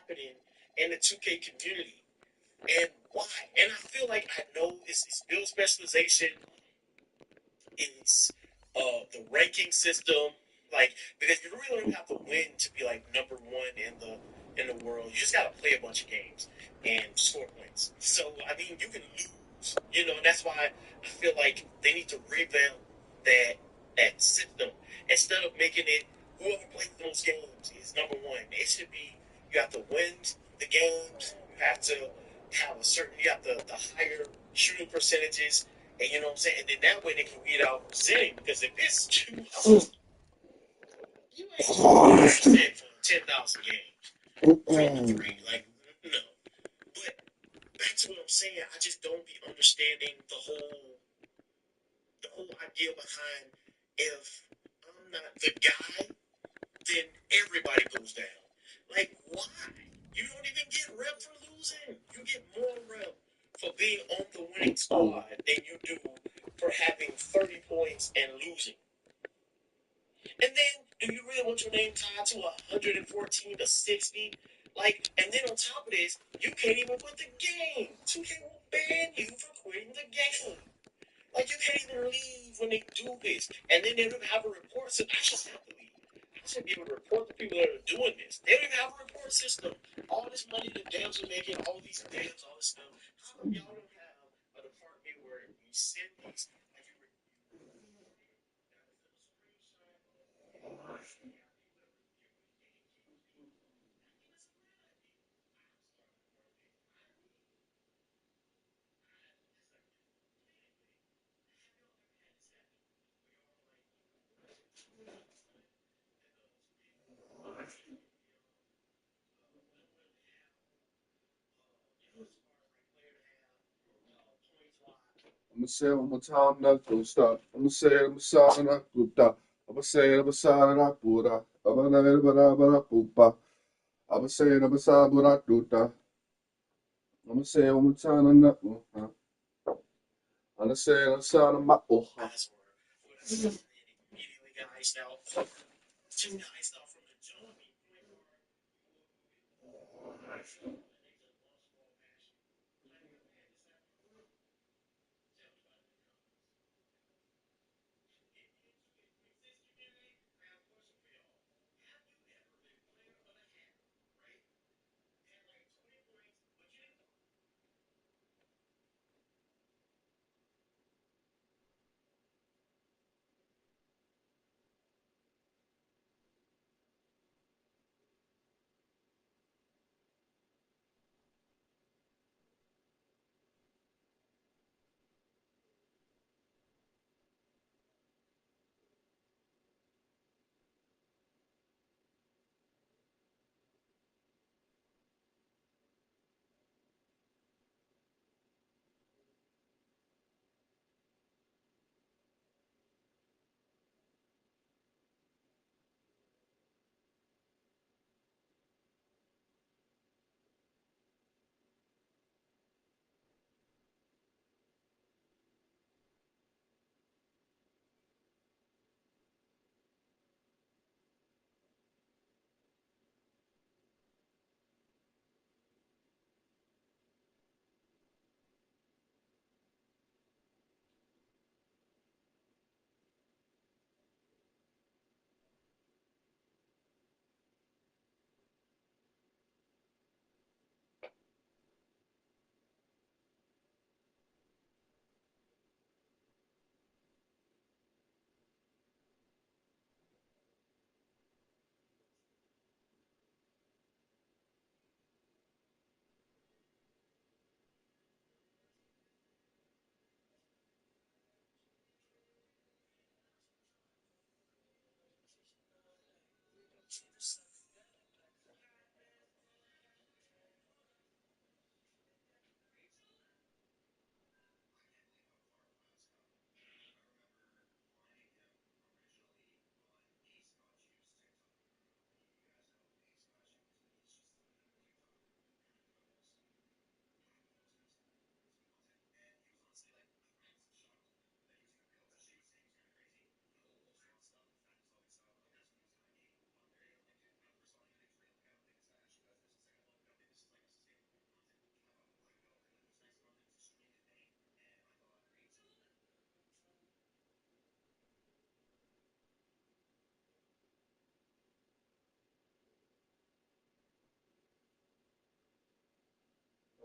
happening in the 2K community and why. And I feel like I know it's build specialization, it's the ranking system, like because you really don't have to win to be like number one in the world. You just gotta play a bunch of games and score points. So I mean, you can lose, and that's why I feel like they need to revamp that that system instead of making it whoever plays the most games is number one. It should be you have to win the games. You have to have a certain. You have the higher shooting percentages and you know what I'm saying? And then that way they can weed out sinning. Because if it's two, you ain't shit for 10,000 games. Three to three. Like, no. But back to what I'm saying, I just don't be understanding the whole idea behind if I'm not the guy, then everybody goes down. Like, why? You don't even get rep for losing. You get more rep for being on the winning squad than you do for having 30 points and losing. And then, do you really want your name tied to 114 to 60? Like, and then on top of this, you can't even quit the game. 2K will ban you for quitting the game. Like, you can't even leave when they do this. And then they don't have a report system. I should have to leave. I should be able to report the people that are doing this. They don't even have a report system. All this money the devs are making, all these devs, all this stuff. How come y'all don't have a department where you send these, like, you I'ma say it one more time, not gonna stop. I'ma say it, I'ma say it, not gonna stop. I'ma say it, I'ma say it, not gonna stop. I'ma say it, I'ma say it, I'ma say it, not gonna stop. I'ma say it one more time, not gonna stop. I'ma say it, I'ma say it, not gonna stop. password. Immediately got iced out. Just got iced out from the jump.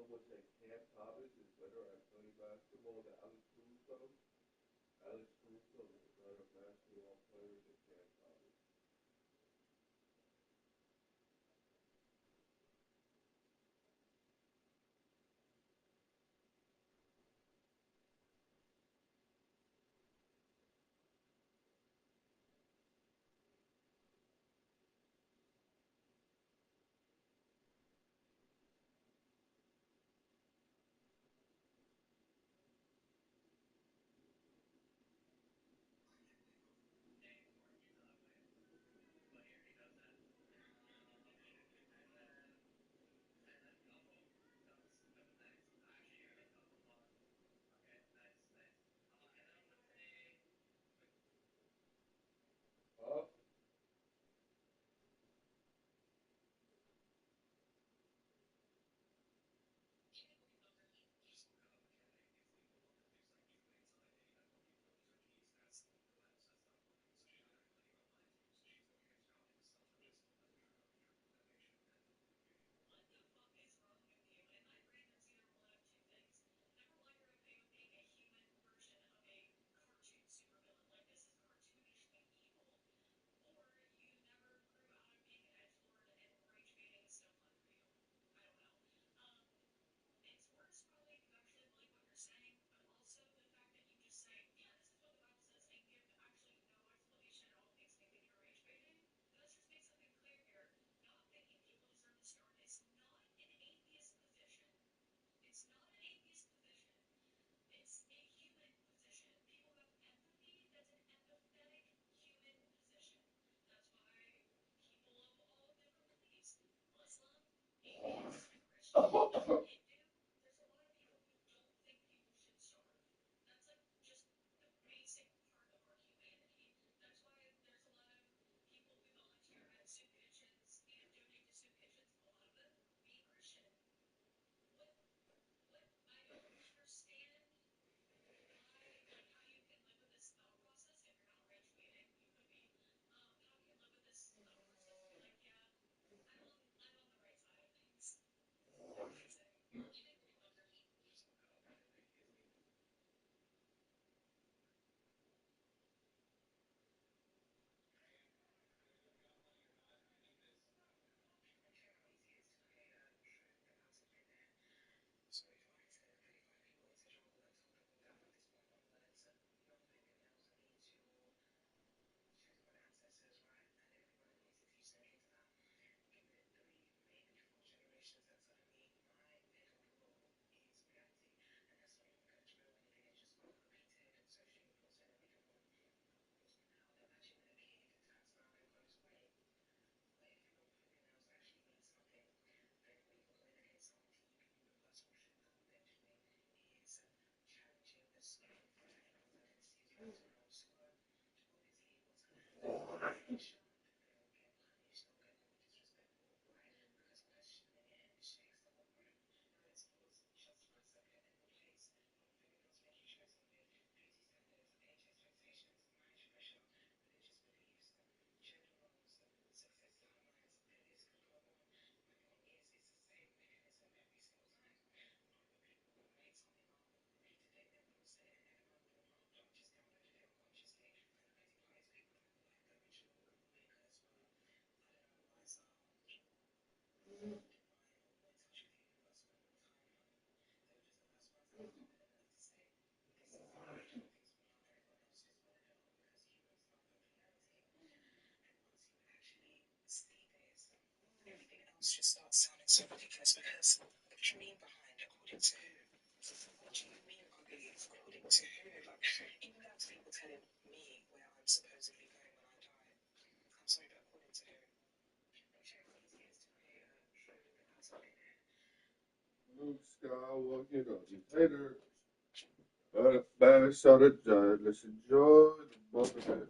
would say Cam Thomas is better at playing basketball than Alex Caruso. Alex Caruso is a better basketball player than Cam Thomas. Huh? Luke Skywalker, later. Bad shot of judge. Let's enjoy the moment.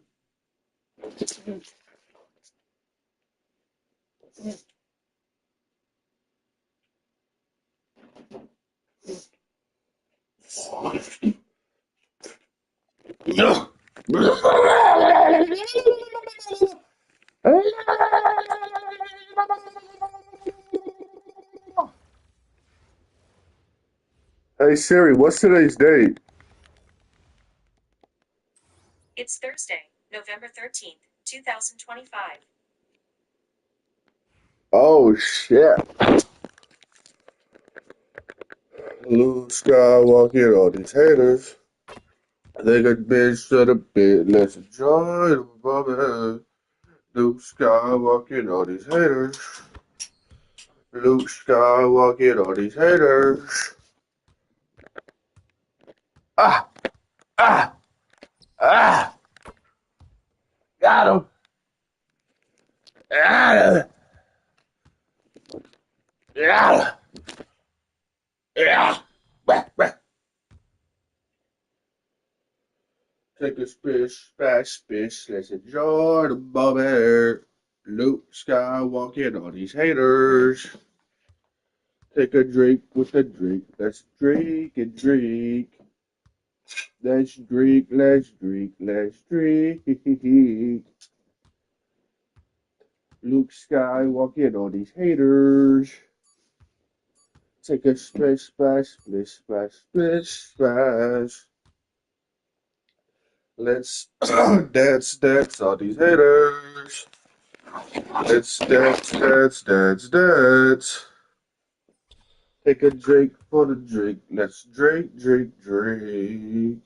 No. Hey Siri, what's today's date? It's Thursday, November 13th, 2025. Oh shit. Luke Skywalker, all these haters. They got bitch to the bit. Let's enjoy the moment. Luke Skywalker, all these haters. Luke Skywalker, all these haters. Ah, ah, ah. Got him. Got him. Got him. Yeah. Bah, bah. Take a spish, splash, spish. Let's enjoy the moment. Luke Skywalker, all these haters. Take a drink with the drink. Let's drink and drink. Let's drink, let's drink, let's drink. Luke Skywalker, all these haters. Take a splash, splash, splish, splash, splish, splash. Let's dance, dance, all these haters. Let's dance, dance, dance, dance. Take a drink for the drink. Let's drink, drink, drink.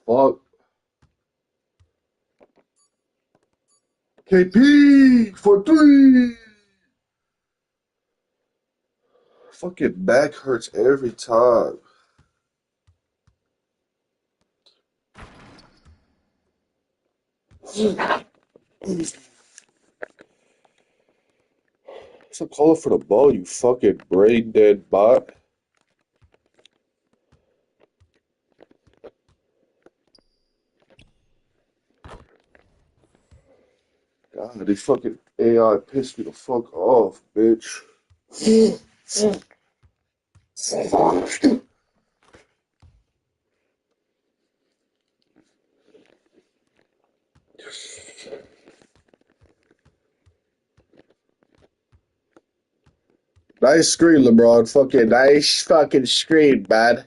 Fuck. KP for three. Fucking back hurts every time. What's a call for the ball, you fucking brain dead bot? God, these fucking AI pissed me the fuck off, bitch. Nice screen, LeBron. Fucking nice fucking screen, man.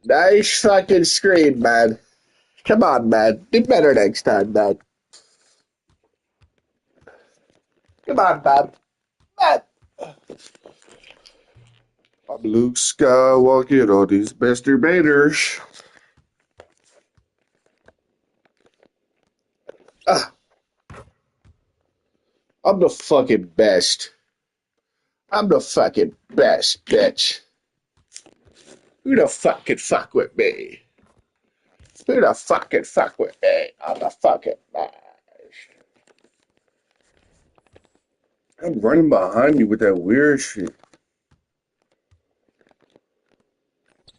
Nice fucking screen, man. Come on, man. Do better next time, man. Come on, man. Man. I'm Luke Skywalker, all these masturbators. Ah, I'm the fucking best. I'm the fucking best, bitch. Who the fuck can fuck with me? Who the fuck can fuck with me? I'm the fucking best. I'm running behind you with that weird shit.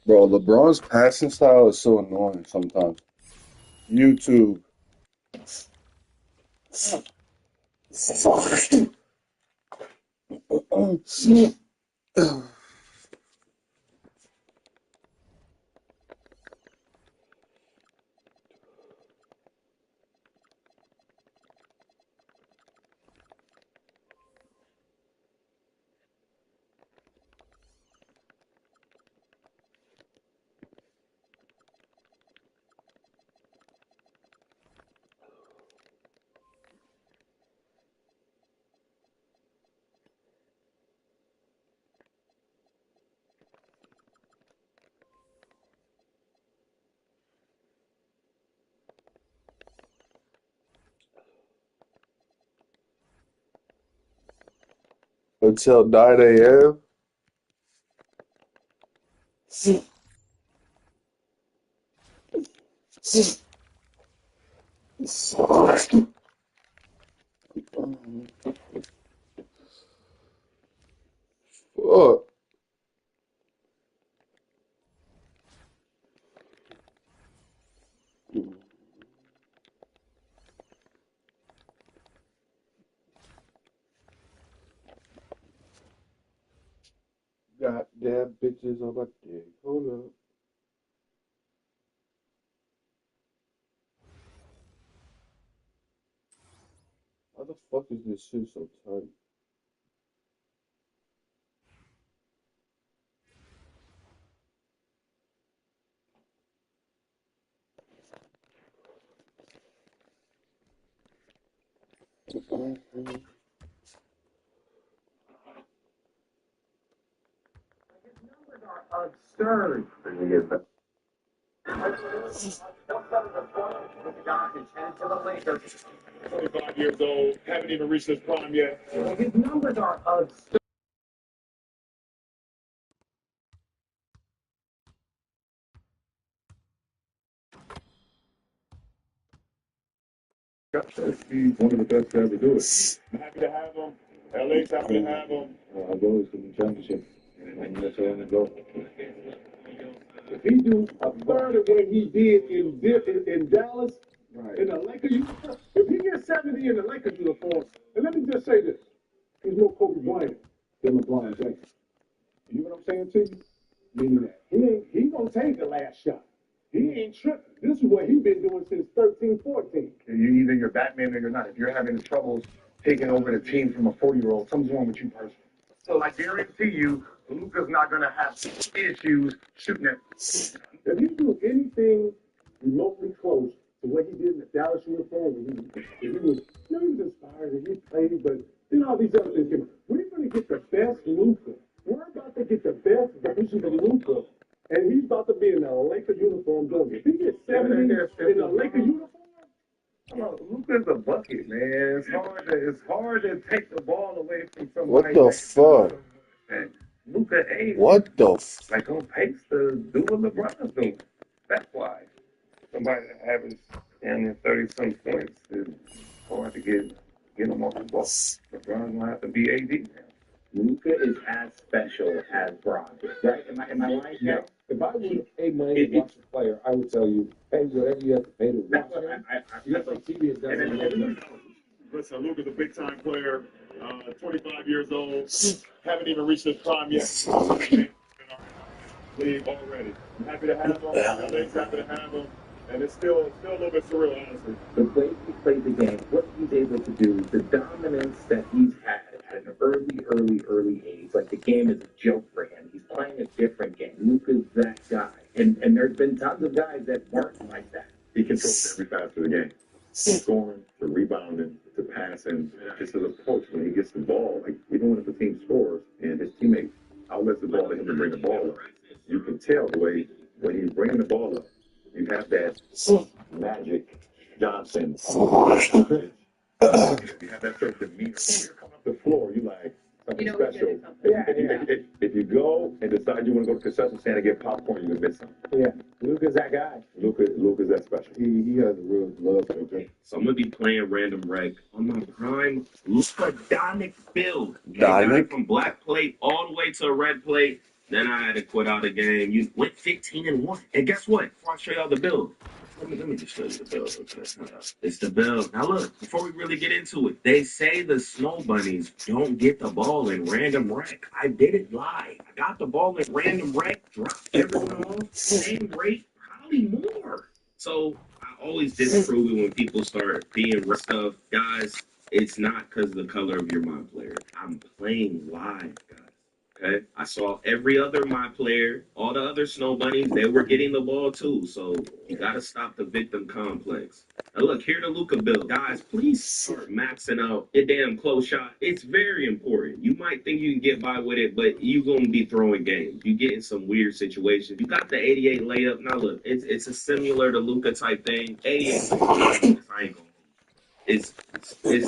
Bro, LeBron's passing style is so annoying sometimes. YouTube. Until 9 a.m. Fuck. Stab bitches on my dick. Hold up. How the fuck is this shit so tight? Absurd. 25 years old, haven't even reached his prime yet. His numbers are absurd. He's one of the best to ever do it. I'm happy to have him. LA's happy to have him. I've always been the championship. And that's where I'm going to go. If he do a third of what he did in Dallas, in the Lakers uniform, if he gets 70 in the Lakers uniform, and let me just say this, he's more Kobe Bryant than LeBron James. You know what I'm saying to you? Meaning that he gonna take the last shot. He ain't tripping. This is what he been doing since 13, 14. Either you're Batman or you're not. If you're having troubles taking over the team from a 40-year-old, something's wrong with you personally. So I guarantee you, Luka's not going to have issues shooting it. If he do anything remotely close to what he did in the Dallas uniform, he was inspired and he played, but then all these other things came. We're going to get the best Luka. We're about to get the best version of Luka, and he's about to be in a Laker uniform. If he gets 70 in a Laker uniform, Luka's a bucket, man. It's hard to take the ball away from somebody. What the fuck? Luka ain't What the f? like on pace to do what LeBron's doing. That's why somebody that averages 30-some points is hard to get them off the ball. LeBron's gonna have to be AD now. Luka is as special as Bron, right? Am I right? Yeah. If I would have paid money to watch a player, I would tell you, pay whatever you have to pay to watch him. You have like TV is doesn't. Listen, Luka's a big time player, 25 years old, haven't even reached his prime yet. League already. I'm happy to have him. LA's happy to have him. And it's still a little bit surreal, honestly. The way he played the game, what he's able to do, the dominance that he's had at an early age. Like the game is a joke for him. He's playing a different game. Luka's that guy. And there's been tons of guys that weren't like that. He controls every facet of the game. Scoring, to rebounding, to passing, just his approach when he gets the ball. Like even when the team scores and his teammate outlets the ball to him to bring the ball up, you can tell the way when he's bringing the ball up, you have that Magic Johnson. You have that certain demeanor. When you're coming up the floor, you like something special. If you go and decide you want to go to concession stand and get popcorn, you're gonna miss something. Yeah, Luka's that guy. Luka's that special. He has a real love for it. So I'm gonna be playing random rec on my prime Luka Doncic build. Doncic? From black plate all the way to a red plate. Then I had to quit out the game. You went 15-1. And guess what? Before I show y'all the build, let me just show you the build. Okay. It's the build. Now look, before we really get into it, they say the snow bunnies don't get the ball in random rec. I didn't lie. I got the ball in random rec, dropped everyone off, same rate, probably more. So I always disapprove it when people start being stuff. Guys, it's not because of the color of your mod player. I'm playing live, guys. Okay, I saw every other my player, all the other snow bunnies, they were getting the ball too. So you got to stop the victim complex. Now look, here the Luka build. Guys, please start maxing out your damn close shot. It's very important. You might think you can get by with it, but you're going to be throwing games. You get in some weird situations. You got the 88 layup. Now look, it's a similar to Luka type thing. 88 I ain't going to. It's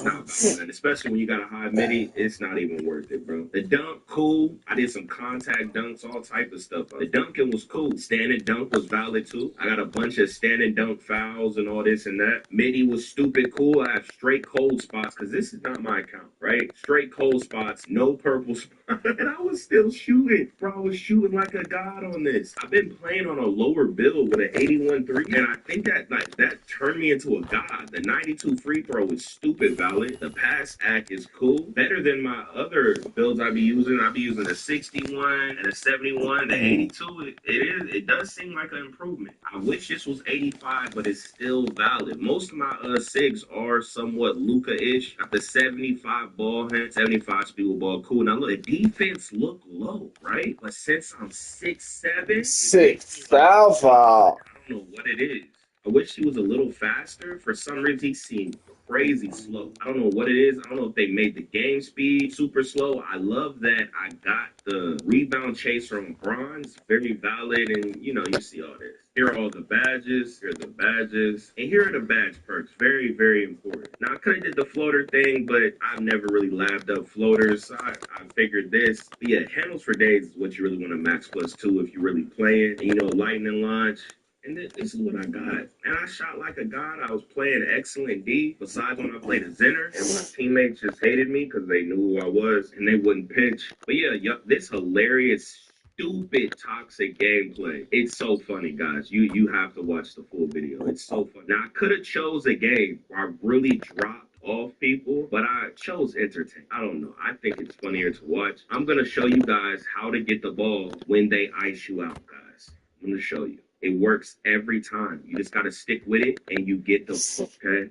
not bad, especially when you got a high midi. It's not even worth it, bro. The dunk, cool. I did some contact dunks, all type of stuff. The dunking was cool. Standing dunk was valid too. I got a bunch of standing dunk fouls and all this and that. Midi was stupid cool. I have straight cold spots because this is not my account, right? Straight cold spots, no purple spots, and I was still shooting, bro. I was shooting like a god on this. I've been playing on a lower build with an 81-3, and I think that turned me into a god. The 92 free throw is stupid valid. The pass act is cool. Better than my other builds I be using. I be using a 61 and a 71. The 82, it does seem like an improvement. I wish this was 85, but it's still valid. Most of my SIGs are somewhat Luka-ish. Got the 75 ball hand, 75 speed with ball. Cool. Now look, the defense look low, right? But since I'm 6'7", 6,000. I don't know what it is. I wish he was a little faster. For some reason, he seemed crazy slow. I don't know what it is. I don't know if they made the game speed super slow. I love that I got the rebound chaser on bronze. Very valid, and you see all this. Here are all the badges. Here are the badges. And here are the badge perks. Very, very important. Now, I could have did the floater thing, but I've never really labbed up floaters. So I figured this. But yeah, handles for days is what you really want to max +2 if you're really playing. And, lightning launch. And this is what I got. And I shot like a god. I was playing excellent D. Besides when I played a Zenner, and my teammates just hated me because they knew who I was and they wouldn't pinch. But yeah, this hilarious, stupid, toxic gameplay. It's so funny, guys. You have to watch the full video. It's so funny. Now, I could have chose a game where I really dropped off people, but I chose entertain. I don't know. I think it's funnier to watch. I'm going to show you guys how to get the ball when they ice you out, guys. I'm going to show you. It works every time. You just got to stick with it and you get the ball, okay?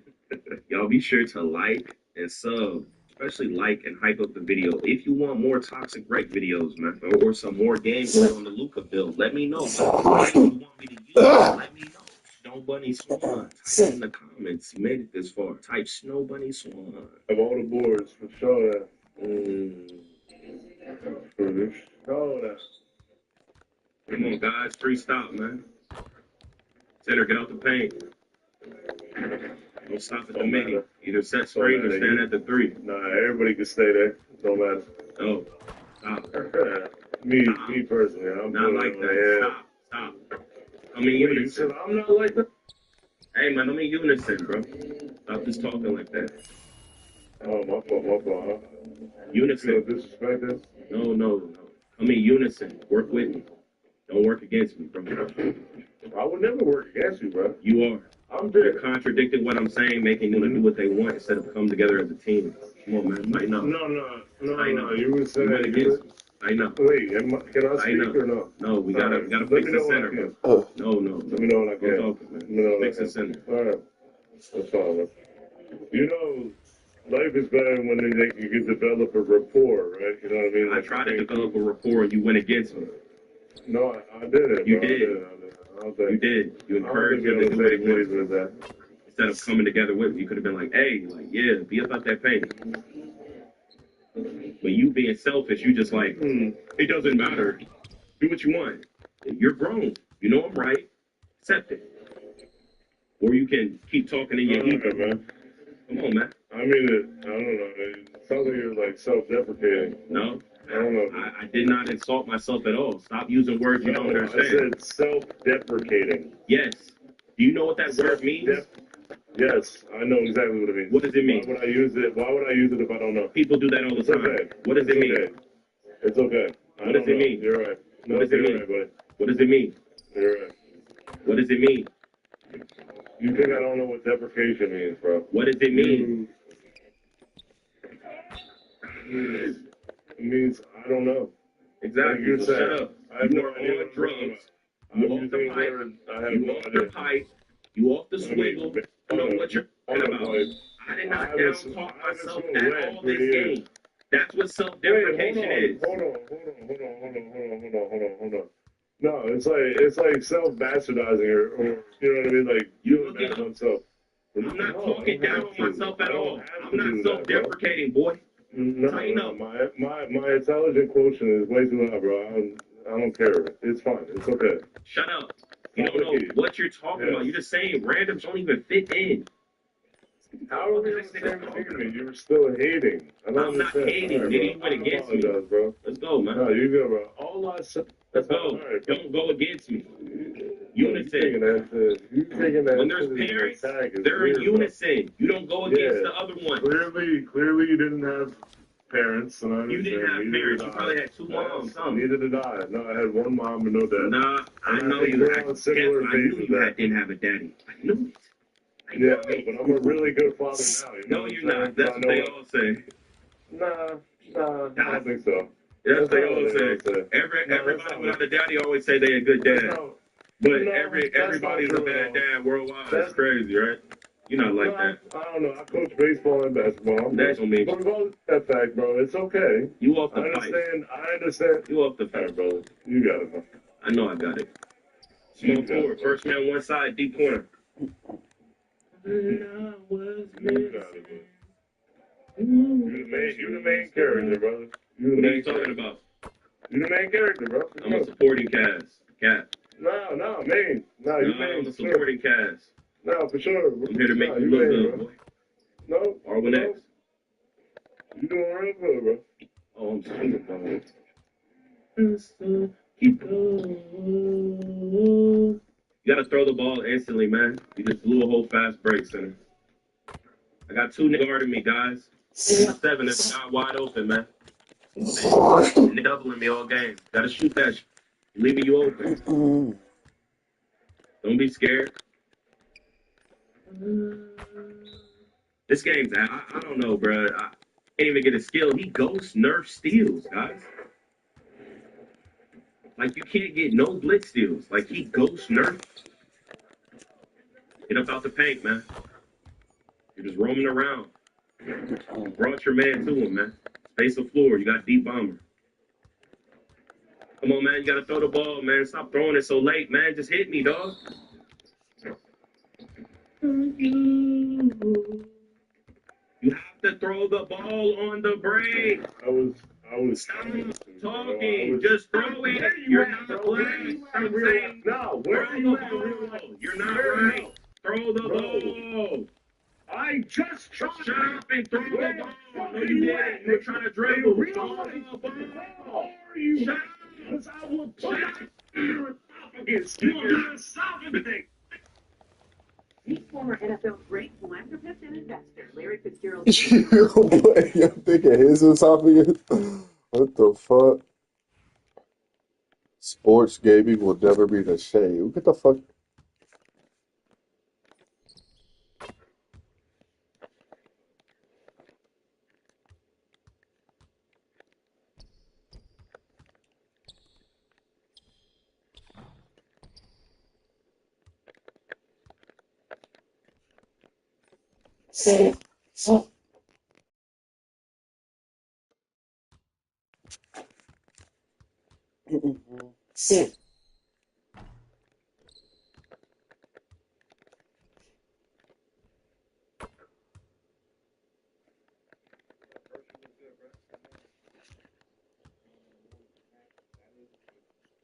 Y'all be sure to like and sub. Especially like and hype up the video. If you want more Toxic Break videos, man, or some more gameplay on the Luka build, let me know. If you want me to use, let me know. Snow Bunny Swan. Type in the comments. You made it this far. Type Snow Bunny Swan. Of all the boards, for sure. For sure. Come on, guys. Free stop, man. Center, get out the paint. Don't stop at the mini. Either set screen or stand at the 3. Nah, everybody can stay there. Don't matter. Oh, stop. Me personally, I'm not like that. Stop. I mean, you said I'm not like that? Hey, man, I'm in unison, bro. Stop just talking like that. Oh, my fault, huh? Unison. You feel disrespected? No. I'm in unison. Work with me. Don't work against me, bro. I would never work against you, bro. You are. You're contradicting what I'm saying, making them do what they want instead of come together as a team. Come on, man. I know. No. You were saying against me. I know. Wait, can I speak or no? No, we gotta fix the center, bro. No. Let me know when I can. Fix the center. All right. That's fine, man. Life is better when you can develop a rapport, right? You know what I mean? I tried to develop a rapport and you went against me. No, I didn't. You did. You did. You encouraged them to do what they wanted. Instead of coming together with me, you could have been like, hey, be about that pain. But you being selfish, you just like, it doesn't matter. Do what you want. You're grown. You know I'm right. Accept it. Or you can keep talking in your ego. Man. Come on, man. I mean, I don't know. It sounds like you're like self-deprecating. No. I don't know. I did not insult myself at all. Stop using words you don't understand. I said self-deprecating. Yes. Do you know what that word means? Yes, I know exactly what it means. What does it mean? Why would I use it if I don't know? People do that all the time. Okay. What does it mean? Okay. It's okay. What does it mean? You're right. What does it mean? Right, what does it mean? You're right. What does it mean? You think I don't know what deprecation means, bro? What does it mean? It means I don't know. Exactly. You're saying, shut up. You are on drugs. You off the pipe. You off the pipe. You off the swiggle. You know what you're talking about. I did not down talk myself at all this game. That's what self-deprecation is. Hold on. No, it's like self-bastardizing or you know what I mean? Like you look at oneself. I'm not talking down on myself at all. I'm not self-deprecating, boy. No, my intelligent quotient is way too high, bro. I don't care. It's fine. It's okay. Shut up. You don't know what you're talking about. You're just saying randoms don't even fit in. How are we on the same team? You were still hating. I'm not hating. Nigga, you went against me. Bro. Let's go, man. No, you go, bro. All I said. Let's go. Right, don't go against me. Unison. When there's parents, they're in unison. You don't go against the other one. Clearly, you didn't have parents. And you didn't have parents. You probably had 2 moms. Neither did I. No, I had 1 mom and no dad. Nah, I know you had. I knew you didn't have a daddy. I knew it. Yeah, I know, but I'm a really good father now. You know No, what you're I'm saying? not. That's what they all say. Nah, I don't think so. That's what they not all what say. say. Everybody without a daddy always say they a good That's dad. not, But no, that's everybody's not a true bad at all. dad worldwide. That's- It's crazy, right? You're not like that. I don't know. I coach baseball and basketball. That don't mean But regardless of that fact, bro, it's okay. you off the I pipe. understand. You off the All right, pipe. bro. You got it, bro. I know I got it. Small forward, first man one side, deep corner. You got it, bro. You the main character, brother. What are you talking about? You the main character, bro. I'm a supporting cast. Cat. No, main. No, you main. I'm a supporting cast. No, for sure. I'm here to make you look good, boy. No. R1X. You doing real good, bro. Oh, I'm sorry about it. Keep going. You gotta throw the ball instantly, man. You just blew a whole fast break, center. I got two niggas guarding me, guys. 7, it's not wide open, man. They're doubling me all game. Gotta shoot that shit. Leaving you open. Don't be scared. This game's, I don't know, bro. I can't even get a skill. He ghost nerf steals, guys. Like, you can't get no blitz steals. Like, he ghost nerf. Get up out the paint, man. You're just roaming around. Brought your man to him, man. Space the floor. You got deep bomber. Come on, man. You got to throw the ball, man. Stop throwing it so late, man. Just hit me, dog. You have to throw the ball on the break. I was Stop talking. Just throw it. You're not playing. No, Throw the ball. You're not right. Throw the ball. I just Shut up and throw the ball. No, you didn't. You were trying to dribble. Throw the ball. Shut up. Because I will put Shut up. against you. You're not stopping anything. Meet former NFL great philanthropist and investor Larry Fitzgerald. Boy, you're thinking his esophagus? What the fuck? Sports gaming will never be the same. What the fuck?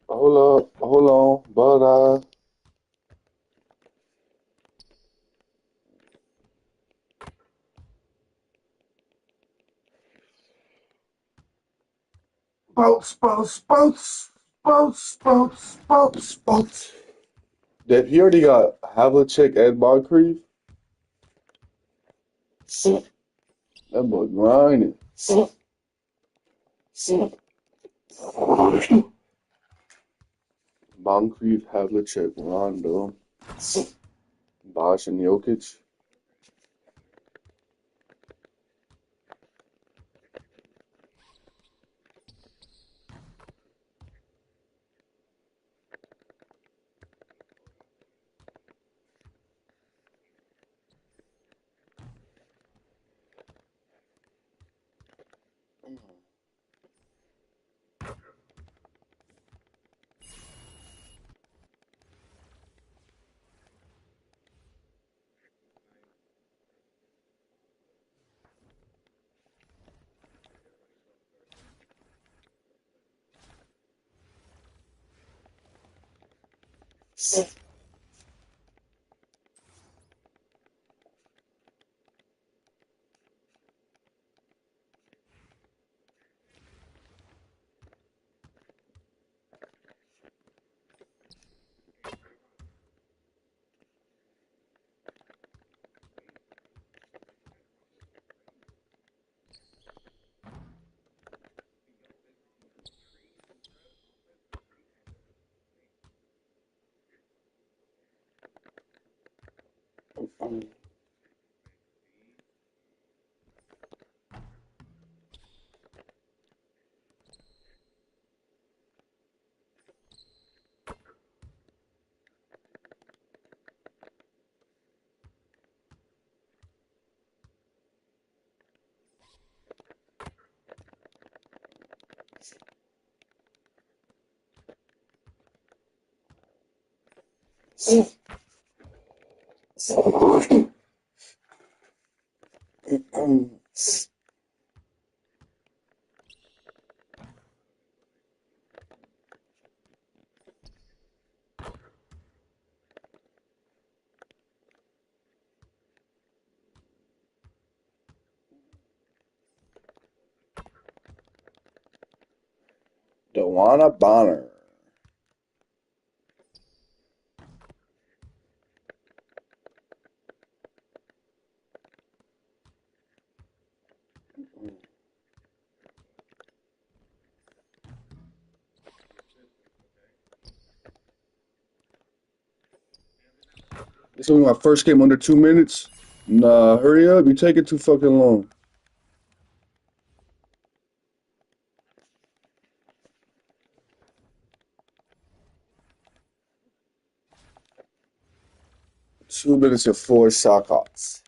Hold on, but boats. That he already got Havlicek and Moncrief. That boy grinding. Moncrief, Havlicek, Rondo, Bosh, and Jokic. Dewana Bonner. This is my first game under 2 minutes. Nah, hurry up. You take it too fucking long. Two minutes and 4 seconds.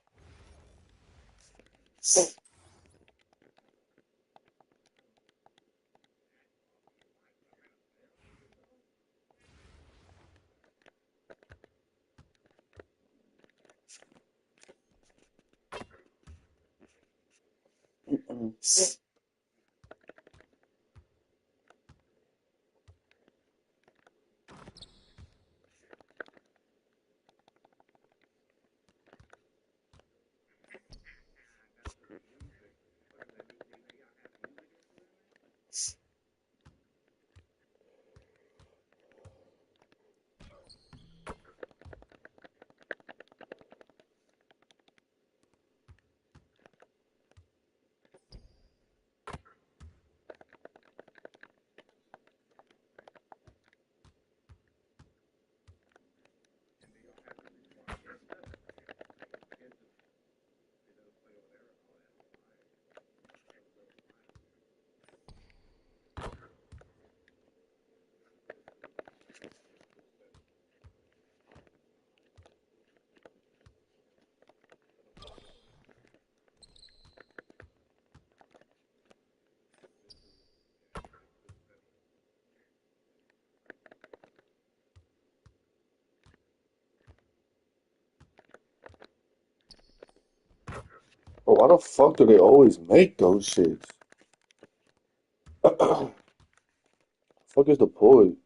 Oh, why the fuck do they always make those shits? Fuck is the point?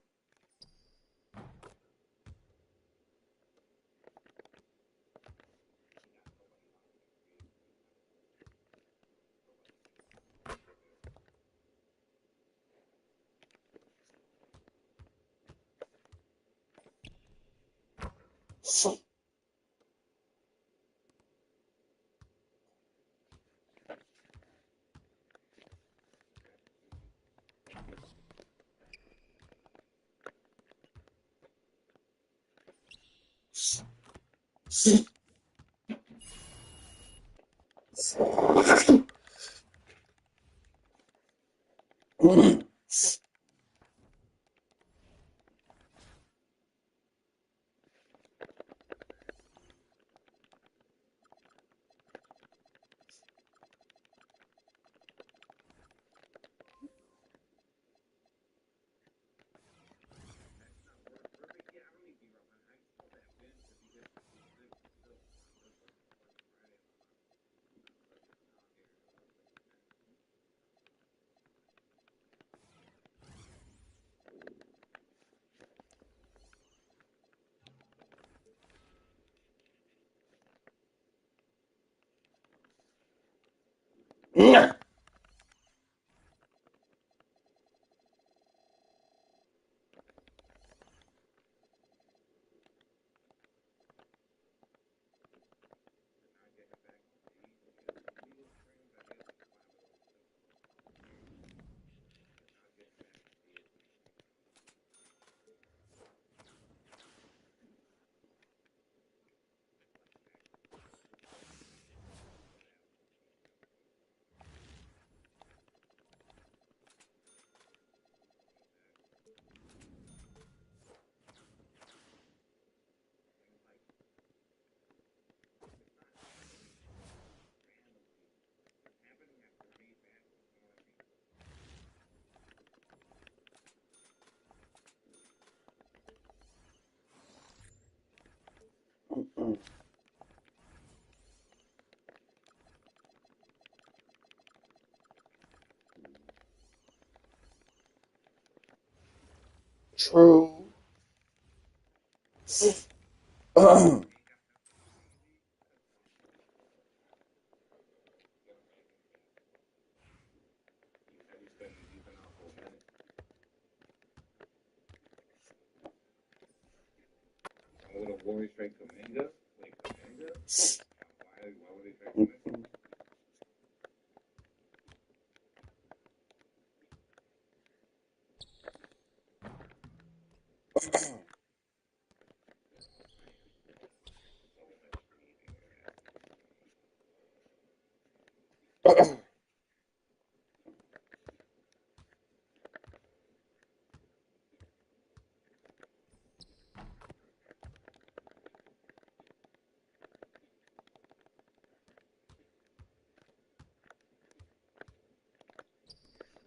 True.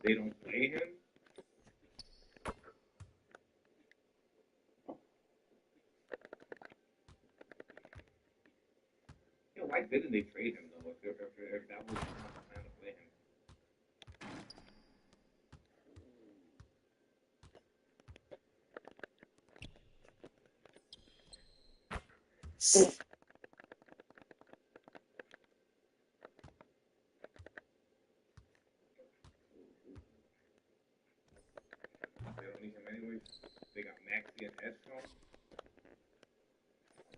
They don't play him. You know, why didn't they trade him though? If that was not the plan to play him. They don't need him anyways. They got Maxi and Escom.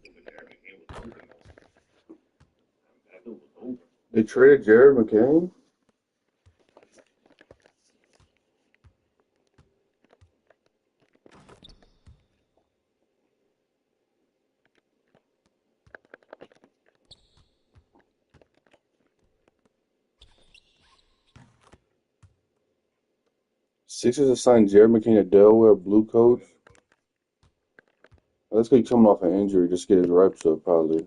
But Jeremy Kane was open though. That dude was open. They traded Jared McCain? Sixers assigned Jared McCain to Delaware Blue Coats. That's because he's coming off an injury. Just get his reps up, probably.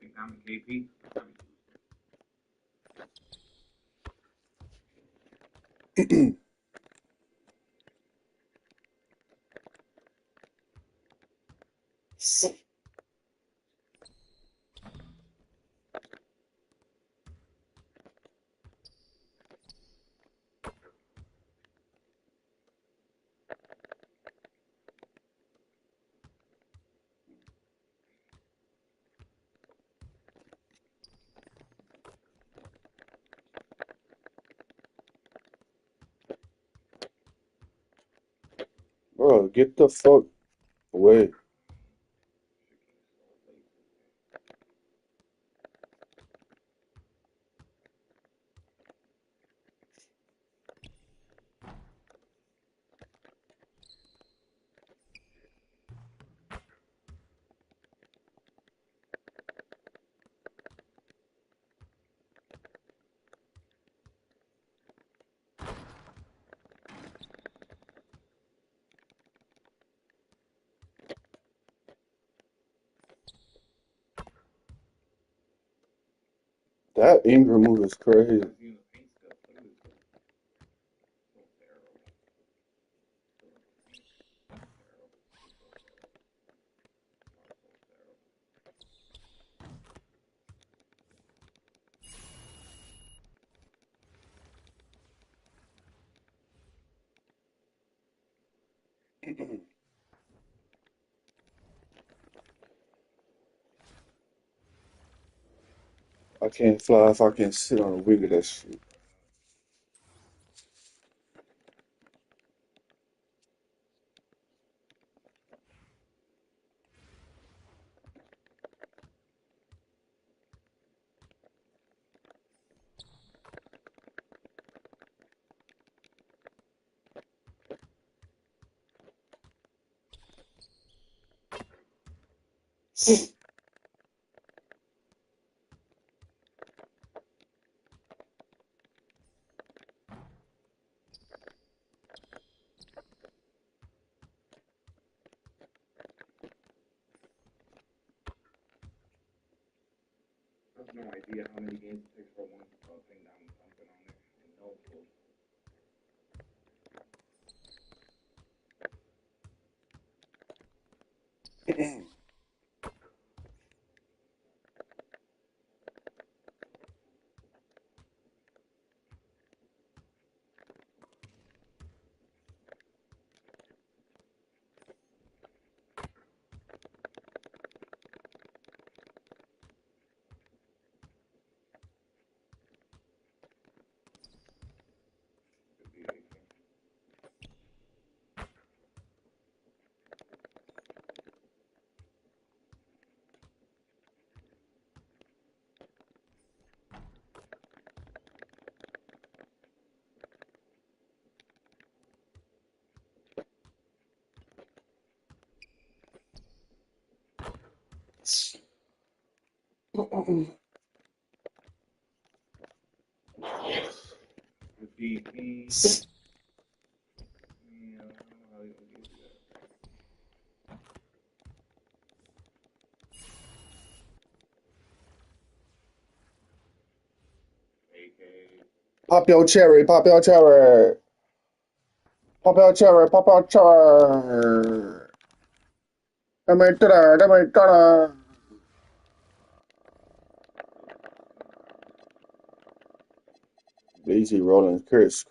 Big time KP. Bro, get the fuck away. That Ingram move is crazy. I can't fly if I can't sit on the wing of that shit. I have no idea how many games it takes for one thing that I'm putting on there. No clue. Could be anything. Could be me. Yeah, I don't know how you gonna give you that. AK. Pop your cherry, pop your cherry. Pop your cherry, pop your cherry. Da-da. Easy rolling, Chris.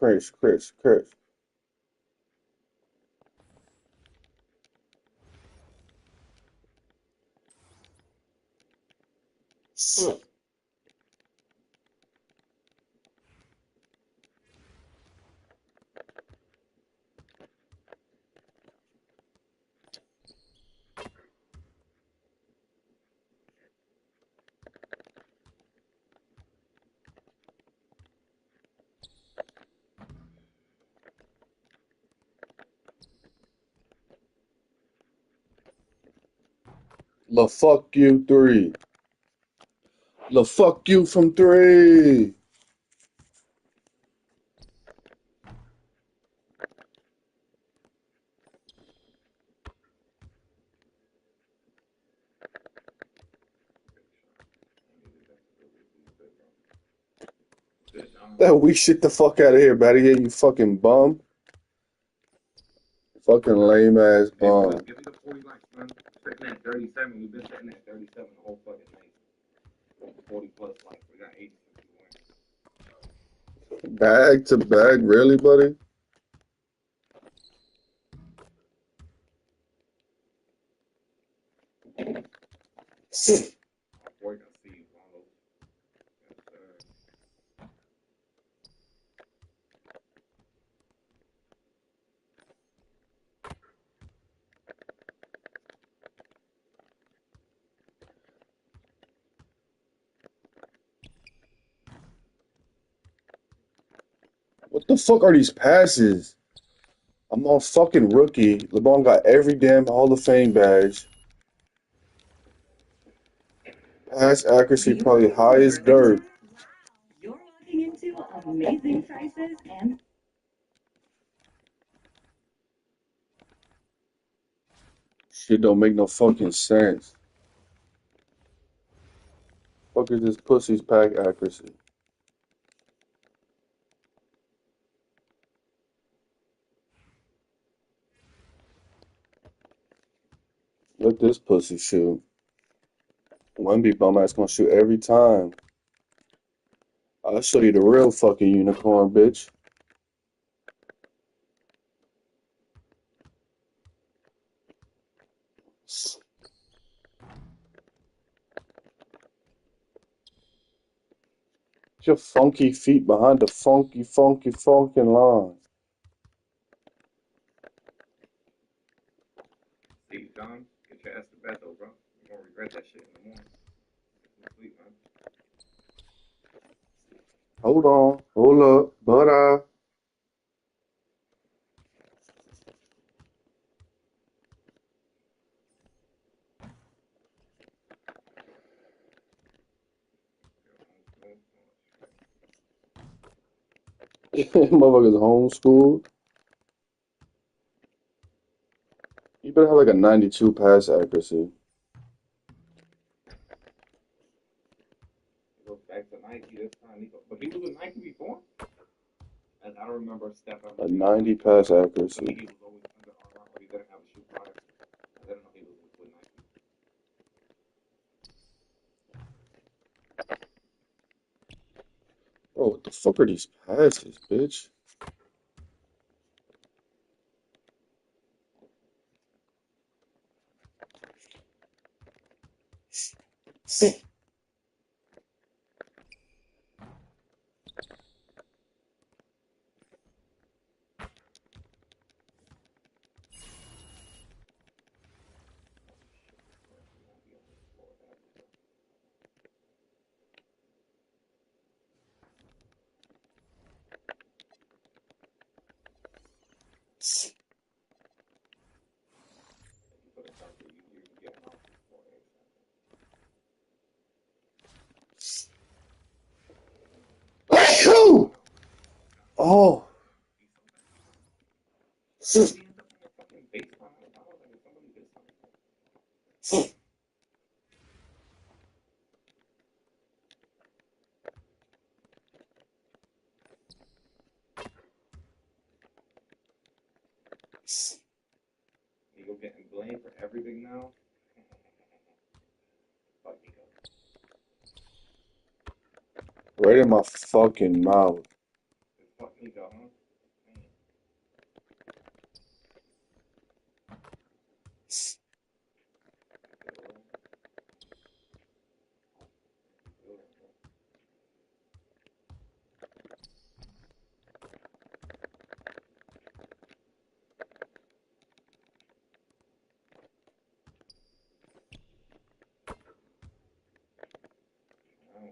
The fuck you three. The fuck you from three. Good, now. That weak shit the fuck out of here, Batty. You fucking bum. Fucking lame ass Hey, bum. boys, give me the 40 likes, man. We're sitting at 37. We've been sitting at 37 the whole fucking night. 40 plus likes. We got 80 since we went. Bag to bag, really, buddy? My boy got Steve Ronald. Yes, sir. What the fuck are these passes? I'm on fucking rookie. LeBron got every damn Hall of Fame badge. Pass accuracy probably high as dirt. You're walking into amazing prices and Shit don't make no fucking sense. Fuck is this pussy's pack accuracy? Let this pussy shoot. Wemby bum ass gonna shoot every time. I'll show you the real fucking unicorn, bitch. Get your funky feet behind the funky fucking line. See, John, get your ass to bed though, bro. You're gonna regret that shit in the morning. Sleep, man. Hold on. Hold up. But motherfuckers homeschooled. You better have like a 92 pass accuracy. He goes back to Nike this time. But he was with Nike before? As I don't remember Steph ever A leaving 90 Nike. pass To me, accuracy. he was always Under Armour, or he didn't have a shoe product. I didn't know he was with Nike. Bro, what the fuck are these passes, bitch? You put a target, you get him out before Oh. He ends up on the fucking baseline. I was like, somebody did something. Nico getting blamed for everything now. Fuck Nico. Right in my fucking mouth. Fuck Nico, huh? Man.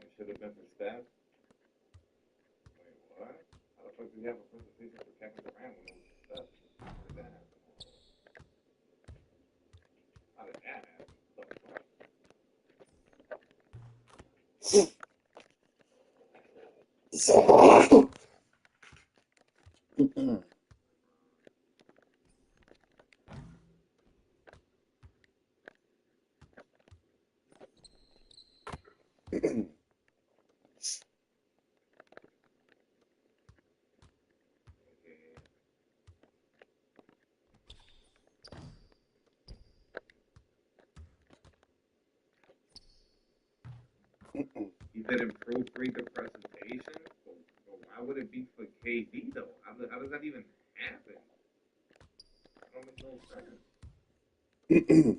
It should have been for Steph. Wait, what? How the fuck did he have a presentation for Kevin Durant when it was for Steph? How did that happen? How did that happen? What the fuck? He didn't proofread the presentation? Well, why would it be for KD though? How does that even happen? That don't make no sense.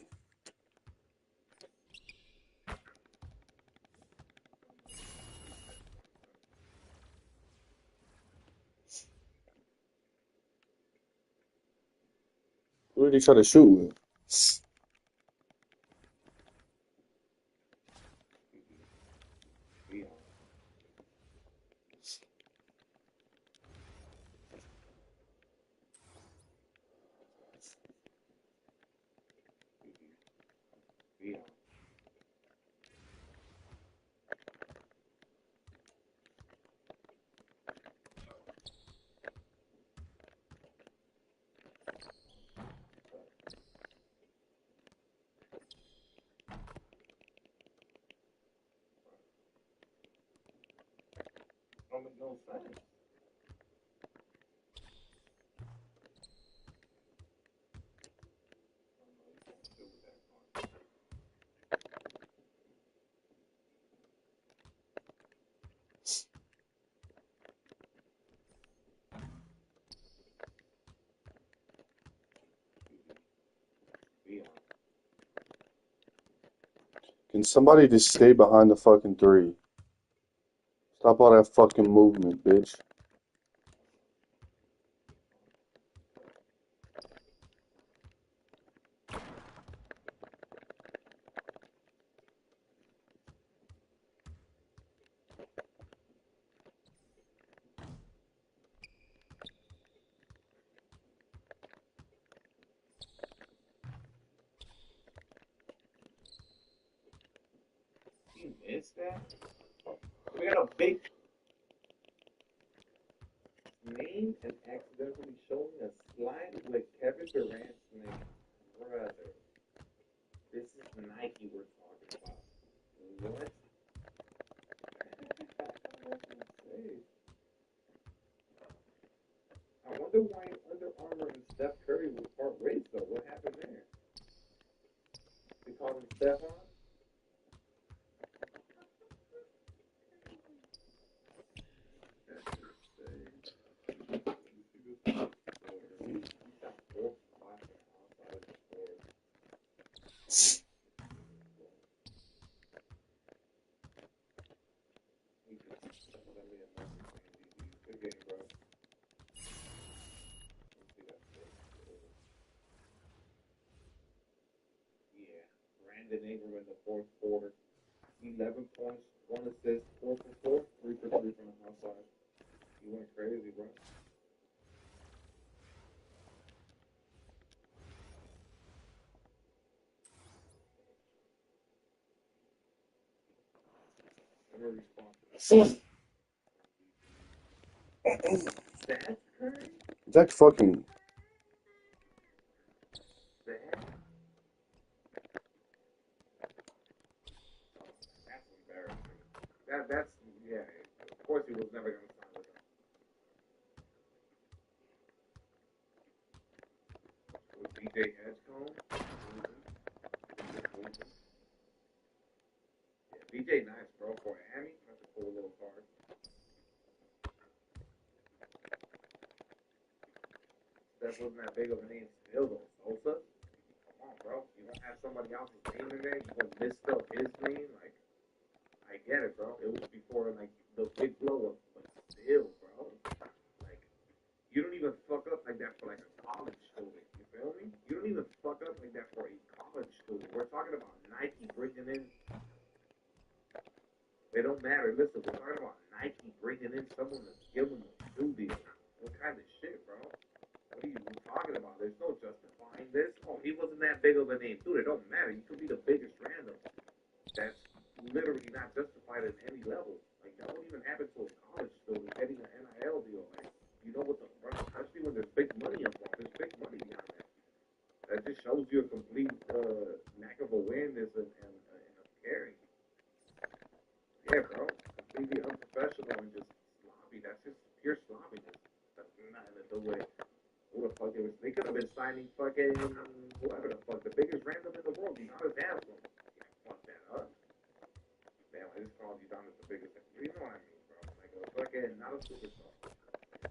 Who did he try to shoot with? Yeah. Yeah. Don't make no sense. Yeah. Can somebody just stay behind the fucking three? Stop all that fucking movement, bitch. You missed that? We got a big name and accidentally showing a slide with Kevin Durant's name. Brother, this is Nike we're talking about. What? I wonder why Under Armour and Steph Curry will part ways though. What happened there? They called him Stephon? Yeah, Brandon Ingram in the fourth quarter. 11 points, 1 assist, 4 for 4, 3 for 3 from the outside. He went crazy, bro. Never responsible. Steph Curry? That fucking. Steph? That's embarrassing. That's, yeah, of course he was never going to sign with them. With DJ Edgecombe? Yeah, BJ nice, bro. For Miami, that's a cool little card. Steph wasn't that big of a name still, though. Sosa? Come on, bro. You don't have somebody else's name in there. You gonna misspell his name? Like, I get it, bro. It was before, like, the big blow up. But still, bro. Like, you don't even fuck up like that for, like, a college student. You feel me? You don't even fuck up like that for a college student. We're talking about Nike bringing in. It don't matter. Listen, we're talking about Nike bringing in someone to give them a shoe deal. What kind of shit, bro? What are you talking about? There's no justifying this. Oh, he wasn't that big of a name. Dude, it don't matter. You could be the biggest random. That's literally not justified at any level. Like, that won't even happen to a college student getting an NIL deal. Like, you know what the fuck? Especially when there's big money involved. There's big money behind that. That just shows you a complete lack of awareness and of caring. Yeah, bro. Completely unprofessional and just sloppy. That's just pure sloppiness. That's nothing to do with who the fuck it was. They could have been signing fucking whoever the fuck, the biggest random in the world. Udonis Haslam. Yeah, fuck that up. Damn, I just called Udonis the biggest. You know what I mean, bro? Like a fucking, not a superstar.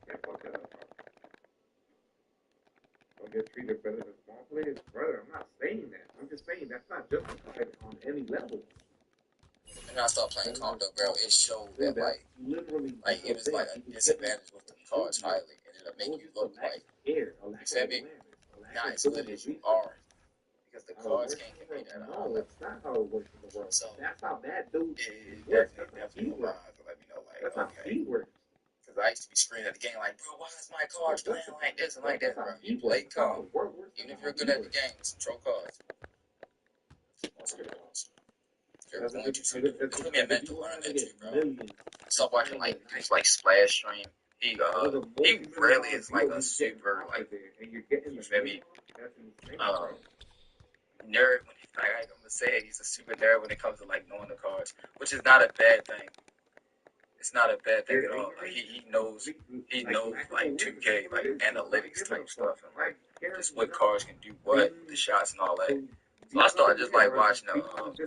Yeah, fuck that up, bro. Don't get treated better than small players. Brother, I'm not saying that. I'm just saying that's not justified on any level. And I started playing calm though, bro. It showed that like it was like a disadvantage with the cards highly, and it'll make you look like you feel me, not as good as you are because the cards can't compete at a high level. So it definitely alive to let me know like okay, because I used to be screaming at the game like, bro, why is my cards playing like this and like that, bro? You play calm, even if you're good at the game. Control cards. You're going to see it's gonna be a mental learn that too, bro. Stop watching like things like Splash Stream. He really is like a super like you feel me nerd when I'm gonna say it, he's a super nerd when it comes to like knowing the cards, which is not a bad thing. It's not a bad thing at all. Like he knows like 2K like analytics type stuff and like just what cards can do what, the shots and all that. So I started just like watching a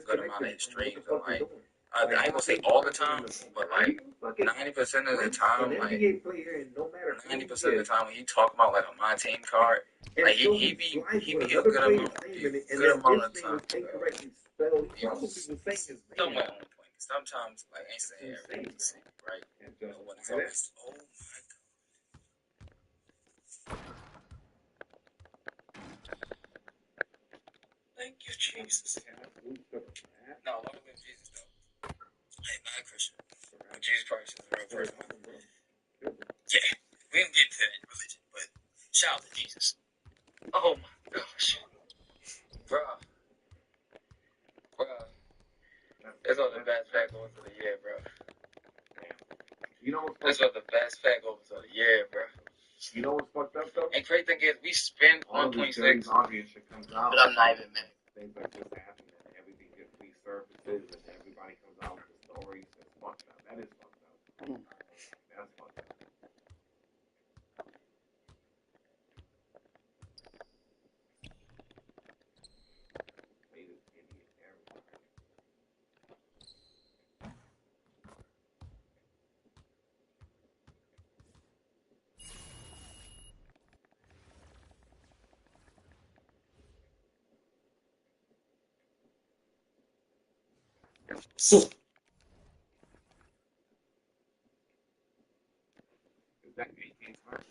good amount of his streams and like I ain't gonna say all the time, but like 90% of the time, like 90% of the time when he talk about like a MyTeam card, like he be a good amount of the time. He was somewhat on point. sometimes, like, I ain't saying everything's right. And You just know, when it's why that? always, oh my god. Thank you, Jesus. No, I don't believe in Jesus, though. I am not a Christian. But Jesus Christ is a real person. Yeah, we didn't get to that religion, but shout out to Jesus. Oh my gosh. Bruh. That's one of the best fact overs of the year, bro. You know what's That's one of the best fact overs of the year, bro. You know what's fucked up though? And crazy thing is, we spent All of this 126, obvious shit comes out. but I'm not even mad. Things like this happen and everything just resurfaces and everybody comes out with the stories. It's fucked up. That is fucked up. That's fucked up. Made this idiot everybody. Is that AK smart?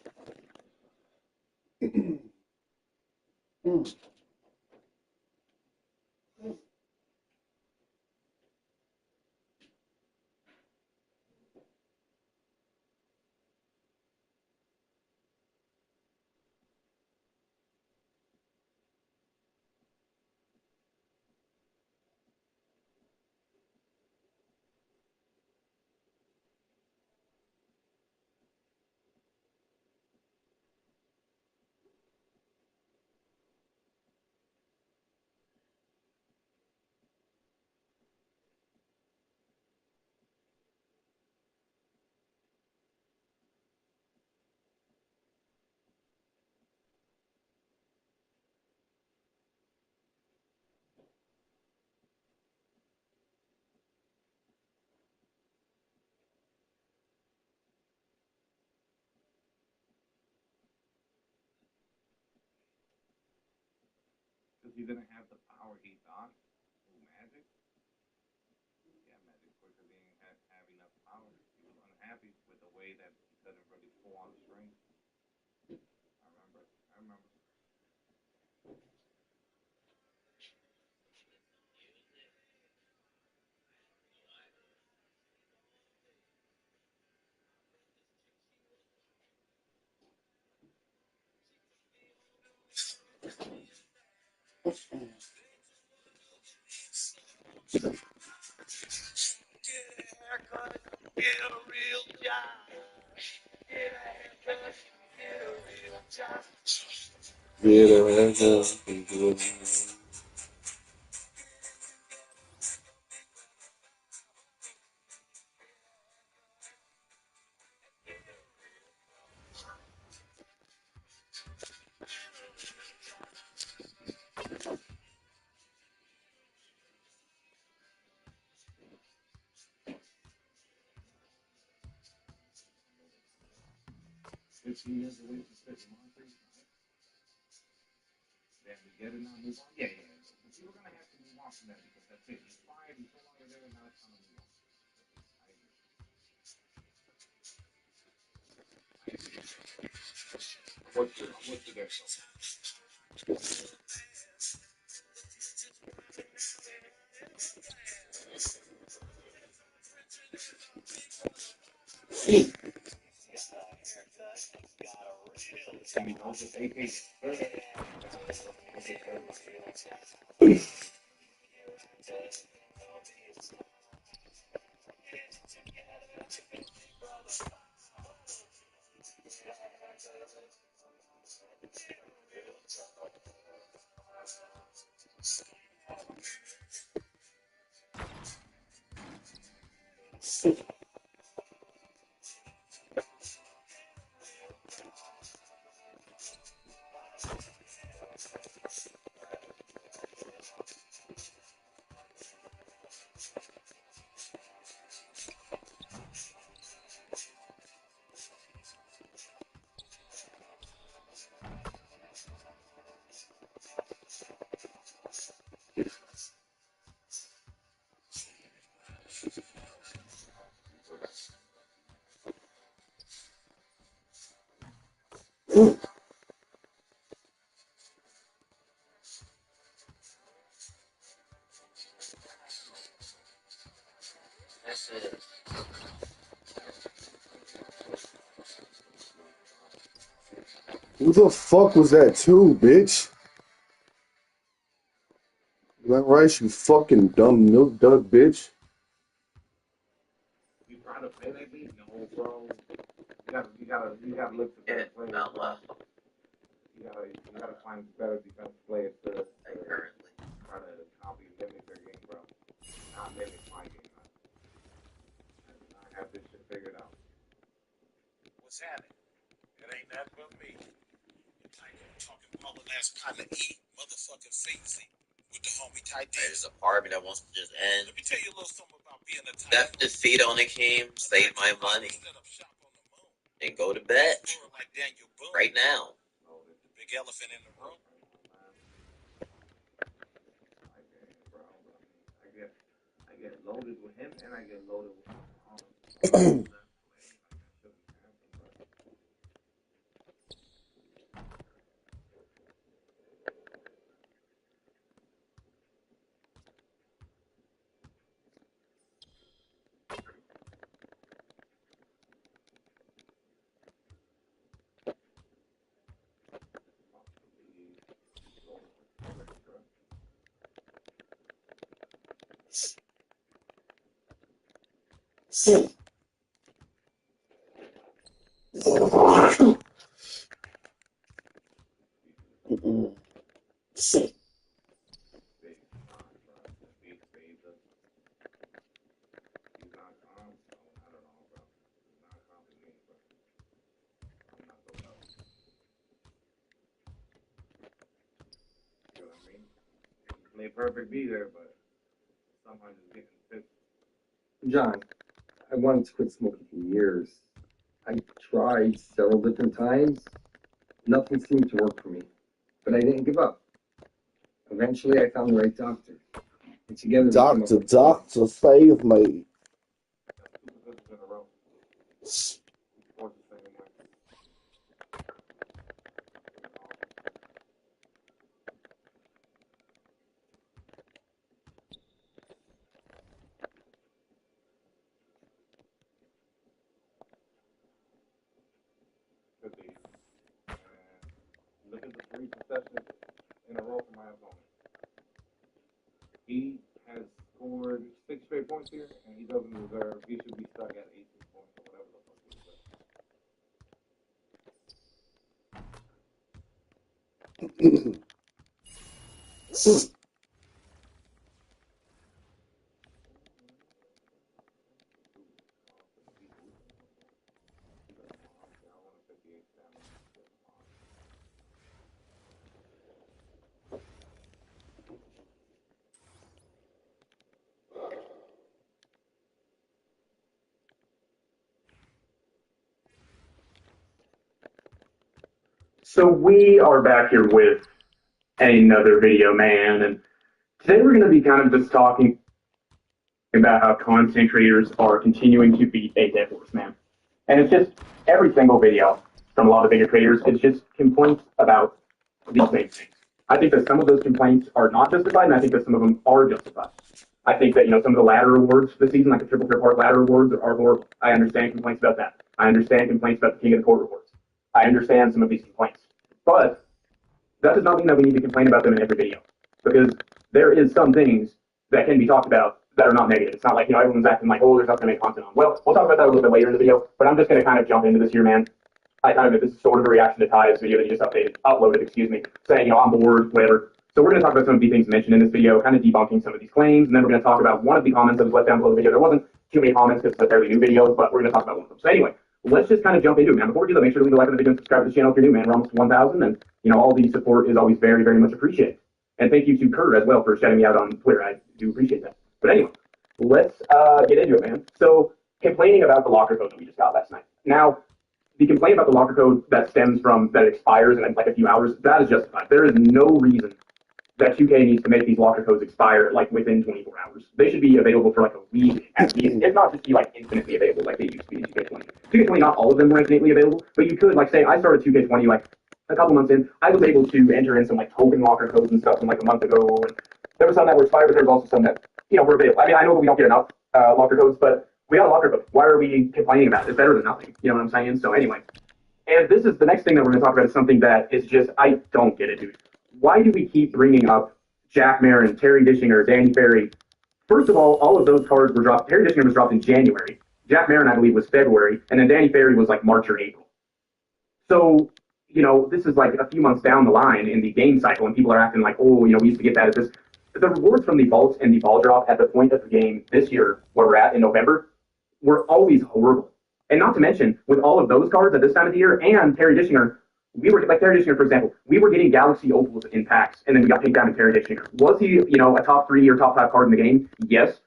Because he didn't have the power he thought. Ooh, Magic? Yeah, Magic quicker didn't have enough power. He was unhappy with the way that he couldn't really pull on the strings. I remember. Years away from spending monthly. Then we get it now, move on. Yeah. But you were gonna have to move on from that because that's it. He's fired, he's no longer there, now it's time to move on. I agree. What's the difference? I mean, those are AK. That's it. Who the fuck was that too, bitch? Black Rice, you fucking dumb milk dud bitch. You trying to play like me? No, bro. You gotta look for better players. MELO. You gotta find better defensive players to Like currently. try to copy and mimic their game, bro. Not mimic my game. I do not have this shit figured out. What's happening? It ain't nothing but me. Talking all the last partner E, motherfucking Feezy, with the homie Ty D. There's a part of me that wants to just end. Let me tell you a little something about being a Left the feet on the game, save my money, and go to bed right now. The big elephant in the room. I get loaded with him, and I get loaded with Play perfect be there, but sometimes it's getting fixed. John, I wanted to quit smoking for years. I tried several different times. Nothing seemed to work for me, but I didn't give up. Eventually, I found the right doctor. And together, we came up with Doctor, save me. Could be. Look at the 3 successes in a row for my opponent. He has scored 6 straight points here, and he doesn't deserve. He should be stuck at 18 points or whatever the fuck he said. So we are back here with another video, man, and today we're going to be kind of just talking about how content creators are continuing to beat a dead horse, man. And it's just every single video from a lot of video creators, it's just complaints about these same things. I think that some of those complaints are not justified, and I think that some of them are justified. I think that, some of the ladder awards this season, like the triple part ladder awards, are more, I understand complaints about that. I understand complaints about the King of the Court awards. I understand some of these complaints. But that does not mean that we need to complain about them in every video, because there is some things that can be talked about that are not negative. It's not like, everyone's acting like, oh, there's nothing to make content on. Well, we'll talk about that a little bit later in the video, but I'm just going to kind of jump into this here, man. This is sort of a reaction to Ty's video that he just uploaded, saying, I'm bored, whatever. So we're going to talk about some of the things mentioned in this video, kind of debunking some of these claims, and then we're going to talk about one of the comments that was left down below the video. There wasn't too many comments because it's a fairly new video, but we're going to talk about one of them. So anyway, let's just kind of jump into it, man. Before we do that, make sure to leave a like on the video and subscribe to the channel if you're new, man. We're almost 1,000, and, all the support is always very, very much appreciated. And thank you to Kurt as well for shouting me out on Twitter. I do appreciate that. But anyway, let's get into it, man. So, complaining about the locker code that we just got last night. Now, the complaint about the locker code that stems from that it expires in like a few hours, that is justified. There is no reason that 2K needs to make these locker codes expire like within 24 hours. They should be available for like a week at least, if not just be like infinitely available like they used to be in 2K20. 2K20, not all of them were infinitely available, but you could like say I started 2K20 like a couple months in. I was able to enter in some like token locker codes and stuff from like a month ago. And there were some that were expired, but there was also some that were available. I mean, I know that we don't get enough locker codes, but we got a locker code. Why are we complaining about it? It's better than nothing. You know what I'm saying? So anyway, and this is the next thing that we're going to talk about is something that is just I don't get it, dude. Why do we keep bringing up Jack Marin, Terry Dishinger, Danny Ferry? First of all of those cards were dropped. Terry Dishinger was dropped in January. Jack Marin, I believe, was February, and then Danny Ferry was like March or April. So, this is like a few months down the line in the game cycle, and people are acting like, oh, we used to get that at this. The rewards from the vaults and the ball drop at the point of the game this year, where we're at in November, were always horrible. And not to mention, with all of those cards at this time of the year, and Terry Dishinger, we were, like Terry Dishinger, for example, we were getting Galaxy Opals in packs, and then we got picked down to Terry Dishinger. Was he, a top 3 or top 5 card in the game? Yes.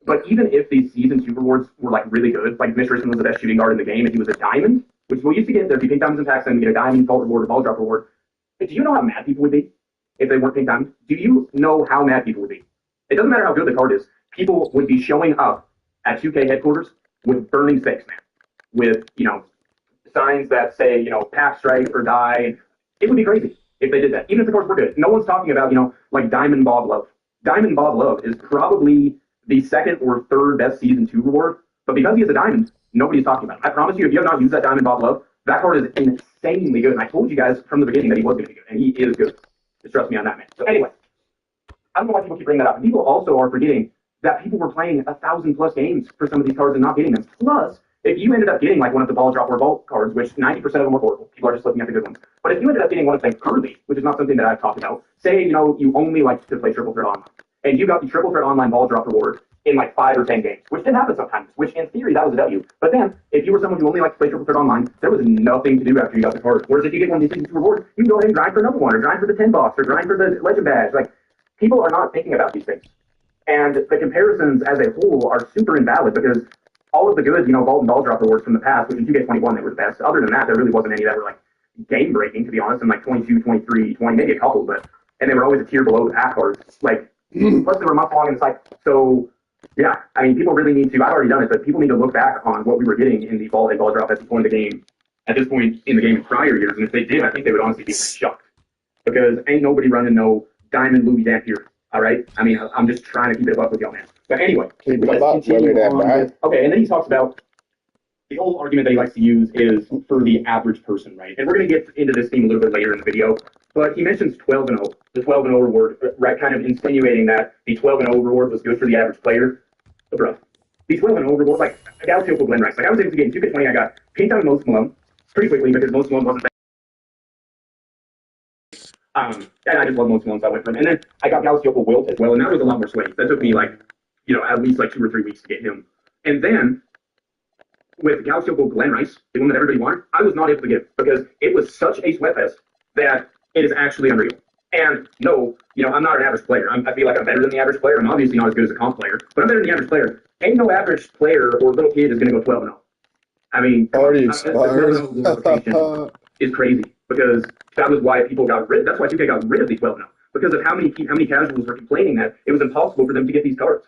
But even if these Season 2 rewards were, like, really good, like Mitch Richmond was the best shooting guard in the game, and he was a diamond, which we used to get, there'd be pink diamonds in packs, and you get a diamond, vault reward, or ball drop reward. But do you know how mad people would be if they weren't pink diamonds? Do you know how mad people would be? It doesn't matter how good the card is. People would be showing up at 2K headquarters with burning sticks, man. With, signs that say, pack strike or die. It would be crazy if they did that, even if the cards were good. No one's talking about, like Diamond Bob Love. Diamond Bob Love is probably the second or third best Season 2 reward, but because he is a diamond, nobody's talking about him. I promise you, if you have not used that Diamond Bob Love, that card is insanely good. And I told you guys from the beginning that he was going to be good, and he is good. Just trust me on that, man. So anyway, I don't know why people keep bringing that up. And people also are forgetting that people were playing 1,000+ games for some of these cards and not getting them. Plus, if you ended up getting like one of the ball drop or vault cards, which 90% of them were horrible, people are just looking at the good ones. But if you ended up getting one of them early, which is not something that I've talked about, say, you only like to play Triple Threat Online, and you got the Triple Threat Online ball drop reward in like 5 or 10 games, which did happen sometimes, which in theory that was a W. But then, if you were someone who only liked to play Triple Threat Online, there was nothing to do after you got the card. Whereas if you get one of these Season 2 rewards, you can go ahead and grind for another one, or grind for the 10 box, or grind for the Legend Badge. Like, people are not thinking about these things. And the comparisons as a whole are super invalid because all of the good, vault and ball drop rewards from the past, which in 2K21 they were the best. Other than that, there really wasn't any that were like game breaking, to be honest, in like 22, 23, 20, maybe a couple, and they were always a tier below the pack cards. Like, plus they were month long in the cycle. So, yeah, I mean, people really need to, I've already done it, but people need to look back on what we were getting in the vault and ball drop at this point in the game, at this point in the game in prior years. And if they did, I think they would honestly be shocked. Because ain't nobody running no Diamond Louis Dampier. All right? I mean, I'm just trying to keep it up with y'all, man. But anyway, let's continue on. Okay, and then he talks about the whole argument that he likes to use is for the average person, right? And we're going to get into this theme a little bit later in the video. But he mentions 12 and 0, the 12 and 0 reward, right? Kind of insinuating that the 12 and 0 reward was good for the average player. But bro, the 12 and 0 reward, like Galaxy Opal Glen Rice. Like I was able to get in 2K20, I got pinked on Moses Malone pretty quickly because Moses Malone wasn't. And I just love Moses Malone, so I went for him. And then I got Galaxy Opal Wilt as well, and that was a lot more sweaty. That took me like, at least like 2 or 3 weeks to get him. And then with Galaxy Opal Glen Rice, the one that everybody wanted, I was not able to get because it was such a sweat fest that it is actually unreal. And no, I'm not an average player. I feel like I'm better than the average player. I'm obviously not as good as a comp player, but I'm better than the average player. Ain't no average player or little kid is going to go 12 and 0. I mean, is crazy because that was why people got rid. That's why 2K got rid of the 12 and 0 because of how many casuals were complaining that it was impossible for them to get these cards.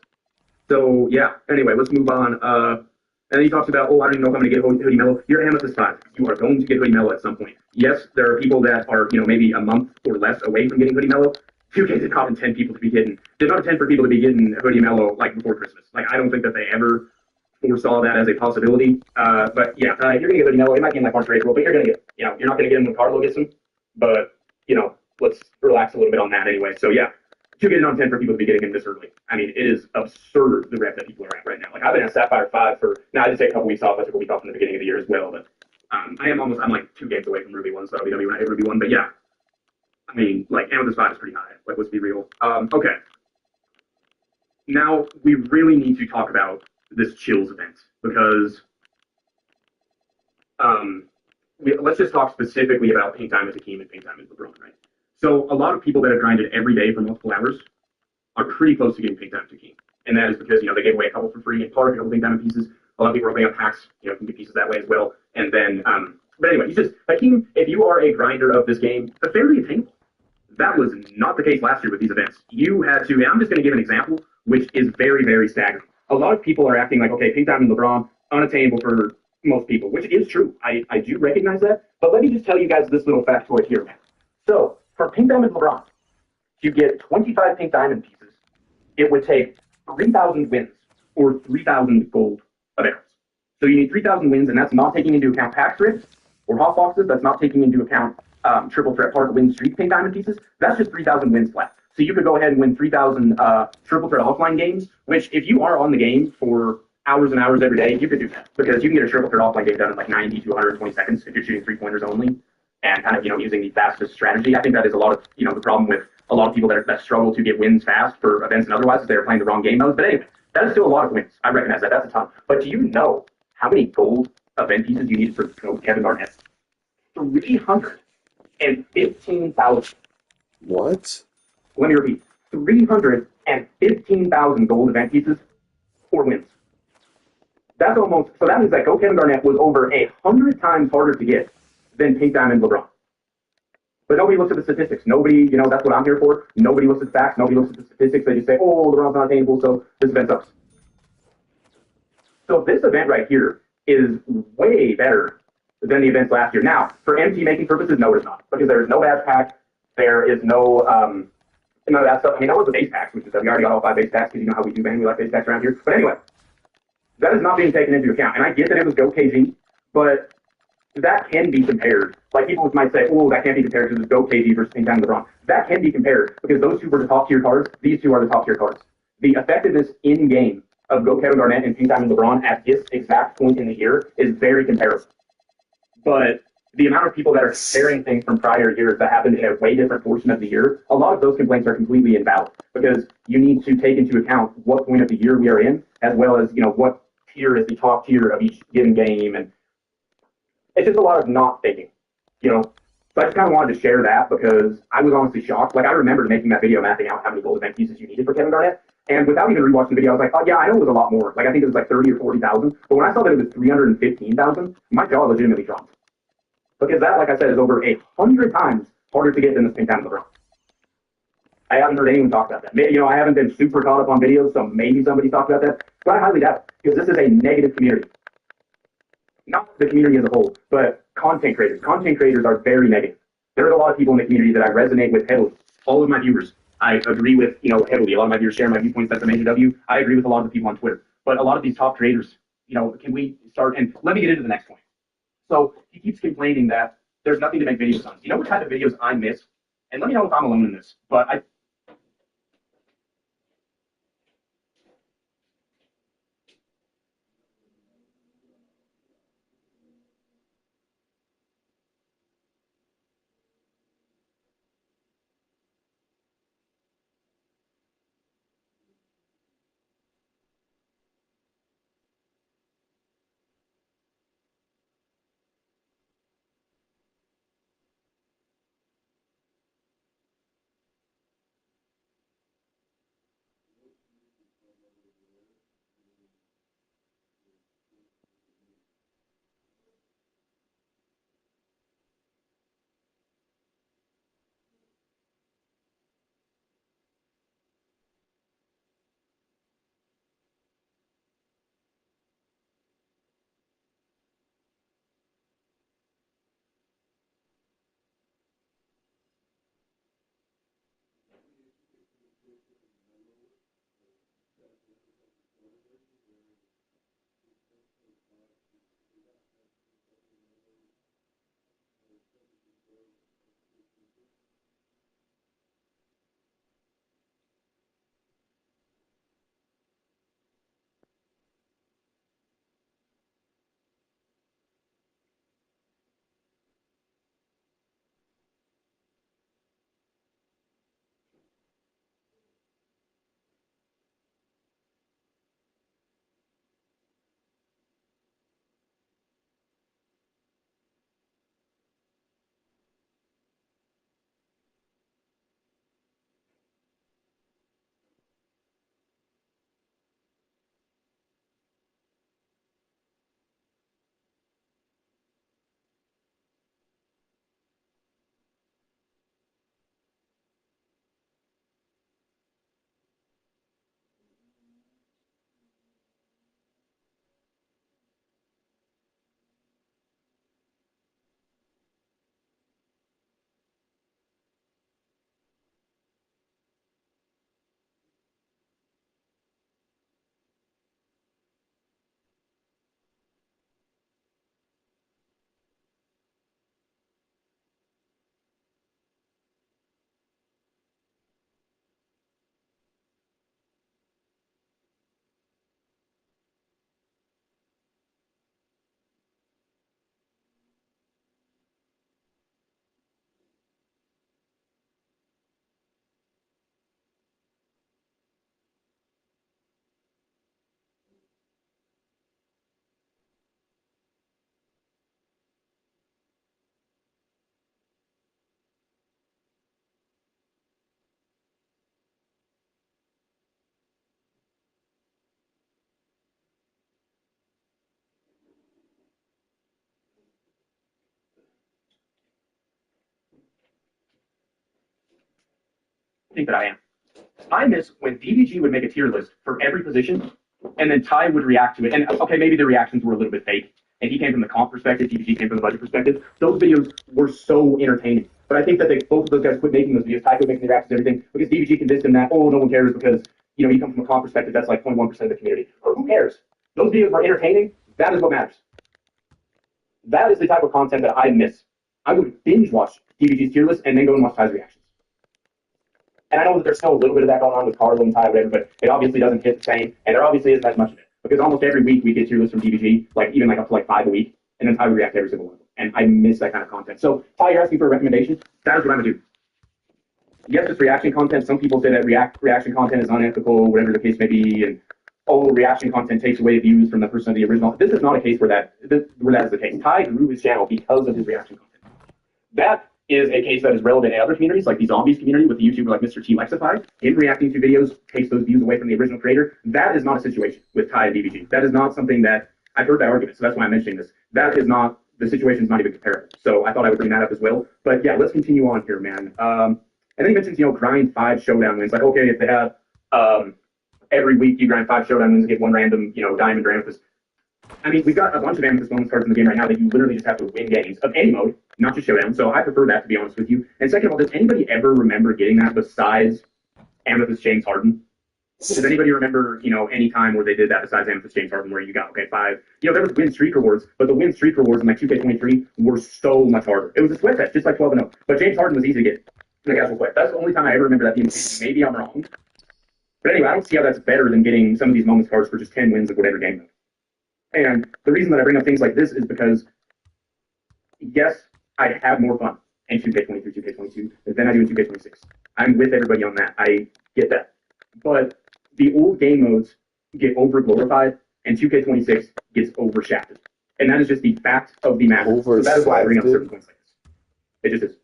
So yeah. Anyway, let's move on. And then he talks about, I don't even know if I'm going to get Hoodie MELO. You're Amethyst 5. You are going to get Hoodie MELO at some point. Yes, there are people that are, maybe a month or less away from getting Hoodie MELO. 2K did not intend people to be getting, did not intend for people to be getting Hoodie MELO like before Christmas. Like, I don't think that they ever foresaw that as a possibility. But yeah, you're going to get Hoodie MELO. It might be in like March or April, but you're going to get, you're not going to get him when Carlo gets him. But, let's relax a little bit on that anyway. So yeah. 2K did not intend for people to be getting him this early. I mean, it is absurd the rep that people are at right now. Like, I've been at Sapphire 5 for, now I did take a couple weeks off. I took a week off in the beginning of the year as well, but I'm like 2 games away from Ruby 1, so I'll be when I hit Ruby 1. But yeah, I mean, like, Amethyst 5 is pretty high. Like, let's be real. Okay. Now, we really need to talk about this Chills event because let's just talk specifically about Pink Time as Hakeem and Pink Time as LeBron, right? So a lot of people that have grinded every day for multiple hours are pretty close to getting Pink Time to Hakeem. And that is because, they gave away a couple for free and part a couple Pink Diamond pieces. A lot of people are opening up packs, can get pieces that way as well. And then, but anyway, Hakeem, if you are a grinder of this game, fairly attainable. That was not the case last year with these events. You had to, and I'm just going to give an example, which is very, very staggering. A lot of people are acting like, okay, Pink Diamond LeBron, unattainable for most people, which is true. I do recognize that. But let me just tell you guys this little factoid here, man. So for Pink Diamond LeBron, to get 25 Pink Diamond pieces, it would take 3,000 wins or 3,000 gold of arrows. So you need 3,000 wins, and that's not taking into account pack strips or hot boxes. That's not taking into account triple threat park win streak Pink Diamond pieces. That's just 3,000 wins flat. So you could go ahead and win 3,000 triple threat offline games, which if you are on the game for hours and hours every day, you could do that because you can get a triple threat offline game done in like 90 to 120 seconds if you're shooting 3-pointers only and kind of, using the fastest strategy. I think that is a lot of, the problem with a lot of people that struggle to get wins fast for events and otherwise is they're playing the wrong game modes. But anyway, that is still a lot of wins. I recognize that. That's a ton. But do you know how many gold event pieces you need for Kevin Garnett? 315,000. What? Let me repeat. 315,000 gold event pieces for wins. That's almost, so that means that Go Kevin Garnett was over 100 times harder to get than Pink Diamond LeBron. But nobody looks at the statistics. Nobody, that's what I'm here for. Nobody looks at the facts. Nobody looks at the statistics. They just say, oh, LeBron's not attainable, so this event sucks. So this event right here is way better than the events last year. Now, for MT making purposes, no, it's not. Because there is no badge pack. There is no, none of that stuff. I mean, that was the base packs, which is that we already got all 5 base packs because you know how we do, man. We like base packs around here. But anyway, that is not being taken into account. And I get that it was Go KG, but that can be compared. Like people might say, oh, that can't be compared to the Go KG versus Pink Diamond LeBron. That can be compared because those two were the top tier cards. These two are the top tier cards. The effectiveness in game of Go Kevin Garnett and Pink Diamond LeBron at this exact point in the year is very comparable. But the amount of people that are comparing things from prior years that happened in a way different portion of the year, a lot of those complaints are completely invalid because you need to take into account what point of the year we are in, as well as what tier is the top tier of each given game, and it's just a lot of not thinking, So I just kind of wanted to share that because I was honestly shocked. Like I remember making that video mapping out how many gold event pieces you needed for Kevin Garnett, and without even rewatching the video, I was like, oh yeah, I know it was a lot more. Like I think it was like 30 or 40,000, but when I saw that it was 315,000, my jaw legitimately dropped because that, like I said, is over 100 times harder to get than this Pink Diamond LeBron. I haven't heard anyone talk about that. I haven't been super caught up on videos, so maybe somebody talked about that, but I highly doubt it because this is a negative community. Not the community as a whole, but content creators. Content creators are very negative. There are a lot of people in the community that I resonate with heavily. All of my viewers, I agree with, heavily. A lot of my viewers share my viewpoints. That's a major W. I agree with a lot of the people on Twitter. But a lot of these top creators, can we start? And let me get into the next point. So he keeps complaining that there's nothing to make videos on. You know what type of videos I miss? And let me know if I'm alone in this. But think that I am. I miss when DBG would make a tier list for every position, and then Ty would react to it. And okay, maybe the reactions were a little bit fake, and he came from the comp perspective, DBG came from the budget perspective. Those videos were so entertaining. But I think that both of those guys quit making those videos. Ty quit making the reactions and everything because DBG convinced him that, oh, no one cares because, you know, you come from a comp perspective, that's like 0.1% of the community. Or who cares? Those videos were entertaining. That is what matters. That is the type of content that I miss. I would binge watch DBG's tier list and then go and watch Ty's reactions. And I know that there's still a little bit of that going on with Carlo and Ty, whatever, but it obviously doesn't hit the same, and there obviously isn't as much of it. Because almost every week we get tier lists from DBG, like even like up to like 5 a week, and then Ty would react to every single one of them. And I miss that kind of content. So Ty, you're asking for a recommendation. That is what I'm gonna do. Yes, it's reaction content. Some people say that reaction content is unethical, whatever the case may be, and reaction content takes away views from the person of the original. This is not a case where that is the case. Ty grew his channel because of his reaction content. That is a case that is relevant in other communities, like the zombies community with the YouTuber like Mr. T Lexify. Him reacting to videos takes those views away from the original creator. That is not a situation with Ty and DBG. That is not something that I've heard that argument, so that's why I'm mentioning this. That is not, the situation is not even comparable. So I thought I would bring that up as well. But yeah, let's continue on here, man. And then he mentions, grind 5 showdown wins. Like, okay, if they have every week you grind 5 showdown wins and get 1 random, diamond or amethyst. I mean, we've got a bunch of amethyst moments cards in the game right now that you literally just have to win games of any mode, not just showdown. So I prefer that, to be honest with you. And second of all, does anybody ever remember getting that besides Amethyst James Harden? Does anybody remember, any time where they did that besides Amethyst James Harden where you got, 5? There was win streak rewards, but the win streak rewards in like 2K23 were so much harder. It was a sweat test, just like 12-0. But James Harden was easy to get in the casual play. That's the only time I ever remember that being. Maybe I'm wrong. But anyway, I don't see how that's better than getting some of these moments cards for just 10 wins of whatever game mode. And the reason that I bring up things like this is because, yes, I have more fun in 2K23, 2K22 than I do in 2K26. I'm with everybody on that. I get that. But the old game modes get over-glorified, and 2K26 gets overshafted. And that is just the fact of the matter. So that is why I bring up certain points like this. It just is.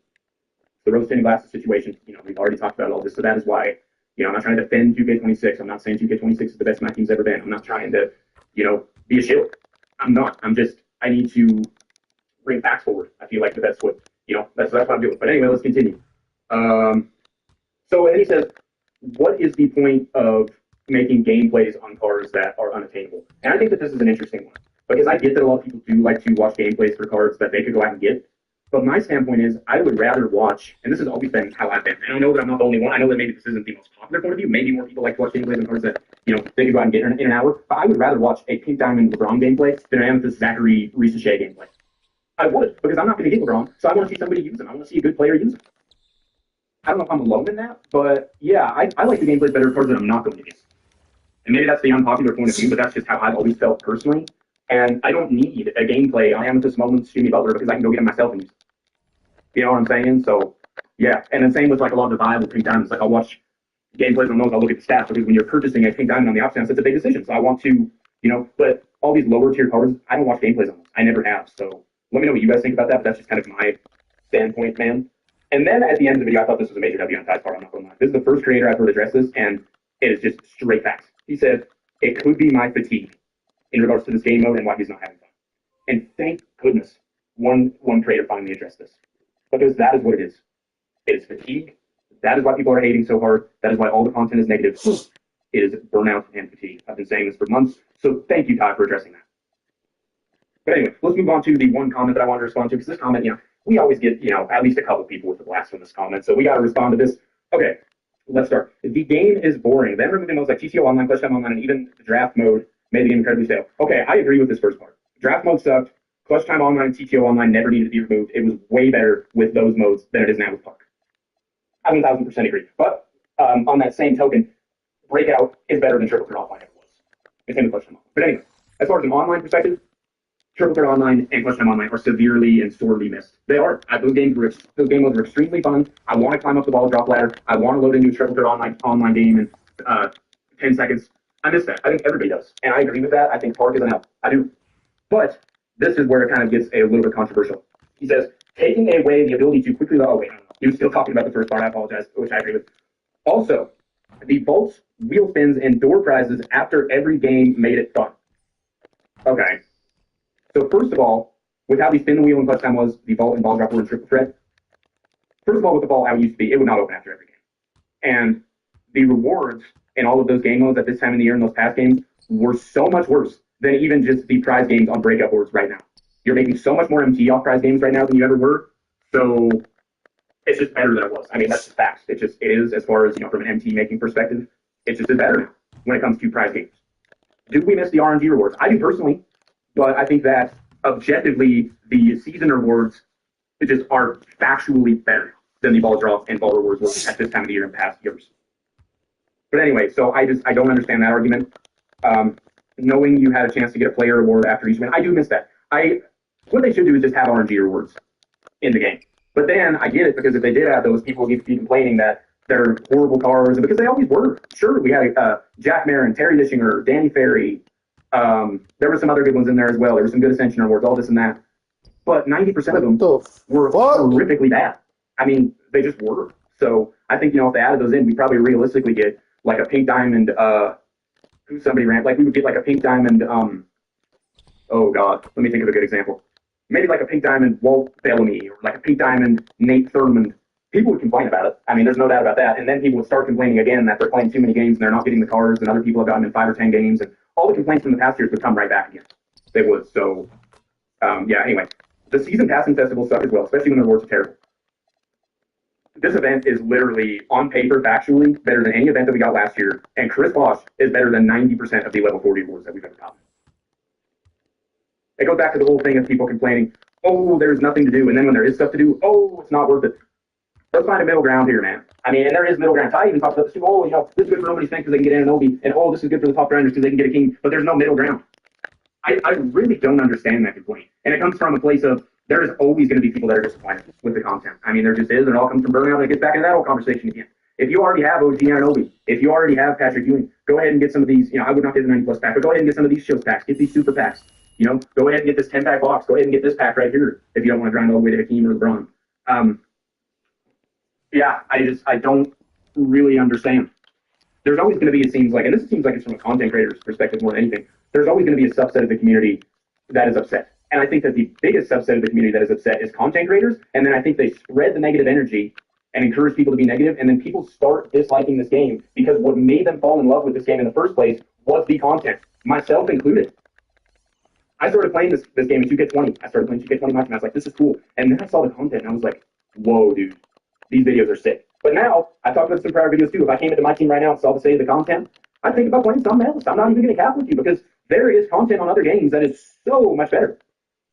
The rose-tinted glasses situation, we've already talked about all this, so that is why, I'm not trying to defend 2K26. I'm not saying 2K26 is the best my team's ever been. I'm not trying to, be a shield. I'm not. I need to bring facts forward. I feel like that's what, that's what I'm doing. But anyway, let's continue. So then he says, what is the point of making gameplays on cards that are unattainable? And I think that this is an interesting one. Because I get that a lot of people do like to watch gameplays for cards that they could go out and get. But my standpoint is, I would rather watch, and this has always been how I've been, and I know that I'm not the only one. I know that maybe this isn't the most popular point of view. Maybe more people like to watch gameplays on cards that, they could go out and get in an hour. But I would rather watch a Pink Diamond LeBron gameplay than an Amethyst Zachary Ricochet gameplay. I would, because I'm not going to get LeBron, so I want to see somebody use him. I want to see a good player use him. I don't know if I'm alone in that, but yeah, I like the gameplays better cards that I'm not going to get. And maybe that's the unpopular point of view, but that's just how I've always felt personally. And I don't need a gameplay on Amethyst Moments Jimmy Butler because I can go get him myself and use him. You know what I'm saying? So, yeah. And then same with like a lot of the viable Pink Diamonds. Like I'll watch gameplays on those, I'll look at the stats because when you're purchasing a Pink Diamond on the off chance, it's a big decision. So I want to, but all these lower tier cards, I don't watch gameplays on those. I never have. So let me know what you guys think about that, but that's just kind of my standpoint, man. And then at the end of the video, I thought this was a major W on Ty's part. I'm not going to lie. This is the first creator I've heard address this, and it is just straight facts. He said, it could be my fatigue in regards to this game mode and why he's not having fun. And thank goodness one creator finally addressed this. Because that is what it is. It is fatigue. That is why people are hating so hard. That is why all the content is negative. It is burnout and fatigue. I've been saying this for months. So thank you, Ty, for addressing that. But anyway, let's move on to the one comment that I wanted to respond to. Because this comment, we always get, at least a couple people with a blast from this comment. So we got to respond to this. Okay, let's start. The game is boring. Then removing modes like TTO Online, Clutch Time Online, and even the draft mode made the game incredibly stale. Okay, I agree with this first part. Draft mode sucked. Clutch Time Online and TTO Online never needed to be removed. It was way better with those modes than it is now with Park. I 1000% agree. But on that same token, Breakout is better than Triple Threat Offline ever was. It's in the Clutch Time Online. But anyway, as far as an online perspective, Triple Threat Online and Clutch Time Online are severely and sorely missed. They are. Those game modes are extremely fun. I want to climb up the ball drop ladder. I want to load into a Triple Threat Online game in 10 seconds. I miss that. I think everybody does. And I agree with that. I think Park is an L. I do. But this is where it kind of gets a little bit controversial. He says, taking away the ability to quickly... Oh, wait, no. He was still talking about the first part. I apologize, which I agree with. Also, the vaults, wheel spins, and door prizes after every game made it fun. Okay. So first of all, with how the spin the wheel and clutch time was, the vault and ball drop were in triple threat. First of all, with the vault, how it used to be, it would not open after every game. And the rewards in all of those game modes at this time of the year in those past games were so much worse than even just the prize games on breakout boards right now. You're making so much more MT off prize games right now than you ever were. So it's just better than it was. I mean, that's just facts. It is, as far as, from an MT making perspective, it's just better now when it comes to prize games. Do we miss the RNG rewards? I do personally, but I think that objectively the season rewards just are factually better than the ball drop and ball rewards were at this time of the year in past years. But anyway, so I don't understand that argument. Knowing you had a chance to get a player reward after each win, I do miss that. What they should do is just have RNG rewards in the game. But then I get it, because if they did have those, people would be complaining that they're horrible cars, because they always were. Sure, we had Jack Marin, Terry Dishinger, Danny Ferry. There were some other good ones in there as well. There were some good Ascension awards, all this and that. But 90% of them were horrifically bad. I mean, they just were. So I think, if they added those in, we'd probably realistically get like a pink diamond, somebody ran, like we would get like a pink diamond, oh God, let me think of a good example. Maybe like a pink diamond Walt Bellamy, or like a pink diamond Nate Thurmond. People would complain about it. I mean, there's no doubt about that. And then people would start complaining again that they're playing too many games and they're not getting the cards, and other people have gotten in 5 or 10 games, and all the complaints from the past years would come right back again. They would. So, anyway, the season passing festivals suck as well, especially when the rewards are terrible. This event is literally, on paper, factually, better than any event that we got last year, and Chris Bosch is better than 90% of the level 40 awards that we've ever gotten. It goes back to the whole thing of people complaining, oh, there's nothing to do, and then when there is stuff to do, oh, it's not worth it. Let's find a middle ground here, man. I mean, and there is middle ground. Ty even talks about this too. Oh, this is good for nobody's thing because they can get Ananobi, and oh, this is good for the top grinders because they can get a king, but there's no middle ground. I really don't understand that complaint. And it comes from a place of, there is always going to be people that are disappointed with the content. I mean, there just is, and it all comes from burnout, and it gets back into that whole conversation again. If you already have OG Ananobi, if you already have Patrick Ewing, go ahead and get some of these, I would not get the 90 plus pack, but go ahead and get some of these shows packs, get these super packs. Go ahead and get this 10-pack box. Go ahead and get this pack right here if you don't want to grind all the way to Hakeem or LeBron. I don't really understand. There's always going to be, it seems like, and this seems like it's from a content creator's perspective more than anything, there's always going to be a subset of the community that is upset. And I think that the biggest subset of the community that is upset is content creators, and then I think they spread the negative energy and encourage people to be negative, and then people start disliking this game because what made them fall in love with this game in the first place was the content, myself included. I started playing this game in 2K20. I started playing 2K20 and I was like, this is cool. And then I saw the content and I was like, whoa, dude, these videos are sick. But now, I talked about this in prior videos too. If I came into my team right now and saw the state of the content, I think about playing something else. I'm not even going to cap with you because there is content on other games that is so much better.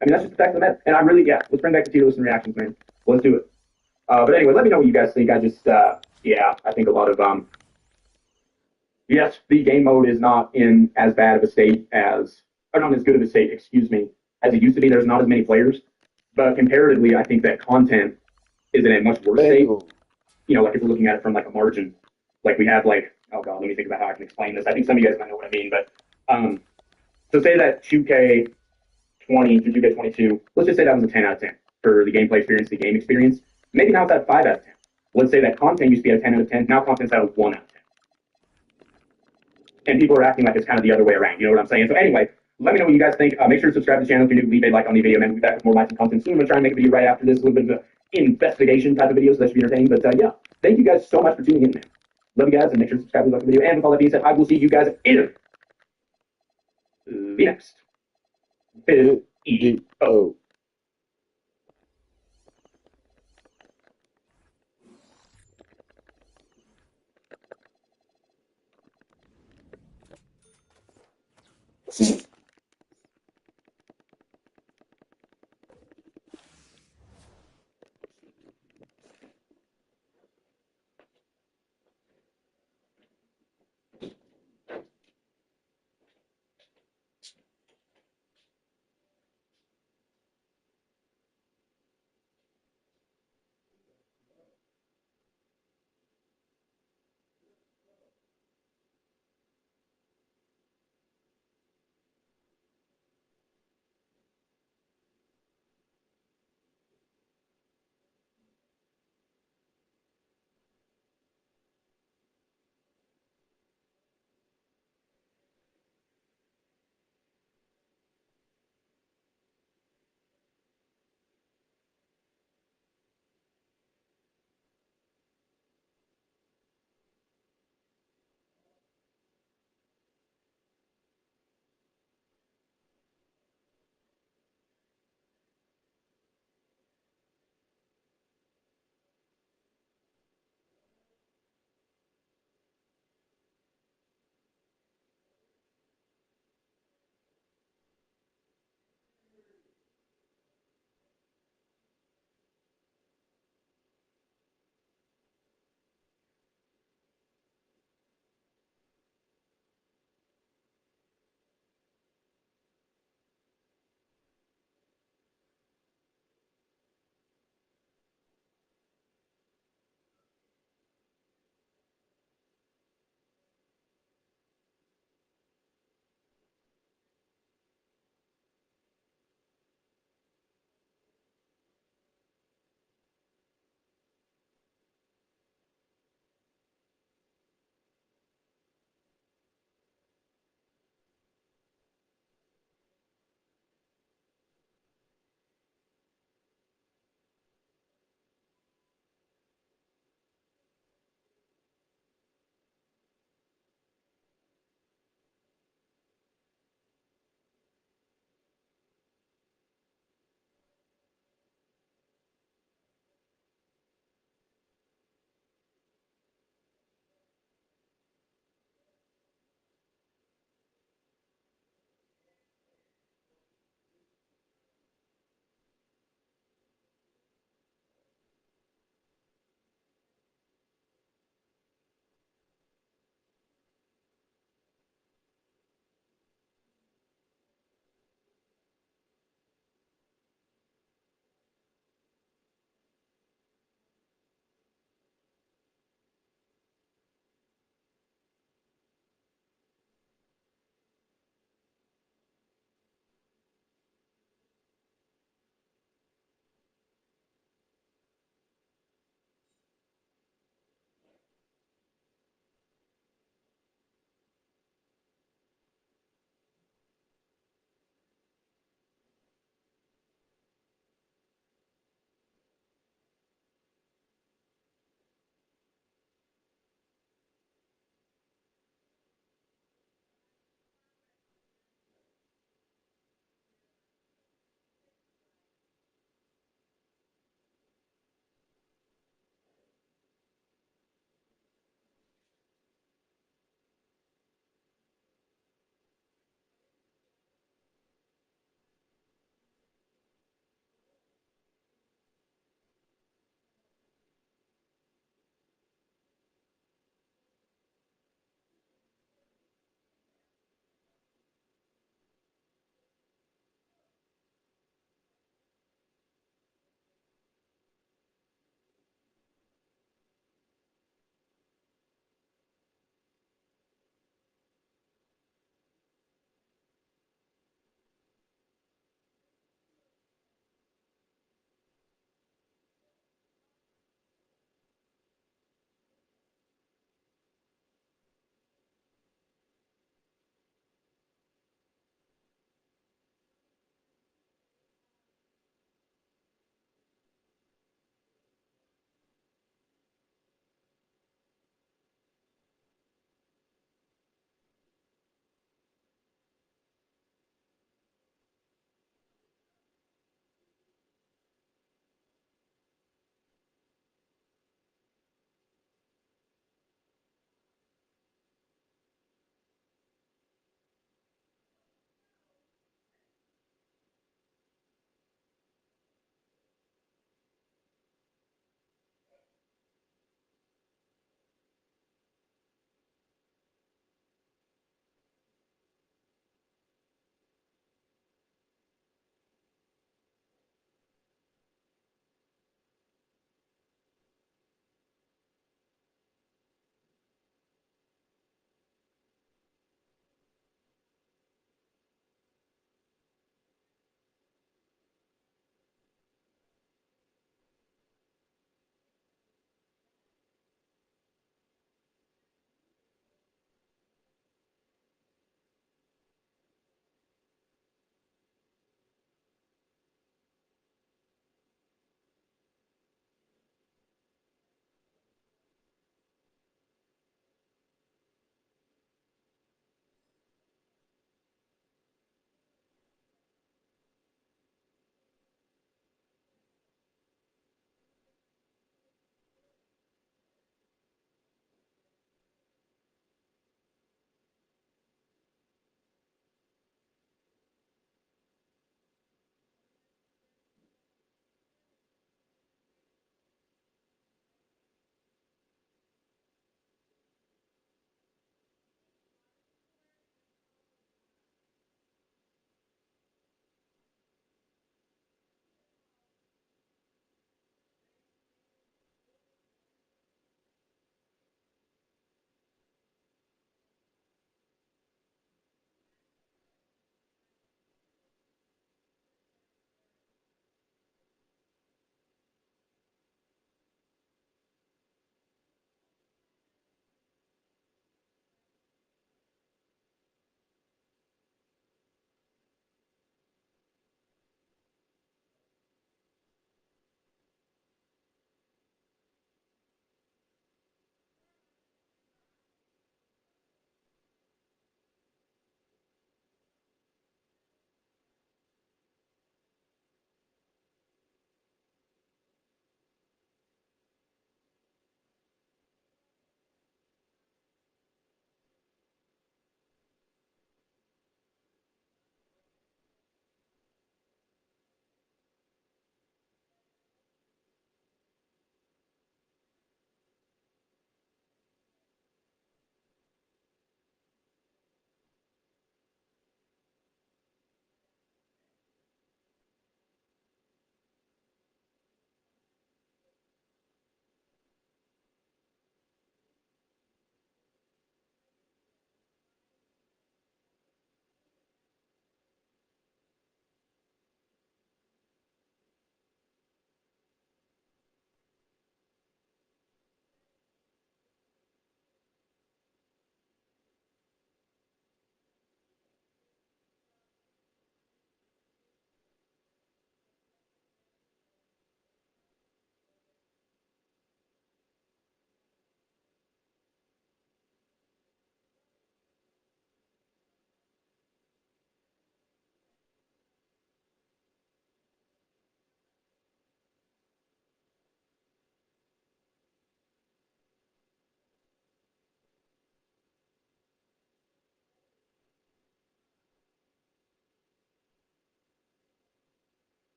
I mean, that's just the fact of the matter. And I really, let's bring back the tier list and reactions, man. Let's do it. But anyway, let me know what you guys think. I just, I think a lot of, yes, the game mode is not in as bad of a state as, or not as good of a state, excuse me, as it used to be. There's not as many players. But comparatively, I think that content is in a much worse state. Like if we're looking at it from like a margin, like we have like, oh God, let me think about how I can explain this. I think some of you guys might know what I mean, but so say that 2K20 to 2K22, let's just say that was a 10 out of 10 for the gameplay experience, the game experience. Maybe now it's at 5 out of 10. Let's say that content used to be at 10 out of 10, now content's at a 1 out of 10. And people are acting like it's kind of the other way around, you know what I'm saying? So anyway, let me know what you guys think. Make sure to subscribe to the channel if you're new. Leave a like on the video, man. We'll be back with more MyTeam content soon. I'm going to try and make a video right after this, a little bit of an investigation type of video, so that should be entertaining. But thank you guys so much for tuning in, man. Love you guys, and make sure to subscribe to the video. And with all that being said, I will see you guys in the next video.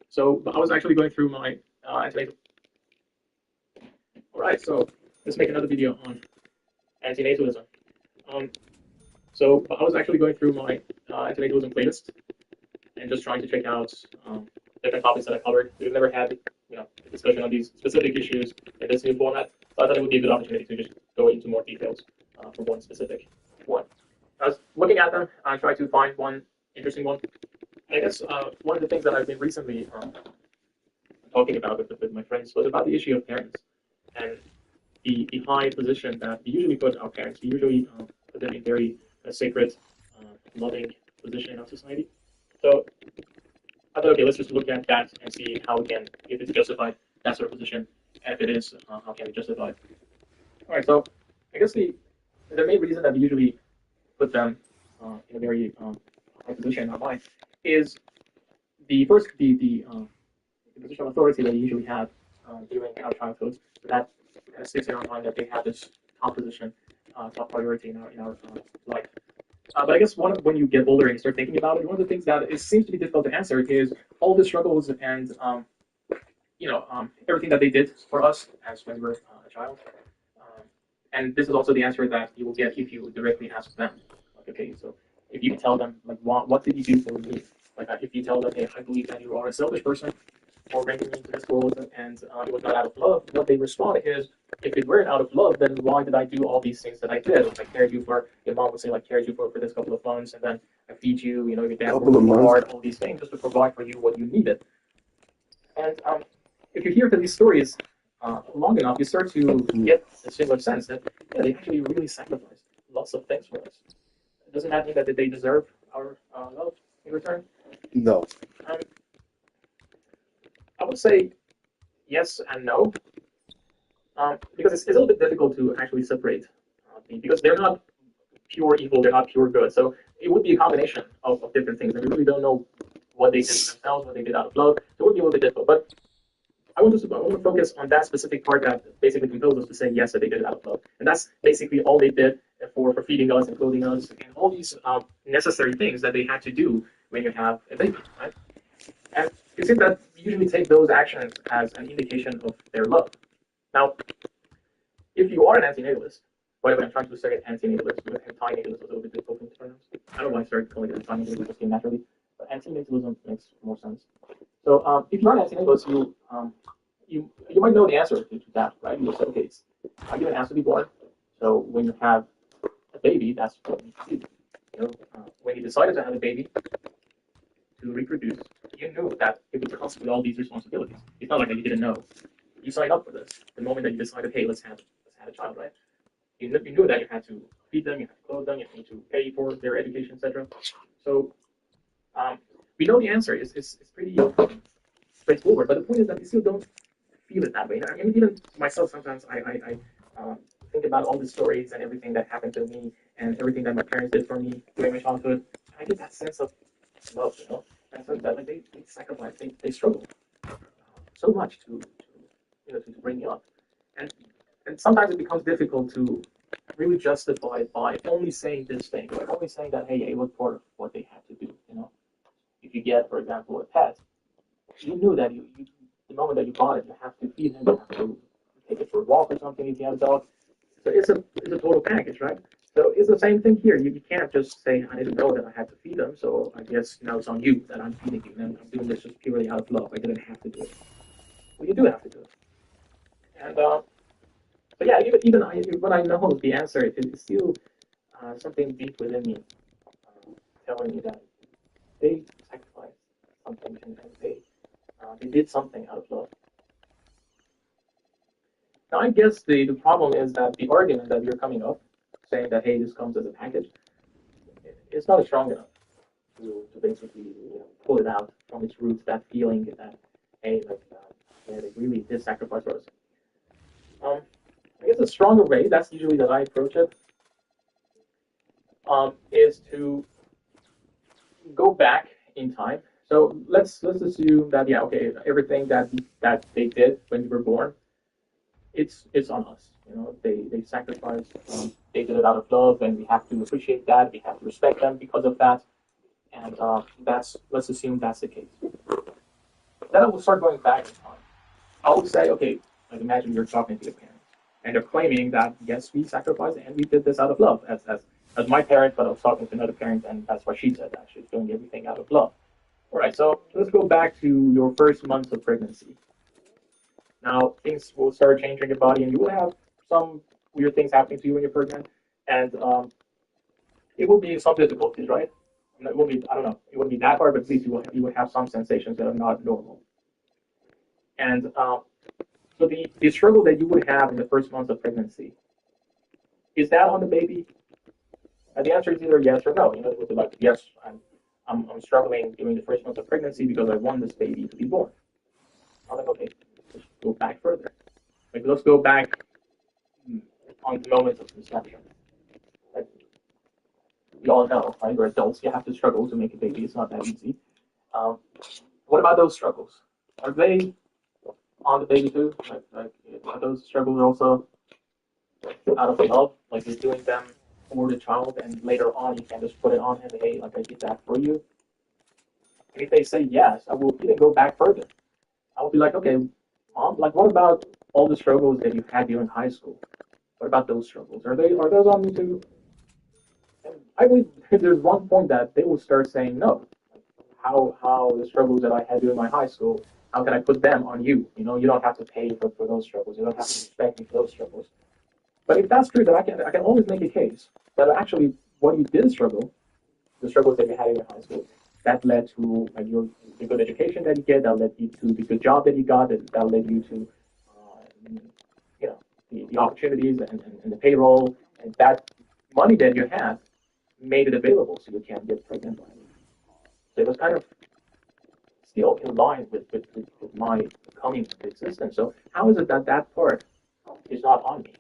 So I was actually going through my antenatal. All right, so let's make another video on antinatalism. So I was actually going through my antinatalism playlist and just trying to check out different topics that I covered. We've never had, a discussion on these specific issues in this new format, so I thought it would be a good opportunity to just go into more details for one specific one. I was looking at them, I tried to find one interesting one. I guess one of the things that I've been recently talking about with my friends was about the issue of parents and the high position that we usually put our parents. We usually put them in very sacred, loving position in our society. So I thought, okay, let's just look at that and see how we can, if it's justified, that sort of position. And if it is, how can we justify it? All right, so I guess the main reason that we usually put them in a very high position in our mind is the first, the position of authority that we usually have during our childhood. That sits in our mind that they have this top position, top priority in our life. But I guess when you get older and you start thinking about it, one of the things that it seems to be difficult to answer is all the struggles and everything that they did for us as when we were a child. And this is also the answer that you will get if you directly ask them. Like, okay, so if you tell them like, what did you do for me? Like, if you tell them, hey, I believe that you are a selfish person for bringing me to this world, and it was not out of love. What they respond is, if it weren't out of love, then why did I do all these things that I did? Like, I cared you for, your mom would say, like, cared you for this couple of months, and then I feed you, your dad Couple of worked months. hard, all these things, just to provide for you what you needed. And if you hear these stories long enough, you start to get a similar sense that, yeah, they actually really sacrificed lots of things for us. Doesn't that mean that they deserve our love in return? No. I would say yes and no, because it's a little bit difficult to actually separate because they're not pure evil, they're not pure good. So it would be a combination of different things, and we really don't know what they did themselves, what they did out of love. So it would be a little bit difficult. But I want to focus on that specific part that basically compels us to say yes, that they did it out of love, and that's basically all they did for feeding us and clothing us and all these necessary things that they had to do when you have a baby, right? And you see that we usually take those actions as an indication of their love. Now, if you are an antinatalist, by the way, I'm trying to say antinatalist, because antinatalist was a little bit difficult to pronounce. I don't know why I started calling it antinatalist, it just came naturally, but antinatalism makes more sense. So if you're an antinatalist, you might know the answer to that, right? You say, okay, I'm given asked to be born, so when you have a baby, that's what you do. When you decided to have a baby, to reproduce, you knew that it would come with all these responsibilities. It's not like you didn't know. You signed up for this. The moment that you decided, hey, let's have a child, right? You knew that you had to feed them, you had to clothe them, you had to pay for their education, etc. So we know the answer. It's pretty straightforward. But the point is that we still don't feel it that way. I mean, even myself, sometimes I think about all the stories and everything that happened to me and everything that my parents did for me during my childhood. I get that sense of love, and so that like they sacrifice, they struggle so much to bring me up, and sometimes it becomes difficult to really justify it by only saying this thing, like only saying that hey, it was part of what they had to do. If you get, for example, a pet, you knew that you the moment that you bought it, you have to feed him, you have to take it for a walk or something if you have a dog. So it's a total package, right? So it's the same thing here. You can't just say, I didn't know that I had to feed them, so I guess now it's on you that I'm feeding you, and I'm doing this just purely out of love. I didn't have to do it. Well, you do have to do it. And but yeah, even when I know the answer, it's still something deep within me telling me that they sacrificed something and they did something out of love. Now, I guess the problem is that the argument that you're coming up, saying that, hey, this comes as a package, it's not strong enough to basically pull it out from its roots, that feeling that, hey, like, yeah, they really did sacrifice for us. I guess a stronger way, that's usually that I approach it, is to go back in time. So let's assume that, yeah, okay, everything that they did when we were born, it's on us. They sacrificed. They did it out of love, and we have to appreciate that. We have to respect them because of that. and let's assume that's the case. Then I will start going back in time. I would say, okay, like imagine you're talking to your parents, and they're claiming that yes, we sacrificed and we did this out of love, as my parent, but I was talking to another parent, and that's what she said. That she's doing everything out of love. All right, so let's go back to your first months of pregnancy. Now things will start changing your body, and you will have some weird things happening to you when you're pregnant, and it will be some difficulties, right? And it will be, I don't know, it wouldn't be that hard, but at least you would have some sensations that are not normal. And so the struggle that you would have in the first months of pregnancy, is that on the baby? And the answer is either yes or no. You know, it would be like, yes, I'm struggling during the first months of pregnancy because I want this baby to be born. I'm like, okay, let's go back further. Like, let's go back on the moments of conception. Like, we all know, right? We're adults, you have to struggle to make a baby. It's not that easy. Um, what about those struggles? Are they on the baby too? Like are those struggles also out of love? Like you're doing them for the child, and later on you can just put it on him. Hey, like I did that for you. And if they say yes, I will even go back further. I will be like, okay, mom, like what about all the struggles that you had during high school? What about those struggles? Are those on me too? And I believe there's one point that they will start saying no. How the struggles that I had during my high school, how can I put them on you? You know, you don't have to pay for those struggles. You don't have to respect me for those struggles. But if that's true, then I can always make a case that actually what you did struggle, the struggles that you had in your high school, that led to like the good education that you get, that led you to the good job that you got, that led you to you know the opportunities and the payroll, and that money that you had made it available so you can't get pregnant. So it was kind of still in line with my coming into existence. So how is it that that part is not on me?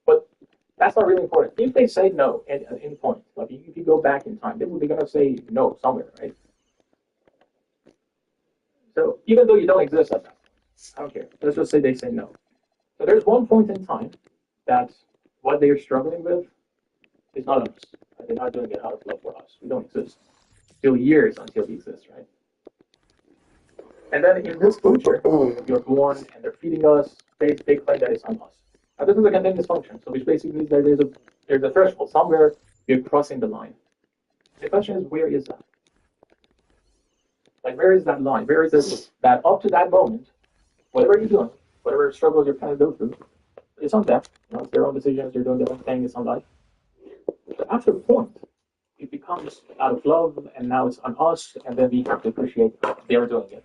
But that's not really important. If they say no at any point, like if you go back in time, they're going to say no somewhere, right? So even though you don't exist at that point, I don't care. Let's just say they say no. So there's one point in time that what they're struggling with is not us. They're not doing it out of love for us. We don't exist. Still years until we exist, right? And then in this future, you're born and they're feeding us. They claim that it's on us. Now this is a continuous function, so which basically means that there's a threshold somewhere you're crossing the line. The question is, where is that? Like, where is that line? Where is this that up to that moment, whatever you're doing, whatever struggles you're trying to go through, it's on them. You know, it's their own decisions. They're doing their own thing. It's on life. But after a point, it becomes out of love, and now it's on us, and then we have to appreciate they're doing it.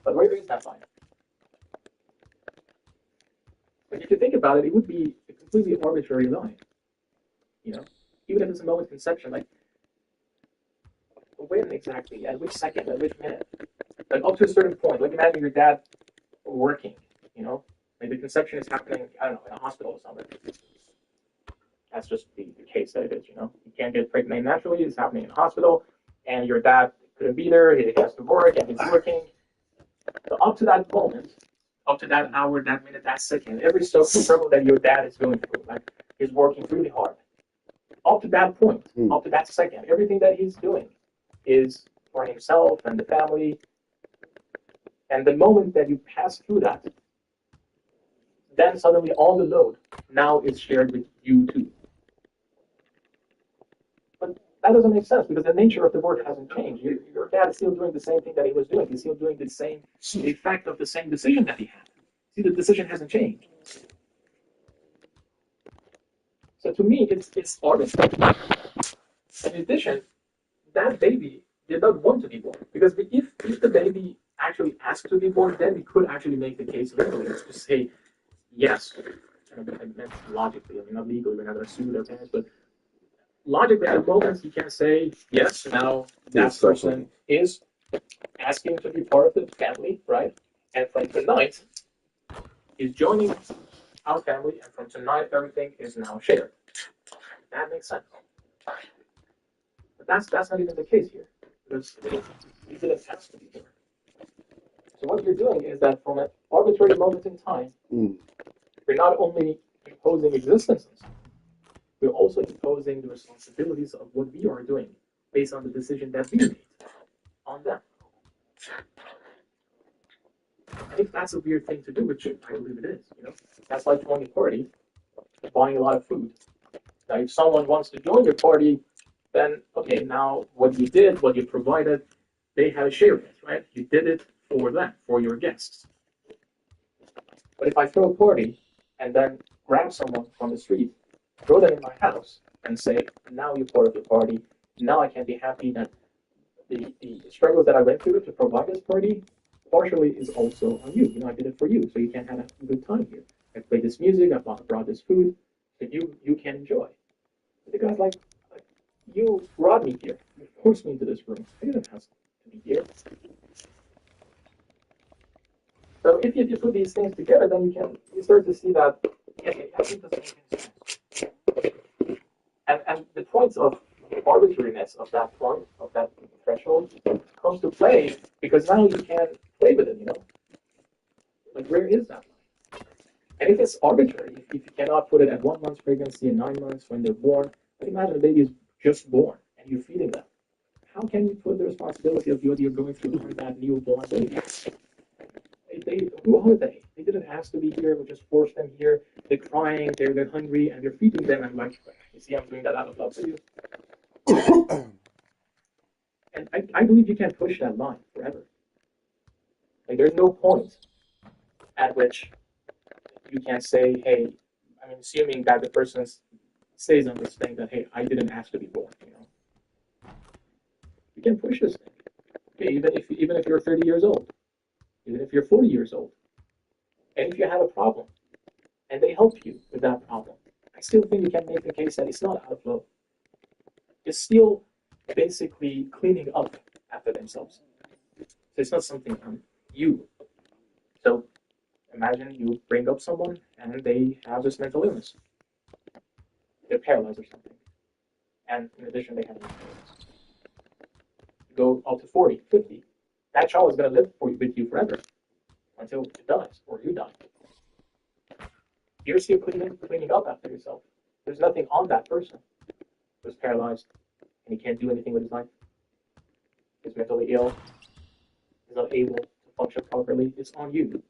But where is that line? Like if you think about it, it would be a completely arbitrary line. You know, even if it's a moment of conception, like when exactly, at which second, at which minute, like up to a certain point. Like imagine your dad working. You know, like the conception is happening, I don't know, in a hospital or something. That's just the case that it is. You know, you can't get pregnant naturally. It's happening in a hospital, and your dad couldn't be there. He has to work, and he's working. So up to that moment, up to that hour, that minute, that second, every struggle that your dad is going through, like he's working really hard. Up to that point, up to that second, everything that he's doing is for himself and the family. And the moment that you pass through that, then suddenly all the load now is shared with you too. But that doesn't make sense because the nature of the work hasn't changed. Your dad is still doing the same thing that he was doing. He's still doing the same effect of the same decision that he had. See, the decision hasn't changed. So to me, it's arbitrary. In addition, that baby did not want to be born because if the baby actually asked to be born, then we could actually make the case legally to say yes. I meant logically. I mean, not legally. We're not going to sue their parents, but logically, at the moment, you can say yes. Now that person is asking to be part of the family, right? And from tonight, is joining our family, and from tonight, everything is now shared. That makes sense. But that's not even the case here. Because you didn't ask to be born. So what you're doing is that from an arbitrary moment in time, you're not only imposing existence on someone, we're also imposing the responsibilities of what we are doing based on the decision that we made on them. And if that's a weird thing to do, which I believe it is, that's like throwing a party, buying a lot of food. Now, if someone wants to join your party, then okay, now what you did, what you provided, they have a share of it, right? You did it for them, for your guests. But if I throw a party and then grab someone from the street, throw them in my house, and say, now you're part of the party, now I can be happy that the struggles that I went through to provide this party partially is also on you. I did it for you, so you can have a good time here. I played this music, I brought this food, so you can enjoy. But the guy's like, you brought me here. You forced me into this room. I didn't have to be here. So if you put these things together, then you start to see that it doesn't make any sense. And the points of arbitrariness of that point, of that threshold, comes to play because now you can play with it, Like, where is that line? And if it's arbitrary, if you cannot put it at 1 month's pregnancy and 9 months when they're born, like imagine a baby is just born and you're feeding them. How can you put the responsibility of what you're going through on that newborn baby? Who are they? They didn't ask to be here. We just forced them here. They're crying. They're hungry, and you're feeding them. I'm like, you see, I'm doing that out of love for you. And I believe you can't push that line forever. Like, there's no point at which you can say, hey, I mean, assuming that the person stays on this thing that, hey, I didn't ask to be born. You can push this thing. Okay, even if you're 30 years old, even if you're 40 years old, and if you have a problem, and they help you with that problem, I still think you can make the case that it's not out of love. It's still basically cleaning up after themselves. So it's not something on you. So imagine you bring up someone and they have this mental illness. They're paralyzed or something. And in addition, they have a mental illness. You go up to 40, 50. That child is going to live with you forever until it dies or you die. You're still cleaning up after yourself. There's nothing on that person who's paralyzed and he can't do anything with his life. He's mentally ill. He's not able to function properly. It's on you.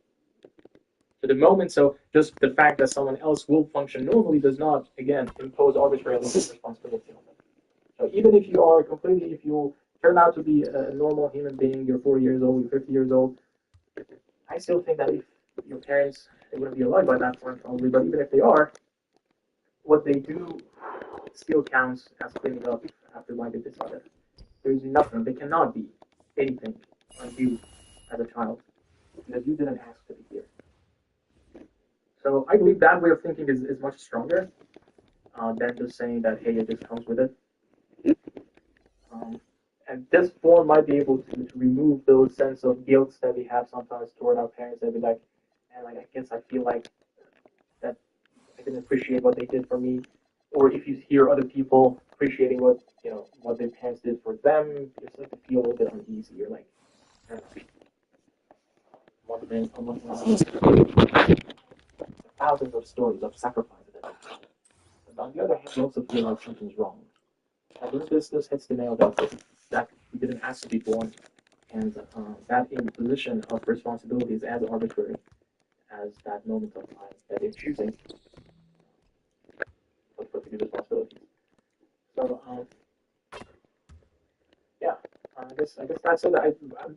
So just the fact that someone else will function normally does not, again, impose arbitrarily responsibility on them. So even if you turn out to be a normal human being, you're 40 years old, you're 50 years old, I still think that if your parents, they wouldn't be alive by that point probably, but even if they are, what they do still counts as cleaning up after why they decided. There's nothing, they cannot be anything on you as a child because you didn't ask to be here. So I believe that way of thinking is much stronger than just saying that, hey, it just comes with it. And this form might be able to remove those sense of guilt that we have sometimes toward our parents and be like, and like I guess I feel like that I didn't appreciate what they did for me. Or if you hear other people appreciating what their parents did for them, you start to feel a little bit uneasy. You're like, one thing, thousands of stories of sacrifice. But on the other hand, you also feel like something's wrong. And this hits the nail that we didn't ask to be born, and that imposition of responsibility is as arbitrary as that moment of time that they're choosing for the responsibilities. So yeah, I guess that's it.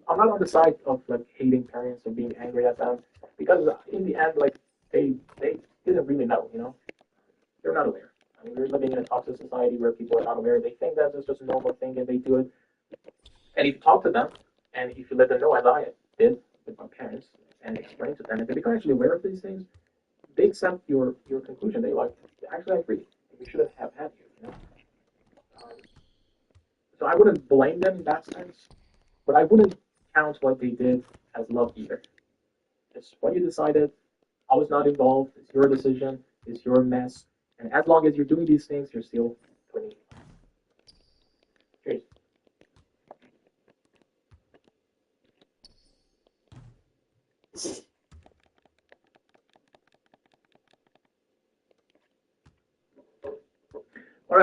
I'm not on the side of like hating parents or being angry at them because in the end, like they didn't really know, they're not aware. I mean, we're living in a toxic society where people are not aware. They think that it's just a normal thing and they do it. And if you talk to them and if you let them know, as I did with my parents, and explain to them, and they become actually aware of these things, they accept your conclusion. They like, actually, I agree. We shouldn't have had you. So I wouldn't blame them in that sense, but I wouldn't count what they did as love either. It's what you decided. I was not involved. It's your decision. It's your mess. And as long as you're doing these things, you're still winning. Cheers.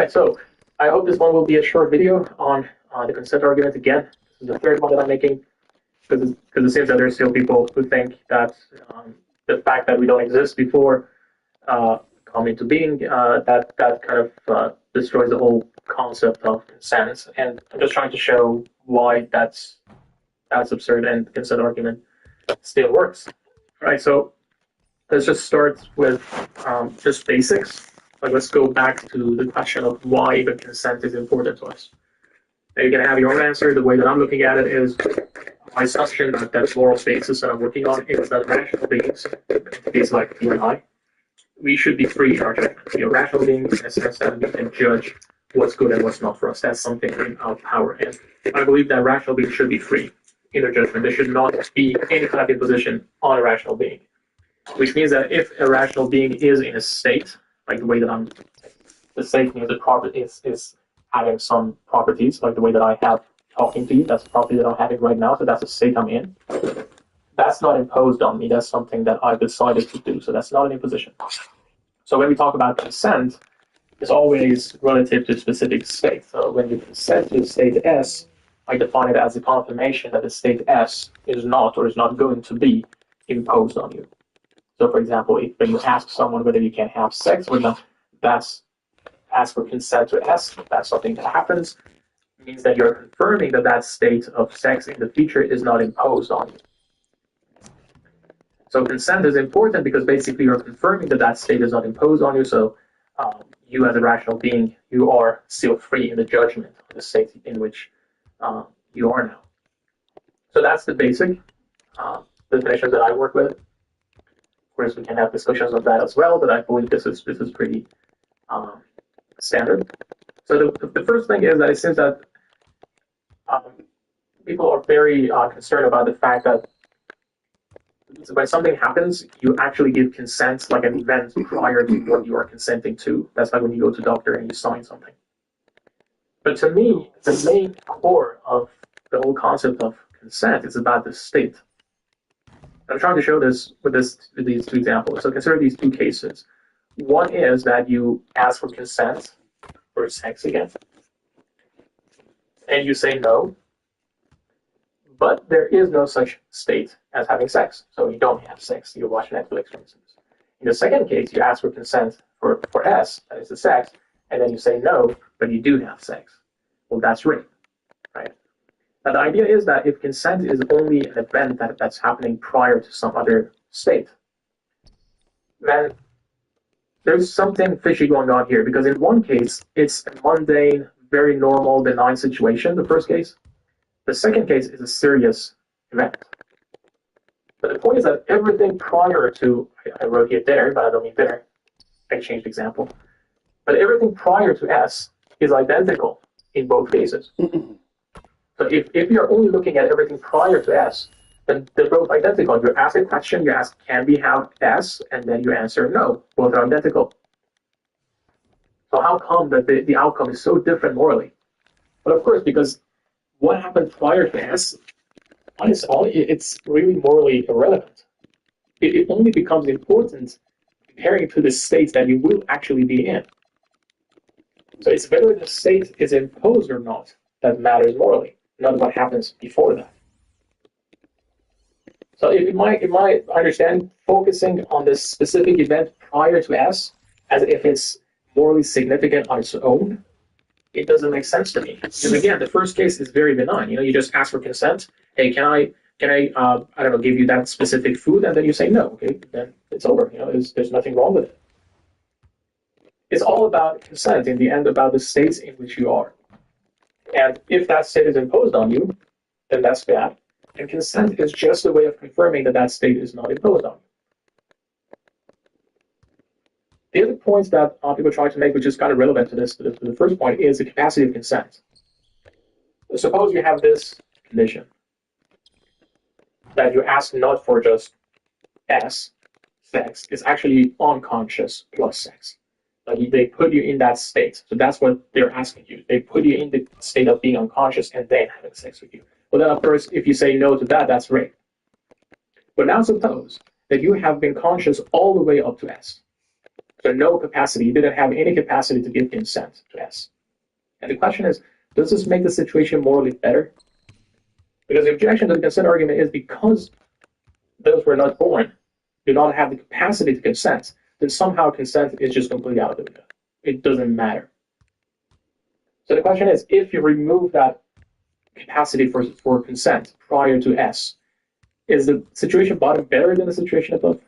right, so I hope this one will be a short video on the consent argument again. This is the third one that I'm making because it seems that there's still people who think that the fact that we don't exist before come into being, that kind of destroys the whole concept of consent. And I'm just trying to show why that's absurd and the consent argument still works. All right, so let's just start with just basics. Like, let's go back to the question of why even consent is important to us. Now, you're going to have your own answer. The way that I'm looking at it is my assumption that moral spaces that I'm working on is that rational beings, entities like you and I, we should be free in our judgment. We are rational beings in a sense that we can judge what's good and what's not for us. That's something in our power. And I believe that rational beings should be free in their judgment. There should not be any kind of imposition on a rational being. Which means that if a rational being is in a state, like the way that the state means the property is having some properties, like the way that I have talking to you, that's the property that I'm having right now, so that's the state I'm in. That's not imposed on me, that's something that I've decided to do, so that's not an imposition. So when we talk about consent, it's always relative to a specific state. So when you consent to state S, I define it as a confirmation that the state S is not or is not going to be imposed on you. So, for example, if you ask someone whether you can have sex with them, that's ask for consent to S. That's something that happens. It means that you're confirming that that state of sex in the future is not imposed on you. So consent is important because basically you're confirming that that state is not imposed on you. So you as a rational being, you are still free in the judgment of the state in which you are now. So that's the basic definitions that I work with. Of course, we can have discussions of that as well, but I believe this is pretty standard. So the first thing is that it seems that people are very concerned about the fact that when something happens, you actually give consent, like an event prior to what you are consenting to. That's like when you go to the doctor and you sign something. But to me, the main core of the whole concept of consent is about the state. I'm trying to show this with these two examples. So consider these two cases. One is that you ask for consent for sex again, and you say no, but there is no such state as having sex. So you don't have sex. You watch Netflix, for instance. In the second case, you ask for consent for S, that is the sex, and then you say no, but you do have sex. Well, that's rape, right? Now, the idea is that if consent is only an event that's happening prior to some other state, then there's something fishy going on here, because in one case, it's a mundane, very normal, benign situation, the first case. The second case is a serious event. But the point is that everything prior to, I wrote here dinner, but I don't mean dinner. I changed the example. But everything prior to S is identical in both cases. So if you're only looking at everything prior to S, then they're both identical. You ask a question, you ask, can we have S? And then you answer no. Both are identical. So how come that the outcome is so different morally? But of course, because what happened prior to S, it's really morally irrelevant. It only becomes important comparing to the state that you will actually be in. So it's whether the state is imposed or not that matters morally, not what happens before that. So in my understanding, focusing on this specific event prior to S as if it's morally significant on its own, it doesn't make sense to me. Because again, the first case is very benign. You just ask for consent. Hey, can I don't know, give you that specific food? And then you say no. Okay, then it's over. There's nothing wrong with it. It's all about consent in the end, about the states in which you are. And if that state is imposed on you, then that's bad. And consent is just a way of confirming that that state is not imposed on you. The other point that people try to make, which is kind of relevant to this, to the first point, is the capacity of consent. Suppose you have this condition that you ask not for just S, sex, it's actually unconscious plus sex. Like they put you in that state. So that's what they're asking you. They put you in the state of being unconscious and then having sex with you. Well, then, of course, if you say no to that, that's rape. But now suppose that you have been conscious all the way up to S. So no capacity. He didn't have any capacity to give consent to S. And the question is, does this make the situation morally better? Because the objection to the consent argument is because those who are not born do not have the capacity to consent, then somehow consent is just completely out of the window. It doesn't matter. So the question is, if you remove that capacity for consent prior to S, is the situation bottom better than the situation above?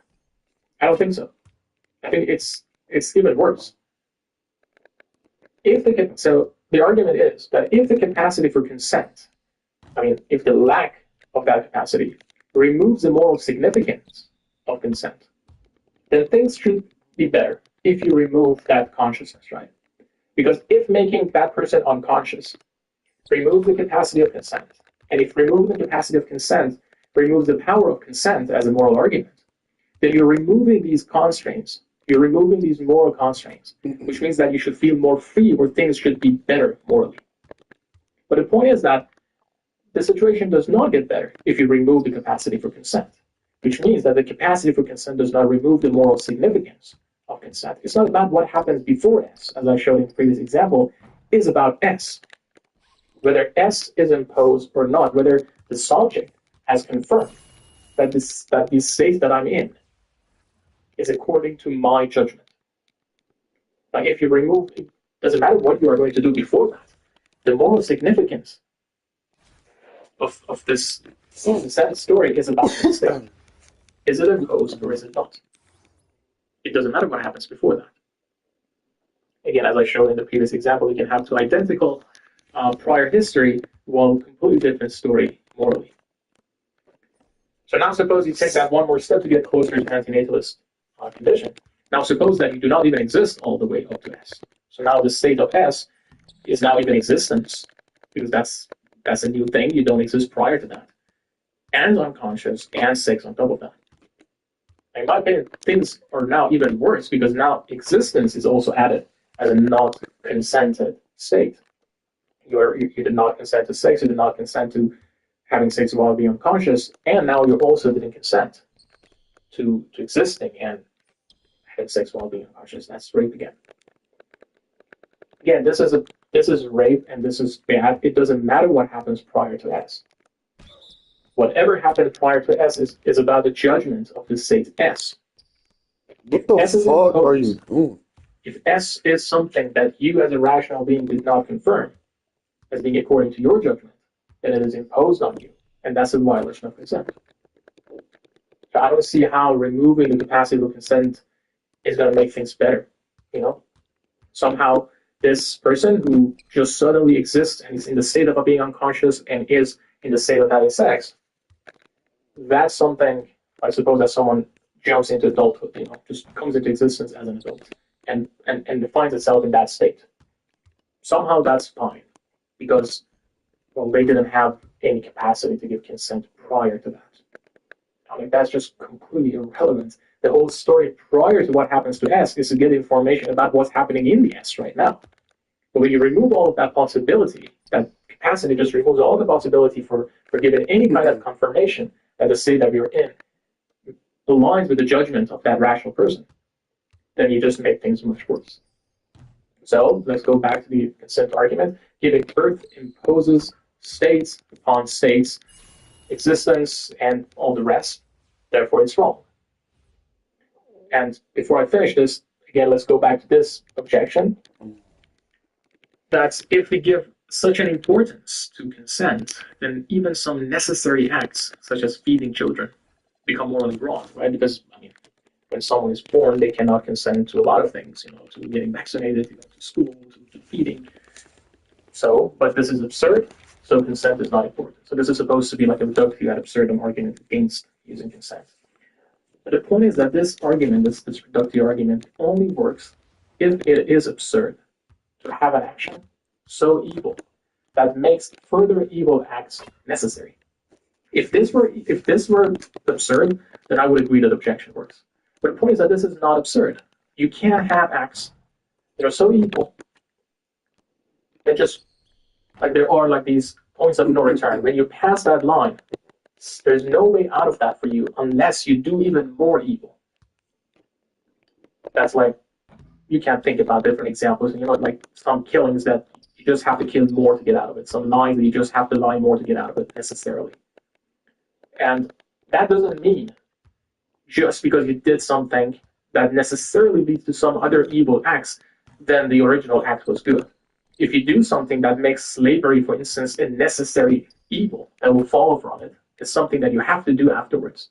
I don't think so. I think it's even worse. So the argument is that if the capacity for consent, if the lack of that capacity removes the moral significance of consent, then things should be better if you remove that consciousness, right? Because if making that person unconscious removes the capacity of consent, and if removing the capacity of consent removes the power of consent as a moral argument, then you're removing these constraints. You're removing these moral constraints, which means that you should feel more free or things should be better morally. But the point is that the situation does not get better if you remove the capacity for consent, which means that the capacity for consent does not remove the moral significance of consent. It's not about what happens before S, as I showed in the previous example, it's about S. Whether S is imposed or not, whether the subject has confirmed that this state that I'm in is according to my judgment. Like if you remove, it doesn't matter what you are going to do before that. The moral significance of this consent story is about the state. Is it imposed or is it not? It doesn't matter what happens before that. Again, as I showed in the previous example, you can have two identical prior history, while completely different story morally. So now suppose you take that one more step to get closer to antinatalist condition. Now suppose that you do not even exist all the way up to S. So now the state of S is now even existence, because that's a new thing. You don't exist prior to that. And unconscious and sex on top of that. In my opinion, things are now even worse because now existence is also added as a not consented state. You did not consent to sex, you did not consent to having sex while being unconscious, and now you also didn't consent to existing and having sex while being unconscious. That's rape again. Again, this is rape and this is bad. It doesn't matter what happens prior to S. Whatever happened prior to S is about the judgment of the state S. What the fuck are you doing? If S is something that you as a rational being did not confirm as being according to your judgment, then it is imposed on you, and that's a violation of consent. So I don't see how removing the capacity of consent is going to make things better. Somehow this person who just suddenly exists and is in the state of being unconscious and is in the state of having sex, that's something, I suppose, that someone jumps into adulthood, just comes into existence as an adult and defines itself in that state. Somehow that's fine because, they didn't have any capacity to give consent prior to that. That's just completely irrelevant. The whole story prior to what happens to S is to get information about what's happening in the S right now. But when you remove all of that possibility, that capacity just removes all the possibility for giving any kind of confirmation that the state that you're in aligns with the judgment of that rational person, then you just make things much worse. So let's go back to the consent argument. Giving birth imposes states upon states, existence, and all the rest. Therefore, it's wrong. And before I finish this, again, let's go back to this objection. That if we give such an importance to consent, then even some necessary acts, such as feeding children, become morally wrong, right? Because, when someone is born, they cannot consent to a lot of things, to getting vaccinated, to school, to feeding. So, but this is absurd, so consent is not important. So this is supposed to be like a reductio ad absurdum argument against using consent. But the point is that this argument, this reductio argument, only works if it is absurd to have an action so evil that makes further evil acts necessary. If this were absurd, then I would agree that objection works. But the point is that this is not absurd. You can't have acts that are so evil that just there are these points of no return. When you pass that line, there's no way out of that for you unless you do even more evil. That's like you can't think about different examples. Like some killings that you just have to kill more to get out of it. Some lying that you just have to lie more to get out of it necessarily. And that doesn't mean just because you did something that necessarily leads to some other evil acts, then the original act was good. If you do something that makes slavery, for instance, a necessary evil that will follow from it, it's something that you have to do afterwards.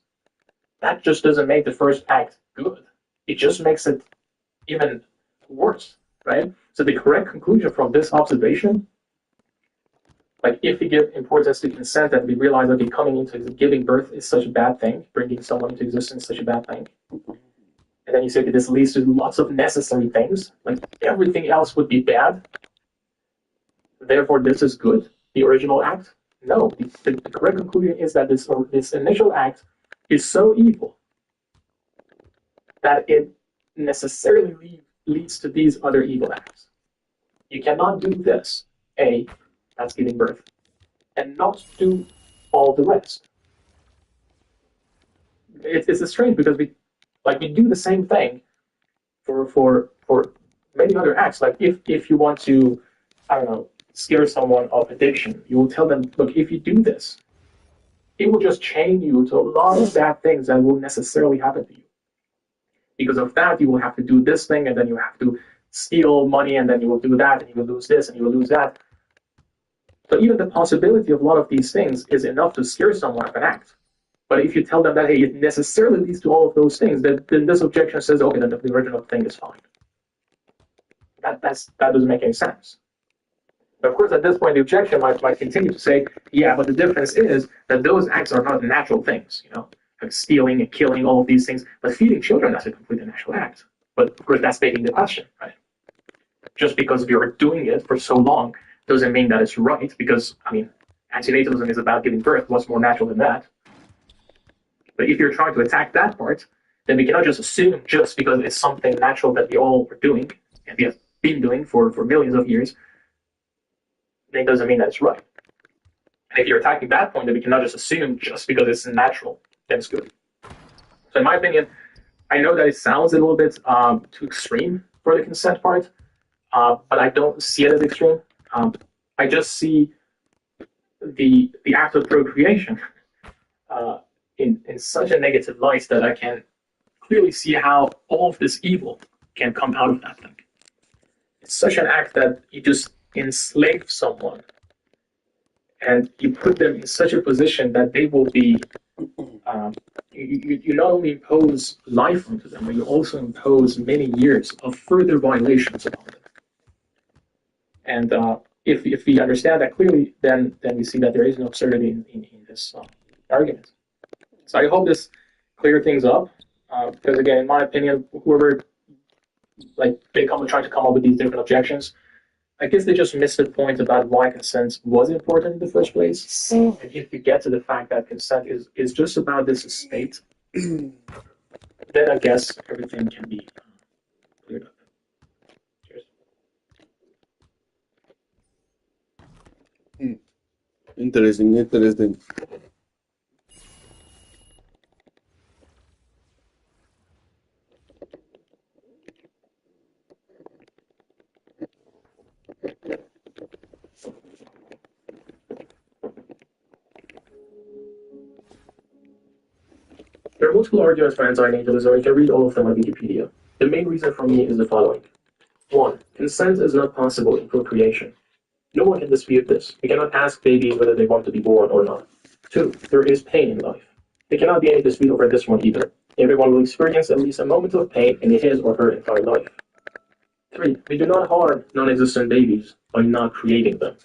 That just doesn't make the first act good. It just makes it even worse, right? So the correct conclusion from this observation, like if we give importance to consent and we realize that coming into giving birth is such a bad thing, bringing someone into existence is such a bad thing, and then you say that this leads to lots of necessary things, like everything else would be bad, therefore this is good, the original act? No, the correct conclusion is that this initial act is so evil that it necessarily leads to these other evil acts. You cannot do this, A, that's giving birth, and not do all the rest. It's strange because we do the same thing for many other acts. Like if you want to, I don't know, scare someone of addiction, you will tell them, look, if you do this, it will just chain you to a lot of bad things that will necessarily happen to you. Because of that, you will have to do this thing, and then you have to steal money, and then you will do that, and you will lose this, and you will lose that. So even the possibility of a lot of these things is enough to scare someone of an act. But if you tell them that, hey, it necessarily leads to all of those things, then this objection says, okay, then the original thing is fine. That doesn't make any sense. But of course, at this point, the objection might continue to say, yeah, but the difference is that those acts are not natural things, like stealing and killing, all of these things. But feeding children, that's a completely natural act. But of course, that's begging the question, right? Just because you're doing it for so long doesn't mean that it's right, because, antinatalism is about giving birth. What's more natural than that? But if you're trying to attack that part, then we cannot just assume just because it's something natural that we all are doing, and we have been doing for millions of years, it doesn't mean that it's right. And if you're attacking that point, then we cannot just assume just because it's natural, then it's good. So in my opinion, I know that it sounds a little bit too extreme for the consent part, but I don't see it as extreme. I just see the act of procreation in such a negative light that I can clearly see how all of this evil can come out of that thing. It's such an act that you just enslave someone and you put them in such a position that they will be, you not only impose life onto them, but you also impose many years of further violations upon them. And if we understand that clearly, then we see that there is no absurdity in this argument. So I hope this cleared things up, because again, in my opinion, whoever they trying to come up with these different objections, I guess they just missed the point about why consent was important in the first place. And if we get to the fact that consent is just about this estate, then I guess everything can be cleared up. Cheers. Interesting. There are multiple arguments for anti-natalism. You can read all of them on Wikipedia. The main reason for me is the following. 1. Consent is not possible in procreation. No one can dispute this. We cannot ask babies whether they want to be born or not. 2. There is pain in life. There cannot be any dispute over this one either. Everyone will experience at least a moment of pain in his or her entire life. 3. We do not harm non-existent babies by not creating them.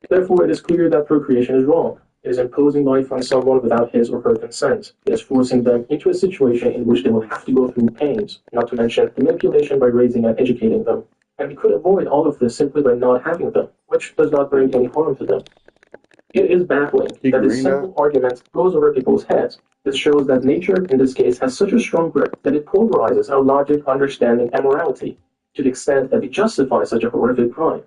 Therefore, it is clear that procreation is wrong. It is imposing life on someone without his or her consent. It is forcing them into a situation in which they will have to go through pains, not to mention the manipulation by raising and educating them. And we could avoid all of this simply by not having them, which does not bring any harm to them. It is baffling that this simple argument goes over people's heads. This shows that nature, in this case, has such a strong grip that it pulverizes our logic, understanding, and morality to the extent that it justifies such a horrific crime.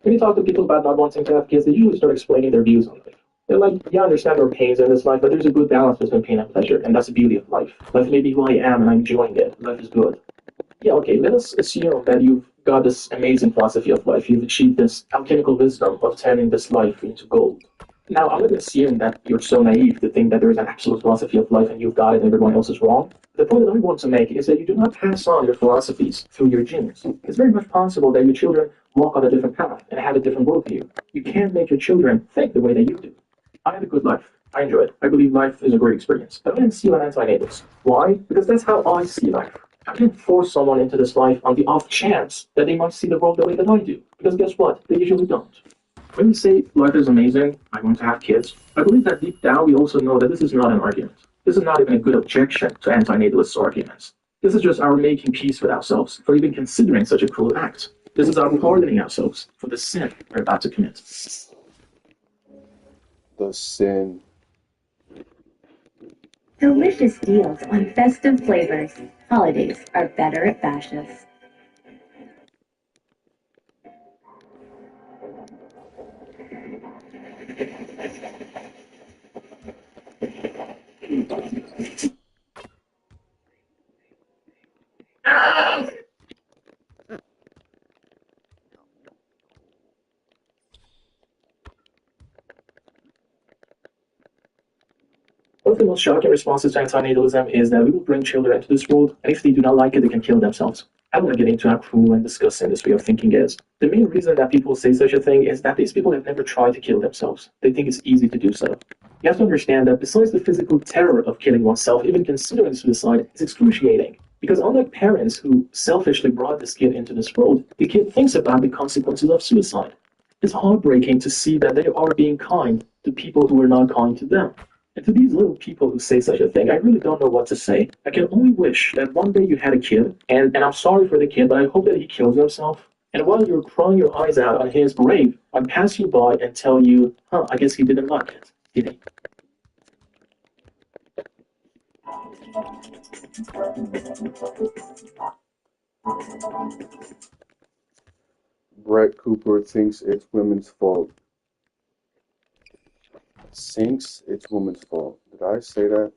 when you talk to people about not wanting to have kids, they usually start explaining their views on life. They're like, yeah, I understand there are pains in this life, but there's a good balance between pain and pleasure, and that's the beauty of life. Life may be who I am, and I'm enjoying it. Life is good. Yeah, okay, let us assume that you've got this amazing philosophy of life. You've achieved this alchemical wisdom of turning this life into gold. Now, I'm going to assume that you're so naive to think that there is an absolute philosophy of life and you've got it and everyone else is wrong. The point that I want to make is that you do not pass on your philosophies through your genes. It's very much possible that your children walk on a different path and have a different worldview. You can't make your children think the way that you do. I had a good life. I enjoy it. I believe life is a great experience. But I didn't see an anti-natives. Why? Because that's how I see life. I can't force someone into this life on the off chance that they might see the world the way that I do. Because guess what? They usually don't. When we say life is amazing, I want to have kids, I believe that deep down we also know that this is not an argument. This is not even a good objection to anti-natalist arguments. This is just our making peace with ourselves for even considering such a cruel act. This is our pardoning ourselves for the sin we're about to commit. The sin. Delicious deals on festive flavors. Holidays are better at Bashas'. One of the most shocking responses to antinatalism is that we will bring children into this world, and if they do not like it, they can kill themselves. I want to get into how cruel and disgusting this way of thinking is. The main reason that people say such a thing is that these people have never tried to kill themselves. They think it's easy to do so. You have to understand that besides the physical terror of killing oneself, even considering suicide is excruciating. Because unlike parents who selfishly brought this kid into this world, the kid thinks about the consequences of suicide. It's heartbreaking to see that they are being kind to people who are not kind to them. And to these little people who say such a thing, I really don't know what to say. I can only wish that one day you had a kid, and I'm sorry for the kid, but I hope that he kills himself. And while you're crying your eyes out on his grave, I'd pass you by and tell you, I guess he didn't like it, did he? Brett Cooper thinks it's women's fault. Thinks it's women's fault. Did I say that?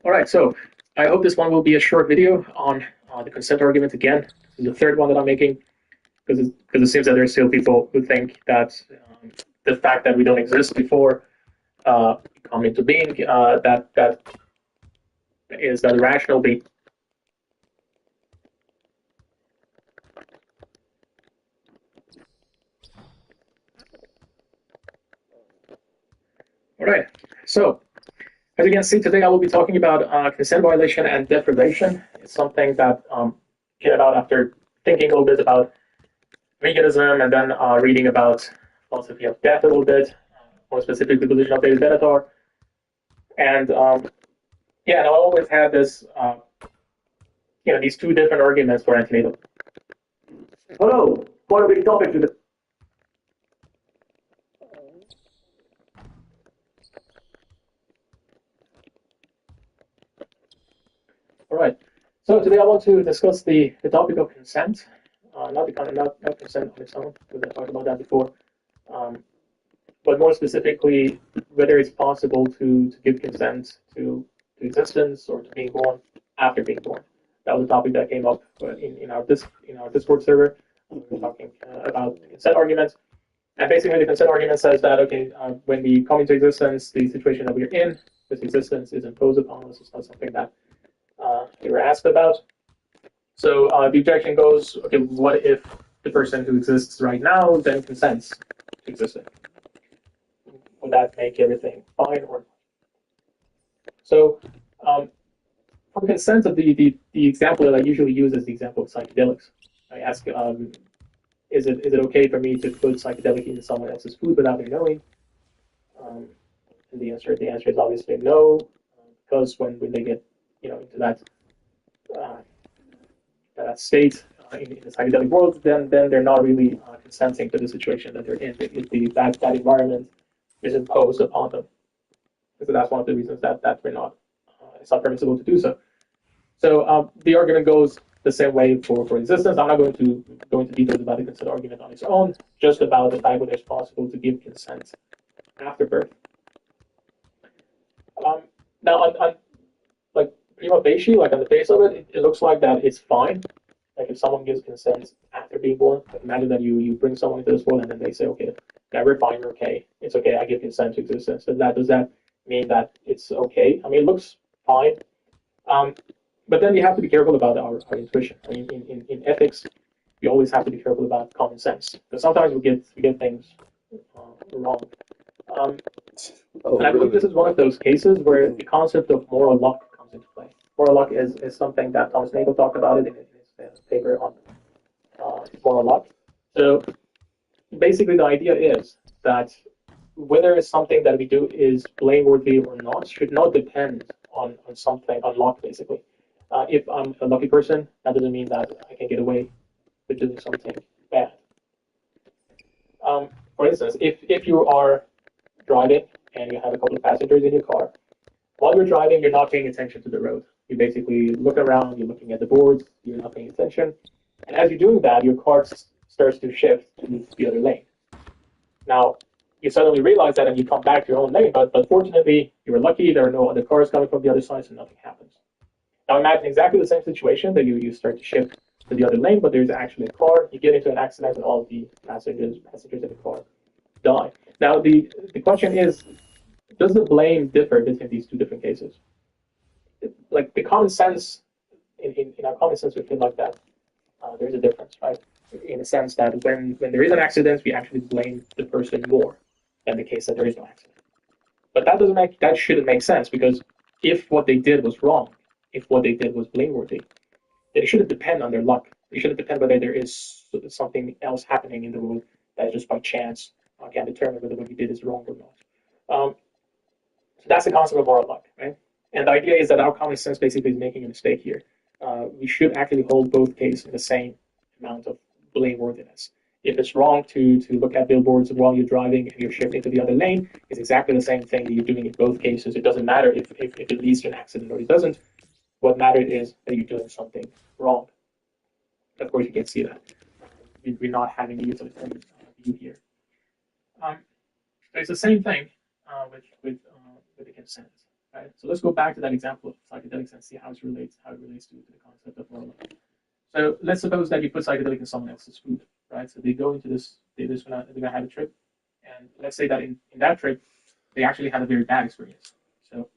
All right, so I hope this one will be a short video on the consent argument again. This is the third one that I'm making because it seems that there are still people who think that the fact that we don't exist before come into being, that is that rational be. All right, so as you can see today, I will be talking about consent violation and deprivation. It's something that came about after thinking a little bit about veganism and then reading about philosophy of death a little bit, more specifically the position of David Benatar. And yeah, and I always had this, these two different arguments for antenatal. Hello, what a big topic today. All right. So today I want to discuss the topic of consent, not consent on its own, because I talked about that before, but more specifically whether it's possible to give consent to existence or to being born after being born. That was a topic that came up in our Discord server. We were talking about consent arguments, and basically the consent argument says that when we come into existence, the situation that we're in, this existence is imposed upon us. It's not something that we were asked about. So the objection goes, okay, what if the person who exists right now then consents to existing? Would that make everything fine or? So um, for consent, the example that I usually use is the example of psychedelics. I ask, is it okay for me to put psychedelic into someone else's food without their knowing? Um, and the answer is obviously no, because when they get into uh, that state in the psychedelic world, then they're not really consenting to the situation that they're in. That environment is imposed upon them. So that's one of the reasons that we're not. It's not permissible to do so. So the argument goes the same way for existence. I'm not going to go into details about the consent argument on its own, just about the fact whether it's possible to give consent after birth. Um, now, on like prima facie, like on the face of it, it looks like that it's fine. Like if someone gives consent after being born, like imagine that you bring someone into this world and then they say, okay, yeah, we're fine, we're okay, it's okay, I give consent to existence. Does that mean that it's okay? I mean, it looks fine. Um, but then you have to be careful about our intuition. I mean, in ethics, you always have to be careful about common sense because sometimes we get things wrong. Um, and I believe this is one of those cases where the concept of moral luck comes into play. Moral luck is something that Thomas Nagel talked about it in his paper on moral luck. So basically, the idea is that whether something that we do is blameworthy or not should not depend on something, on luck, basically. If I'm a lucky person, that doesn't mean that I can get away with doing something bad. For instance, if you are driving and you have a couple of passengers in your car, while you're driving, you're not paying attention to the road. You basically look around, you're looking at the boards, you're not paying attention. And as you're doing that, your car starts to shift to the other lane. Now, you suddenly realize that and you come back to your own lane, but fortunately, you were lucky, there are no other cars coming from the other side, so nothing happens. Now, imagine exactly the same situation that you start to shift to the other lane, but there's actually a car, you get into an accident, and all of the passengers in the car die. Now, the question is, does the blame differ between these two different cases? Like the common sense, in our common sense, we feel like that there's a difference, right? In the sense that when there is an accident, we actually blame the person more than the case that there is no accident. But that shouldn't make sense because if what they did was wrong, if what they did was blameworthy, then it shouldn't depend on their luck. It shouldn't depend whether there is something else happening in the world that just by chance can determine whether what you did is wrong or not. So that's the concept of moral luck, right? And the idea is that our common sense basically is making a mistake here. We should actually hold both cases in the same amount of blameworthiness. If it's wrong to look at billboards while you're driving and you're shifting to the other lane, it's exactly the same thing that you're doing in both cases. It doesn't matter if it leads to an accident or it doesn't. What matters is that you're doing something wrong. Of course, you can see that. We're not having a utilitarian view here. So it's the same thing with the consent. Right? So let's go back to that example of psychedelics and see how it relates to the concept of moral. So let's suppose that you put psychedelic in someone else's food, right? So they go into this, they're gonna have a trip, and let's say that in that trip they actually had a very bad experience. So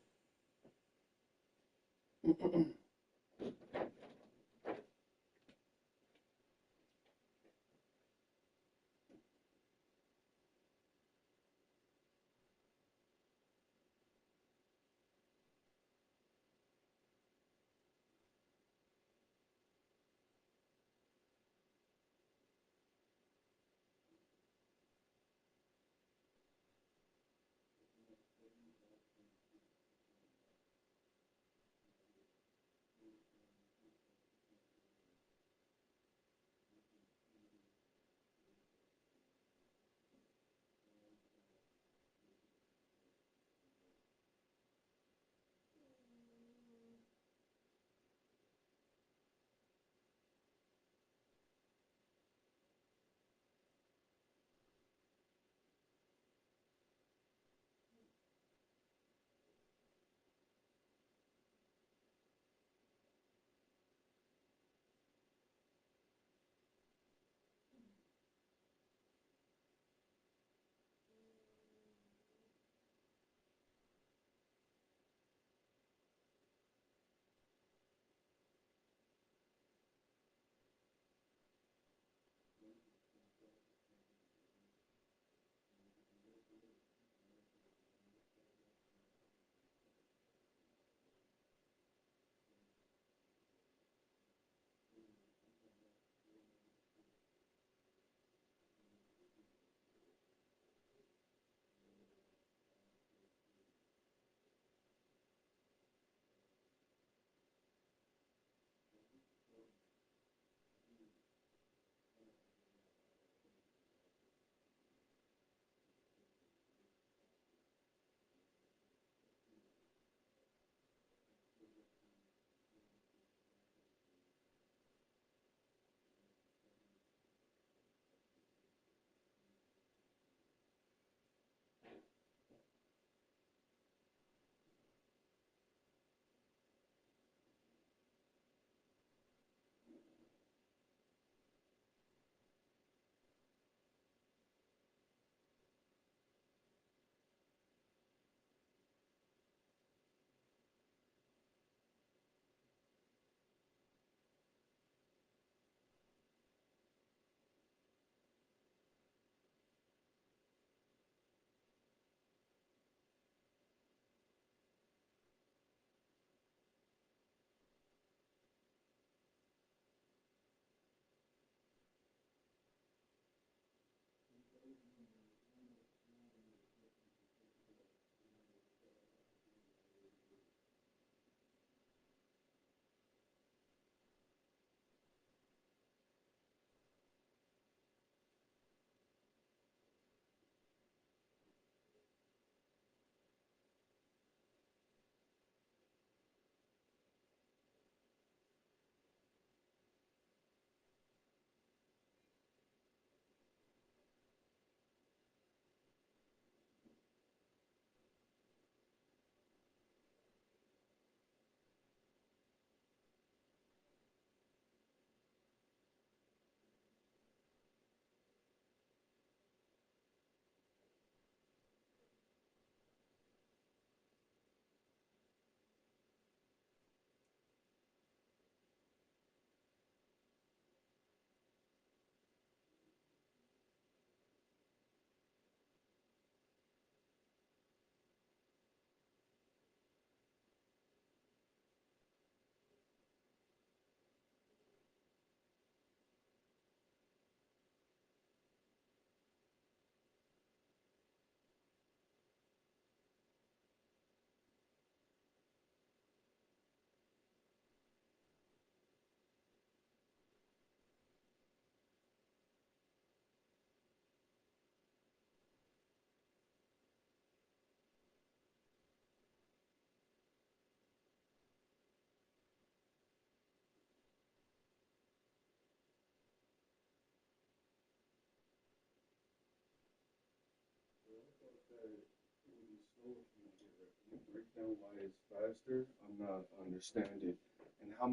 Break down why it's faster. I'm not understanding. And how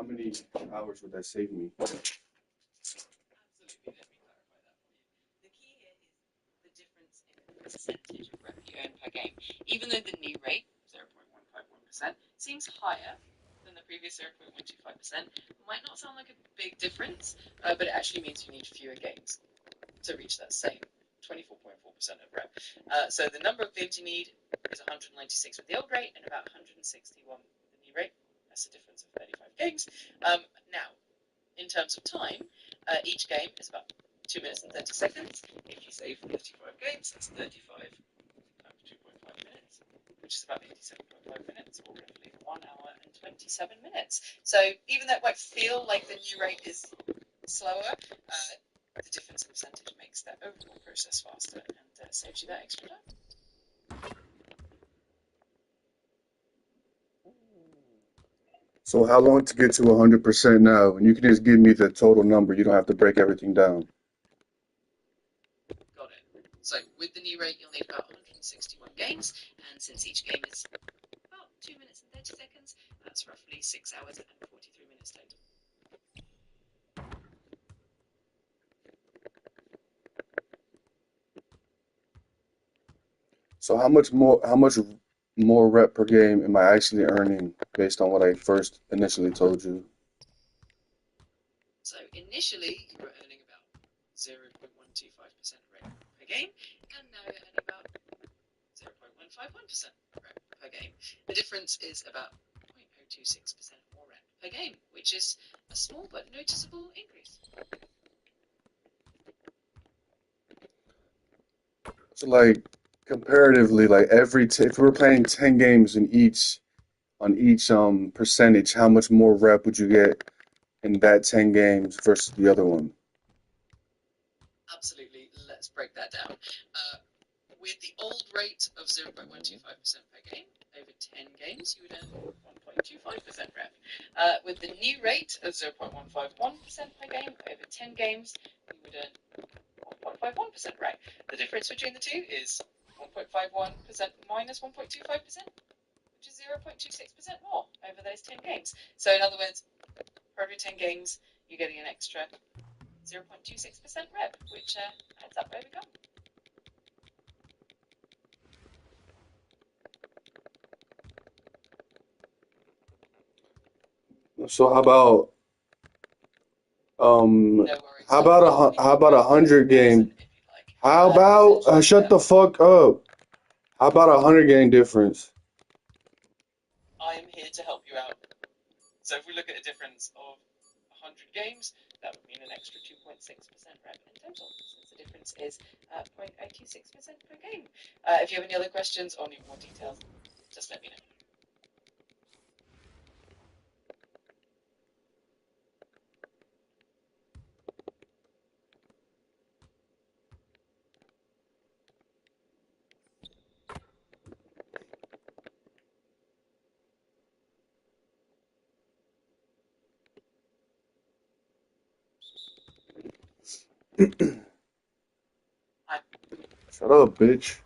many hours would that save me? Absolutely. Let me clarify that for you. The key here is the difference in the percentage of rep you earn per game. Even though the new rate, 0.151%, seems higher than the previous 0.125%, might not sound like a big difference, but it actually means you need fewer games to reach that same 24.4% of rep. So the number of games you need is 196 with the old rate and about 161 with the new rate. That's a difference of 35 games. Now, in terms of time, each game is about 2 minutes and 30 seconds. If you save 35 games, that's 35 times 2.5 minutes, which is about 87.5 minutes, or roughly 1 hour and 27 minutes. So even though it might feel like the new rate is slower, the difference in percentage makes that overall process faster and saves you that extra time. So how long to get to 100% now? And you can just give me the total number. You don't have to break everything down. Got it. So with the new rate, you'll need about 161 games, and since each game is about 2 minutes and 30 seconds, that's roughly 6 hours and 43 minutes total. So how much more rep per game am I actually earning based on what I first initially told you? So initially, you were earning about 0.125% rep per game, and now you're earning about 0.151% rep per game. The difference is about 0.026% more rep per game, which is a small but noticeable increase. So like comparatively, like if we were playing 10 games in each on each percentage, how much more rep would you get in that 10 games versus the other one? Absolutely, let's break that down. With the old rate of 0.125% per game, over 10 games, you would earn 1.25% rep. With the new rate of 0.151% per game, over 10 games, you would earn 1.51% rep. The difference between the two is 1.51% minus 1.25%, which is 0.26% more over those 10 games. So in other words, for every 10 games, you're getting an extra 0.26% rep, which adds up over time. So um No worries. how about how about 100 game? How about shut the fuck up? How about 100 game difference? I am here to help you out. So if we look at a difference of 100 games, that would mean an extra 2.6% rep in total, since the difference is 0.026% per game. If you have any other questions or need more details, just let me know. Shut up, bitch.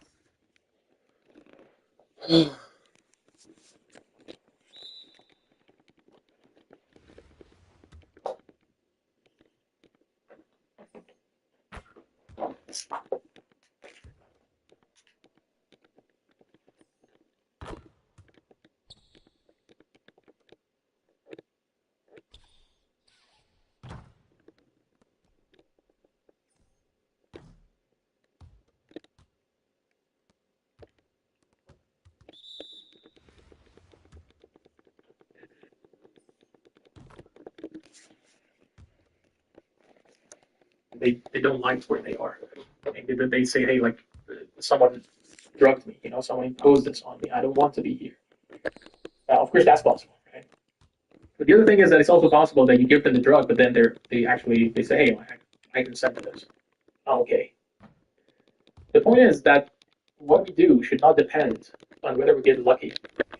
They don't like where they are. They say, hey, like someone drugged me, someone imposed this on me. I don't want to be here. Of course, that's possible, right? But the other thing is that it's also possible that you give them the drug, but then they say, hey, I consent to this. Okay. The point is that what we do should not depend on whether we get lucky,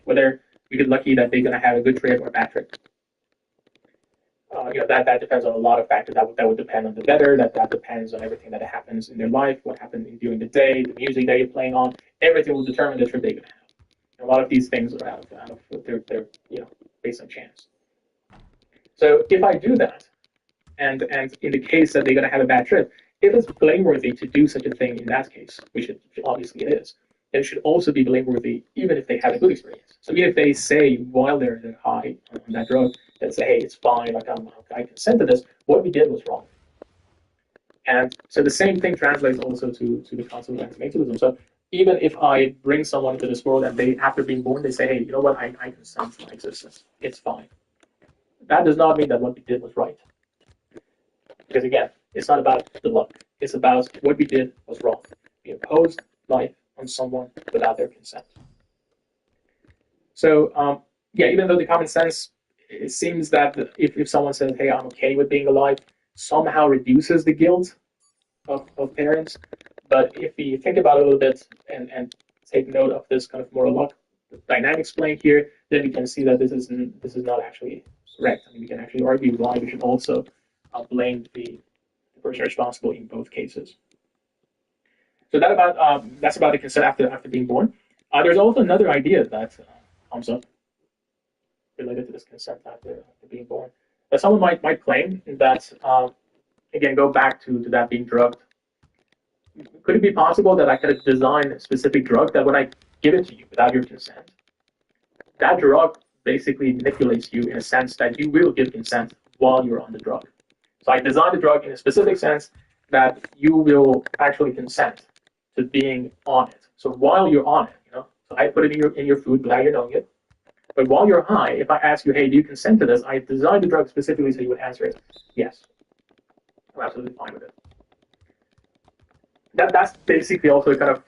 whether we get lucky that they're going to have a good trip or a bad trip. that depends on a lot of factors. That would depend on the weather. That depends on everything that happens in their life, what happened during the day, the music that you're playing on. Everything will determine the trip they're gonna have. And a lot of these things are out of they're based on chance. So if I do that, and in the case that they're gonna have a bad trip, if it's blameworthy to do such a thing in that case, which obviously it is, then it should also be blameworthy even if they have a good experience. So even if they say while they're high on that drug, that say, hey, it's fine, like I consent to this, what we did was wrong. And so the same thing translates also to the concept of antinatalism. So even if I bring someone into this world and they, after being born, they say, hey, you know what, I consent to my existence, it's fine. That does not mean that what we did was right. Because again, it's not about the luck. It's about what we did was wrong. We imposed life on someone without their consent. So even though the common sense, it seems that if someone says, hey, I'm okay with being alive, somehow reduces the guilt of parents. But if we think about it a little bit and take note of this kind of moral luck dynamics playing here, then we can see that this is not actually correct. I mean, we can actually argue why we should also blame the person responsible in both cases. So that's about the consent after being born. There's also another idea that comes up related to this consent after being born. That someone might claim that again go back to that being drugged. Could it be possible that I could have designed a specific drug that when I give it to you without your consent, that drug basically manipulates you in a sense that you will give consent while you're on the drug. So I designed the drug in a specific sense that you will actually consent to being on it. So while you're on it, so I put it in your food without you knowing it. But while you're high, if I ask you, hey, do you consent to this? I designed the drug specifically so you would answer it, yes. I'm absolutely fine with it. That's basically also a kind of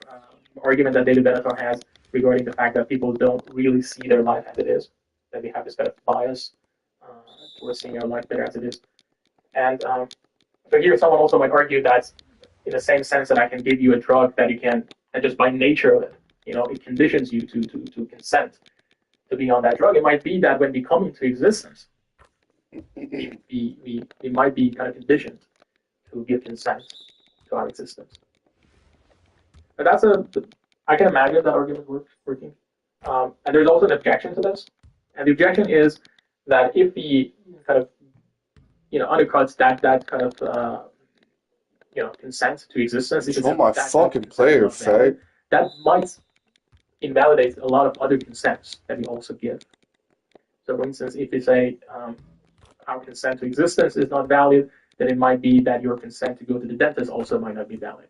argument that David Benetton has regarding the fact that people don't really see their life as it is, that we have this kind of bias towards seeing our life better as it is. And so here someone also might argue that in the same sense that I can give you a drug that you can, that just by nature of it, it conditions you to consent to be on that drug. It might be that when we come into existence, we might be kind of conditioned to give consent to our existence. But I can imagine that argument working. And there's also an objection to this. And the objection is that if we kind of, undercuts that kind of, consent to existence, Show my fucking player, fag. that might invalidate a lot of other consents that we also give. So, for instance, if you say our consent to existence is not valid, then it might be that your consent to go to the dentist also might not be valid.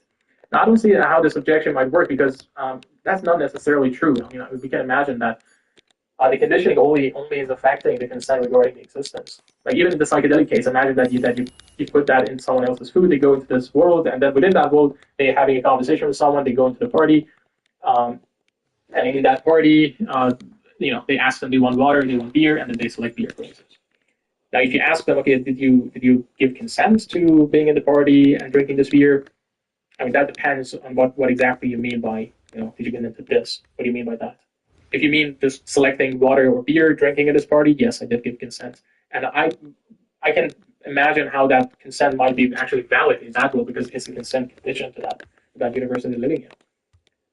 Now, I don't see how this objection might work because that's not necessarily true. I mean, we can imagine that the conditioning only is affecting the consent regarding the existence. Like even in the psychedelic case, imagine that you put that in someone else's food, they go into this world, and then within that world, they're having a conversation with someone, they go into the party, and in that party, they ask them, do you want water, do you want beer, and then they select beer, for instance. Now, if you ask them, okay, did you give consent to being in the party and drinking this beer? I mean, that depends on what exactly you mean by, did you get into this? What do you mean by that? If you mean just selecting water or beer, drinking at this party, yes, I did give consent. And I can imagine how that consent might be actually valid in that world because it's a consent condition to that universe that they're living in.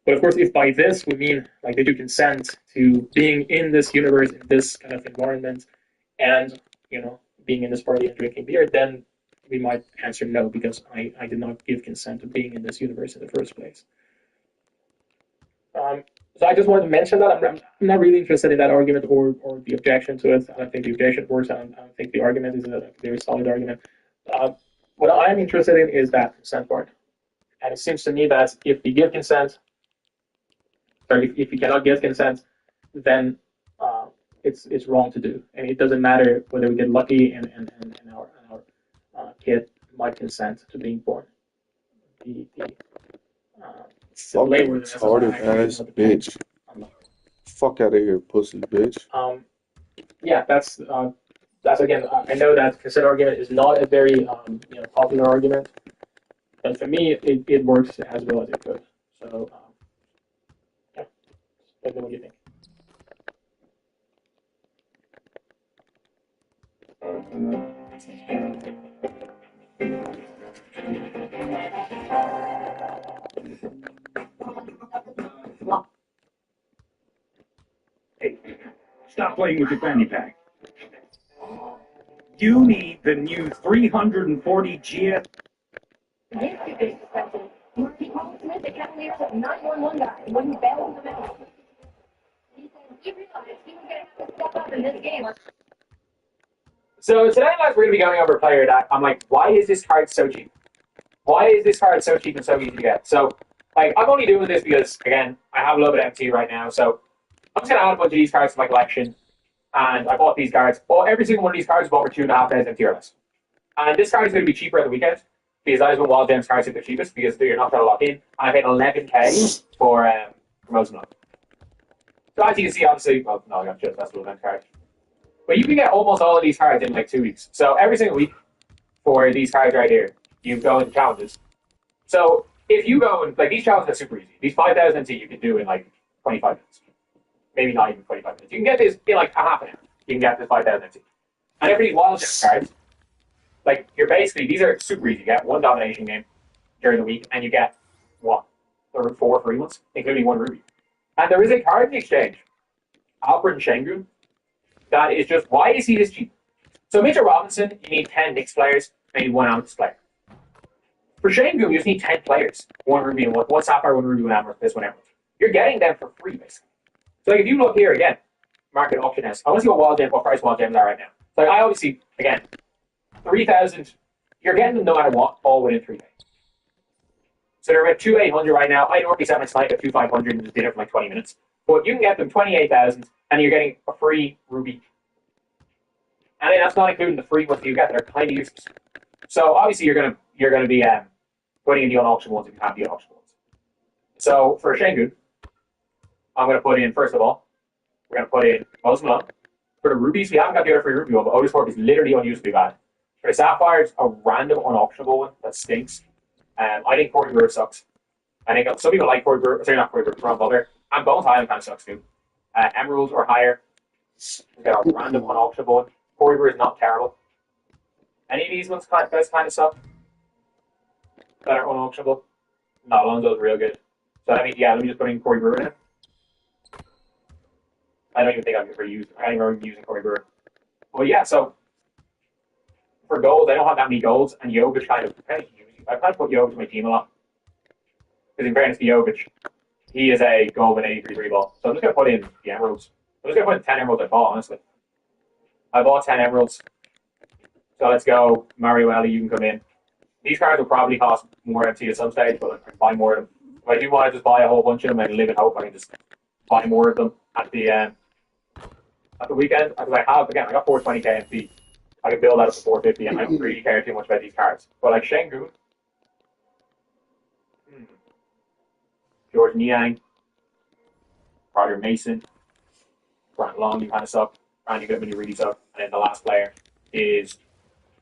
But of course, if by this we mean, like, did you consent to being in this universe, in this kind of environment, and, being in this party and drinking beer, then we might answer no, because I did not give consent to being in this universe in the first place. So I just wanted to mention that. I'm not really interested in that argument or the objection to it. I don't think the objection works. I don't think the argument is a very solid argument. What I'm interested in is that consent part. And it seems to me that if we give consent, or if we cannot give consent, then it's wrong to do. And it doesn't matter whether we get lucky and our kid might consent to being born. The fucking retarded ass bitch. Fuck out of here, pussy bitch. Yeah, that's again. I know that consent argument is not a very popular argument, but for me, it works as well as it could. So yeah, let me know what you think. Hey, stop playing with your fanny pack. You need the new 340 GS. Yes, you did, Spencer. Marty Paul Smith, the Cavaliers' 911 guy, when he bailed them out. He said he realized he was going to have to step up in this game. So today, lads, we're going to be going over a player that I'm like, why is this card so cheap? Why is this card so cheap and so easy to get? So, like, I'm only doing this because, again, I have a little bit of MT right now, so I'm just going to add a bunch of these cards to my collection, and I bought these cards. Well, every single one of these cards is bought for 2,500 MT or less. And this card is going to be cheaper at the weekend, because that is when Wild Gems cards are the cheapest, because you're not going to lock in. And I paid 11k for most of them. So as you can see, obviously, well, no, I got just that's the event card. But you can get almost all of these cards in like 2 weeks. So every single week for these cards right here, you go into challenges. So if you go and, like, these challenges are super easy. These 5,000 MT you can do in like 25 minutes. Maybe not even 25 minutes. You can get this in like a half an hour. You can get this 5,000 MT. And every Wild Gems cards, like, you're basically, these are super easy. You get one domination game during the week, and you get, what, 4 free ones, including 1 ruby. And there is a card in the exchange, Alfred Şengün, that is just, why is he this cheap? So Mitchell Robinson, you need 10 Knicks players, and you need 1 Amethyst player. For Şengün, you just need 10 players, 1 ruby and 1 sapphire, 1 ruby, 1 amethyst, 1 emerald. You're getting them for free, basically. So like, if you look here again, market auction house, I want to see what price Wild Gems are right now. So like, I obviously, again, 3,000, you're getting them no matter what, all within 3 days. So they're at 2,800 right now. I normally set my snipe at 2,500 and just did it for like 20 minutes. But you can get them 28,000 and you're getting a free ruby. And then that's not including the free ones you get that are kind of useless. So obviously you're gonna be putting in the unauctioned ones if you have the unauctioned ones. So for Şengün, I'm gonna put in, first of all, we're gonna put in Moses Malone. For the rubies, we haven't got the other free ruby one, but Otis Corp is literally unusably bad. For the sapphires, a random unauctionable one that stinks. I think Corey Brewer sucks. I think some people like Corey Brewer, sorry, not Corey Brewer, Ron Butler. And Bones Highland kind of sucks too. Emeralds or higher. We got a random unauctionable one. Corey Brewer is not terrible. Any of these ones kind of suck that are unauctionable. No, Alonzo's real good. So I mean, yeah, let me just put in Corey Brewer in it. I don't even think I've ever used. I don't remember using Corey Brewer. Well, yeah. So for gold, I don't have that many golds, and Jovic I kind of put Jovic in my team a lot. Because in fairness to Jovic, he is a gold and 83 free ball. So I'm just going to put in the emeralds. I'm just going to put in 10 emeralds I bought, honestly. I bought 10 emeralds. So let's go. Mario Ellie, you can come in. These cards will probably cost more MT at some stage, but I can buy more of them. If I do want to just buy a whole bunch of them and live in hope, I can just buy more of them at the weekend. Because I got 420k MT. I can build that up to 450, and I don't really care too much about these cards. But like Şengün, George Niang, Roger Mason, Grant Long, you kind of suck. Randy Goodman, you really suck. And then the last player is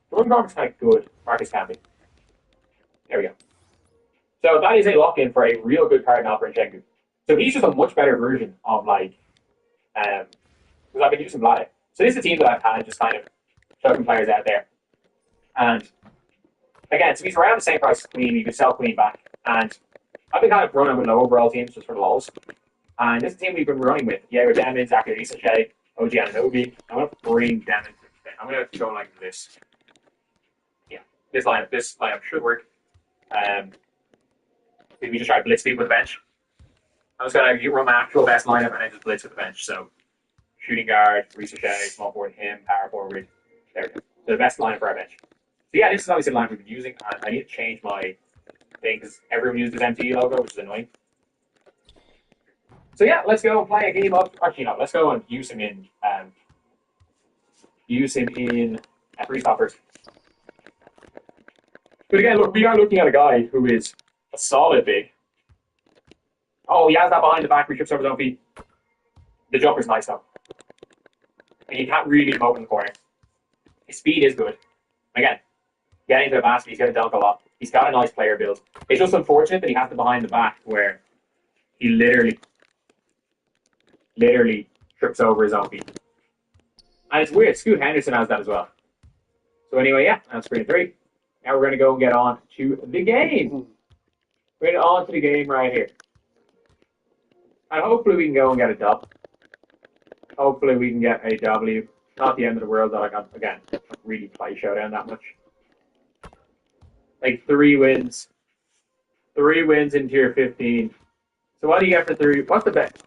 Jordan Garment's kind of good. Marcus Camby. There we go. So that is a lock-in for a real good card now for Şengün. So he's just a much better version of like, because I've been using Vlade. So this is a team that I've had just kind of chucking players out there. And again, so he's around the same price as Queen. You can sell Queen back. And I've been kind of running with low overall teams just for the lulz. And this is a team we've been running with. Yeah, with Demon, Zachary Sachet, OG Ananobi. I'm going to bring Demon. I'm going to go like this. Yeah, this lineup should work. We just try to blitz people with the bench. I'm just going to run my actual best lineup and then just blitz with the bench. So shooting guard, Sachet, small forward, him, power forward. There we go. So the best lineup for our bench. So yeah, this is obviously the line we've been using. And I need to change my thing because everyone uses MTE logo, which is annoying. So yeah, let's go and play a game of. Actually, no, let's go and use him in freestyle first. But again, look, we are looking at a guy who is a solid big. Oh, he has that behind the back, where he trips over his own feet. The jumper's nice though. And you can't really leave him open in the corner. His speed is good. Again, getting to the basket, he's going to dunk a lot. He's got a nice player build. It's just unfortunate that he has the behind the back where he literally trips over his own feet. And it's weird, Scoot Henderson has that as well. So anyway, yeah, that's 3-3. Now we're going to go and get on to the game. We're going on to the game right here. And hopefully we can go and get a dub. Hopefully we can get a W. Not the end of the world that I got, again, don't really play Showdown that much. Like 3 wins. 3 wins in tier 15. So what do you get for 3? What's the bet?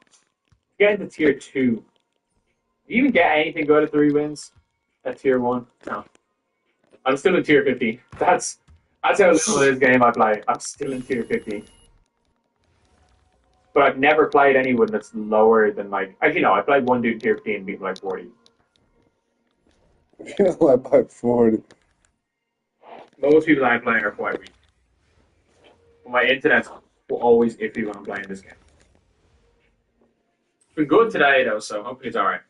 Get into tier 2. Do you even get anything good at 3 wins at tier 1? No. I'm still in tier 15. That's how little this game I play. I'm still in tier 15. But I've never played anyone that's lower than like. Actually, no, I played one dude in tier 15 and beat him like 40. Like by 40. Most people I play are quite weak. My internet's always iffy when I'm playing this game. It's been good today though, so hopefully it's alright.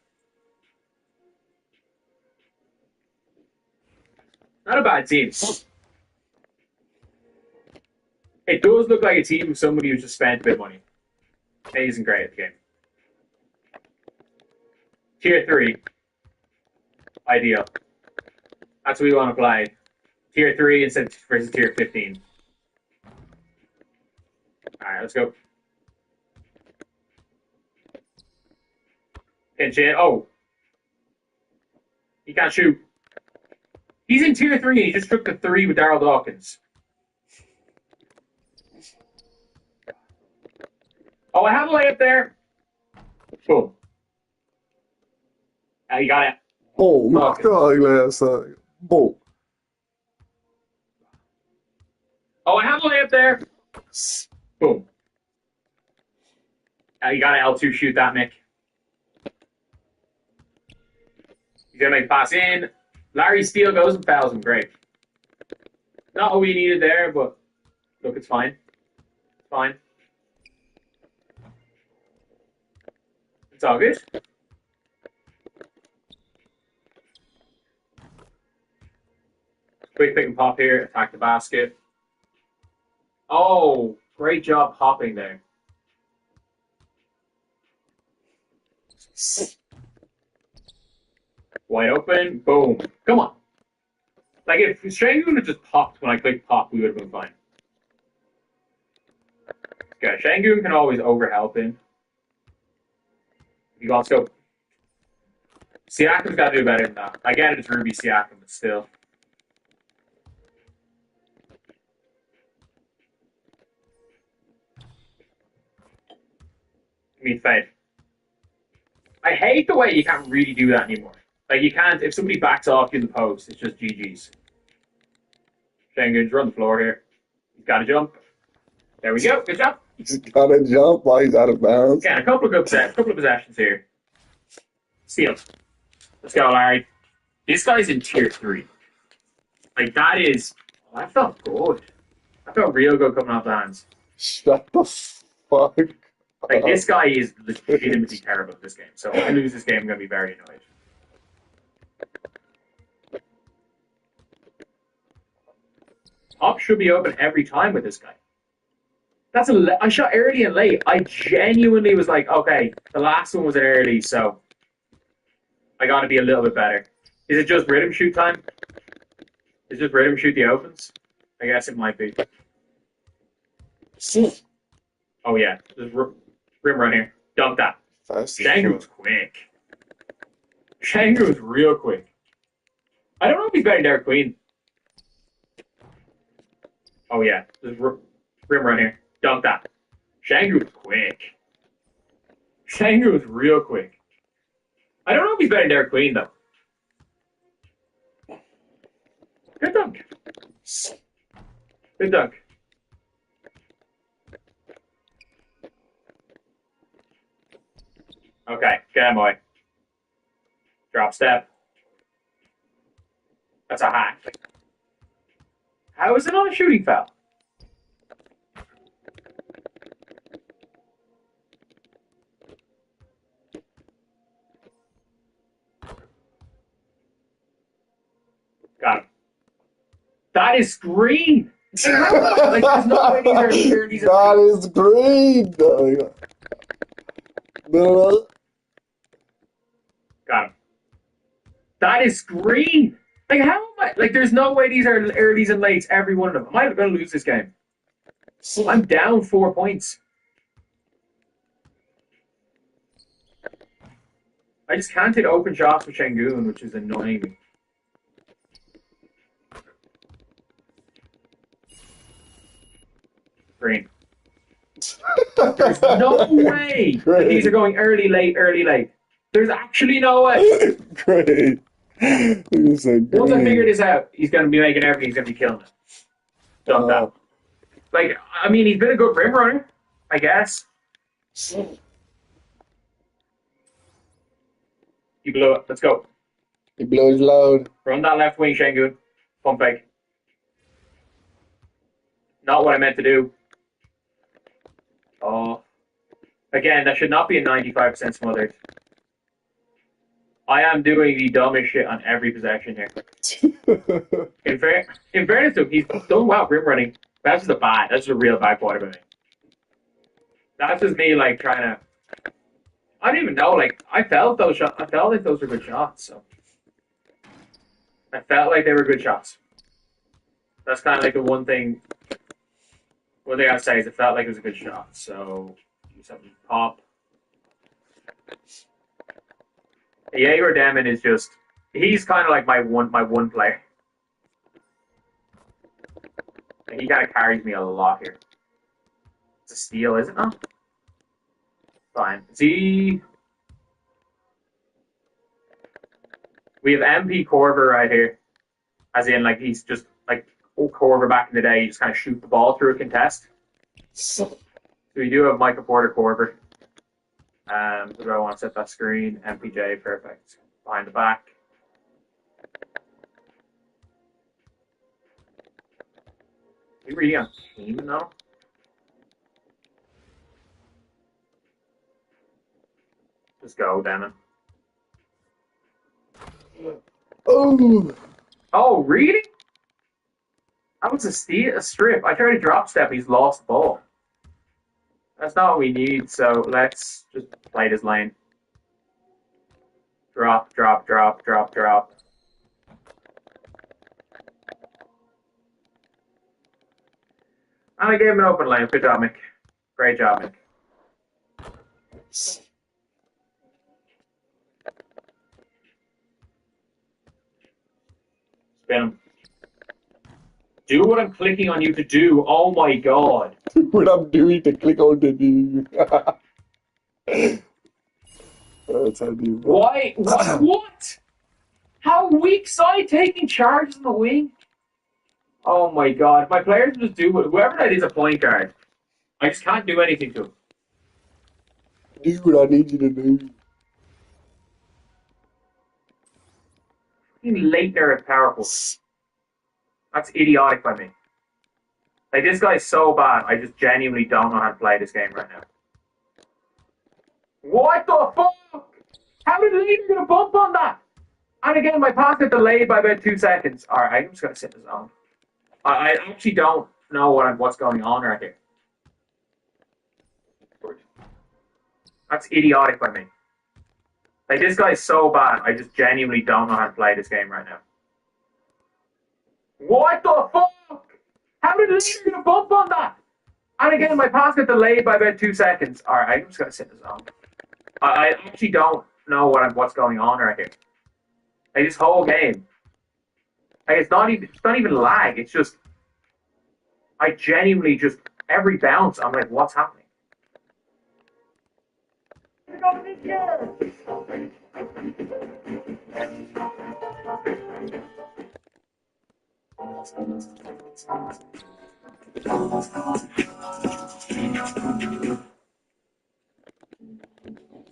Not a bad team. It does look like a team of somebody who just spent a bit of money. And he isn't great at the game. Tier 3. Ideal. That's what we want to play. Tier 3 instead versus tier 15. Alright, let's go. Pinch it. Oh. He can't shoot. He's in tier 3 and he just took the 3 with Darryl Dawkins. Oh, I have a layup there. Boom. You got it. Oh my god, last time. Boom. Oh, I have a layup there. Boom. You got to L2 shoot that, Mick. He's going to make a pass in. Larry Steele goes and fouls him. Great. Not what we needed there, but look, it's fine. It's fine. It's all good. Quick pick and pop here. Attack the basket. Oh, great job popping there. Wide open. Boom. Come on. Like, if Shangoon had just popped when I clicked pop, we would have been fine. Okay, Shangoon can always overhelp him. He wants to go. Siakam's got to do better than that. I get it, it's Ruby Siakam, but still. I mean, fade. I hate the way you can't really do that anymore. Like, you can't, if somebody backs off you in the post, it's just GG's. Shangoon's run the floor here. He's got to jump. There we go. Good job. He's got to jump while he's out of bounds. Yeah, a couple of possessions here. Steal. Let's go, Larry. This guy's in tier 3. Like, that is... Oh, that felt good. That felt real good coming off the hands. Shut the fuck up. Like, this guy is legitimately terrible at this game. So if I lose this game, I'm going to be very annoyed. Top should be open every time with this guy. That's I shot early and late. I genuinely was like, okay, the last one was an early, so I got to be a little bit better. Is it just rhythm shoot time? Is it just rhythm shoot the opens? I guess it might be. Oh yeah, there's rim run here. Dunk that. Shango was quick. Shango was real quick. I don't know if he's better than Derek Queen. Oh yeah, there's rim run here. Dunk that. Shango was quick. Shango was real quick. I don't know if he's better than Derek Queen though. Good dunk. Good dunk. Okay, get him away. Drop step. That's a hack. How is it not a shooting foul? Got him. That is green. Like, there's no way these are That is green. Got him. That is green. Like, how am I? Like, there's no way these are earlys and lates, every one of them. I'm going to lose this game. I'm down 4 points. I just can't hit open shots with Shengun, which is annoying me. Green. There's no way that these are going early, late, early, late. There's actually no way. Great. Once I figure this out, he's going to be making everything. He's going to be killing it. Done that. Like, I mean, he's been a good rim runner, I guess. He blew it. Let's go. He blew his load. Run that left wing, Shengun. Pump fake. Not what I meant to do. Oh. Again, that should not be a 95% smothered. I am doing the dumbest shit on every possession here. In fairness to him, he's done well rim running. That's just that's a real bad quarterback. That's just me, like, trying to... I don't even know, like, I felt those shots. I felt like those were good shots, so... I felt like they were good shots. That's kind of like the one thing I'd say is it felt like it was a good shot, so... Do something pop. Jaeger Demon is just... He's kind of like my one player. He kind of carries me a lot here. It's a steal, is it not? Fine. We have MP Corver right here. As in, like, he's just, like, old Corver back in the day. You just kind of shoot the ball through a contest. So we do have Michael Porter Corver. So I want to set that screen. MPJ, perfect. Behind the back. Are you reading on team now? Just go, Demon. Oh! Oh, reading? That was a strip. I tried to drop step. He's lost the ball. That's not what we need, so let's just play this lane. Drop, drop, drop, drop, drop. And I gave him an open lane. Good job, Mick. Great job, Mick. Spin him. Do what I'm clicking on you to do. Oh my god. What I'm doing to click on the do. That's how do. Why? What? How weak side taking charges in the wing? Oh my god. My players just do it. Whoever that is a point guard. I just can't do anything to him. Do what I need you to do. Leitner is powerful. That's idiotic by me. Like, this guy's so bad, I just genuinely don't know how to play this game right now. What the fuck? How did Leitner get a bump on that? And again, my pass got delayed by about 2 seconds. Alright, I'm just going to sit in the zone. I actually don't know what's going on right here. That's idiotic by me. Like, this guy's so bad, I just genuinely don't know how to play this game right now. What the fuck? How did Leitner get a bump on that? And again, my pass got delayed by about 2 seconds. Alright, I'm just going to sit in the zone. I actually don't know what's going on right here. Like, this whole game. Like, it's not even lag, it's just... I genuinely just... Every bounce, I'm like, what's happening?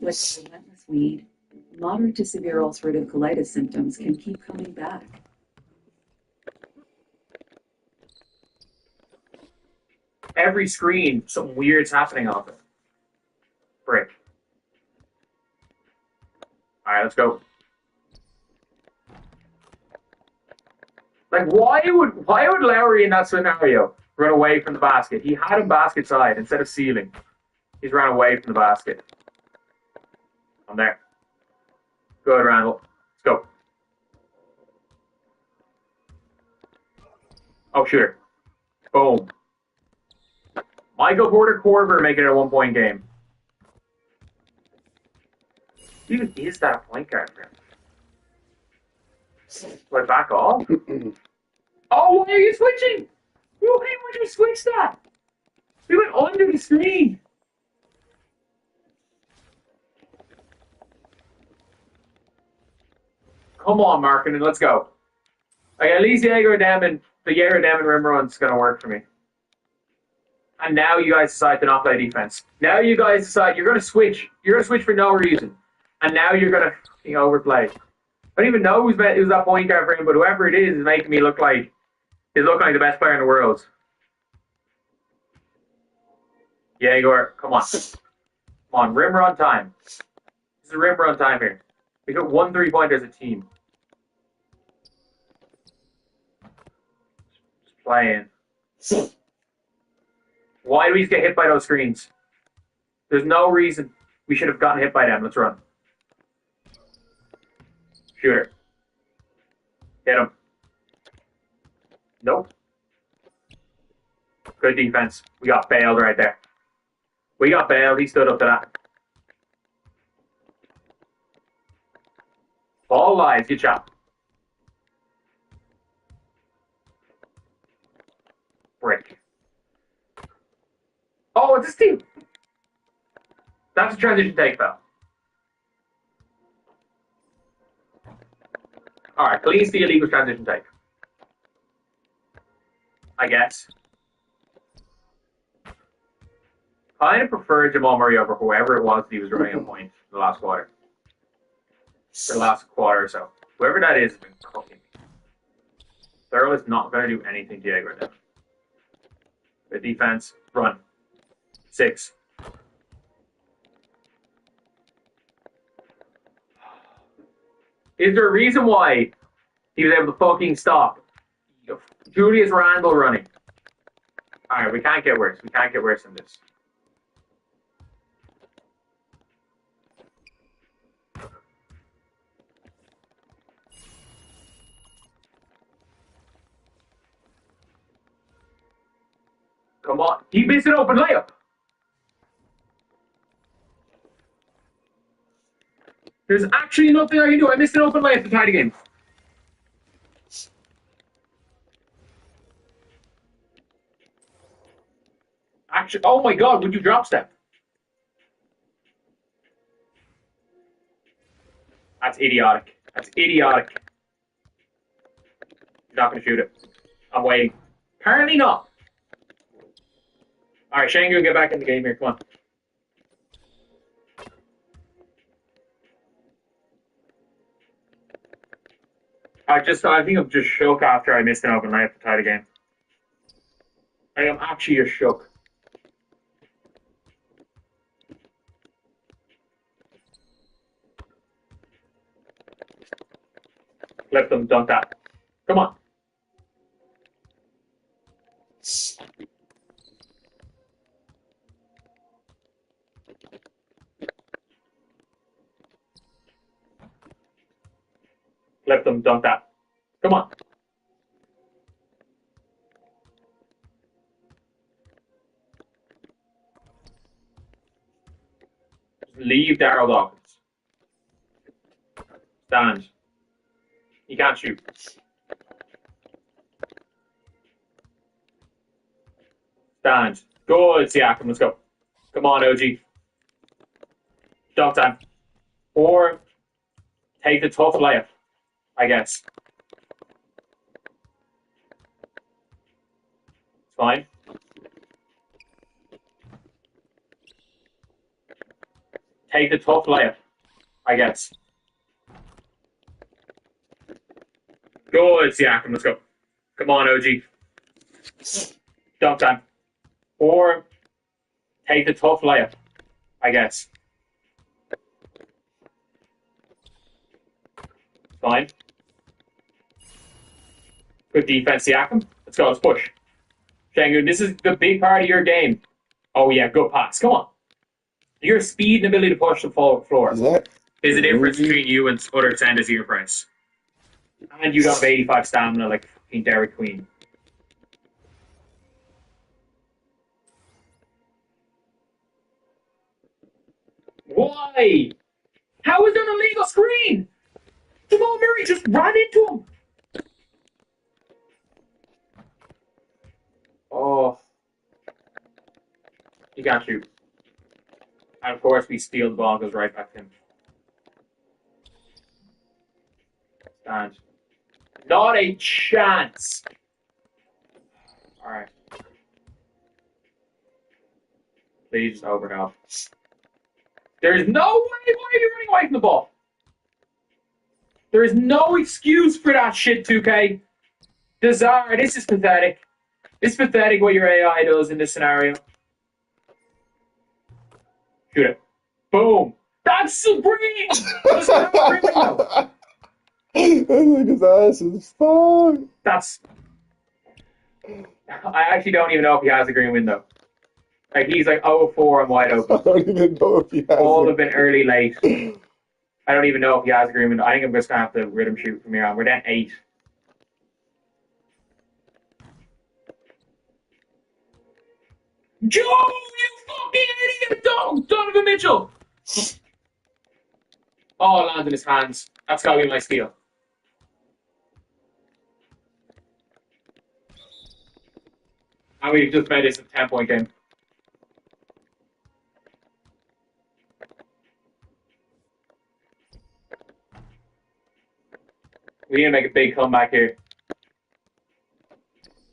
With relentless weed, moderate to severe ulcerative colitis symptoms can keep coming back. Every screen, something weird's happening off it. Brick. Alright, let's go. Like, why would Lowry in that scenario run away from the basket? He had him basket side instead of ceiling. He's run away from the basket. I'm there. Good, Randall. Let's go. Oh, shooter. Boom. Michael Porter Corver making it a 1 point game. Even is that a point guard for him? Like back off? Oh, why are you switching? Why would you switch that? We went under the screen. Come on, Markkinen, let's go. Like, at least the Jaeger Demon rim run's gonna work for me. And now you guys decide to not play defense. Now you guys decide you're gonna switch. You're gonna switch for no reason. And now you're gonna fucking overplay. I don't even know who's that point guard for him, but whoever it is making me look like the best player in the world. Jaeger, come on. Come on, rim run time. This is rim run time here. We got 1 3-pointer as a team. Just playing. Why do we get hit by those screens? There's no reason we should have gotten hit by them. Let's run. Shooter. Hit him. Nope. Good defense. We got bailed right there. We got bailed. He stood up to that. All lies. Good shot. Brick. Oh, it's a steal. That's a transition take, though. All right, clean steal equals transition take. I guess. Kind of prefer Jamal Murray over whoever it was that he was running a point in the last quarter. The last quarter or so. Whoever that is has been cooking. Thurl is not going to do anything to Diego right now. The defense, run. 6. Is there a reason why he was able to fucking stop Julius Randle running? Alright, we can't get worse. We can't get worse than this. Come on. He missed an open layup. There's actually nothing I can do. I missed an open layup to tie the game. Actually, oh my god, would you drop step? That's idiotic. That's idiotic. You're not going to shoot it. I'm waiting. Apparently not. All right, Shangu, get back in the game here. Come on. I think I'm just shook after I missed an open layup to tie the game. I am actually just shook. Let them dunk that. Come on. Let them dunk that. Come on. Leave Darryl Dawkins. Stand. He can't shoot. Stand. Good, Siakam. Let's go. Come on, OG. Dunk time. Or take the tough layup, I guess. It's fine. Take the tough layup, I guess. Good, Siakam. Let's go. Come on, OG. Dunk time. Or take the tough layup, I guess. Fine. Good defense, Siakam. Let's go. Let's push. Shangun, this is the big part of your game. Oh, yeah. Good pass. Come on. Your speed and ability to push the floor is the difference between you and other Sanders of your price. And you don't have 85 stamina like fucking Derek Queen. Why? How is there an illegal screen? Jamal Murray just ran into him. Oh. He got you. And of course, we steal the ball, goes right back to him. Stand. Not a chance. All right. Please, over now. There is no way. Why are you running away from the ball? There is no excuse for that shit, 2K. Desire, this is pathetic. It's pathetic what your AI does in this scenario. Shoot it. Boom. That's supreme! Doesn't have a green window. That nigga's ass is fine. That's... I actually don't even know if he has a green window. Like, he's like 0-4 and wide open. I don't even know if he has All have been early, late. I don't even know if he has a green window. I think I'm just going to have to rhythm shoot from here on. We're down 8. Joe, you fucking idiot! Donovan Mitchell! Oh, it lands in his hands. That's got to be my steal. And we've just made this a 10-point game. We need to make a big comeback here.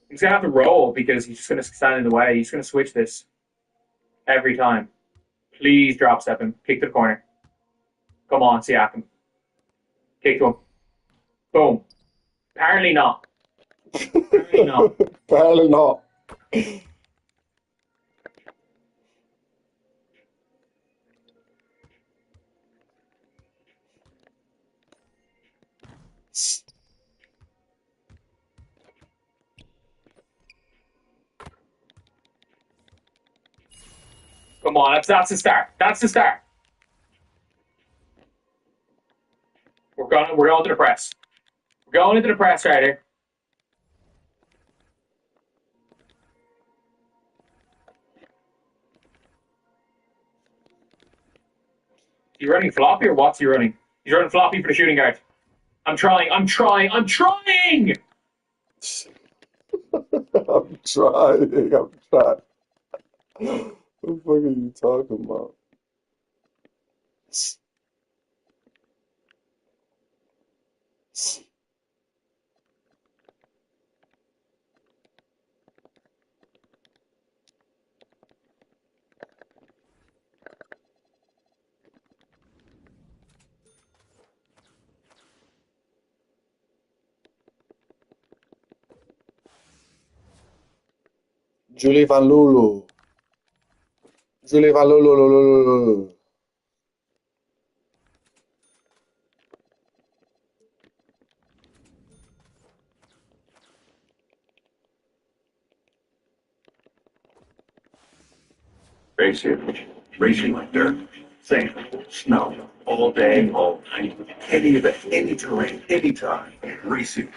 He's going to have to roll because he's just going to stand in the way. He's going to switch this every time. Please drop step him. Kick to the corner. Come on, Siakam. Kick to him. Boom. Apparently not. Apparently not. Apparently not. Come on, that's the start. That's the start. We're going to the press. We're going into the press right here. Is he running floppy or what's he running? He's running floppy for the shooting guard. I'm trying. I'm trying. I'm trying. What the fuck are you talking about? Julie Van Lulu. Julie Van Lulu. Racing like dirt, sand, snow, all day, all night, any event, any terrain, anytime. Racing.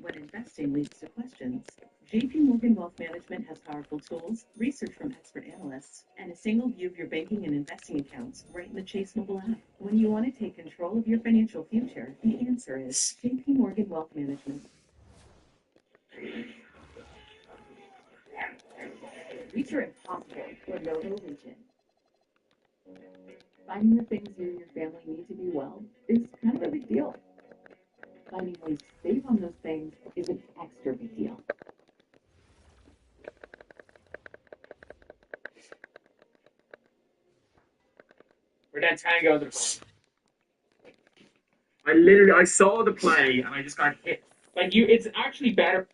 When investing leads to questions, JP Morgan Wealth Management has powerful tools, research from expert analysts, and a single view of your banking and investing accounts right in the Chase mobile app. When you want to take control of your financial future, the answer is JP Morgan Wealth Management. These are impossible for no region. Finding the things you and your family need to be well is kind of a big deal. Finding ways to save on those things is an extra big deal. We're down 10 going to the front. I saw the play and I just got hit. Like it's actually better.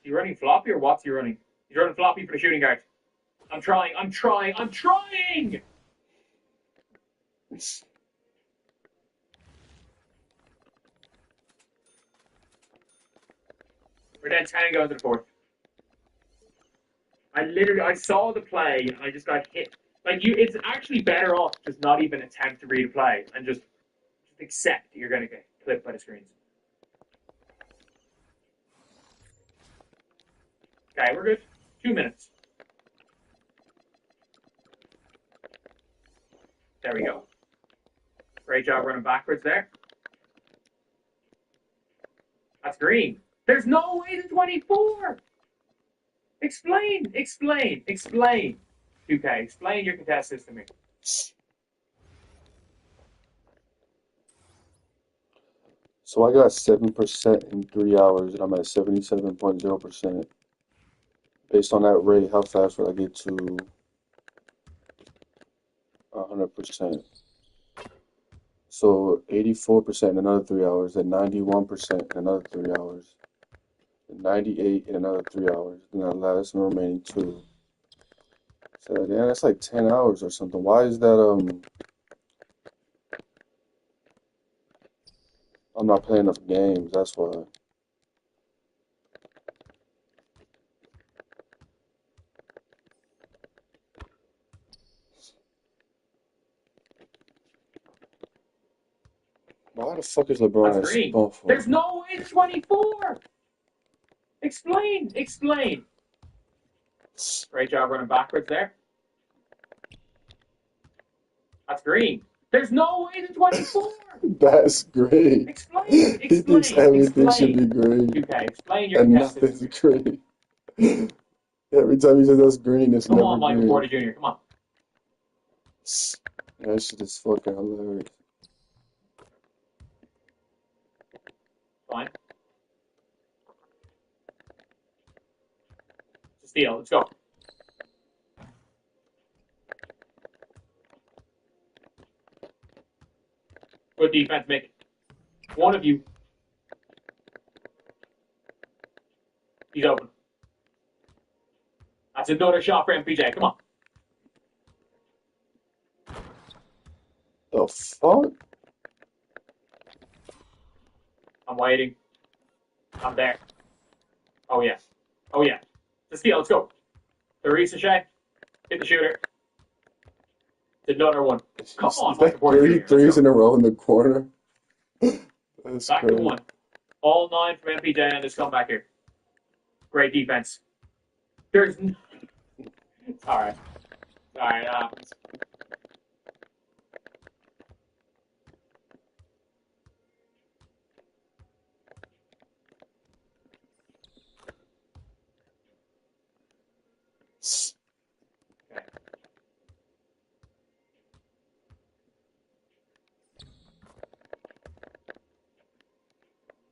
You running floppy or what's he running? He's running floppy for the shooting guard. I'm trying. We're down 10 going to the fourth. I saw the play and I just got hit. Like it's actually better off just not even attempt to read a play and just accept you're going to get clipped by the screens. Okay, we're good. 2 minutes. There we go. Great job running backwards there. That's green. There's no way to 24. Explain. 2K, explain your contest system here. So I got 7% in 3 hours, and I'm at 77.0%. Based on that rate, how fast would I get to 100%? So 84% in another 3 hours, then 91% in another 3 hours, then 98 in another 3 hours, and that last remaining 2. So yeah, that's like 10 hours or something. Why is that? I'm not playing enough games. That's why. Why the fuck is LeBron That's at green. small for? There's no way to 24. Explain. Great job running backwards there. That's green. There's no way to 24. That's great. Explain. He thinks everything should be great, 2K, explain your and contest nothing's system. great. Every time he says that's green, it's Come never on, Michael green. Porter Jr., come on. That shit is fucking hilarious. Fine. It's a steal. Let's go. Good defense, Mick. One of you. He's open. That's another shot for MPJ. Come on. The fuck? I'm waiting. I'm there. Oh, yeah. It's a steal. Let's go. Theresa Shea. Hit the shooter. It's another one. Come on, Is Michael that Porter 3 Jr. threes in a row in the corner? That's Back crazy. to one. All 9 from MPJ on this comeback here. Great defense. There's... All right. That happens. Okay.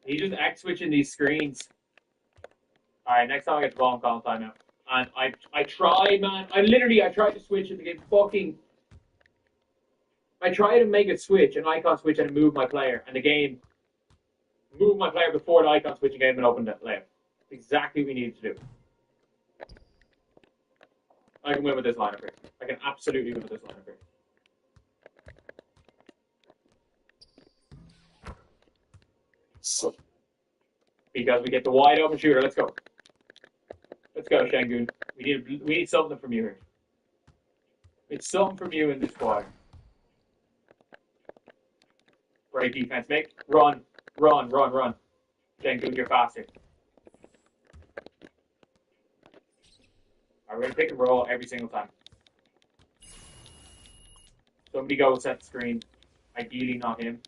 He's just X switching these screens. All right, next time I get the ball, I'm calling timeout. And I tried, man. I tried to switch it to get fucking. I tried to make it switch, an icon switch, and move my player, and the game moved my player before the icon switching game and opened it layout. Exactly what we needed to do. I can win with this lineup here. I can absolutely win with this lineup here. Because we get the wide open shooter. Let's go. Let's go, Shangun. We need something from you here. It's something from you in this quarter. Great defense, Mick. Run. Shangun, you're faster. We're going to pick and roll every single time. Somebody go set the screen. Ideally, not him.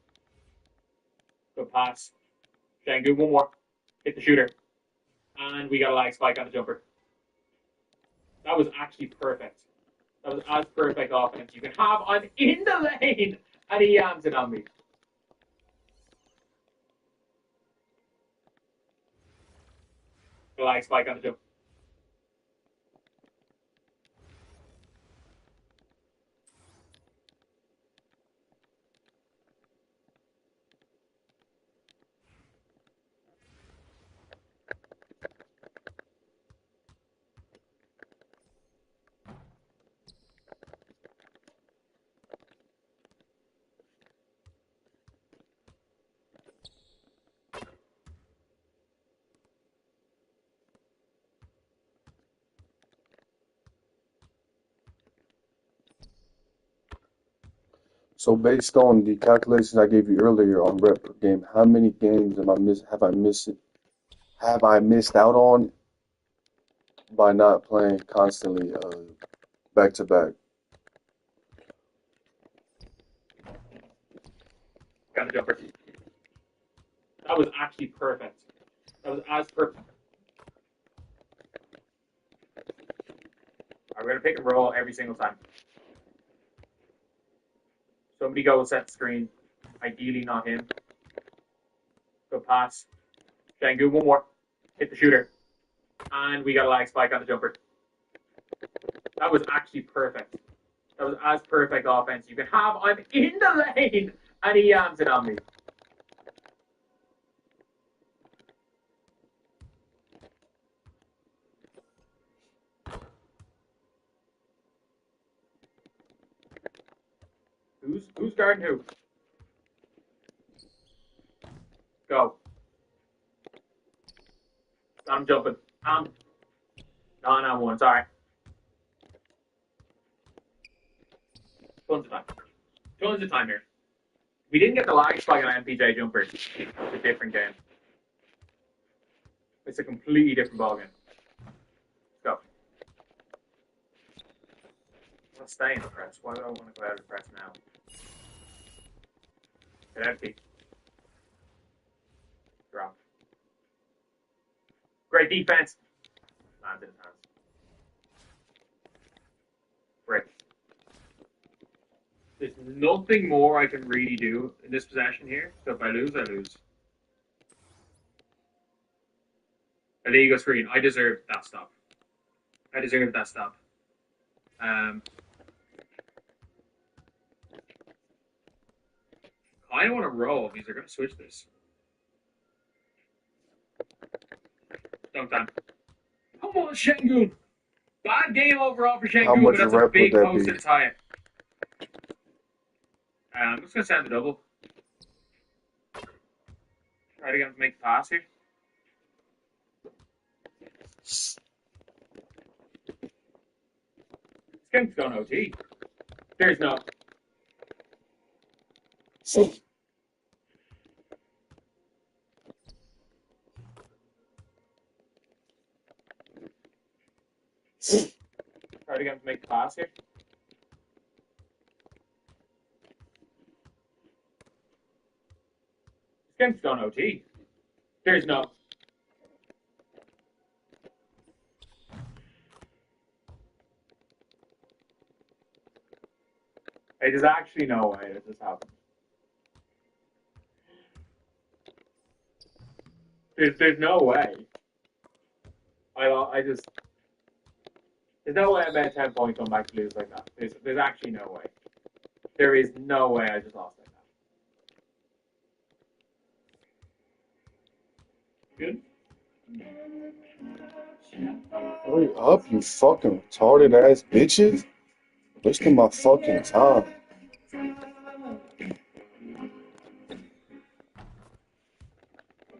Good pass. Shangun, one more. Hit the shooter. And we got a lag spike on the jumper. That was actually perfect. That was as perfect offense you can have. I'm in the lane! And he yams it on me. The lag spike on the jumper. So based on the calculations I gave you earlier on rep per game, how many games have I missed out on by not playing constantly back to back? Got the jumper. That was actually perfect. That was as perfect. Alright, we're gonna pick and roll every single time. Somebody go set the screen. Ideally not him. Good pass. Shangu, one more. Hit the shooter. And we got a lag spike on the jumper. That was actually perfect. That was as perfect offense you can have. I'm in the lane, and he yams it on me. Who's guarding who? Go. I'm jumping. No, one. Sorry. Tons of time. Tons of time here. We didn't get the lag spike on MPJ jumper. It's a different game. It's a completely different ballgame. Let's go. Let's stay in the press. Why do I want to go out of the press now? Get out of the drop. Great defense. Lands in his hands. Great. There's nothing more I can really do in this possession here. So if I lose, I lose. And there you go, screen. I deserve that stop. I deserve that stop. I don't want to roll because they're going to switch this. Dunk time. Come on, Şengün. Bad game overall for How Şengün, but much that's a rep would big that post be? to tie it. I'm just going to send the double. Try to get him to make the pass here. This game's going OT. There's no. Try to get him to make the pass here. This game's going OT. There's no. Hey, there's actually no way that this happened. There's no way. I just. There's no way I bet 10 points come back to lose like that. There's actually no way. There is no way I just lost like that. Good. Hurry up, you fucking retarded ass bitches. Wasting my fucking time.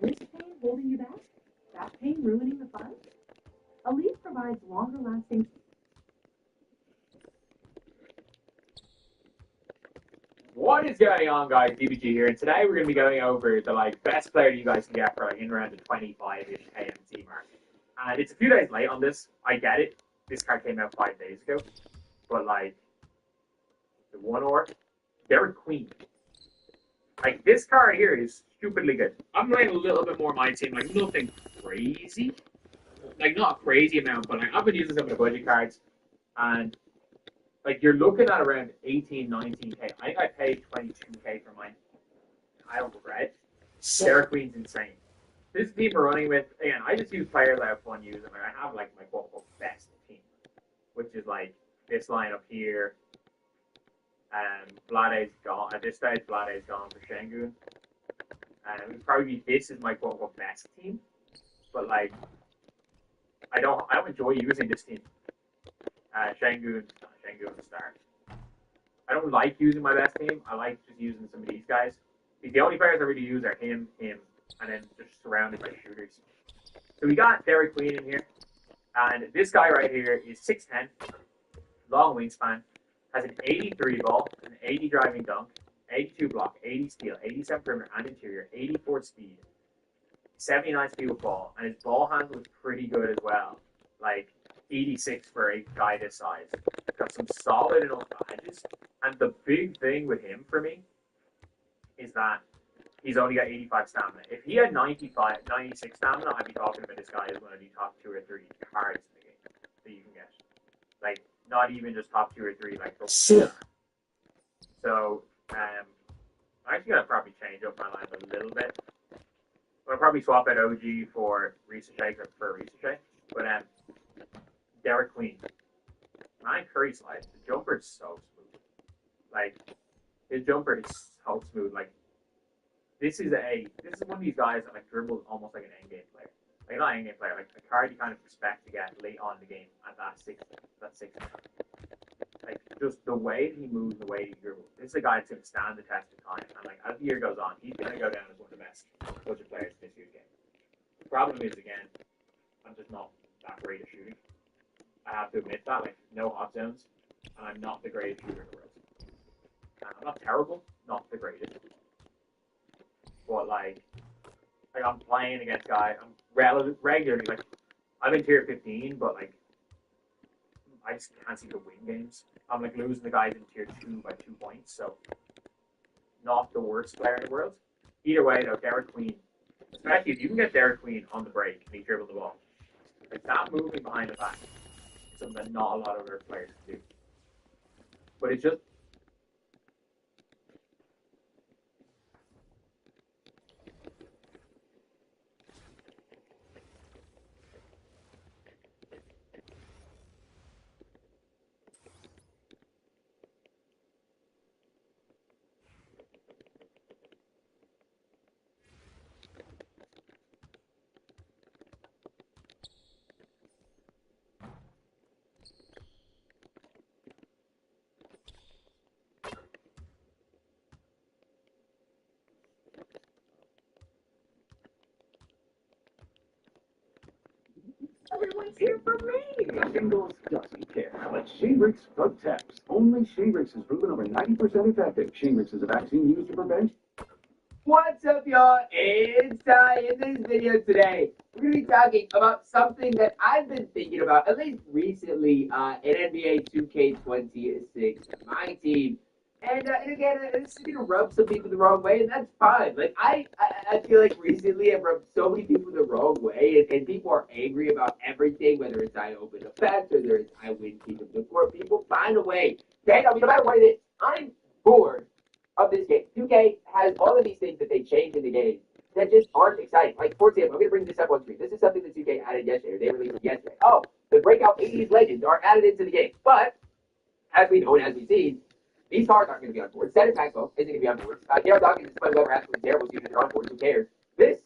Wrist pain holding you back? Back pain ruining the fun? Elite provides longer lasting. What is going on, guys? DBG here, and today we're going to be going over the best player you guys can get for in around the 25-ish KMT mark. And it's a few days late on this. I get it. This card came out 5 days ago, but the 1-or Derek Queen. This card here is stupidly good. I'm playing a little bit more MyTeam, nothing crazy, not a crazy amount, but I've been using some of the budget cards, and you're looking at around 18, 19k. I think I paid 22k for mine. I don't regret it. Derek Queen's insane. This team we're running with, again, I just use players I have fun using. I have my quote unquote best team, which is this lineup here. Vlade's gone. At this stage, Vlade's gone for Şengün. Probably this is my quote unquote best team. But I don't enjoy using this team. Şengün start. I don't like using my best team. I like just using some of these guys. The only players I really use are him, and then just surrounded by shooters. So we got Derek Queen in here. And this guy right here is 6'10", long wingspan. has an 83 ball, an 80 driving dunk, 82 block, 80 steal, 87 perimeter and interior, 84 speed, 79 speed with ball, and his ball handle is pretty good as well. Like 86 for a guy this size. Got some solid enough badges. And the big thing with him for me is that he's only got 85 stamina. If he had 96 stamina, I'd be talking about this guy as one of the top 2 or 3 cards in the game that you can get. Like, not even just top 2 or 3, like, so, I'm actually going to probably change up my lineup a little bit. I'm going to probably swap out OG for Ricochet, but Derek Queen. Man, Curry slides. The jumper is so smooth. Like, his jumper is so smooth. Like, this is one of these guys that like dribbles almost like an endgame player. Like not endgame player, like a card you kind of expect to get late on in the game at that sixth. Like just the way that he moves, the way he dribbles. This is a guy that's gonna stand the test of time. And like as the year goes on, he's gonna go down as one of the best coaching players in this year's game. The problem is again, I'm just not that great at shooting. I have to admit that, like no hot zones, and I'm not the greatest shooter in the world. And I'm not terrible, not the greatest. But like I'm playing against guys. I'm regularly like I'm in tier 15, but like I just can't seem to win games. I'm like losing the guys in tier 2 by 2 points, so not the worst player in the world. Either way, though, Derek Queen, especially if you can get Derek Queen on the break and he dribbles the ball, like that moving behind the back is something that not a lot of other players can do. But it's just. Everyone's here for me. Shingles doesn't care how much Shingrix protects. Only Shingrix has proven over 90% effective. Shingrix is a vaccine used to prevent. What's up, y'all? It's Ty. In this video today, we're going to be talking about something that I've been thinking about, at least recently, in NBA 2K26, my team. And again, it's going to rub some people the wrong way, and that's fine. Like, I feel like recently I've rubbed so many people the wrong way, and people are angry about everything, whether it's I open effects, or whether it's I win Kingdom of the Court. People find a way. Okay? I mean, no matter what it is, I'm bored of this game. 2K has all of these things that they changed in the game that just aren't exciting. Like, for example, I'm going to bring this up on screen. This is something that 2K added yesterday. They released it yesterday. Oh, the breakout 80s legends are added into the game. But, as we know and as we've seen, these cards aren't going to be on board. Center Paxpo isn't going to be on board. Daryl Dawkins is playing whoever absolutely terrible team that they're on board. Who cares? This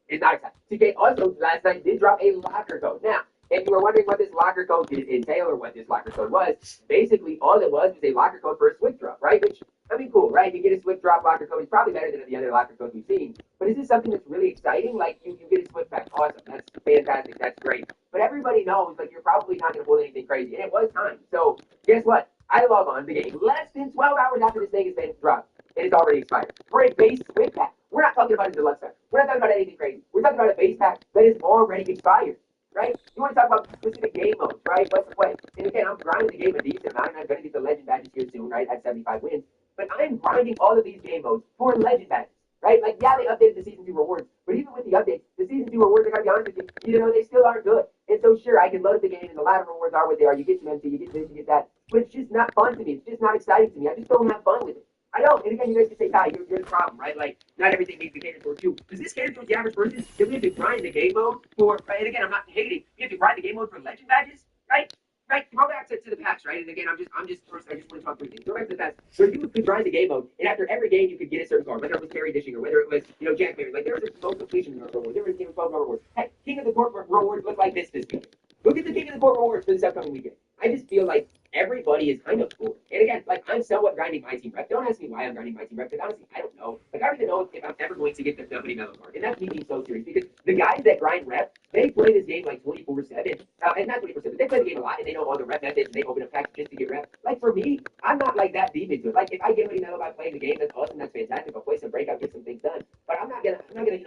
is not exciting. 2K also last night did drop a locker code. Now, if you were wondering what this locker code did entail or what this locker code was, basically all it was a locker code for a switch drop, right? Which, I mean, cool, right? You get a switch drop locker code. It's probably better than the other locker codes we've seen. But is this something that's really exciting? Like, you get a switch back. Awesome. That's fantastic. That's great. But everybody knows, like, you're probably not going to pull anything crazy. And it was time. So, guess what? I log on the game less than 12 hours after this thing has been dropped. And it's already expired. For a base switch pack. We're not talking about a deluxe pack. We're not talking about anything crazy. We're talking about a base pack that is already expired. Right? You want to talk about specific game modes, right? What's the play? And again, I'm grinding the game a decent amount, and I'm going to get the legend badges here soon, right? At 75 wins. But I'm grinding all of these game modes for legend badges, right? Like, yeah, they updated the Season 2 rewards, but even with the updates, the Season 2 rewards, I gotta be honest with you, you know, they still aren't good. And so, sure, I can load up the game, and the ladder rewards are what they are. You get some MC, you get this, you get that. But it's just not fun to me. It's just not exciting to me. I just don't have fun with it. I don't. And again, you guys can say, Ty, you're the problem, right? Like, not everything needs to cater towards you. Does this cater towards the average person? If we have to grind the game mode for, and again, I'm not hating, you have to grind the game mode for legend badges, right? Right, throw back to the packs, right? And again, I just want to talk through things. Throw back to the packs. Where you could grind the game mode, and after every game, you could get a certain card, whether it was Terry Dishing or whether it was, you know, Jack Berry. Like, there was a most completion reward. There was Game of 12 rewards. Hey, King of the Court rewards look like this weekend. Look at the King of the Court rewards for this upcoming weekend. I just feel like everybody is kind of cool. And again, like I'm somewhat grinding MyTeam rep. Don't ask me why I'm grinding MyTeam rep, because honestly, I don't know. Like I don't even know if I'm ever going to get the MELO card. And that's me being so serious, because the guys that grind rep, they play this game like 24/7. And not 24/7, they play the game a lot and they know all the rep methods and they open up packs just to get rep. Like for me, I'm not like that deep into it. Like if I get MELO by playing the game, that's awesome, that's fantastic. I'll play some breakout, get some things done. But I'm not gonna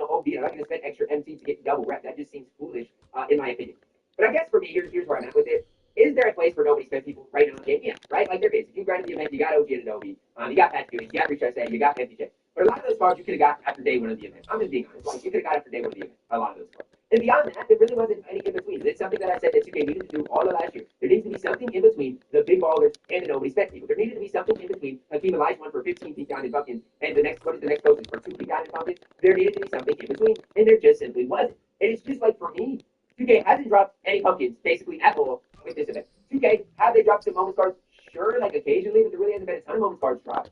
OB it. I'm not gonna spend extra MC to get double rep. That just seems foolish, in my opinion. But I guess for me, here's where I'm at with it. Is there a place for nobody spend people right now in the game? Yeah, right? Like there is. If you grinded the event, you got OG and Adobe, you got Patch Goonies, you got Reach SA, you got MTJ. But a lot of those cards you could have got after day one of the event. I'm just being honest. Like you could have got after day one of the event. A lot of those cards. And beyond that, there really wasn't any in between. It's something that I said that 2K needed to do all of last year. There needs to be something in between the big ballers and the nobody spent people. There needed to be something in between Hakeem Olajuwon for 15 peak diamond buckets and the next, what is the next closest for 2 peak diamond buckets? There needed to be something in between, and there just simply wasn't. And it's just like for me, 2K hasn't dropped any pumpkins basically at all with this event. 2K, have they dropped some moments cards? Sure, like occasionally, but there really hasn't been a ton of moments cards dropped.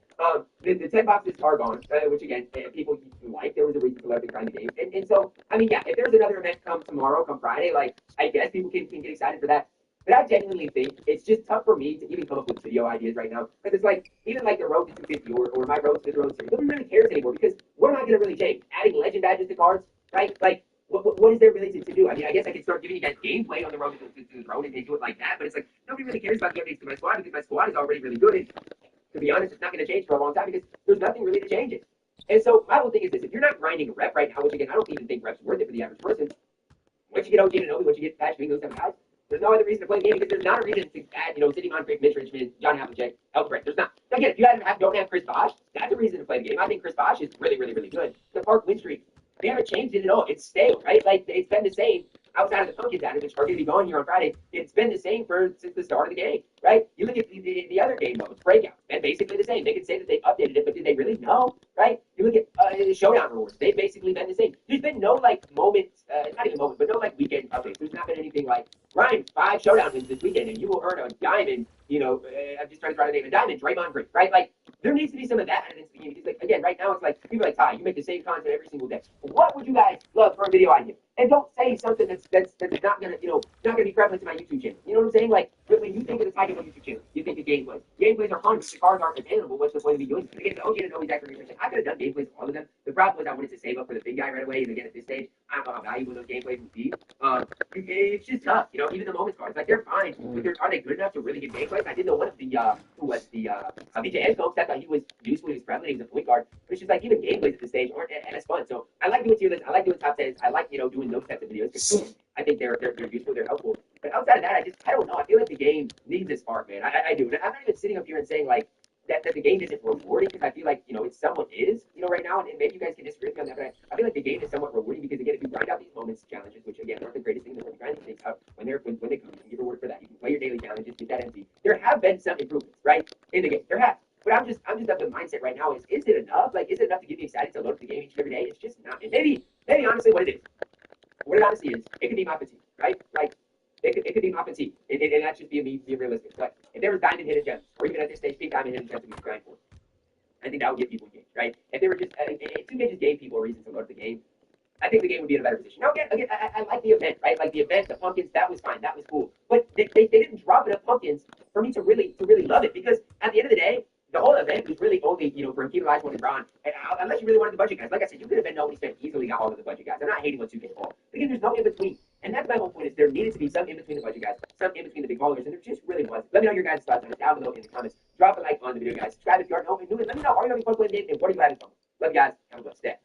The 10 boxes are gone, which again, people like. There was a reason for letting kind of game. And so, I mean, yeah, if there's another event come tomorrow, come Friday, like, I guess people can get excited for that. But I genuinely think it's just tough for me to even come up with video ideas right now. Because it's like, even like the road to 250 or my road to the road series, nobody really cares anymore because we're not going to really change. Adding legend badges to cards, right? Like, what is there really to do? I mean, I guess I could start giving you guys gameplay on the road to the road and do it like that, but it's like, nobody really cares about the updates to my squad because my squad is already really good. And to be honest, it's not going to change for a long time because there's nothing really to change it. And so my whole thing is this: if you're not grinding a rep right now, which again I don't even think rep's worth it for the average person, once you get OG and Obi, once you get Patch those type of guys, there's no other reason to play the game because there's not a reason to add, City Moncrief, Mitch Richmond, John Havlicek, Elbrek. There's not. Again, if you don't have Chris Bosh, that's a reason to play the game. I think Chris Bosh is really, really, really good. The Park win streak, they haven't changed it at all. It's stale, right? Like it's been the same outside of the Pumpkins out which are going to be gone here on Friday. It's been the same since the start of the game, right? You look at the other game modes, breakout, and basically the same. They could say that they updated it, but did they really? No, right? You look at showdown rewards, they've basically been the same. There's been no like moments, not even moments, but no like weekend updates. There's not been anything like grind 5 showdown wins this weekend, and you will earn a diamond. I'm just trying to try to name a diamond, Draymond Green, right? Like there needs to be some of that. And it's like again, right now it's like people like Ty, you make the same content every single day. What would you guys love for a video idea? And don't say something that's not gonna not gonna be prevalent to my YouTube channel. You know what I'm saying? Like when you think of the Ty YouTube channel, you think of gameplays. Gameplays are fun, but the cards aren't available. What's the point of me doing it? Again, the OG didn't know exactly what I could have done gameplays all of them. The problem was I wanted to save up for the big guy right away, and again at this stage, I don't know how valuable those gameplays would be. It's just tough, even the moments cards, like they're fine, but are they good enough to really get gameplays? I didn't know one of the who was the BJ folks. I thought he was useful, he was prevalent, he was a point guard. But it's just like even gameplays at this stage aren't as fun. So I like doing tier lists, I like doing top 10s, I like doing those types of videos. I think they're useful, they're helpful. But outside of that, I don't know. I feel like the game needs a spark, man. I do. And I'm not even sitting up here and saying like that the game isn't rewarding because I feel like it somewhat is right now, and maybe you guys can disagree with me on that, but I feel like the game is somewhat rewarding because again, if you grind out these moments challenges, which again aren't the greatest thing in the world, grinding things out when they come, you can get rewarded for that. You can play your daily challenges, get that empty. There have been some improvements, right, in the game. There have. But I'm just of the mindset right now is it enough? Like, is it enough to get me excited to load up the game each and every day? It's just not. And maybe honestly what it is, what it honestly is, it could be my fatigue, right? Like it could be my fatigue, and that's just being realistic. But if there was diamond hidden gems, or even at this stage, big diamond hidden gems we could grind for, I think that would get people engaged, right? If they were just, if 2K just gave people a reason to load up the game, I think the game would be in a better position. Now, again, I like the event, right? Like the event, the pumpkins, that was fine, that was cool. But they didn't drop enough pumpkins for me to really love it because at the end of the day, the whole event was really only, for Hakeem Olajuwon and Ron. And unless you really wanted the budget guys, like I said, you could have been nobody spent easily got all of the budget guys. I'm not hating on 2K at all. Because there's no in between. And that's my whole point is there needed to be some in between the budget guys, some in between the big ballers, and there just really was. Let me know your guys' thoughts on it down below in the comments. Drop a like on the video, guys. Subscribe if you aren't new and let me know, are you having fun playing games and what are you having fun? Love you guys. Have a blessed day.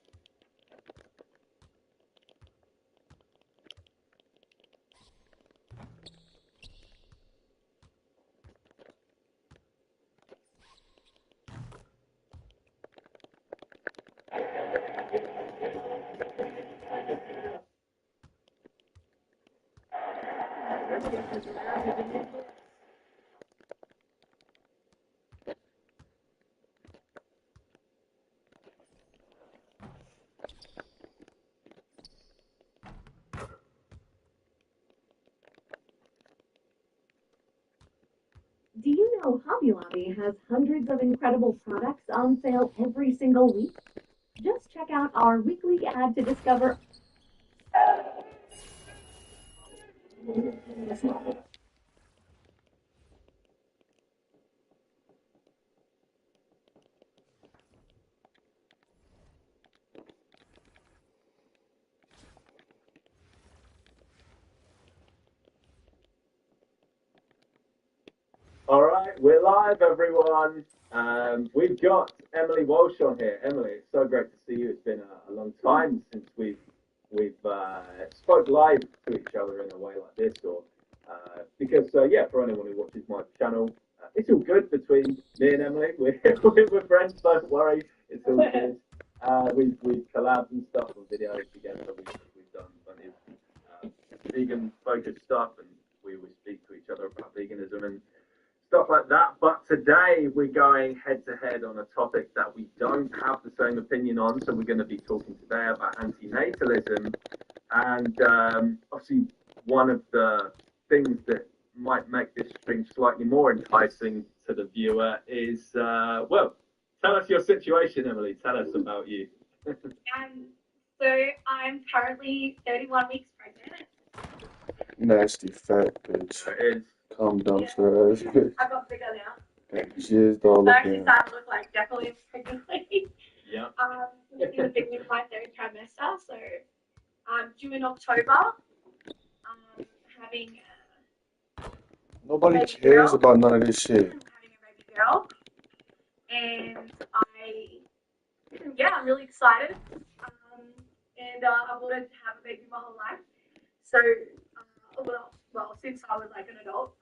Do you know Hobby Lobby has hundreds of incredible products on sale every single week? Just check out our weekly ad to discover we're live, everyone. We've got Emily Walsh on here. Emily, it's so great to see you. It's been a long time since we've spoke live to each other in a way like this, or because yeah, for anyone who watches my channel, it's all good between me and Emily. We're friends. Don't worry, it's all good. We've collabed and stuff on videos together. We've done plenty of vegan focused stuff, and we always speak to each other about veganism and stuff like that. But today we're going head to head on a topic that we don't have the same opinion on. So we're going to be talking today about antinatalism, and obviously one of the things that might make this stream slightly more enticing to the viewer is well, tell us your situation, Emily. Tell us about you. So I'm currently 31 weeks pregnant. Nasty fat bitch. It is. Calm down to her ass. I got bigger now. She is all I up actually there. started to look like definitely a pregnant lady. Yeah. In the beginning of my third trimester, so due in October. Having Nobody baby cares girl. about none of this shit. Having a baby girl, and I'm really excited. And I've wanted to have a baby my whole life. So, well, since I was like an adult.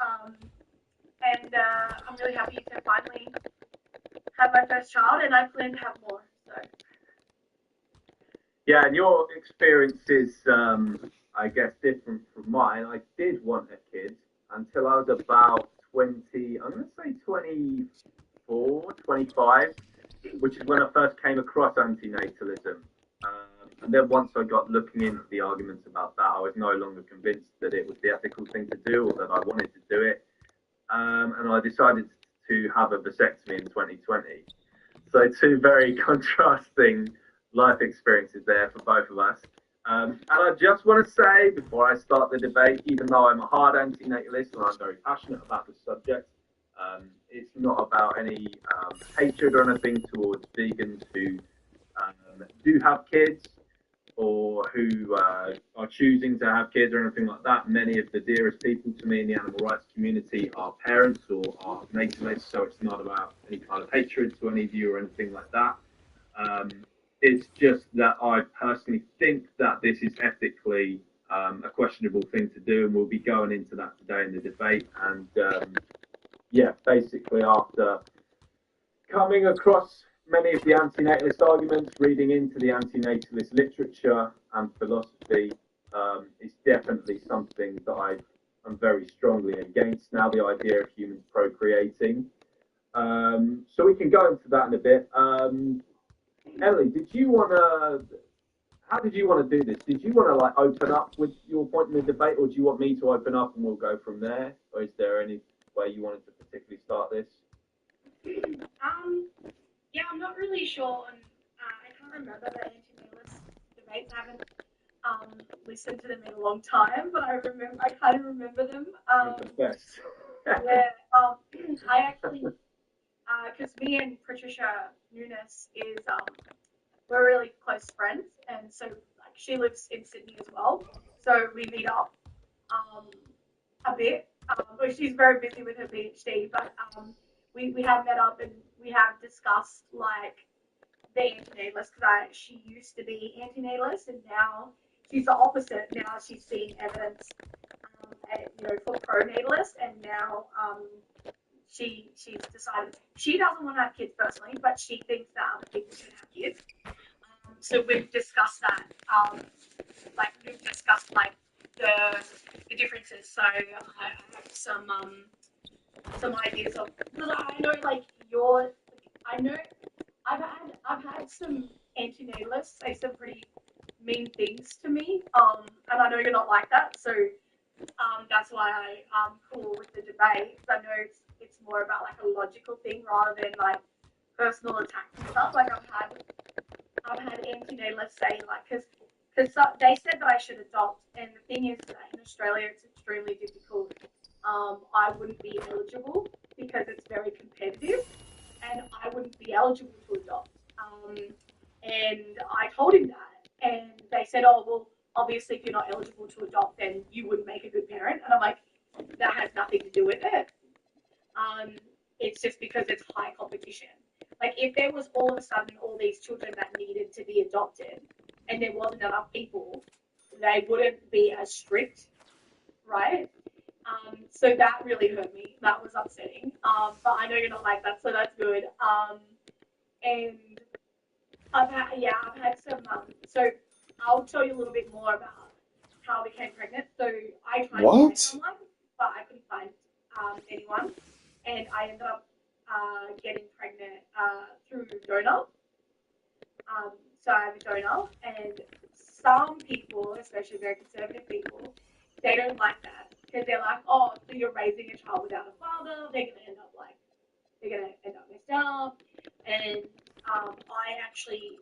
And I'm really happy to finally have my first child, and I plan to have more. So. Yeah, and your experience is, I guess, different from mine. I did want a kid until I was about 20, I'm going to say 24, 25, which is when I first came across antinatalism. And then once I got looking into the arguments about that, I was no longer convinced that it was the ethical thing to do or that I wanted to do it. And I decided to have a vasectomy in 2020. So two very contrasting life experiences there for both of us. And I just want to say, before I start the debate, even though I'm a hard antinatalist and I'm very passionate about the subject, it's not about any hatred or anything towards vegans who do have kids or who are choosing to have kids or anything like that. Many of the dearest people to me in the animal rights community are parents or are natalists, so it's not about any kind of hatred to any of you or anything like that. It's just that I personally think that this is ethically a questionable thing to do, and we'll be going into that today in the debate. And yeah, basically after coming across many of the antinatalist arguments, reading into the antinatalist literature and philosophy, is definitely something that I'm very strongly against now, the idea of humans procreating. So we can go into that in a bit. Ellie, how did you want to do this? Did you want to like open up with your point in the debate, or do you want me to open up and we'll go from there? Or is there any way you wanted to particularly start this? Yeah, I'm not really sure. I can't remember the antinatalist debates. I haven't listened to them in a long time, but I kind of remember them. The best. Yeah. I actually, because me and Patricia Nunes we're really close friends, and so like she lives in Sydney as well, so we meet up a bit. Well, she's very busy with her PhD, but we have met up and we have discussed like the antinatalist because she used to be antinatalist and now she's the opposite. Now she's seeing evidence, for pronatalists, and now she's decided she doesn't want to have kids personally, but she thinks that other people should have kids. So we've discussed that. We've discussed like the differences. So I have some ideas of, because I know like I've had some antinatalists say some pretty mean things to me. And I know you're not like that, so that's why I'm cool with the debate. I know it's more about like a logical thing rather than like personal attacks and stuff. Like I've had antinatalists say like because they said that I should adopt, and the thing is that in Australia it's extremely difficult. I wouldn't be eligible because it's very competitive, and I wouldn't be eligible to adopt. And I told him that, and they said, "Oh well, obviously if you're not eligible to adopt, then you wouldn't make a good parent." And I'm like, that has nothing to do with it. it's just because it's high competition. Like if there was all of a sudden all these children that needed to be adopted and there wasn't enough people, they wouldn't be as strict, right? So that really hurt me. That was upsetting. But I know you're not like that, so that's good. And I've had some. So I'll tell you a little bit more about how I became pregnant. So I tried to find What? someone, but I couldn't find anyone, and I ended up getting pregnant through donor. So I have a donor, and some people, especially very conservative people, they don't like that because they're like, oh, so you're raising a child without a father, they're gonna end up messed up. And I actually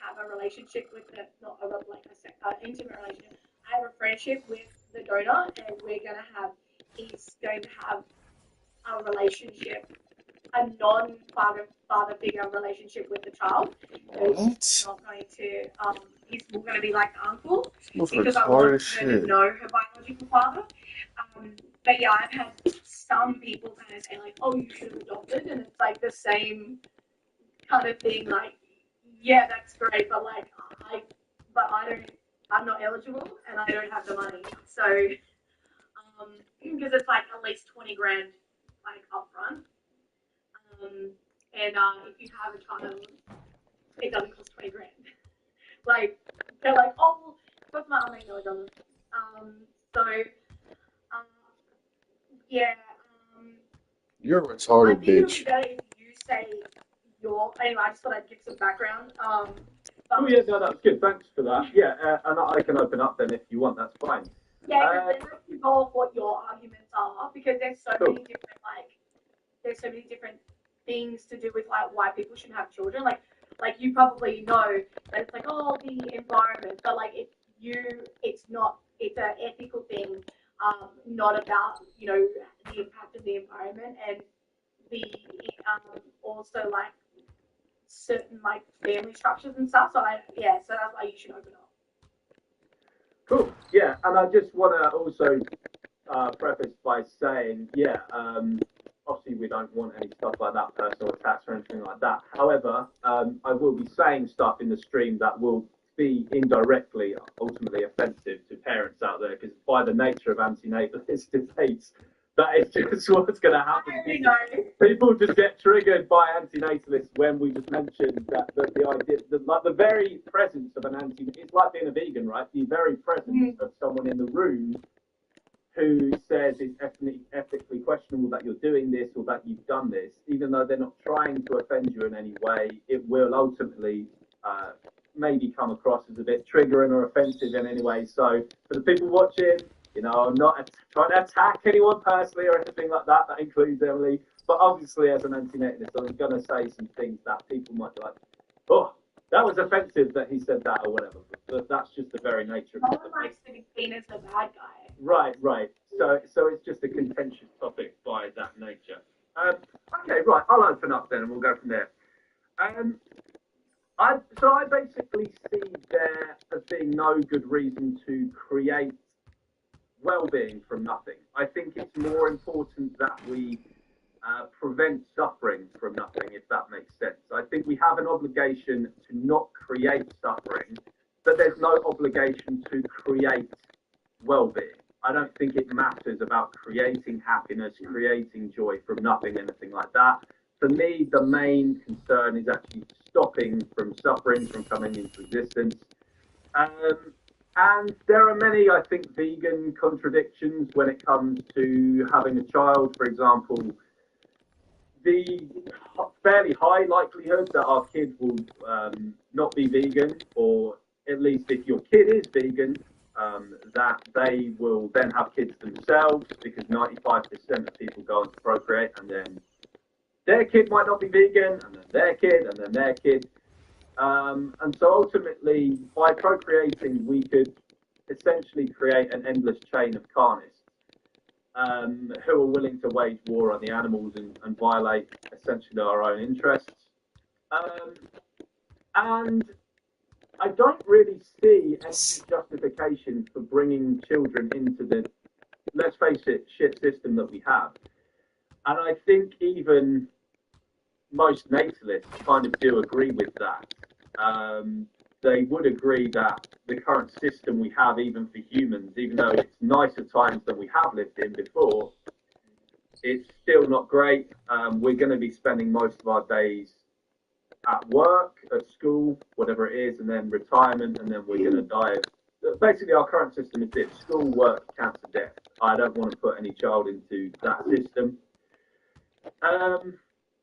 have a relationship with the not a like a intimate relationship. I have a friendship with the donor, and he's going to have a relationship, a non-father figure relationship with the child. So he's not going to, he's going to be like the uncle Most because I want retarded her shit. to know her biological father. But yeah, I've had some people kind of say like, oh, you should have adopted, and it's like the same kind of thing. Like, yeah, that's great, but like, I'm not eligible, and I don't have the money. So, because it's like at least 20 grand, like upfront. And if you have a child, it doesn't cost 20 grand. Like, they're like, oh, what's my money? No, it doesn't. So, yeah. You're a I retarded think it'll be bitch. better if you say your. Anyway, I just thought I'd give some background. Oh yeah, no, that's good. Thanks for that. Yeah, and I can open up then if you want. That's fine. Yeah, because then you go off what your arguments are, because there's so many different things to do with like why people shouldn't have children. Like you probably know that it's like, oh, the environment, but like it's not. It's an ethical thing, not about the impact of the environment and the also like certain like family structures and stuff. So so that's why you should open up. Cool. Yeah, and I just want to also preface by saying, yeah, obviously we don't want any stuff like that, personal attacks or anything like that. However, I will be saying stuff in the stream that will be indirectly, ultimately offensive to parents out there, because by the nature of antenatalist debates, that is just what's going to happen. People just get triggered by antinatalists when we just mentioned that the idea, like the very presence of an it's like being a vegan, right? The very presence of someone in the room who says it's ethically questionable that you're doing this or that you've done this, even though they're not trying to offend you in any way, it will ultimately maybe come across as a bit triggering or offensive in any way. So for the people watching, I'm not trying to attack anyone personally or anything like that. That includes Emily. But obviously, as an anti-natalist, I'm going to say some things that people might be like, oh, that was offensive that he said that or whatever. But that's just the very nature of it. No one likes to be seen as the bad guy. Right. So it's just a contentious topic by that nature. Okay, right. I'll open up then and we'll go from there. I basically see there as being no good reason to create well-being from nothing. I think it's more important that we prevent suffering from nothing, if that makes sense. I think we have an obligation to not create suffering, but there's no obligation to create well-being. I don't think it matters about creating happiness, creating joy from nothing, anything like that. For me, the main concern is actually stopping from suffering from coming into existence. And there are many, I think, vegan contradictions when it comes to having a child. For example, the fairly high likelihood that our kid will not be vegan, or at least if your kid is vegan, that they will then have kids themselves, because 95% of people go on to procreate, and then their kid might not be vegan, and then their kid, and then their kid. And so ultimately, by procreating, we could essentially create an endless chain of carnists who are willing to wage war on the animals and violate essentially our own interests. And I don't really see any justification for bringing children into the, let's face it, shit system that we have. And I think even most natalists kind of do agree with that. They would agree that the current system we have, even for humans, even though it's nicer times than we have lived in before, it's still not great. We're going to be spending most of our days at work, at school, whatever it is, and then retirement, and then we're going to die. Basically, our current system is this: school, work, cancer, death. I don't want to put any child into that system.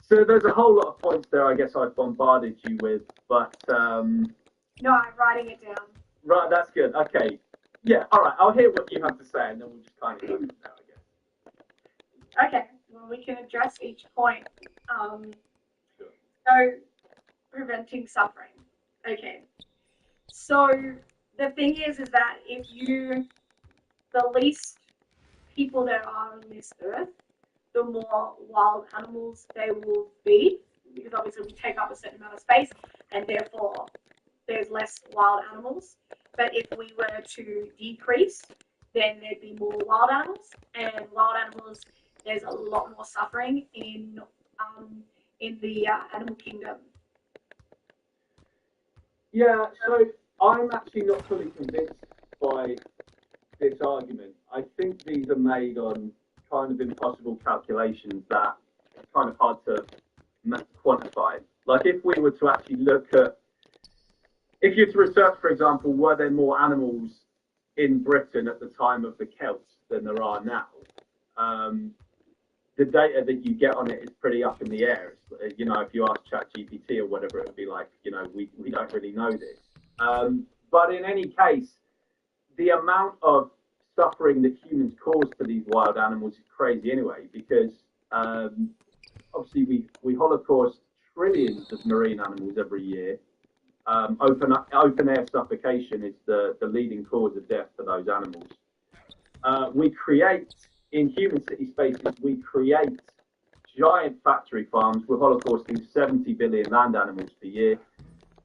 So there's a whole lot of points there I guess I've bombarded you with, but... No, I'm writing it down. Right, that's good. Okay. Yeah, all right. I'll hear what you have to say, and then we'll just kind of go from there, I guess. Okay, well, we can address each point. So, preventing suffering. Okay. So, the thing is that if the least people there are on this earth, the more wild animals they will be, because obviously we take up a certain amount of space, and therefore there's less wild animals. But if we were to decrease, then there'd be more wild animals, and wild animals, there's a lot more suffering in the animal kingdom. Yeah, so I'm actually not fully convinced by this argument. I think these are made on kind of impossible calculations that it's kind of hard to quantify. Like if we were to actually look at, if you were to research, for example, were there more animals in Britain at the time of the Celts than there are now? The data that you get on it is pretty up in the air. It's, you know, if you ask ChatGPT or whatever, it would be like, you know, we don't really know this. But in any case, the amount of suffering that humans cause to these wild animals is crazy anyway, because obviously we holocaust trillions of marine animals every year. Open air suffocation is the leading cause of death for those animals. We create, in human city spaces, we create giant factory farms. We're holocausting 70 billion land animals per year.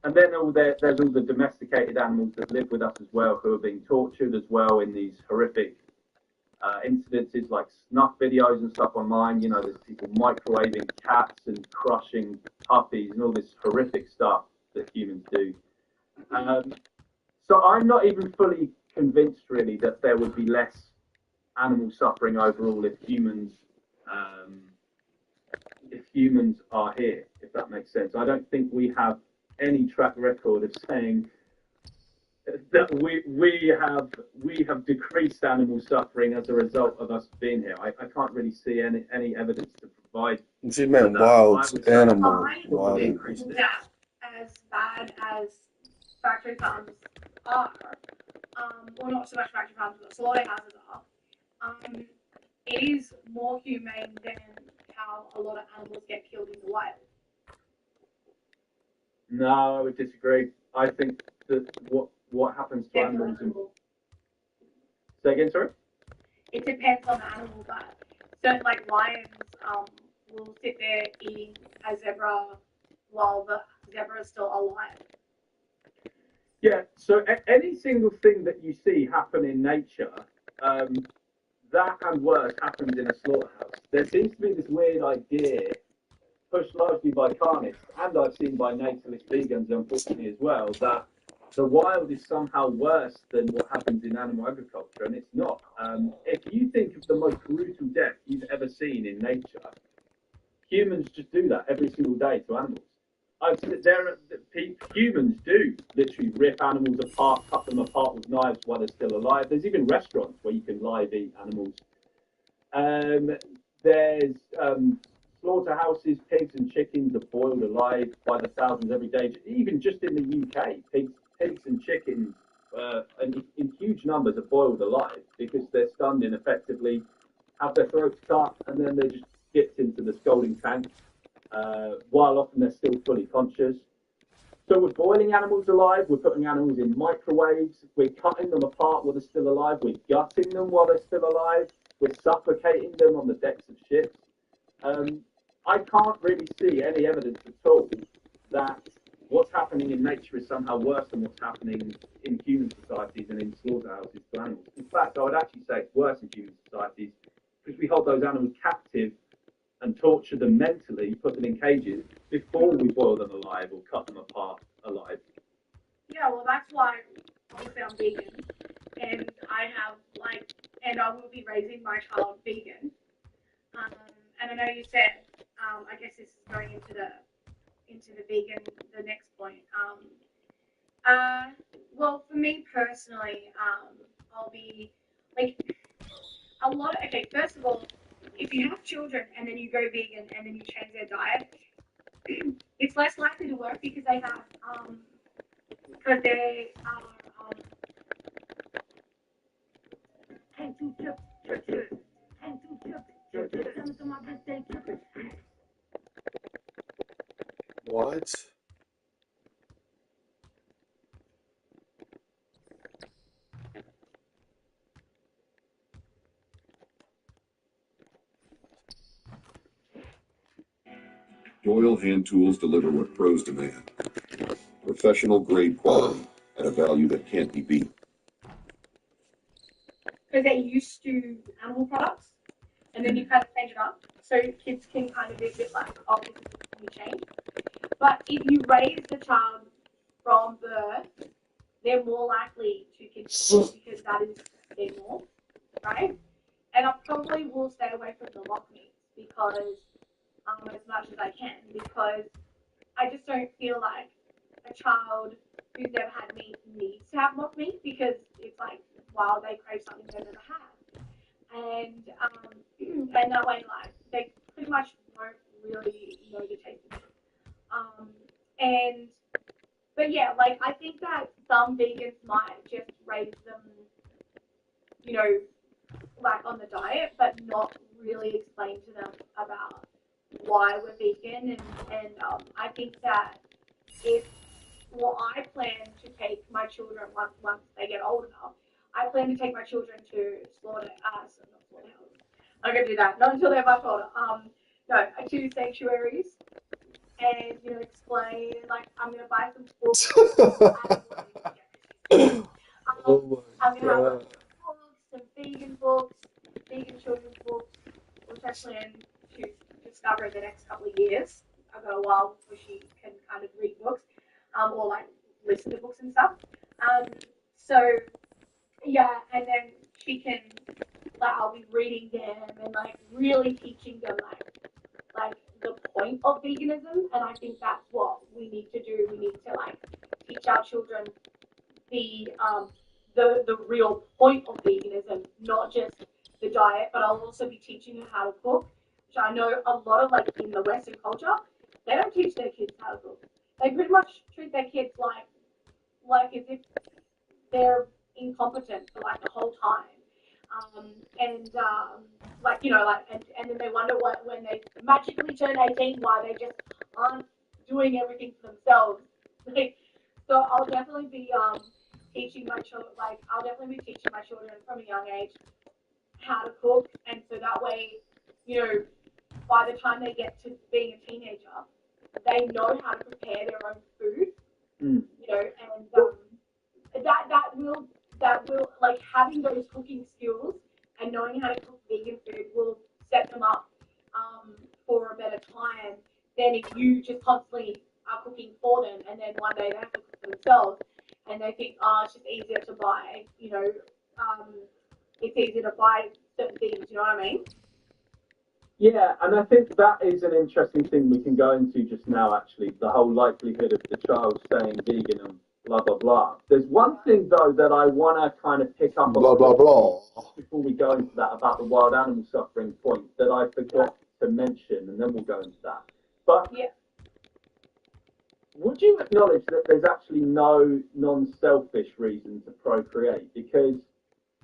And then there's all the domesticated animals that live with us as well, who are being tortured as well in these horrific incidences like snuff videos and stuff online. You know, there's people microwaving cats and crushing puppies and all this horrific stuff that humans do. So I'm not even fully convinced, really, that there would be less animal suffering overall if humans are here, if that makes sense. I don't think we have any track record of saying that we have decreased animal suffering as a result of us being here. I can't really see any evidence to provide. She meant wild animals. Wild animals. Yeah, as bad as factory farms are, well, not so much factory farms, but slaughterhouses are, it is more humane than how a lot of animals get killed in the wild. No, I would disagree. I think that what happens to animals... Say again, sorry? It depends on the animal, but certain, like lions, will sit there eating a zebra while the zebra is still alive. Yeah, so any single thing that you see happen in nature, that and worse happens in a slaughterhouse. There seems to be this weird idea, pushed largely by carnists, and I've seen by natalist vegans, unfortunately, as well, that the wild is somehow worse than what happens in animal agriculture, and it's not. If you think of the most brutal death you've ever seen in nature, humans just do that every single day to animals. Humans do literally rip animals apart, cut them apart with knives while they're still alive. There's even restaurants where you can live eat animals. There's slaughterhouses, pigs and chickens are boiled alive by the thousands every day. Even just in the UK, pigs and chickens in huge numbers are boiled alive because they're stunned ineffectively, have their throats cut, and then they're just dipped into the scalding tank, while often they're still fully conscious. So we're boiling animals alive, we're putting animals in microwaves, we're cutting them apart while they're still alive, we're gutting them while they're still alive, we're suffocating them on the decks of ships. I can't really see any evidence at all that what's happening in nature is somehow worse than what's happening in human societies and in slaughterhouses to animals. In fact, I would actually say it's worse in human societies because we hold those animals captive and torture them mentally, put them in cages before we boil them alive or cut them apart alive. Yeah, well, that's why obviously I'm vegan, and and I will be raising my child vegan. And I know you said, I guess this is going into the vegan, the next point. Well, for me personally, I'll be like okay, first of all, if you have children and then you go vegan and then you change their diet, it's less likely to work because they are What? Doyle hand tools deliver what pros demand. Professional grade quality at a value that can't be beat. because they're used to animal products, and then you kind of change it up, so kids can kind of be a bit like, oh, this is a change. But if you raise the child from birth, they're more likely to continue because that is their norm, right? And I probably will stay away from the mock meats because, as much as I can, because I just don't feel like a child who's never had meat needs to have mock meat because it's like, wow, they crave something they never had. And that way, like, they pretty much won't really know the taste of it. But yeah, like, I think that some vegans might just raise them, like on the diet, but not really explain to them about why we're vegan. And I think that I plan to take my children once they get old enough. I plan to take my children to slaughterhouse. I'm gonna do that. Not until they're much older. No, to sanctuaries, and explain. Like, I'm gonna buy some books. Oh I'm my gonna have god. some vegan books, vegan children's books, which I plan to discover in the next couple of years. I've got a while before she can kind of read books, or like listen to books and stuff. So yeah, and then she can, like, I'll be reading them and like really teaching them like the point of veganism, and I think that's what we need to do. We need to like teach our children the real point of veganism, not just the diet, but I'll also be teaching her how to cook, which I know a lot of, like, in the Western culture, they don't teach their kids how to cook. They pretty much treat their kids like as if they're incompetent for like the whole time. Like, and then they wonder what when they magically turn 18 why they just aren't doing everything for themselves. Like, so I'll definitely be teaching my children, like, I'll definitely be teaching my children from a young age how to cook, and so that way, by the time they get to being a teenager, they know how to prepare their own food, and that will like having those cooking skills and knowing how to cook vegan food will set them up for a better time than if you just constantly are cooking for them and then one day they have to cook for themselves and they think, oh, it's just easier to buy, it's easier to buy certain things, you know what I mean? Yeah, and I think that is an interesting thing we can go into just now, actually, the whole likelihood of the child staying vegan and blah, blah, blah. There's one thing, though, that I want to kind of pick up on Blah, blah, blah. before we go into that about the wild animal suffering point that I forgot to mention, and then we'll go into that. But would you acknowledge that there's actually no non-selfish reason to procreate? Because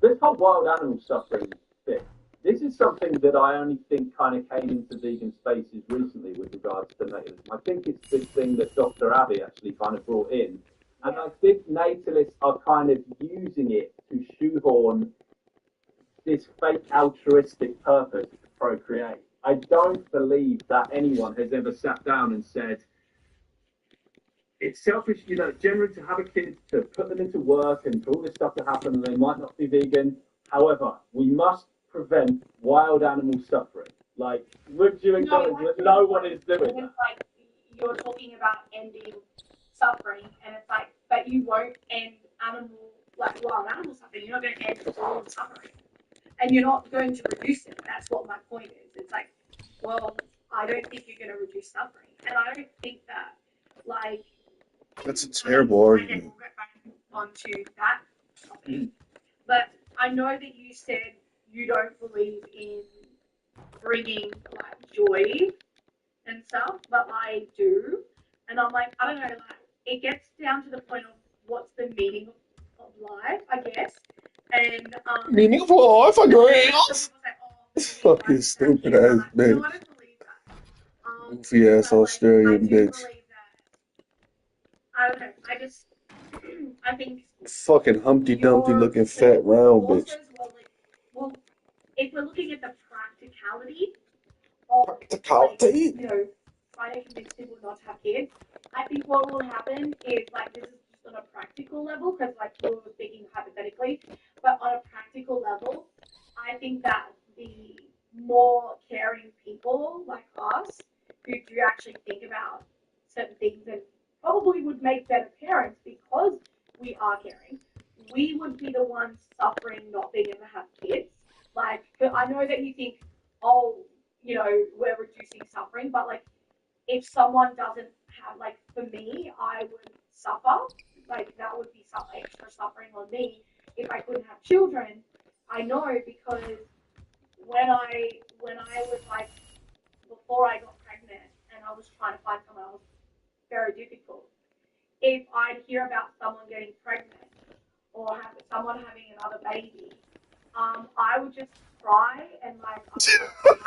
this whole wild animal suffering thing, this is something that I only think kind of came into vegan spaces recently with regards to natalism. I think it's this thing that Dr. Abbey actually kind of brought in. And I think natalists are kind of using it to shoehorn this fake altruistic purpose to procreate. I don't believe that anyone has ever sat down and said, it's selfish, generally to have a kid, to put them into work and for all this stuff to happen, and they might not be vegan. However, we must prevent wild animal suffering. Like, would you acknowledge that no one is doing that? Like, you're talking about ending suffering, and it's like, but you won't end wild animal suffering. You're not going to end all suffering, and you're not going to reduce it. That's what my point is. It's like, well, I don't think you're going to reduce suffering, and I don't think that, like, That's a terrible argument. we'll get back onto that topic. But I know that you said you don't believe in bringing like joy and stuff, but I do. And I'm like, I don't know, like it gets down to the point of what's the meaning of life, I guess. And Meaning of life, I guess. Fucking stupid ass bitch. No, I don't believe that. Goofy ass Australian I do bitch. believe that. I don't know. I think Fucking Humpty Dumpty looking fat round bitch. also as well, like, well, if we're looking at the practicality of Practicality? like, you know, trying to convince people not to have kids, I think what will happen is like this is just on a practical level because like we were speaking hypothetically, but on a practical level, I think that the more caring people like us who do actually think about certain things and probably would make better parents because we are caring, we would be the ones suffering not being able to have kids. Like, I know that you think, oh, you know, we're reducing suffering, but like, if someone doesn't have, like, for me, I would suffer. Like, that would be some extra suffering on me if I couldn't have children. I know because when I was like, before I got pregnant and I was trying to find someone else, very difficult. If I'd hear about someone getting pregnant or someone having another baby, I would just cry and like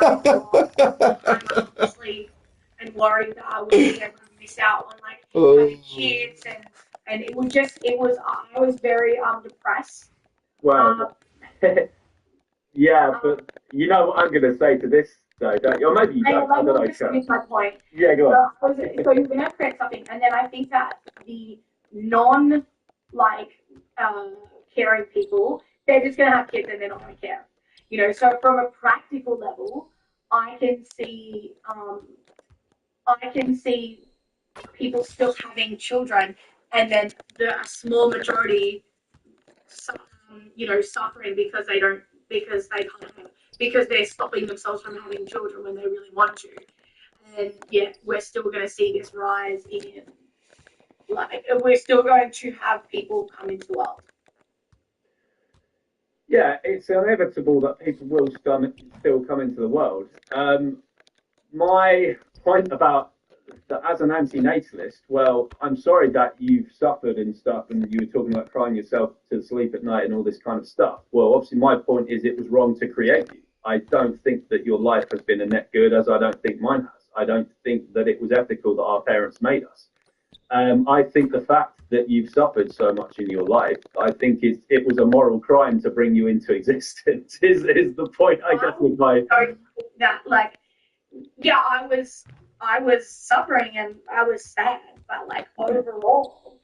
I would sleep and worry that I would be able to miss out on like having kids and it was I was very depressed. Well, yeah, but you know what I'm going to say to this though, don't you? Or maybe you don't. I don't know. Just finish my point. Yeah, go on. So you're going to create something, and then I think that the non like caring people, they're just going to have kids and they're not going to care. You know, so from a practical level, I can see people still having children, and then the small majority, you know, suffering because they can't have, because they're stopping themselves from having children when they really want to. And yet we're still going to see this rise in, like, we're still going to have people come into the world. Yeah, it's inevitable that people will still come into the world. My point about that as an anti-natalist, well, I'm sorry that you've suffered and stuff, and you were talking about crying yourself to sleep at night and all this kind of stuff. Well, obviously, my point is it was wrong to create you. I don't think that your life has been a net good, as I don't think mine has. I don't think that it was ethical that our parents made us. I think the fact that you've suffered so much in your life, I think it was a moral crime to bring you into existence. Is the point I guess with my that like, yeah, I was suffering and I was sad, but like overall,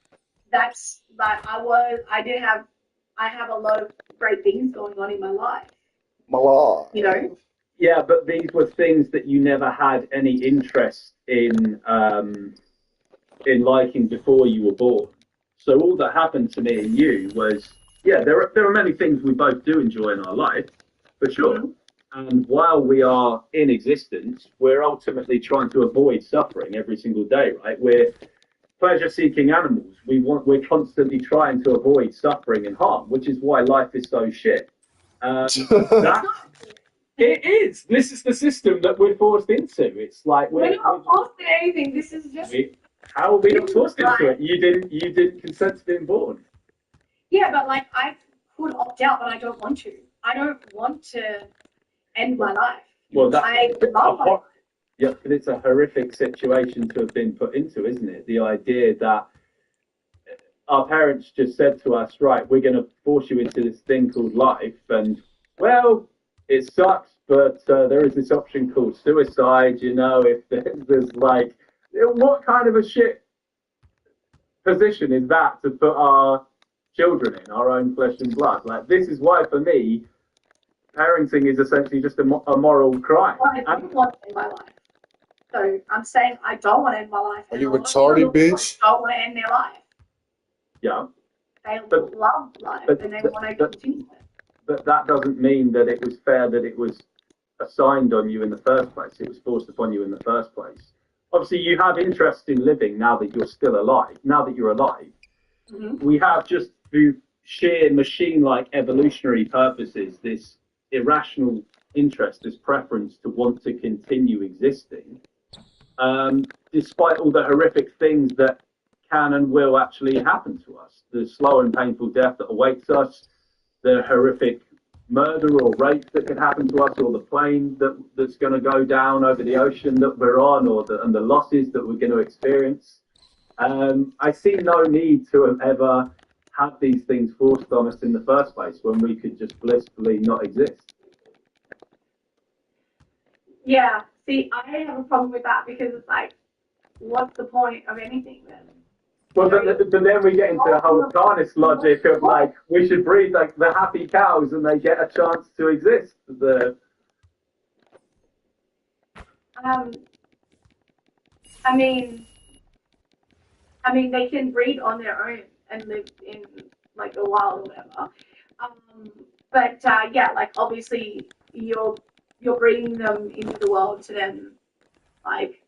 that's like I have a lot of great things going on in my life. You know. Yeah, but these were things that you never had any interest in liking before you were born. So all that happened to me and you was, yeah, there are many things we both do enjoy in our life, for sure. And while we are in existence, we're ultimately trying to avoid suffering every single day, right? We're pleasure-seeking animals. We're constantly trying to avoid suffering and harm, which is why life is so shit. It is. This is the system that we're forced into. It's like we're not forced into anything. This is just. How are we not forced into it? You didn't consent to being born. Yeah, but like I could opt out, but I don't want to. I don't want to end my life. Well, yeah, but it's a horrific situation to have been put into, isn't it? The idea that our parents just said to us, right, we're going to force you into this thing called life, and well, it sucks, but there is this option called suicide. You know, if there's like, what kind of a shit position is that to put our children in, our own flesh and blood? Like, this is why, for me, parenting is essentially just a moral crime. Well, I do want to end my life. So I'm saying I don't want to end my life. Are you and a lot of retarded, people bitch? don't want to end their life. Yeah. They But- love life but- and they but- want to but- continue it. But that doesn't mean that it was fair that it was assigned on you in the first place. It was forced upon you in the first place. Obviously, you have interest in living now that you're still alive. Now that you're alive, we have just through sheer machine-like evolutionary purposes this irrational interest, this preference to want to continue existing, despite all the horrific things that can and will actually happen to us. The slow and painful death that awaits us, the horrific murder or rape that can happen to us, or the plane that's going to go down over the ocean that we're on, and the losses that we're going to experience. I see no need to have ever had these things forced on us in the first place when we could just blissfully not exist. Yeah, see, I have a problem with that because it's like, what's the point of anything then? Well, but then we get into the whole Carnist logic of like we should breed like the happy cows and they get a chance to exist. I mean, they can breed on their own and live in like the wild or whatever. Yeah, like obviously you're breeding them into the world to then like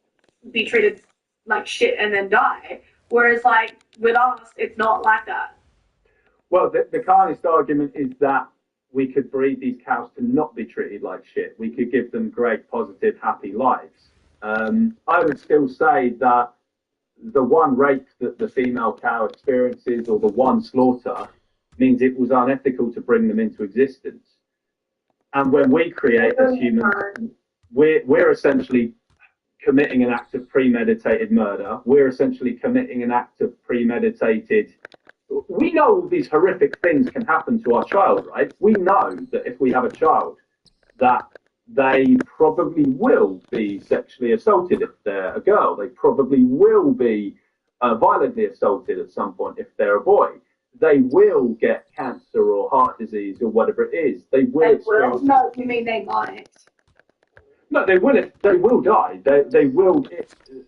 be treated like shit and then die. Whereas like with us, it's not like that. Well, the Carnist argument is that we could breed these cows to not be treated like shit. We could give them great, positive, happy lives. I would still say that the one rape that the female cow experiences or the one slaughter means it was unethical to bring them into existence. And when we create as humans, we're essentially committing an act of premeditated murder. We're essentially committing an act of premeditated. We know these horrific things can happen to our child, right? We know that if we have a child, that they probably will be sexually assaulted if they're a girl. They probably will be violently assaulted at some point if they're a boy. They will get cancer or heart disease or whatever it is. They will. No, you mean they might. No, they will. They will die. They will.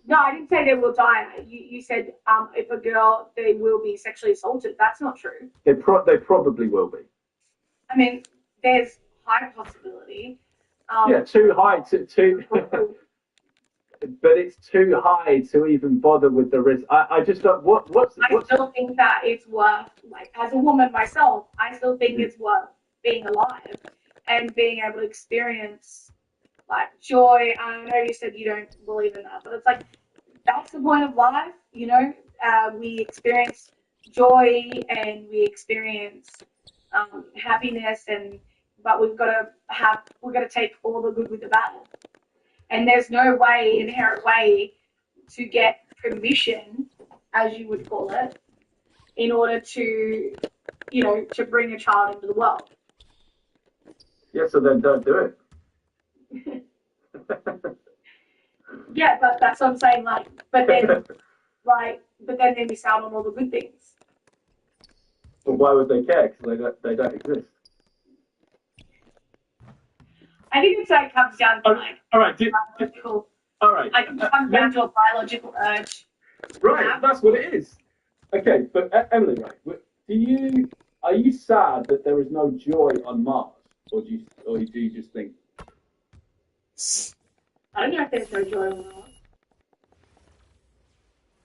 No, I didn't say they will die. You said if a girl, they will be sexually assaulted. That's not true. They probably will be. I mean, there's high possibility. Yeah, too high to but it's too high to even bother with the risk. I just don't. I still think that it's worth, like, as a woman myself, I still think it's worth being alive and being able to experience like joy. I know you said you don't believe in that, but it's like that's the point of life, you know. We experience joy and we experience happiness, but we've got to take all the good with the bad. And there's no inherent way to get permission, as you would call it, in order to, to bring a child into the world. Yeah, so then don't do it. Yeah, but that's what I'm saying. Like, but then they miss out on all the good things. But why would they care? Because they don't exist. I think it's like comes down to like all right, biological. All right. I think it comes down to a biological urge. Right, that's what it is. Okay, but Emily, right? Are you sad that there is no joy on Mars, or do you just think? I don't know if there's no joy on Mars.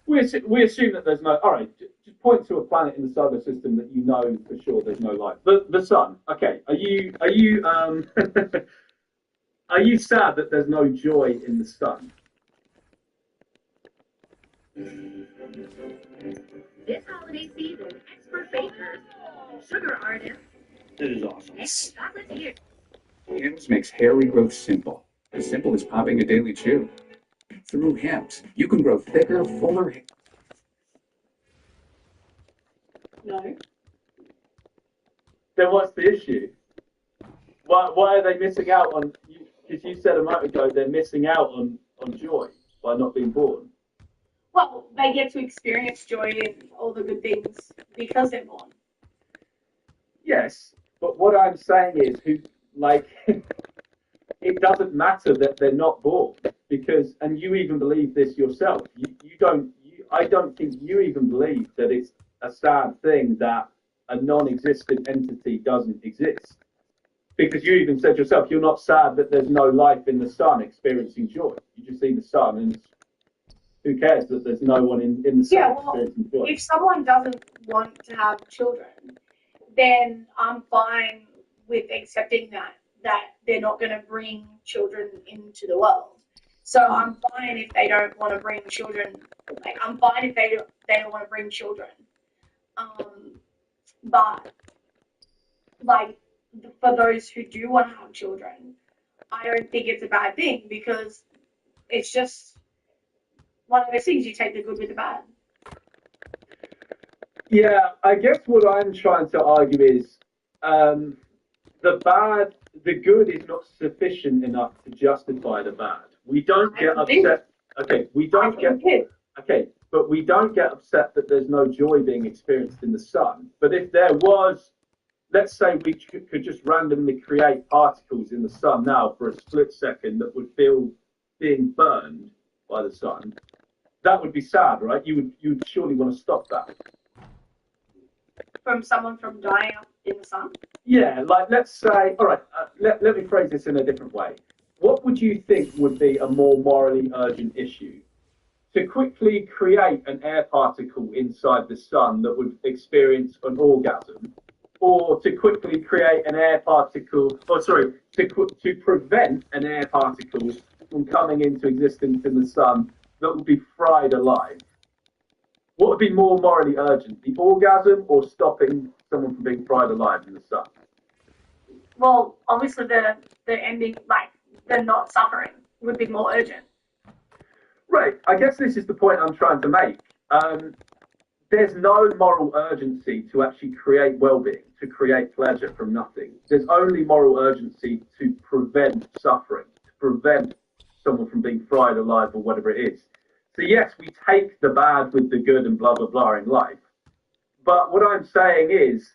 We assume that there's no. All right, just point to a planet in the solar system that you know for sure there's no life. The sun. Okay, are you are you sad that there's no joy in the sun? This holiday season, expert bakers, sugar artists, This is awesome. and chocolatiers. Hims makes hair regrowth simple. As simple as popping a daily chew. Through Hims, you can grow thicker, fuller hair. No. Then what's the issue? Why are they missing out on? Because you said a moment ago they're missing out on joy by not being born. Well, they get to experience joy and all the good things because they're born. Yes, but what I'm saying is, like it doesn't matter that they're not born because, and you even believe this yourself. I don't think you even believe that it's a sad thing that a non-existent entity doesn't exist. Because you even said yourself, you're not sad that there's no life in the sun experiencing joy. You just see the sun, and who cares that there's no one in the sun experiencing joy? If someone doesn't want to have children, then I'm fine with accepting that they're not going to bring children into the world. So I'm fine if they don't want to bring children. Like I'm fine if they don't want to bring children. But like for those who do want to have children, I don't think it's a bad thing because it's just one of those things. You take the good with the bad. Yeah, I guess what I'm trying to argue is the good is not sufficient enough to justify the bad. We don't get upset. Okay, but we don't get upset that there's no joy being experienced in the sun. But if there was, let's say we could just randomly create particles in the sun now for a split second that would feel being burned by the sun, that would be sad, right? You'd surely want to stop that. From someone from dying in the sun? Yeah, like let's say, all right, let me phrase this in a different way. What would you think would be a more morally urgent issue? To quickly create an air particle inside the sun that would experience an orgasm, or to quickly create an air particle, to prevent an air particle from coming into existence in the sun that would be fried alive? What would be more morally urgent, the orgasm or stopping someone from being fried alive in the sun? Well, obviously the ending, like the not suffering, would be more urgent. Right. I guess this is the point I'm trying to make. There's no moral urgency to actually create well-being, to create pleasure from nothing. There's only moral urgency to prevent suffering, to prevent someone from being fried alive or whatever it is. So yes, we take the bad with the good and blah, blah, blah in life. But what I'm saying is,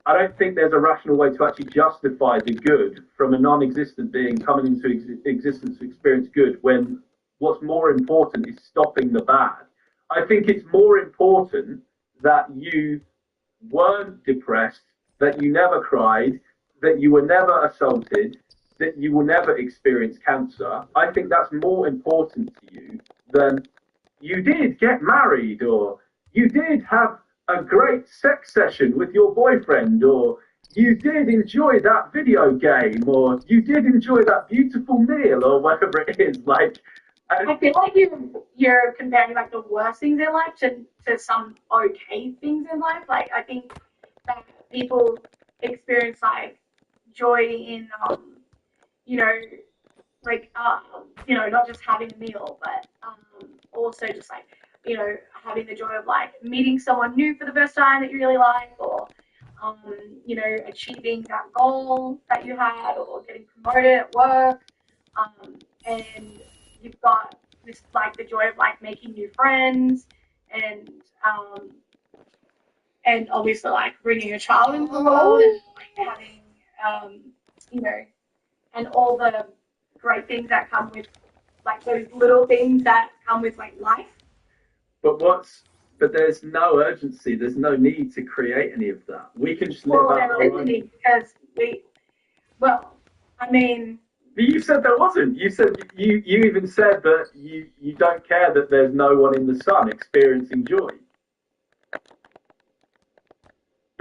I don't think there's a rational way to actually justify the good from a non-existent being coming into existence to experience good when what's more important is stopping the bad. I think it's more important that you weren't depressed, that you never cried, that you were never assaulted, that you will never experience cancer. I think that's more important to you than you did get married, or you did have a great sex session with your boyfriend, or you did enjoy that video game, or you did enjoy that beautiful meal, or whatever it is. Like, I feel like you're comparing like the worst things in life to some okay things in life. Like I think that people experience like joy in you know not just having a meal, but also just like having the joy of like meeting someone new for the first time that you really like, or achieving that goal that you had, or getting promoted at work, and you've got this like the joy of like making new friends, and obviously like bringing a child into the world, and like having and all the great things that come with like those little things that come with like life. But there's no urgency. There's no need to create any of that. We can just live out our own. Because I mean. But you said there wasn't. You said you even said that you don't care that there's no one in the sun experiencing joy.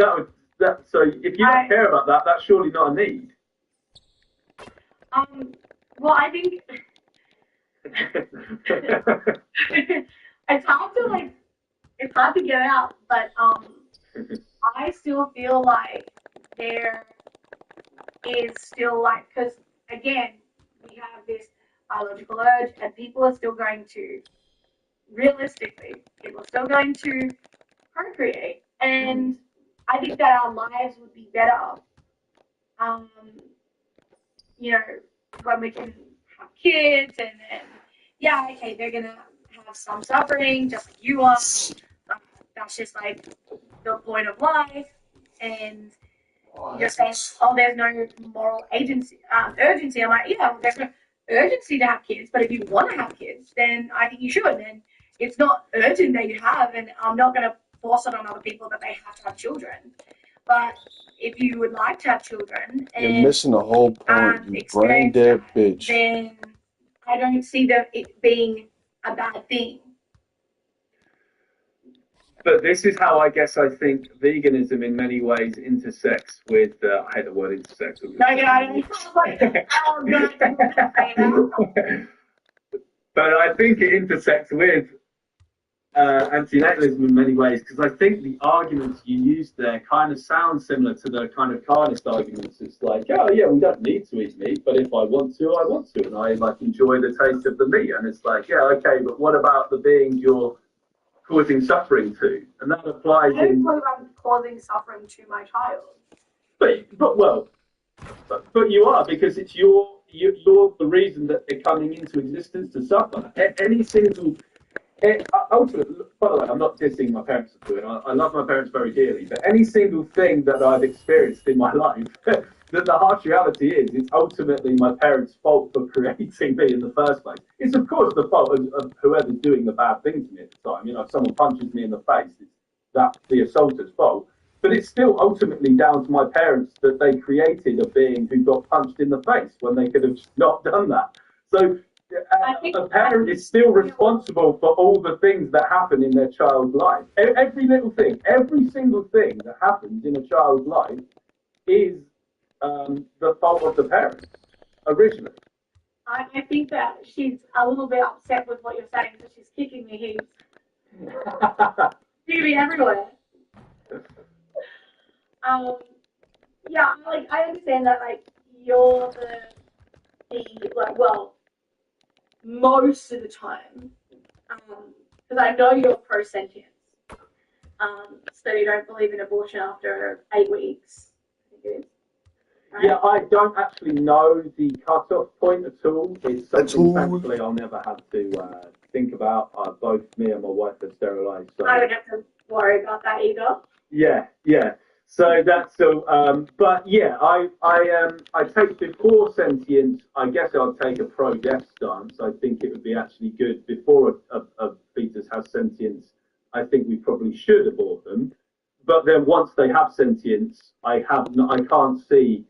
So if you don't care about that, that's surely not a need. Well, I think it's hard to get out, but I still feel like there is still like, because again, we have this biological urge, and people are still going to, realistically, people are still going to procreate, and I think that our lives would be better, when we can have kids, and then, okay, they're gonna have some suffering, just like you are. That's just like the point of life, and you're saying, oh, there's no moral agency, urgency. I'm like, yeah, well, there's no urgency to have kids, but if you want to have kids, then I think you should. And it's not urgent that you have, and I'm not going to force it on other people that they have to have children. But if you would like to have children You're and missing the whole point, you brain experience dead that, bitch. then I don't see it being a bad thing. But this is how I guess I think veganism in many ways intersects with, I hate the word intersects. No, I don't. Oh, God. But I think it intersects with antinatalism in many ways, because I think the arguments you used there kind of sound similar to the kind of carnist arguments. It's like, oh yeah, we don't need to eat meat, but if I want to, I want to, and I like enjoy the taste of the meat. And it's like, yeah, okay, but what about the beings you're causing suffering to? And that applies I don't in. believe I'm causing suffering to my child. But you are, because it's you're the reason that they're coming into existence to suffer. Any single ultimately, by the way, I'm not dissing my parents for doing. I love my parents very dearly, but any single thing that I've experienced in my life, that the harsh reality is, it's ultimately my parents' fault for creating me in the first place. It's of course the fault of whoever's doing the bad thing to me at the time. You know, if someone punches me in the face, that's the assaulter's fault. But it's still ultimately down to my parents that they created a being who got punched in the face when they could have not done that. So a parent is still responsible for all the things that happen in their child's life. Every little thing, every single thing that happens in a child's life is the fault of the parents originally. I think that she's a little bit upset with what you're saying, so she's kicking me heaps. Kicking me everywhere. Yeah, like I understand that, like you're the like, well, most of the time, because I know you're pro sentience. So you don't believe in abortion after 8 weeks. I think it is. Right? Yeah, I don't actually know the cut-off point at all. It's something, thankfully, I'll never have to think about. Both me and my wife are sterilised. So. I don't have to worry about that either. Yeah, yeah. So that's so. But yeah, I take before sentience. I guess I'll take a pro-death stance. I think it would be actually good before a fetus has sentience. I think we probably should abort them. But then once they have sentience, I can't see.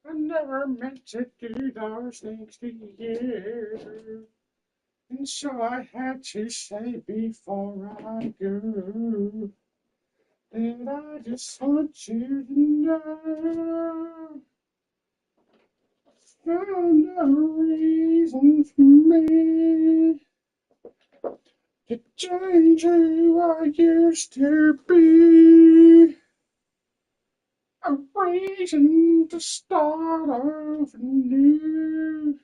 I never meant to do those things to you. And so I had to say before I go that I just want you to know. Found a reason for me to change who I used to be. A reason to start over new.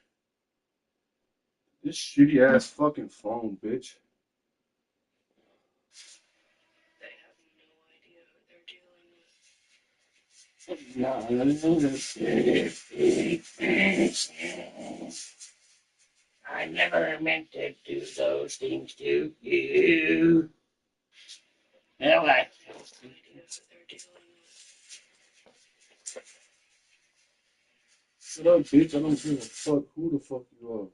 This shitty ass fucking phone, bitch. I never meant to do those things to you. Well, I Shut up, bitch. I don't give a fuck who the fuck you are.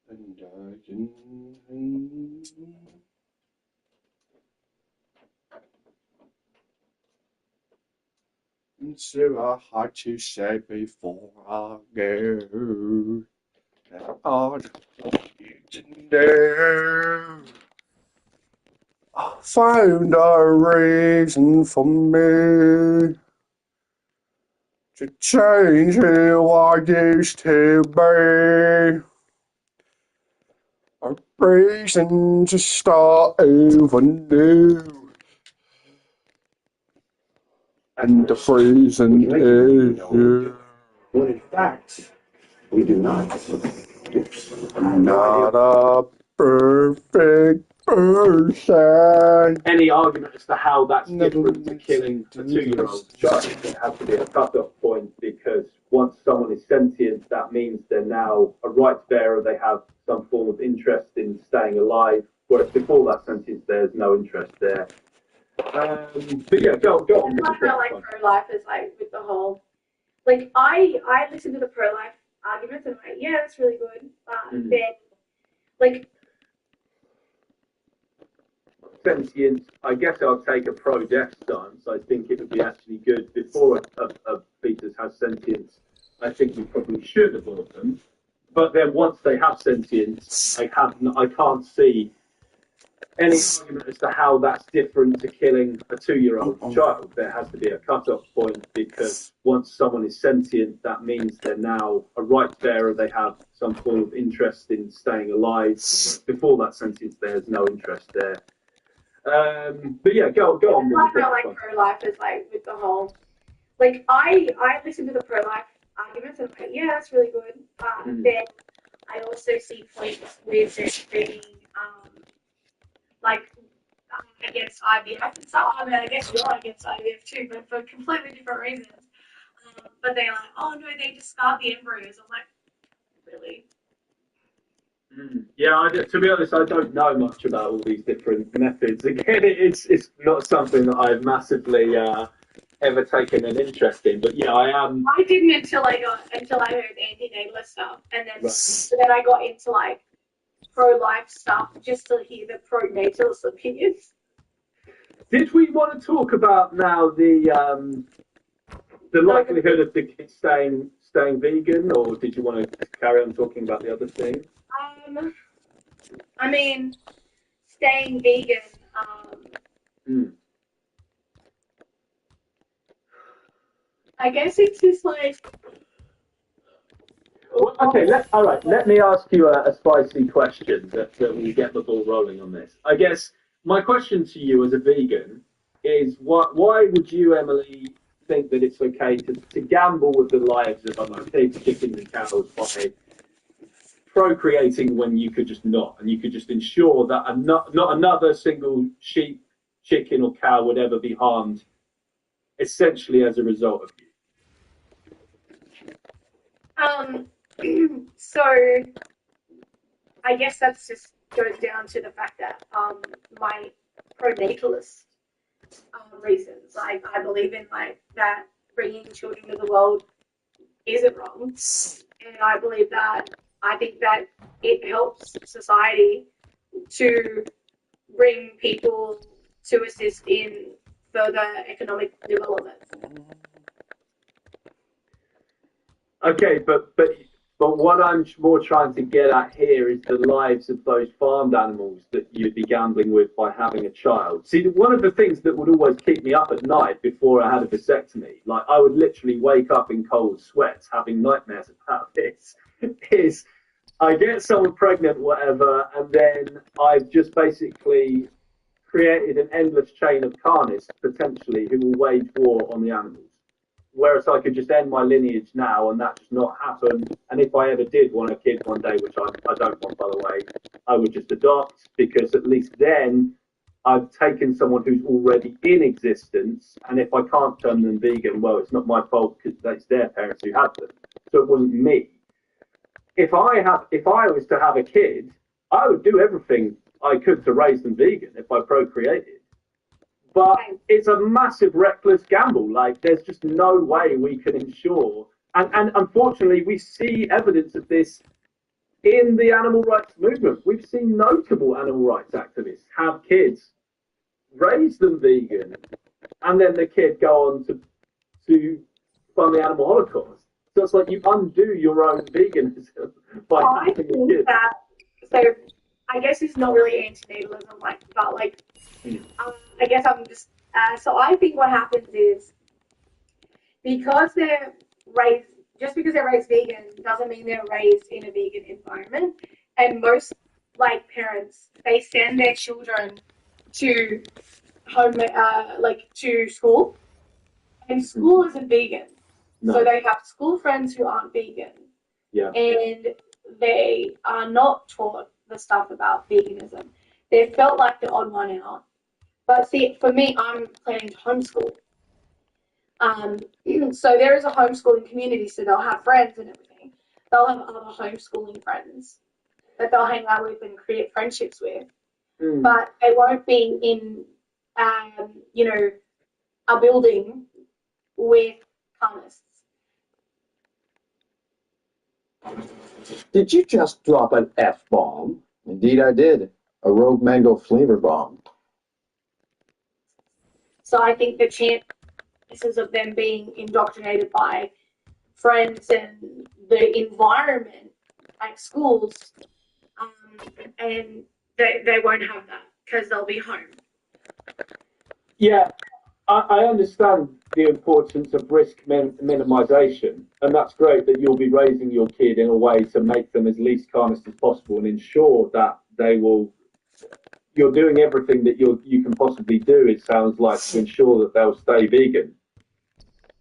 And I can. And so I had to say before I go that I want you to know. I found a reason for me to change who I used to be. A reason to start over new. And the reason is you. When in fact, we do not. I'm not a perfect person. Any argument as to how that's different to killing a 2-year-old child? There has to be a cut-off point because once someone is sentient, that means they're now a rights bearer. They have some form of interest in staying alive. Whereas before that sentience, there's no interest there. But yeah, go on. It's like how like pro-life is like with the whole, like I listen to the pro-life arguments and I'm like, yeah, that's really good. Then like Sentience, I guess I'll take a pro-death stance. I think it would be actually good before a fetus has sentience. I think we probably should abort them. But then once they have sentience, I can't see any argument as to how that's different to killing a 2-year-old child. There has to be a cut-off point because once someone is sentient, that means they're now a rights bearer. They have some form of interest in staying alive. Before that sentience, there's no interest there. But yeah, go on. It's like how like pro-life is like with the whole, like I listen to the pro-life arguments and I'm like, yeah, that's really good. Then I also see points with it being like against IVF and stuff. I mean, I guess you're against IVF too, but for completely different reasons. But they're like, oh no, they discard the embryos. I'm like, really? Yeah, to be honest, I don't know much about all these different methods. Again, it's not something that I've massively ever taken an interest in. But yeah, I am. I didn't until I heard antenatal stuff, and then I got into like pro-life stuff just to hear the pro-natalist opinions. Did we want to talk about now the likelihood of the kids staying vegan, or did you want to carry on talking about the other thing? I mean, staying vegan. I guess it's just like. Okay, let me ask you a spicy question that will get the ball rolling on this. I guess my question to you as a vegan is why would you, Emily, think that it's okay to gamble with the lives of pigs, chickens, and cows by procreating when you could just not, and you could just ensure that not another single sheep, chicken, or cow would ever be harmed, essentially as a result of you? So I guess that's just goes down to the fact that my pro-natalist reasons, like I believe in like that bringing children to the world isn't wrong, and I think that it helps society to bring people to assist in further economic development. Okay, but what I'm more trying to get at here is the lives of those farmed animals that you'd be gambling with by having a child. See, one of the things that would always keep me up at night before I had a vasectomy, like I would literally wake up in cold sweats having nightmares about this, is I get someone pregnant, whatever, and then I've just basically created an endless chain of carnists, potentially, who will wage war on the animals. Whereas I could just end my lineage now and that just not happen. And if I ever did want a kid one day, which I don't want, by the way, I would just adopt, because at least then I've taken someone who's already in existence. And if I can't turn them vegan, well, it's not my fault because it's their parents who had them. So it wasn't me. If I was to have a kid, I would do everything I could to raise them vegan if I procreated. But it's a massive reckless gamble. Like, there's just no way we can ensure. And unfortunately, we see evidence of this in the animal rights movement. We've seen notable animal rights activists have kids, raise them vegan, and then the kid go on to fund the animal holocaust. So it's like you undo your own veganism by I having a think kid. that, so I guess it's not really antinatalism, like, but like, I guess I'm just, so I think what happens is, because they're raised, just because they're raised vegan doesn't mean they're raised in a vegan environment. And most, like, parents, they send their children to to school, and school isn't vegan. No. So they have school friends who aren't vegan. Yeah. And they are not taught the stuff about veganism. They felt like the odd one out. But see, for me, I'm planning to homeschool. So there is a homeschooling community, so they'll have friends and everything. They'll have other homeschooling friends that they'll hang out with and create friendships with. But they won't be in, a building with carnists. Did you just drop an F-bomb? Indeed I did. A rogue mango flavor bomb. So I think the chances of them being indoctrinated by friends and the environment at schools, and they won't have that because they'll be home. Yeah, I understand the importance of risk minimization, and that's great that you'll be raising your kid in a way to make them as least carnist as possible and ensure that they will. You're doing everything that you can possibly do, it sounds like, to ensure that they'll stay vegan.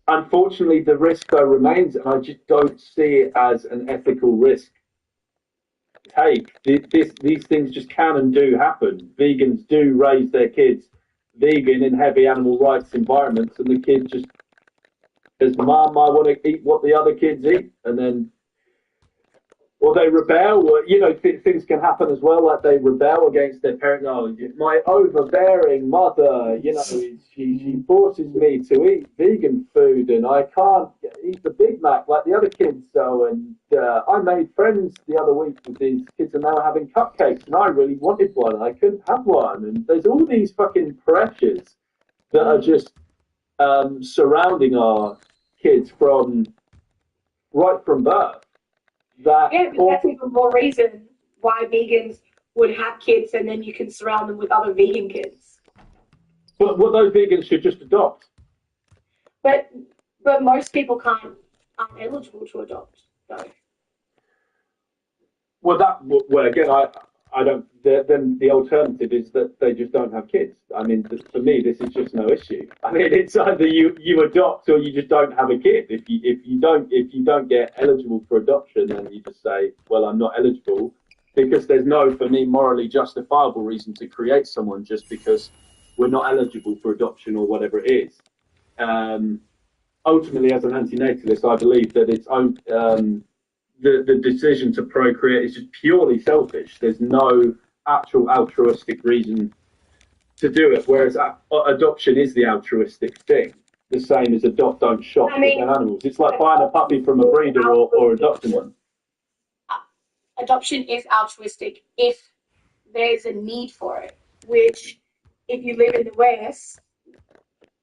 Unfortunately, the risk though remains, and I just don't see it as an ethical risk take. These things just can and do happen. Vegans do raise their kids vegan in heavy animal rights environments, and the kid just says, "Mom, I want to eat what the other kids eat," and then, or they rebel. Or, things can happen as well, like they rebel against their parents. Oh, my overbearing mother, she forces me to eat vegan food, and I can't eat the Big Mac like the other kids. So, and I made friends the other week with these kids, and they were having cupcakes, and I really wanted one, and I couldn't have one. And there's all these fucking pressures that are just surrounding our kids right from birth. Yeah, but that's even more reason why vegans would have kids, and then you can surround them with other vegan kids. But what those vegans should just adopt. But most people aren't eligible to adopt, though. Well, again, I don't. Then the alternative is that they just don't have kids. I mean, for me, this is just no issue. I mean, it's either you adopt or you just don't have a kid. If you don't get eligible for adoption, then you just say, well, I'm not eligible, because there's no, for me, morally justifiable reason to create someone just because we're not eligible for adoption or whatever it is. Ultimately, as an antinatalist, I believe that it's the decision to procreate is just purely selfish. There's no actual altruistic reason to do it, whereas adoption is the altruistic thing. The same as adopt, don't shop with animals. It's like buying a puppy from a breeder or adopting one. Adoption is altruistic if there's a need for it, which, if you live in the West,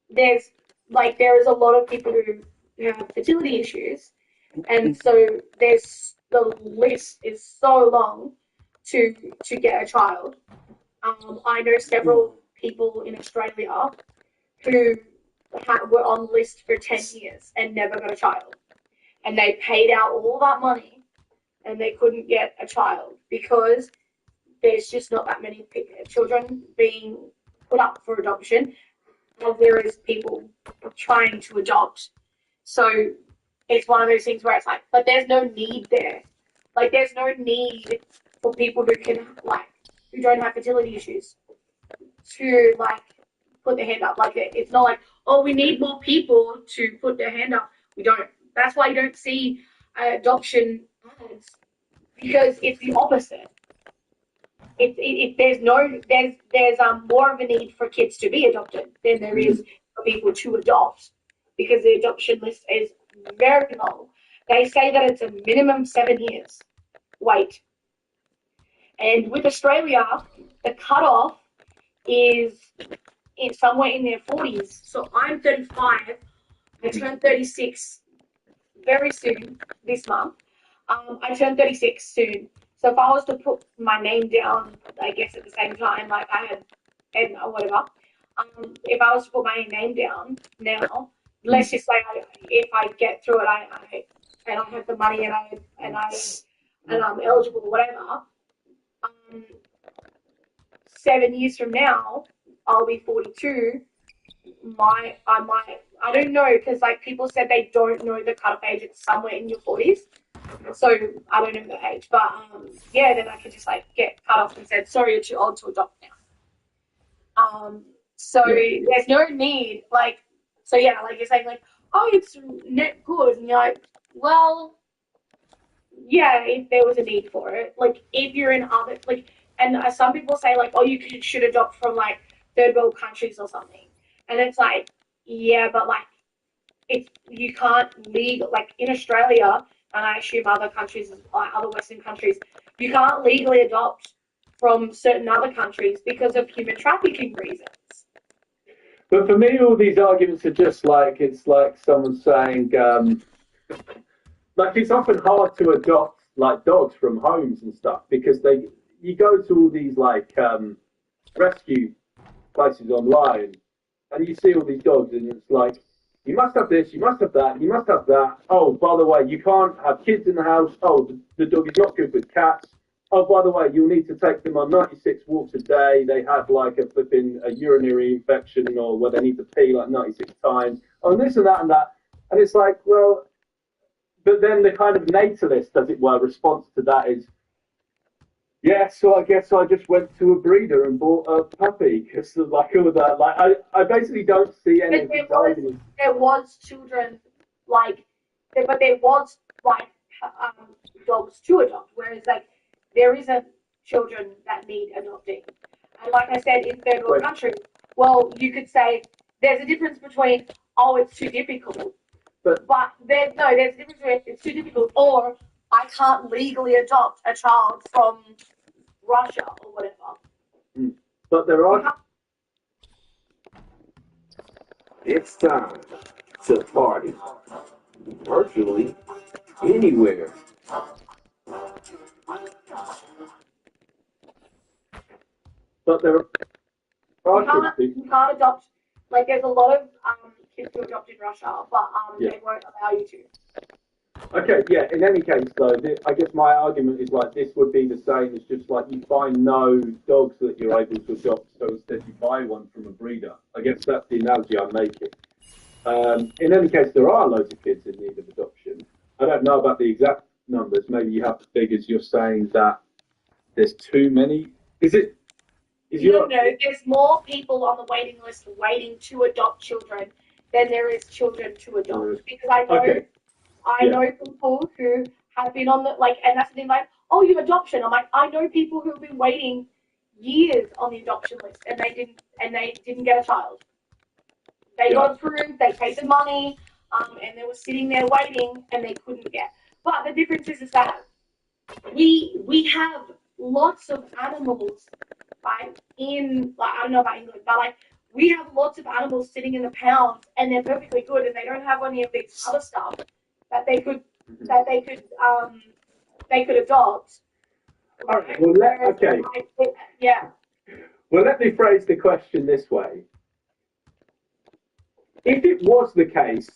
there is a lot of people who have fertility issues, and so there's the list is so long to get a child. I know several people in Australia who were on the list for 10 years and never got a child, and they paid out all that money and they couldn't get a child because there's just not that many children being put up for adoption as there is people trying to adopt. So it's one of those things where it's like, but there's no need there. Like, there's no need for people who can, like, who don't have fertility issues to, like, put their hand up. Like, it's not like, oh, we need more people to put their hand up. We don't. That's why you don't see adoption ads, because it's the opposite. There's more of a need for kids to be adopted than there is for people to adopt, because the adoption list is very long. They say that it's a minimum 7 years wait. And with Australia, the cutoff is somewhere in their 40s. So I'm 35. I turn 36 very soon this month. I turn 36 soon. So if I was to put my name down, I guess at the same time, like I had Edna or whatever, if I was to put my name down now, let's just say if I get through it, and I have the money and I'm eligible or whatever, 7 years from now, I'll be 42. I don't know, because like people said they don't know the cutoff age. It's somewhere in your 40s. So I don't know the age, but yeah, then I could just like get cut off and said, sorry, you're too old to adopt now. So there's no need, like, so yeah, like you're saying, like, oh, it's net good, and you're like, well, yeah, if there was a need for it, like if you're in other, like, and some people say like, oh, you should adopt from like third world countries or something, and it's like, yeah, but like, you can't legal, like in Australia, and I assume other countries, like other Western countries, you can't legally adopt from certain other countries because of human trafficking reasons. But for me, all these arguments are just like, it's like someone saying, like it's often hard to adopt like dogs from homes and stuff because you go to all these like rescue places online and you see all these dogs and it's like, you must have this, you must have that, you must have that. Oh, by the way, you can't have kids in the house. Oh, the dog is not good with cats. Oh, by the way, you'll need to take them on 96 walks a day. They have like a urinary infection or where they need to pee like 96 times. Oh, and this and that and that. And it's like, well, but then the kind of natalist, as it were, response to that is, yeah, so I guess I just went to a breeder and bought a puppy because like all of that. Like I basically don't see any of these arguments. There was children, like, but there was like dogs to adopt, whereas like there isn't children that need adopting. And like I said, in third world countries, well, you could say there's a difference between, oh, it's too difficult, but there's a difference between it's too difficult or I can't legally adopt a child from Russia or whatever. But there are. It's time to party virtually anywhere. But there are. You can't adopt. Like, there's a lot of kids who adopt in Russia, but they won't allow you to. Okay, yeah. In any case, though, I guess my argument is like this would be the same as just like you find no dogs that you're able to adopt, so instead you buy one from a breeder. I guess that's the analogy I'm making. In any case, there are loads of kids in need of adoption. I don't know about the exact numbers. Maybe you have the figures. You're saying that there's too many. Is it? No, there's more people on the waiting list waiting to adopt children than there is children to adopt. Because I know people who have been on the, like, and that's the thing, like, oh, you have adoption. I'm like, I know people who have been waiting years on the adoption list and they didn't get a child. They got approved, they paid the money, and they were sitting there waiting and they couldn't get. But the difference is that we have lots of animals, right? In, like, I don't know about England, but like we have lots of animals sitting in the pound and they're perfectly good and they don't have any of this other stuff that they could that they could adopt. All right. Well, okay. Yeah. Well, let me phrase the question this way. If it was the case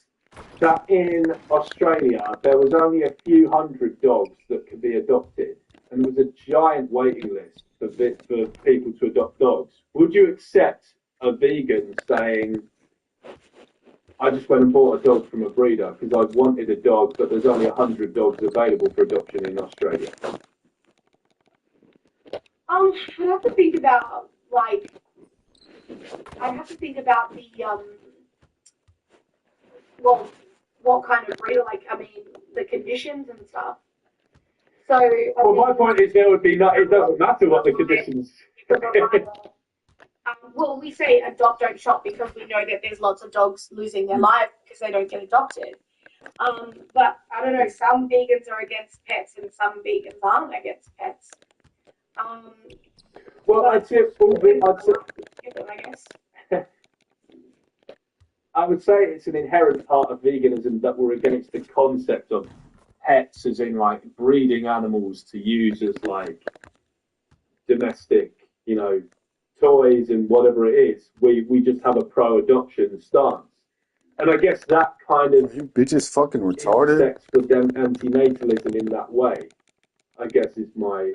that in Australia there was only a few hundred dogs that could be adopted, and there was a giant waiting list for people to adopt dogs, would you accept a vegan saying, I just went and bought a dog from a breeder because I wanted a dog, but there's only 100 dogs available for adoption in Australia? I have to think about the well, what kind of breeder? Like, I mean, the conditions and stuff. So. Well, my point is there would be not. It doesn't matter what the conditions. Well, we say adopt, don't shop because we know that there's lots of dogs losing their lives because they don't get adopted. But I don't know. Some vegans are against pets, and some vegans aren't against pets. Well, I guess. I would say it's an inherent part of veganism that we're against the concept of pets, as in like breeding animals to use as like domestic, toys and whatever it is. We just have a pro-adoption stance, and I guess that kind of you bitches fucking retarded. intersects with them antinatalism in that way. I guess is my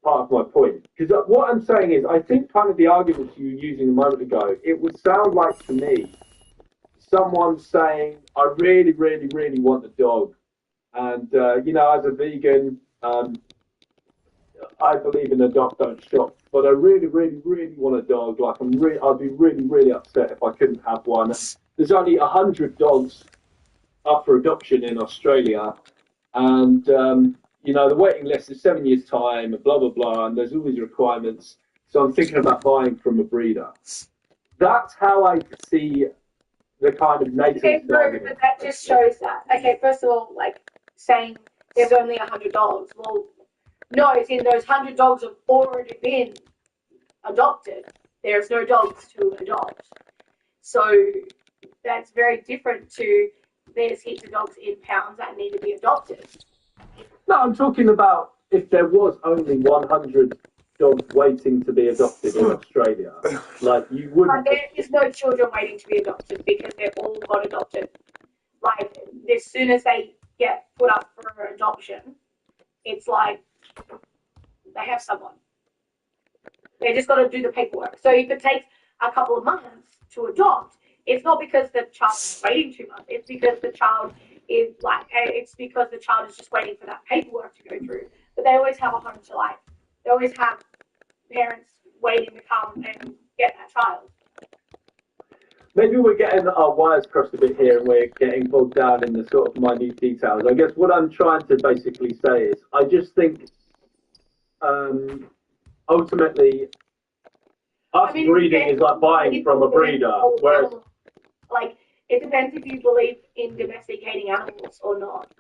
part of my point. Because what I'm saying is, I think kind of the arguments you were using a moment ago, it would sound like to me someone saying, I really, really, really want a dog. And, as a vegan, I believe in adopt, don't shop. But I really, really, really want a dog. Like, I'd be really, really upset if I couldn't have one. There's only 100 dogs up for adoption in Australia. And, the waiting list is 7 years' time, and blah, blah, blah. And there's all these requirements. So I'm thinking about buying from a breeder. That's how I see the kind of native. Okay, no, but that just shows that. Okay, first of all, like saying there's only 100 dogs. Well, no, it's in those 100 dogs have already been adopted. There's no dogs to adopt. So that's very different to there's heaps of dogs in pounds that need to be adopted. No, I'm talking about if there was only 100 dogs waiting to be adopted in Australia, like you wouldn't. But there is no children waiting to be adopted because they've all got adopted. Like as soon as they get put up for adoption, it's like they have someone. They just got to do the paperwork. So if it takes a couple of months to adopt, it's not because the child is waiting too much. It's because the child is just waiting for that paperwork to go through. But they always have a home to life. They always have parents waiting to come and get that child. Maybe we're getting our wires crossed a bit here and we're getting bogged down in the sort of minute details. I guess what I'm trying to basically say is I just think ultimately breeding is like buying from a breeder, whereas like it depends if you believe in domesticating animals or not.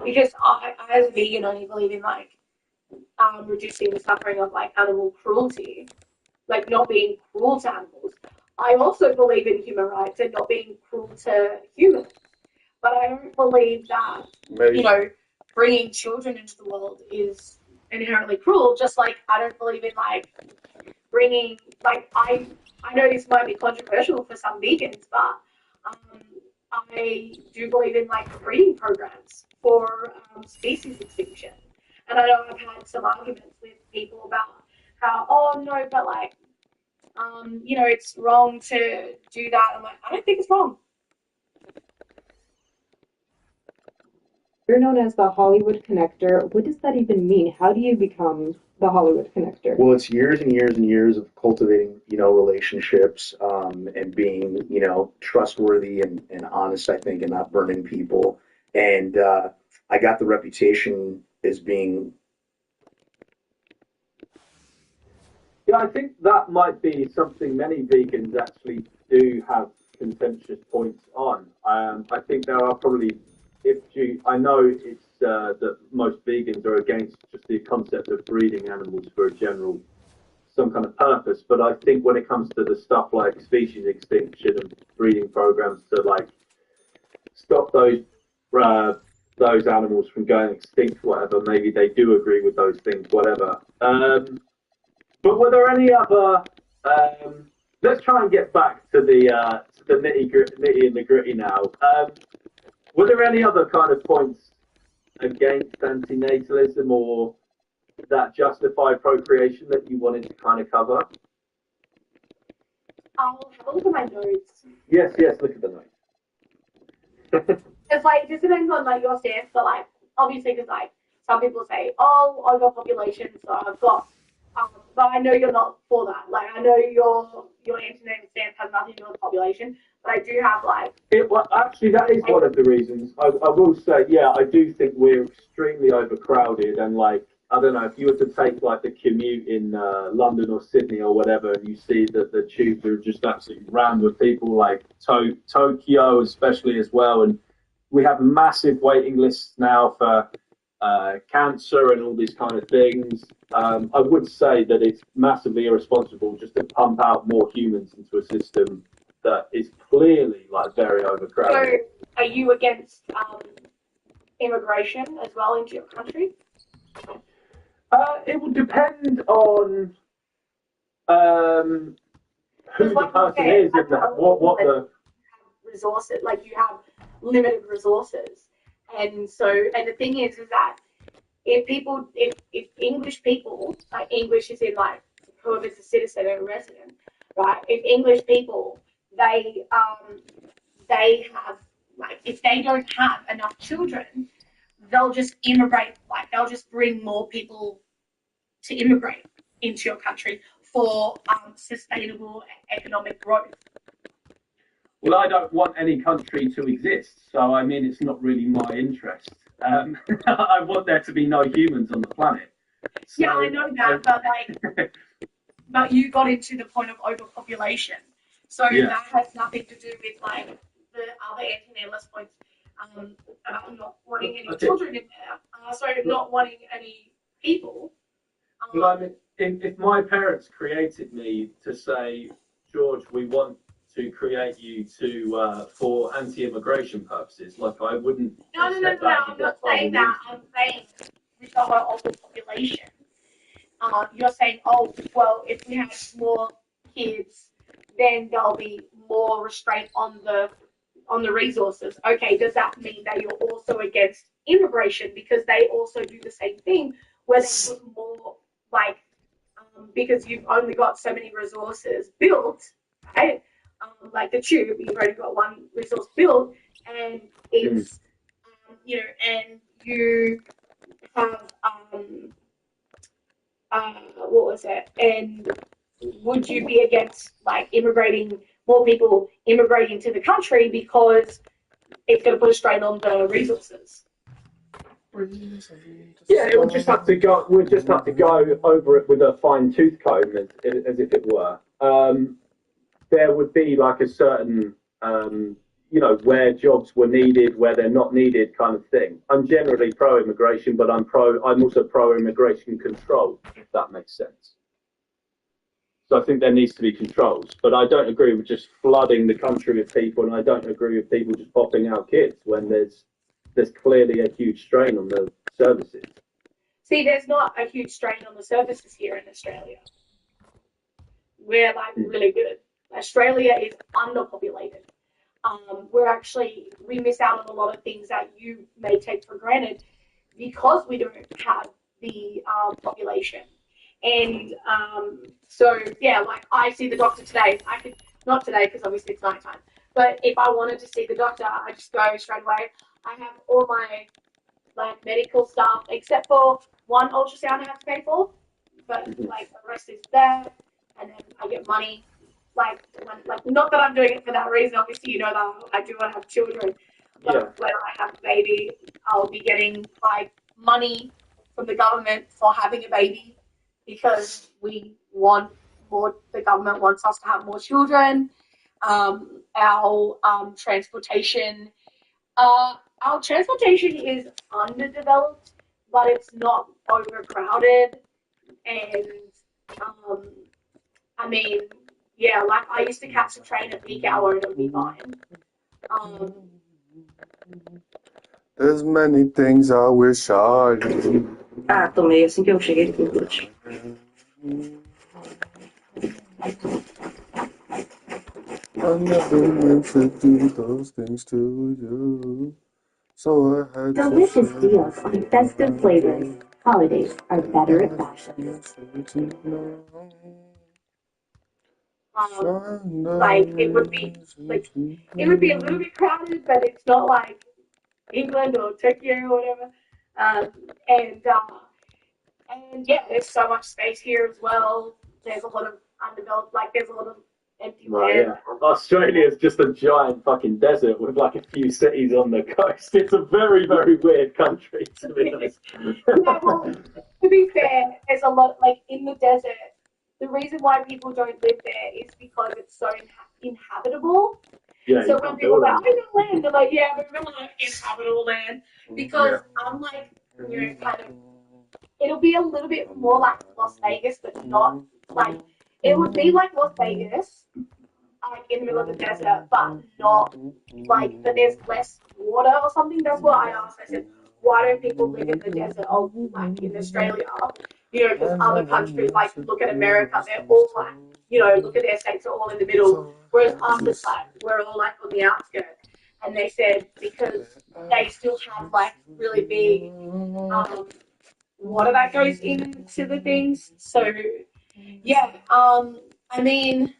Because I as a vegan only believe in reducing the suffering of animal cruelty, like not being cruel to animals. I also believe in human rights and not being cruel to humans, but I don't believe that bringing children into the world is inherently cruel. Just like I don't believe in bringing I know this might be controversial for some vegans, but I do believe in breeding programs for species extinction. And I know I've had some arguments with people about how, oh no, but it's wrong to do that. I'm like, I don't think it's wrong. You're known as the Hollywood Connector. What does that even mean? How do you become the Hollywood Connector? Well, it's years and years and years of cultivating, relationships, and being, trustworthy and honest, I think, and not burning people. And I got the reputation as being. Yeah, I think that might be something many vegans actually do have contentious points on. I think there are probably, I know it's that most vegans are against just the concept of breeding animals for some kind of purpose, but I think when it comes to the stuff like species extinction and breeding programs to stop those animals from going extinct, whatever. Maybe they do agree with those things, whatever. But were there any other? Let's try and get back to the nitty and the gritty now. Were there any other kind of points against antinatalism or that justify procreation that you wanted to kind of cover? I'll have a look at my notes. Yes, look at the notes. It's like, this depends on like your stance, but like, obviously, because like, some people say, oh, overpopulation, so I've got, but I know you're not for that. Like, I know your antenatal stance has nothing to do with population, but I do have like. Well, actually, that is one of the reasons. I will say, yeah, I do think we're extremely overcrowded, and like, I don't know, if you were to take like the commute in London or Sydney or whatever, and you see that the tubes are just absolutely rammed with people, like Tokyo especially as well, and we have massive waiting lists now for cancer and all these kind of things. I would say that it's massively irresponsible just to pump out more humans into a system that is clearly like very overcrowded. So, are you against immigration as well into your country? It would depend on who the person is and what the resources. Like, you have limited resources, and the thing is that if English people, like English is in like whoever's a citizen or a resident, right? If English people they have, like, if they don't have enough children, they'll just immigrate. Like, they'll just bring more people to immigrate into your country for sustainable economic growth. Well, I don't want any country to exist, so I mean, it's not really my interest. I want there to be no humans on the planet. So, yeah, I know that, but like, but you got into the point of overpopulation, so yeah. that has nothing to do with like the other anti-natalist points about not wanting any children in there. So not wanting any people. Well, I mean, if my parents created me to say, George, we want to create you to for anti-immigration purposes, like I wouldn't. No, I'm not saying that. I'm saying with the whole overpopulation. You're saying, oh, well, if we have more kids, then there'll be more restraint on the resources. Okay, does that mean that you're also against immigration because they also do the same thing where they put more, like, because you've only got so many resources built, right? Like the tube, you've only got one resource built, and it's and you have what was it? And would you be against like more people immigrating to the country because it's going to put a strain on the resources? Yeah, it would just have to go. We'd just have to go over it with a fine tooth comb, as if it were. There would be like a certain, where jobs were needed, where they're not needed, kind of thing. I'm generally pro-immigration, but I'm also pro-immigration control, if that makes sense. So I think there needs to be controls, but I don't agree with just flooding the country with people, and I don't agree with people just popping out kids when there's clearly a huge strain on the services. See, there's not a huge strain on the services here in Australia. We're like really good. Australia is underpopulated. We miss out on a lot of things that you may take for granted because we don't have the population. And so, yeah, like I see the doctor today. Not today because obviously it's nighttime, but if I wanted to see the doctor, I just go straight away. I have all my like medical stuff except for one ultrasound I have to pay for, but like the rest is there, and then I get money. Like not that I'm doing it for that reason. Obviously, you know that I do want to have children, but when I have a baby, I'll be getting like money from the government for having a baby because we want more. The government wants us to have more children. Our transportation. Our transportation is underdeveloped, but it's not overcrowded. And I mean, yeah, like I used to catch the train at peak hour and it would be fine. There's many things I wish I knew. Ah, tomei assim que eu cheguei do glute. I never meant to do those things to you. So I had Delicious to deals on festive flavors. Holidays are better at fashion. Like it would be a little bit crowded, but it's not like England or Turkey or whatever. Um, and yeah, there's so much space here as well. There's a lot of undeveloped, like there's a lot of empty Right, land. yeah. Australia's just a giant fucking desert with like a few cities on the coast. It's a very, very weird country, to be honest. Yeah, well, to be fair, there's a lot, like in the desert, the reason why people don't live there is because it's so inhabitable. Yeah, So you when can't people build are like, anything. I got land, they're like, yeah, but we want inhabitable land. Because unlike, kind of, it'll be a little bit more like Las Vegas, but not like, it would be like Las Vegas, like in the middle of the desert, but not like, but there's less water or something. That's what I asked. I said, why don't people live in the desert or like in Australia? Because other countries, like look at America, they're all like, look at their states are all in the middle, whereas us, it's like we're all like on the outskirts. And they said because they still have like really big water that goes into the things. So yeah, I mean,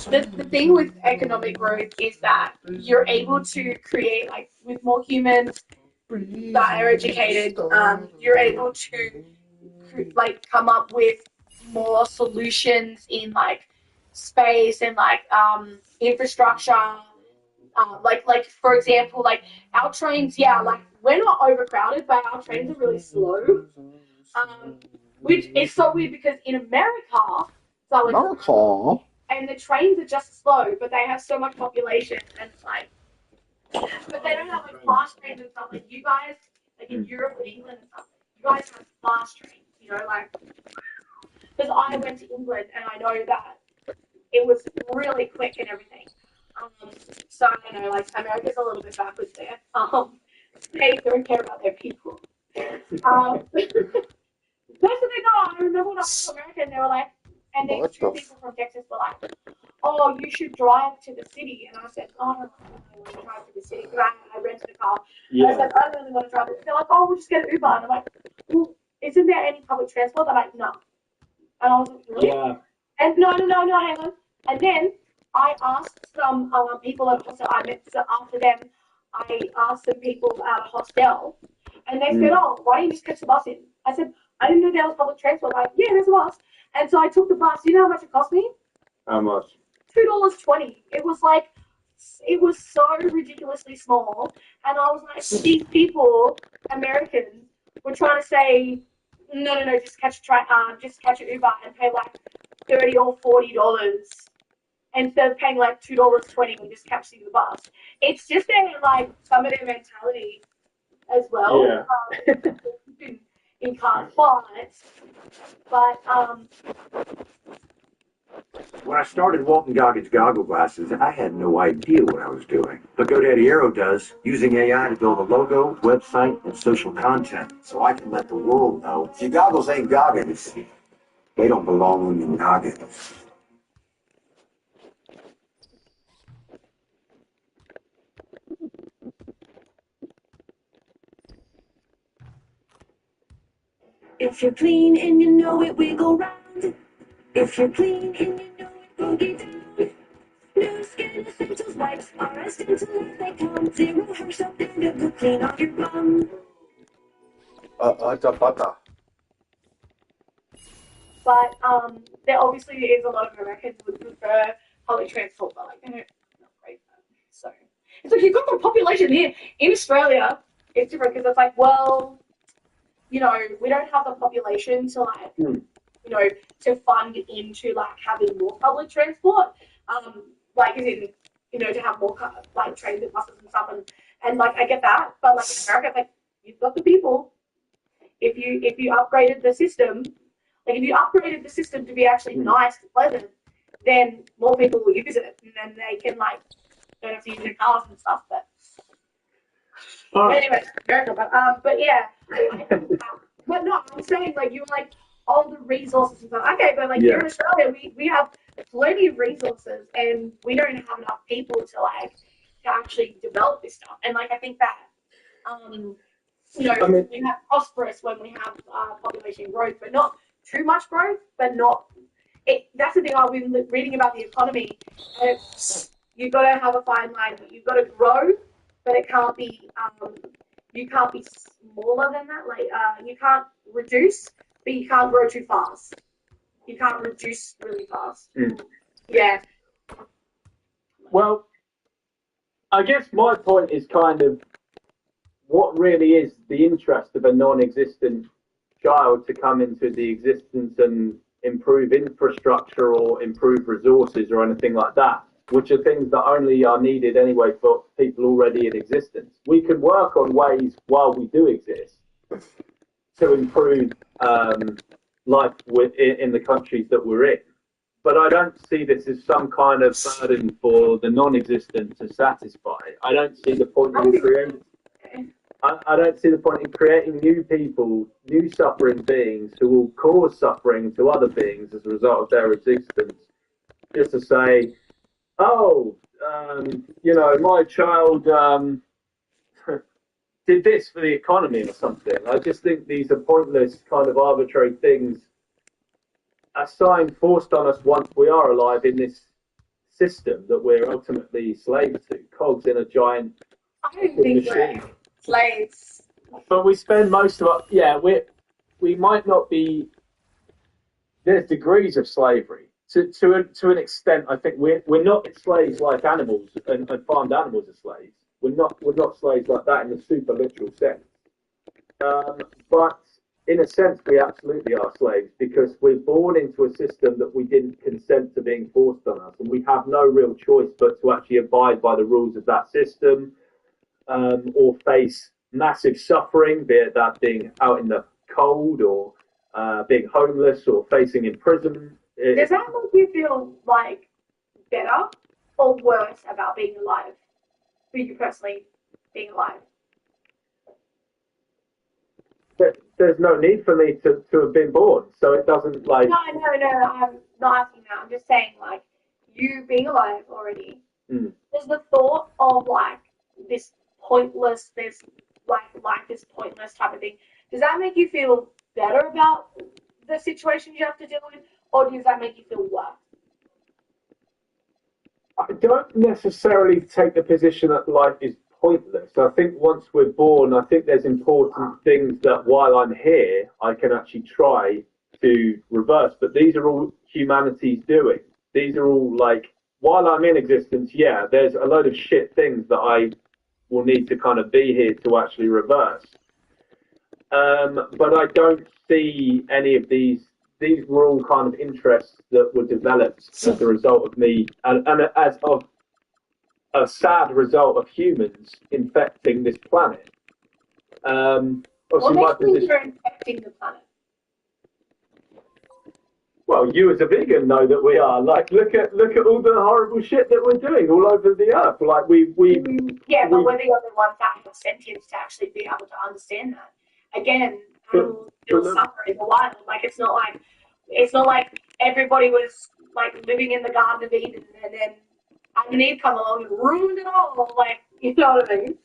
the thing with economic growth is that you're able to create like with more humans that are educated, you're able to like come up with more solutions in like space and like infrastructure. Like for example, like our trains, yeah, like we're not overcrowded, but our trains are really slow. Which is so weird because in America, so it's America. and the trains are just slow, but they have so much population, and it's like, but they don't have like fast trains and stuff like you guys, like in Europe and England and stuff. You guys have fast trains, like because I went to England and I know that it was really quick and everything. So I don't know, like America's a little bit backwards there. They don't care about their people. That's what they know. I remember when I went to America and they were like, and these two people from Texas were like, oh, you should drive to the city. And I said, oh, I don't really want to drive to the city because I rented a car. Yeah. And I said, I don't really want to drive it. They're like, oh, we'll just get an Uber. And I'm like, well, isn't there any public transport? They're like, no. And I was like, really? Yeah. And no, hang on. And then I asked some people at a hostel I met, so after them, I asked some people at a hostel, and they said, oh, why don't you just catch the bus in? I said, I didn't know there was public transport. Like, yeah, there's a bus. And so I took the bus. You know how much it cost me? How much? $2.20. It was like, it was so ridiculously small. And I was like, these people, Americans, were trying to say, no, just catch an Uber and pay like $30 or $40 instead of paying like $2.20 and just catching the bus. It's just like some of their mentality as well. Yeah. In cars, but When I started Walton Goggins goggle glasses, I had no idea what I was doing. But GoDaddy Aero does, using AI to build a logo, website, and social content, so I can let the world know if your goggles ain't Goggins, they don't belong in Goggins. If you're clean and you know it, wiggle round. If you're clean and you know it, boogie down. New skin essentials wipes are as gentle as they come. Zero harsh something to go clean off your bum. Tapata. But there obviously is a lot of Americans would prefer public transport, but like they don't upgrade that. So it's like you've got the population here in Australia. It's different because it's like, well, we don't have the population to like, to fund into like having more public transport. Like as in, to have more like trains and buses and stuff, and like I get that, but like in America, it's like you've got the people. If you upgraded the system. Like if you upgraded the system to be actually nice and pleasant, then more people will use it, and then they can like don't have to use their cars and stuff. But Anyway, America, but yeah, but no, I'm saying like you're like all the resources and stuff. Okay, but like here in Australia, we have plenty of resources and we don't have enough people to actually develop this stuff. And like I think that we have prosperous when we have population growth, but not too much growth, but not. That's the thing I've been reading about the economy. And you've got to have a fine line. You've got to grow, but it can't be. You can't be smaller than that. Like you can't reduce, but you can't grow too fast. You can't reduce really fast. Yeah. Well, I guess my point is kind of what really is the interest of a non-existent child to come into the existence and improve infrastructure or improve resources or anything like that, which are things that only are needed anyway for people already in existence. We can work on ways while we do exist to improve life in the countries that we're in. But I don't see this as some kind of burden for the non-existent to satisfy. I don't see the point in creating. I don't see the point in creating new people, new suffering beings who will cause suffering to other beings as a result of their existence. Just to say, oh, my child did this for the economy or something. I just think these are pointless, kind of arbitrary things assigned, forced on us once we are alive in this system that we're ultimately slaves to, cogs in a giant machine. Slaves. But we spend most of our we might not be. There's degrees of slavery to an extent. I think we're not slaves like animals and farmed animals are slaves. We're not slaves like that in the super literal sense. But in a sense, we absolutely are slaves because we're born into a system that we didn't consent to being forced on us, and we have no real choice but to actually abide by the rules of that system, or face massive suffering, be it that being out in the cold or being homeless or facing imprisonment. Does that make you feel like better or worse about being alive? For you personally, being alive? There's no need for me to have been born, so it doesn't like. No, I'm not asking that. I'm just saying, like, you being alive already. There's the thought of like this pointless, life is pointless type of thing. Does that make you feel better about the situations you have to deal with, or does that make you feel worse? I don't necessarily take the position that life is pointless. I think once we're born, I think there's important things that while I'm here, I can actually try to reverse. But these are all humanity's doing. These are all like, while I'm in existence, yeah, there's a load of shit things that I will need to kind of be here to actually reverse. But I don't see any of these. These were all kind of interests that were developed as a result of me, and as of a sad result of humans infecting this planet. What makes you think you're infecting the planet? Well, you as a vegan know that we are. Like, look at all the horrible shit that we're doing all over the earth. Like Yeah, but we're the only ones that have sentience to actually be able to understand that. Again, animals still suffer in the wild. Like it's not like everybody was like living in the Garden of Eden and then Adam and Eve come along and ruined it all. Like, you know what I mean?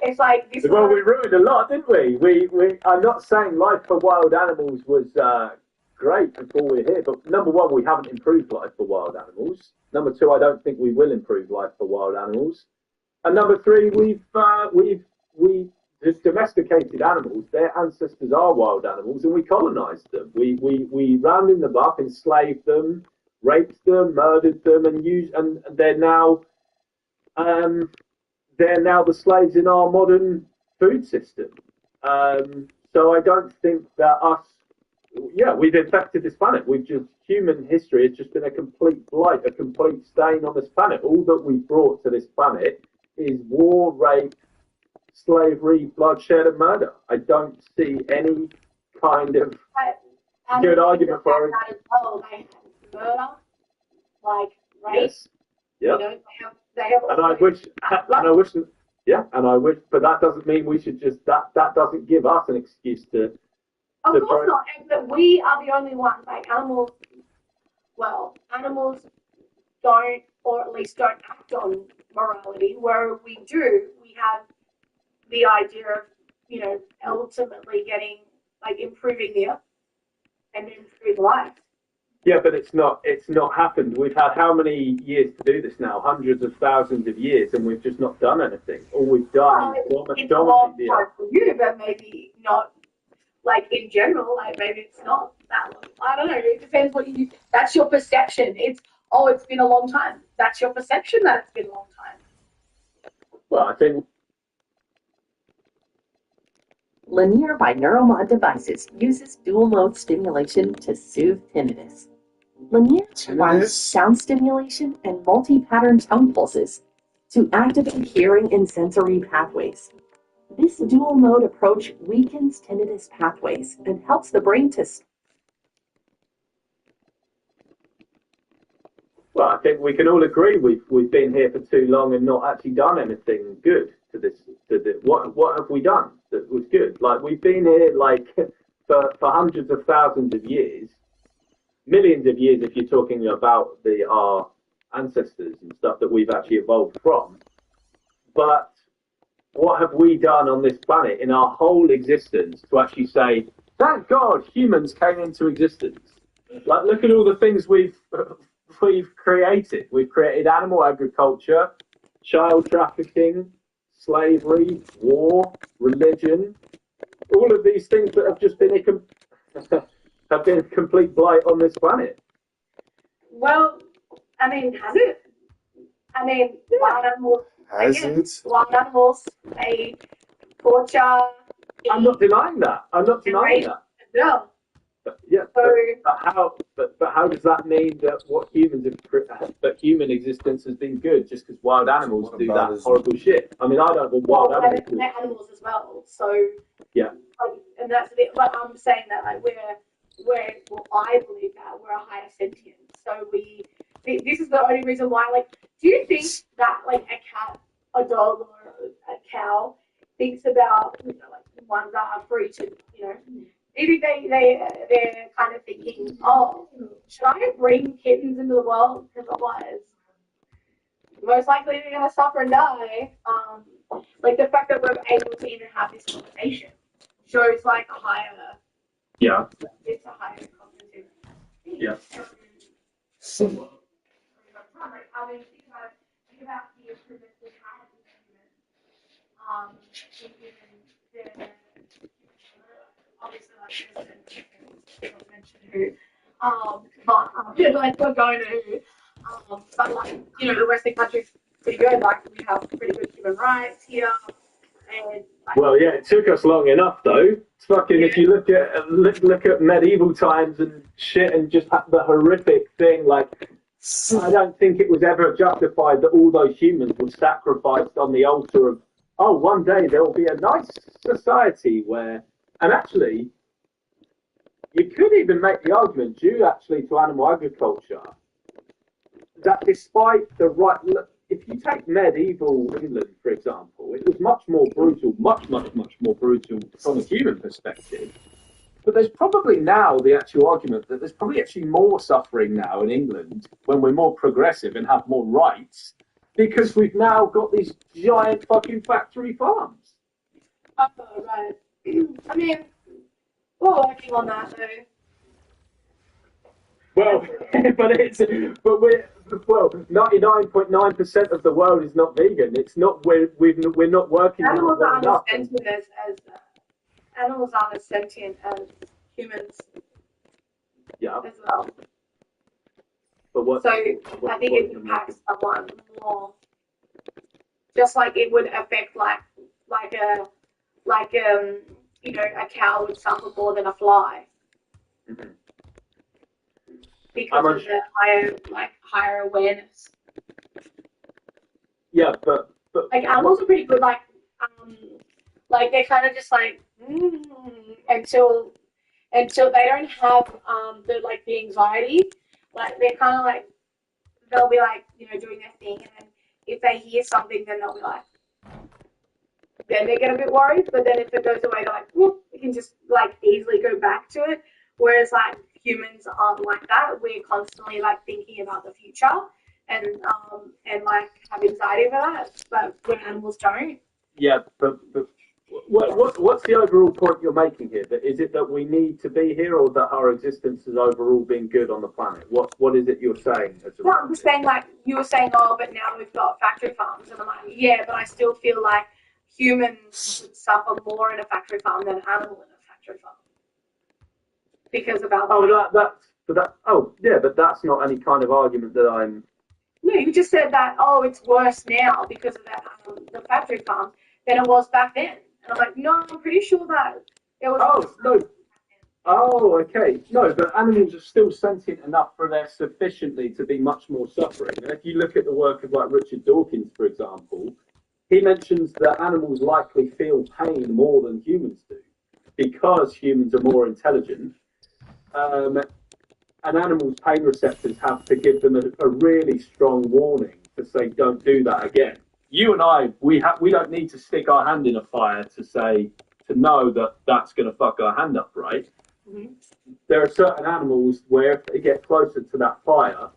It's like this. Well, we ruined a lot, didn't we? I'm not saying life for wild animals was great before we're here, but number one, we haven't improved life for wild animals. Number two, I don't think we will improve life for wild animals. And number three, we've domesticated animals. Their ancestors are wild animals, and we colonized them. We rounded them up, enslaved them, raped them, murdered them, and they're now the slaves in our modern food system. So I don't think that we've infected this planet. Human history has just been a complete blight, a complete stain on this planet. All that we've brought to this planet is war, rape, slavery, bloodshed, and murder. I don't see any kind of good argument for it. Murder, like rape. Yes. Yep. They have. And I wish. Yeah, and I would, but that doesn't mean we should just that doesn't give us an excuse to. Of course not, but we are the only ones. Like animals, animals don't, or at least don't act on morality. Where we do, we have the idea of, ultimately getting, improving the earth and improving life. Yeah, but it's not happened. We've had how many years to do this now? Hundreds of thousands of years, and we've just not done anything. All we've done is It's a long time for you, but maybe not, in general, maybe it's not that long. I don't know. It depends what you, that's your perception. It's been a long time. That's your perception that it's been a long time. Well, I think Linear binaural mod devices uses dual mode stimulation to soothe tinnitus. Linear combines sound stimulation and multi-pattern tone pulses to activate hearing and sensory pathways. This dual mode approach weakens tinnitus pathways and helps the brain to. Well, I think we can all agree we've been here for too long and not actually done anything good to this. What have we done that was good? We've been here for hundreds of thousands of years, millions of years if you're talking about our ancestors and stuff that we've actually evolved from. But what have we done on this planet in our whole existence to actually say, thank God humans came into existence? Look at all the things we've created. We've created animal agriculture, child trafficking, slavery, war, religion, all of these things that have just been have been a complete blight on this planet. Well, has it? Wild animals, they torture. I'm not denying that. No. Yeah, but how does that mean that human existence has been good just because wild animals do that horrible shit? I don't want wild animals. They're animals as well, so yeah. And that's it. But I'm saying that I believe that we're a higher sentient. So this is the only reason why. Do you think that a cat, a dog, or a cow thinks about ones that are free to maybe they're kind of thinking, oh, should I bring kittens into the world? Because otherwise, most likely they're going to suffer and die. The fact that we're able to even have this conversation shows a higher. Yeah. It's a higher cognitive thing. Yeah. Think about the improvements we had in humans. Obviously, mentioned we're going to but the Western countries pretty good. We have pretty good human rights here, and well, yeah, it took us long enough though. It's fucking. Yeah. If you look at medieval times and shit, and just the horrific thing, I don't think it was ever justified that all those humans were sacrificed on the altar of, oh, one day there will be a nice society where, and actually, you could even make the argument, due actually to animal agriculture, that despite if you take medieval England, for example, it was much more brutal, much more brutal from a human perspective. But there's probably now the actual argument that there's probably actually more suffering now in England when we're more progressive and have more rights because we've now got these giant fucking factory farms. Oh, right. We're working on that though. Well, but we're 99.9% of the world is not vegan. It's not we're not working. Animals aren't as sentient as animals aren't as sentient as humans. Yeah. As well. But what? So I think it impacts someone more, just like it would affect a cow would suffer more than a fly. Mm-hmm. Because of the higher awareness. Yeah, but animals are pretty good. They're kind of just until they don't have the anxiety. They're kind of they'll be doing their thing, and then if they hear something, then they'll be like, then they get a bit worried. But then if it goes away, they're like, whoop, you can just like easily go back to it. Whereas like humans aren't like that. We're constantly like thinking about the future and like have anxiety about that. But when animals don't. Yeah, but what's the overall point you're making here? That is it that we need to be here, or that our existence has overall been good on the planet? What is it you're saying? No, I'm just saying, like, you were saying, oh, but now we've got factory farms. And I'm like, yeah, but I still feel like humans would suffer more in a factory farm than an animal in a factory farm. Because of our... but that's not any kind of argument that I'm... No, you just said that, oh, it's worse now because of that the factory farms than it was back then. And I'm like, no, I'm pretty sure that it was... Oh, no. Oh, okay. No, but animals are still sentient enough for there sufficiently to be much more suffering. And if you look at the work of like Richard Dawkins, for example, he mentions that animals likely feel pain more than humans do because humans are more intelligent. And animals' pain receptors have to give them a really strong warning to say, don't do that again. You and I, we don't need to stick our hand in a fire to know that that's going to fuck our hand up, right? Mm-hmm. There are certain animals where if they get closer to that fire,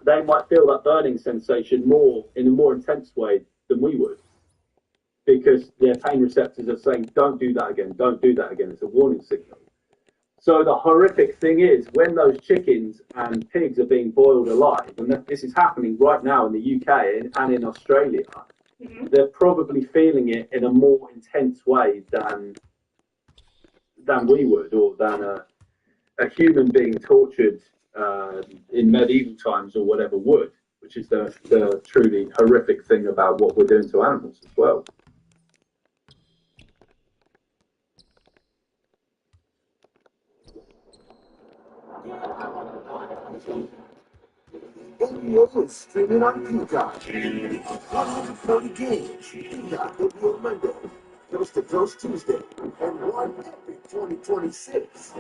they might feel that burning sensation in a more intense way than we would, because their pain receptors are saying, don't do that again, don't do that again. It's a warning signal. So the horrific thing is when those chickens and pigs are being boiled alive, and this is happening right now in the UK and in Australia, mm-hmm. they're probably feeling it in a more intense way than we would, or than a human being tortured in medieval times or whatever would, which is the truly horrific thing about what we're doing to animals as well. NBA is streaming on Peacock. 140 games. Peacock will be on Monday. Coast to Coast Tuesday. And one epic 2026.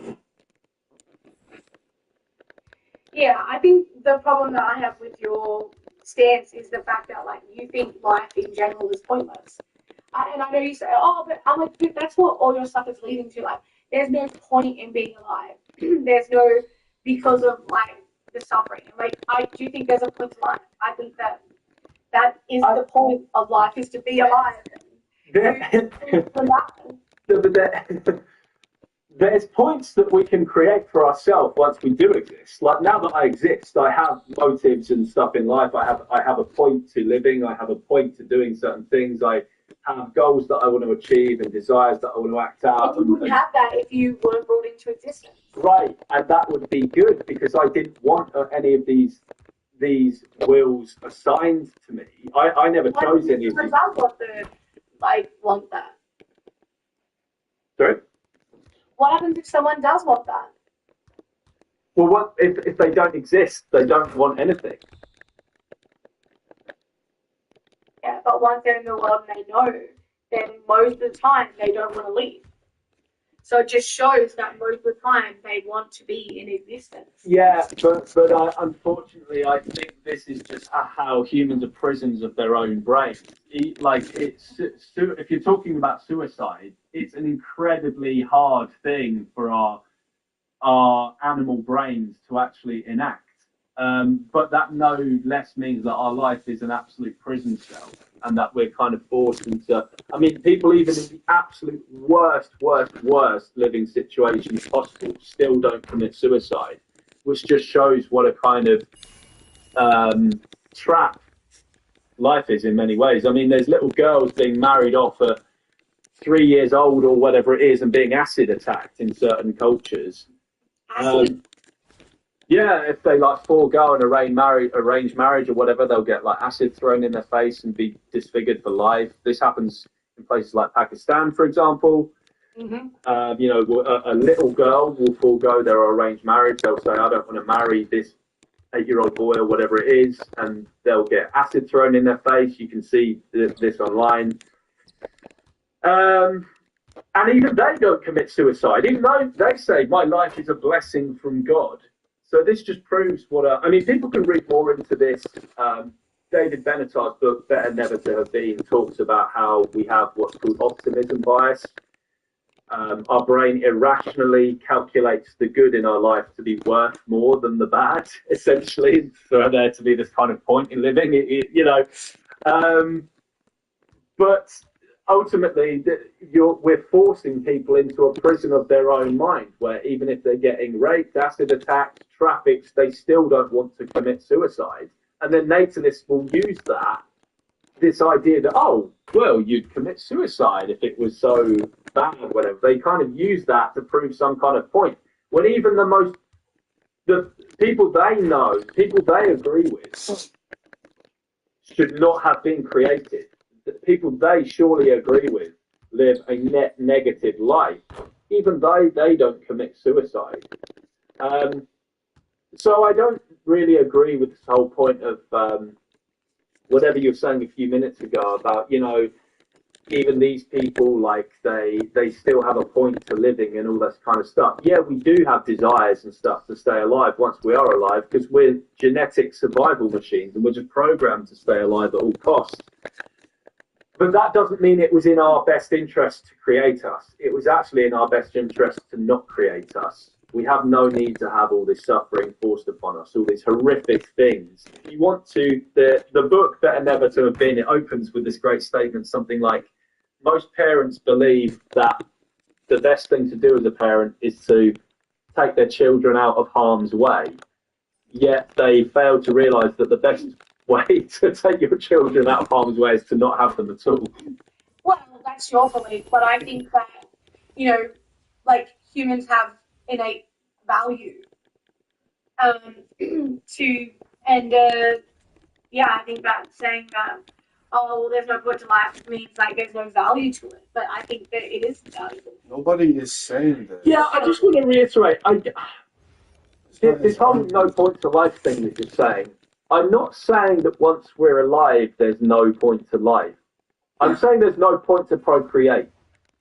Yeah, I think the problem that I have with your stance is the fact that, like, you think life in general is pointless. And I know you say, oh, but I'm like, dude, that's what all your stuff is leading to. Like, there's no point in being alive. There's no, because of, like, the suffering. Like, I do think there's a point to life. I think that the point of life is to be alive. There's points that we can create for ourselves once we do exist. Like now that I exist, I have motives and stuff in life. I have a point to living. I have a point to doing certain things. I have goals that I want to achieve and desires that I want to act out. And you would have that if you weren't brought into existence. Right, and that would be good because I didn't want any of these wills assigned to me. I never chose any of these. Want that? Sorry? What happens if someone does want that? Well, what if they don't exist? They don't want anything. Yeah, but once they're in the world and they know, then most of the time they don't want to leave. So it just shows that most of the time they want to be in existence. Yeah, but unfortunately, I think this is just how humans are prisons of their own brains. If you're talking about suicide, it's an incredibly hard thing for our animal brains to actually enact. But that no less means that our life is an absolute prison cell and that we're kind of forced into... I mean, people even in the absolute worst living situations possible still don't commit suicide, which just shows what a kind of trap life is in many ways. I mean, there's little girls being married off at 3 years old or whatever it is and being acid attacked in certain cultures. Yeah, if they like forego an arranged marriage or whatever, they'll get like acid thrown in their face and be disfigured for life. This happens in places like Pakistan, for example. Mm-hmm. A little girl will forego their arranged marriage. They'll say, I don't want to marry this 8-year-old boy or whatever it is, and they'll get acid thrown in their face. You can see this online. And even they don't commit suicide, even though they say, my life is a blessing from God. So this just proves what I mean, people can read more into this. David Benatar's book, Better Never to Have Been, talks about how we have what's called optimism bias. Our brain irrationally calculates the good in our life to be worth more than the bad, essentially, for there to be this kind of point in living, but ultimately, we're forcing people into a prison of their own mind, where even if they're getting raped, acid attacked, trafficked, they still don't want to commit suicide. And then natalists will use this idea that, oh, well, you'd commit suicide if it was so bad, whatever. They kind of use that to prove some kind of point. When even the people they know, people they agree with, should not have been created. The people they surely agree with live a net negative life, even though they don't commit suicide. So I don't really agree with this whole point of whatever you were saying a few minutes ago about, even these people, like they still have a point to living and all this kind of stuff. Yeah, we do have desires and stuff to stay alive once we are alive, because we're genetic survival machines and we're just programmed to stay alive at all costs. But that doesn't mean it was in our best interest to create us. It was actually in our best interest to not create us. We have no need to have all this suffering forced upon us, all these horrific things. If you want to, the book Better Never to Have Been, it opens with this great statement, something like, most parents believe that the best thing to do as a parent is to take their children out of harm's way, yet they fail to realise that the best way to take your children out of harm's way is to not have them at all. Well, that's your belief, but I think that, like humans have innate value. I think that saying that, oh, well, there's no point to life means like there's no value to it, but I think that it is valuable. Nobody is saying that. Yeah, I just want to reiterate, this whole no point to life thing that you're saying, I'm not saying that once we're alive, there's no point to life. I'm saying there's no point to procreate.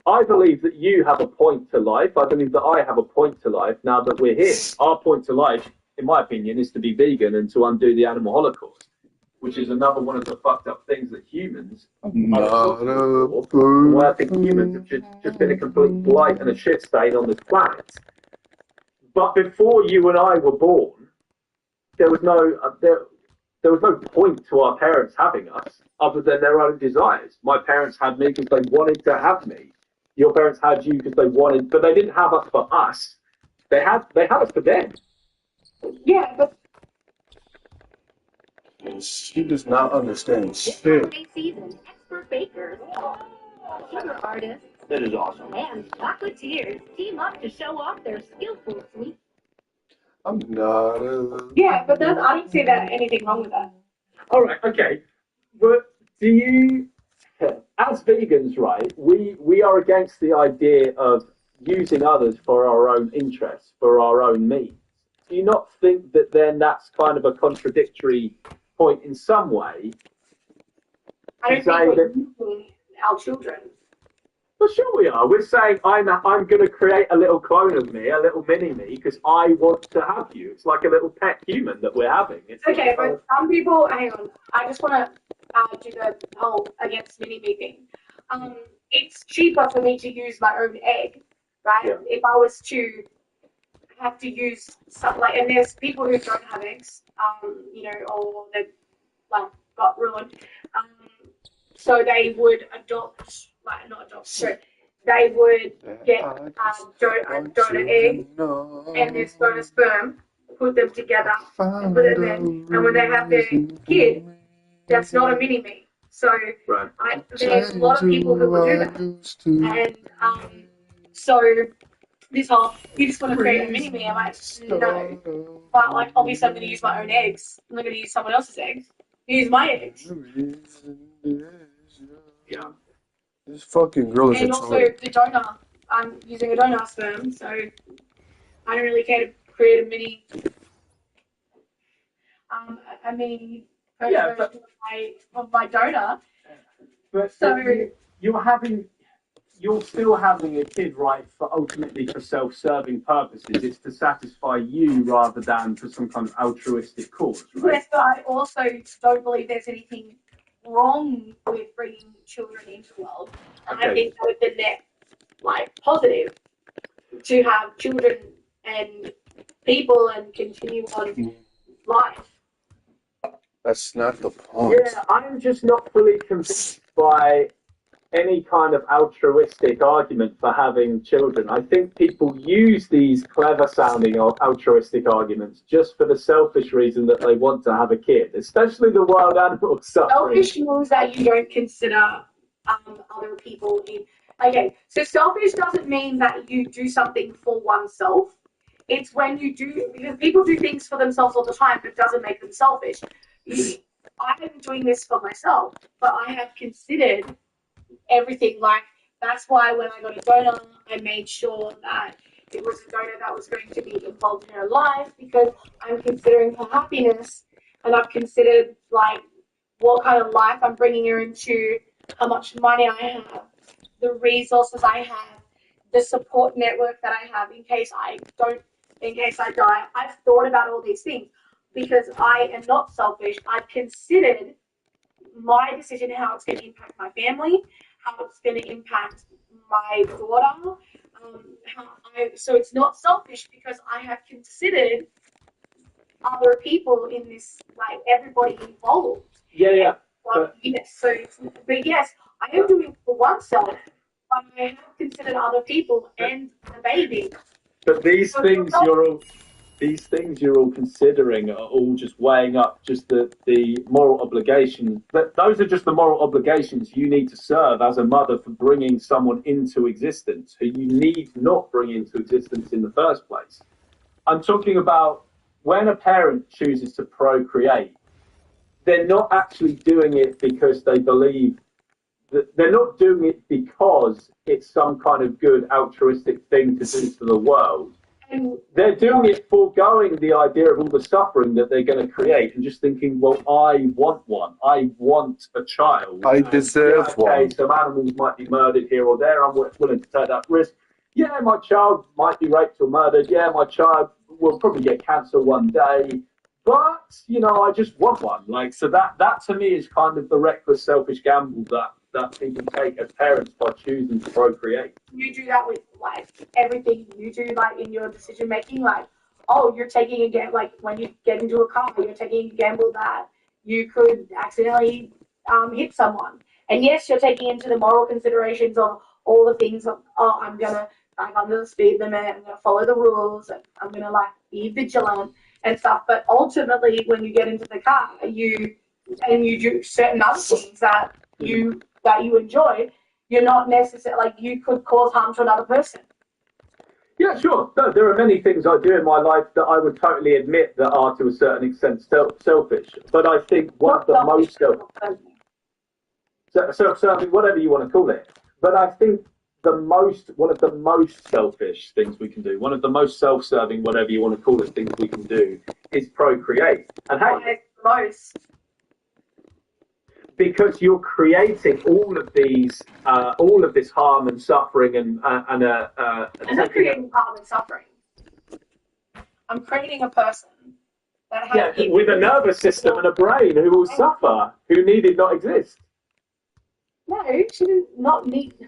I believe that you have a point to life. I believe that I have a point to life now that we're here. Our point to life, in my opinion, is to be vegan and to undo the animal holocaust, which is another one of the fucked up things that humans are responsible for. Why I think humans have just been a complete blight and a shit stain on this planet. But before you and I were born, there was no point to our parents having us other than their own desires. My parents had me because they wanted to have me. Your parents had you because they wanted, but they didn't have us for us. They had us for them. Yeah, but she does not understand shit. Holiday season, expert bakers, sugar artists, That is awesome. and chocolatiers team up to show off their skillful sweet. I'm not a... Yeah, but I don't see that anything wrong with that. All right, okay. But do you, as vegans, right, we are against the idea of using others for our own interests, for our own means. Do you not think that then that's kind of a contradictory point in some way? I don't think we're using our children. Well, sure we are. We're saying I'm going to create a little clone of me, a little mini me, because I want to have you. It's like a little pet human that we're having. It's Okay, but some people, hang on. I just want to do the whole against mini me thing. It's cheaper for me to use my own egg, right? Yeah. If I was to have to use something like, and there's people who don't have eggs, or they've like got ruined, so they would adopt, not adopt, so they would get donor egg and their sperm, put them together, and put it in, and when they have their kid, that's not a mini me. So there's a lot of people who will do that, and so this whole, you just want to create a mini me, I'm like, no. But like, obviously I'm going to use my own eggs. I'm not going to use someone else's eggs. Use my eggs. Yeah. This fucking girl is and a also toy. the donor. I'm using a donor sperm, so I don't really care to create a mini version of my donor. But So you're having, you're still having a kid, right, for ultimately for self-serving purposes. It's to satisfy you rather than for some kind of altruistic cause, right? Yes, but I also don't believe there's anything wrong with bringing children into the world. And I think that the net, positive to have children and people and continue on life. That's not the point. Yeah, I'm just not fully convinced by any kind of altruistic argument for having children. I think people use these clever sounding or altruistic arguments just for the selfish reason that they want to have a kid, especially the wild animal suffering. Selfish means that you don't consider other people in. Okay, so selfish doesn't mean that you do something for oneself. It's when you do, because people do things for themselves all the time, but it doesn't make them selfish. I'm doing this for myself, but I have considered everything. That's why when I got a donor, I made sure that it was a donor that was going to be involved in her life, because I'm considering her happiness, and I've considered what kind of life I'm bringing her into, how much money I have, the resources I have, the support network that I have in case I die. I've thought about all these things because I am not selfish. I've considered my decision, how it's going to impact my family, how it's going to impact my daughter. So it's not selfish because I have considered other people in this, everybody involved. Yeah. Yes, but yes, I am doing for oneself, but I have considered other people and the baby. But these things you're all considering are all just weighing up just the moral obligations. Those are just the moral obligations you need to serve as a mother for bringing someone into existence who you need not bring into existence in the first place. I'm talking about when a parent chooses to procreate, they're not actually doing it because they believe that they're not doing it because it's some kind of good altruistic thing to do for the world. They're doing it foregoing the idea of all the suffering that they're going to create and just thinking, well, I want one. I want a child. I deserve one. Some animals might be murdered here or there. I'm willing to take that risk. Yeah, my child might be raped or murdered. Yeah, my child will probably get cancer one day. But, I just want one. So that to me is kind of the reckless, selfish gamble that people take as parents by choosing to procreate. You do that with everything you do, in your decision making. You're taking a gamble. When you get into a car, you're taking a gamble that you could accidentally hit someone. And yes, you're taking into the moral considerations of all the things of, I'm gonna drive under the speed limit. I'm gonna follow the rules. I'm gonna be vigilant and stuff. But ultimately, when you get into the car, you do certain other things that you enjoy. You're not necessarily you could cause harm to another person. Yeah, sure. No, there are many things I do in my life that I would totally admit that are to a certain extent selfish. But I think one of the most self-serving, whatever you want to call it. But I think one of the most selfish things we can do, one of the most self-serving, whatever you want to call it, things we can do is procreate. And hey, most. Because you're creating all of this harm and suffering I'm not creating harm and suffering. I'm creating a person that has with a nervous system and a brain who will suffer, who needed not exist. No, she did not need.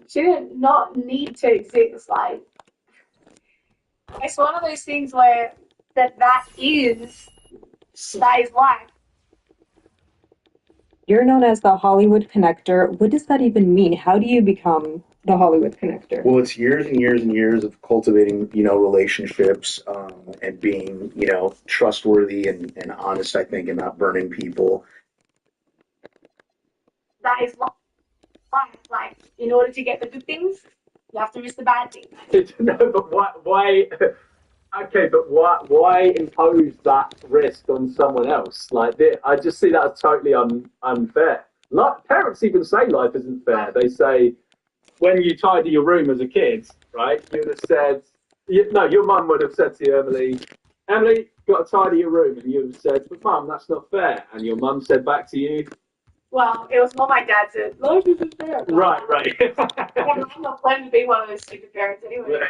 She did not need to exist. It's one of those things where that is life. You're known as the Hollywood Connector. What does that even mean? How do you become the Hollywood Connector? Well, it's years and years and years of cultivating, relationships and being, trustworthy and honest, I think, and not burning people. That is life. In order to get the good things, you have to miss the bad things. No, but why? Okay, but why impose that risk on someone else? I just see that as totally unfair. Parents even say life isn't fair. They say, when you tidy your room as a kid, right, you'd have said, your mum would have said to you, Emily, you've got to tidy your room. And you would have said, but mum, that's not fair. And your mum said back to you, Well, it was more my dad said, "Life is fair." Right. I'm not planning to be one of those stupid parents anyway.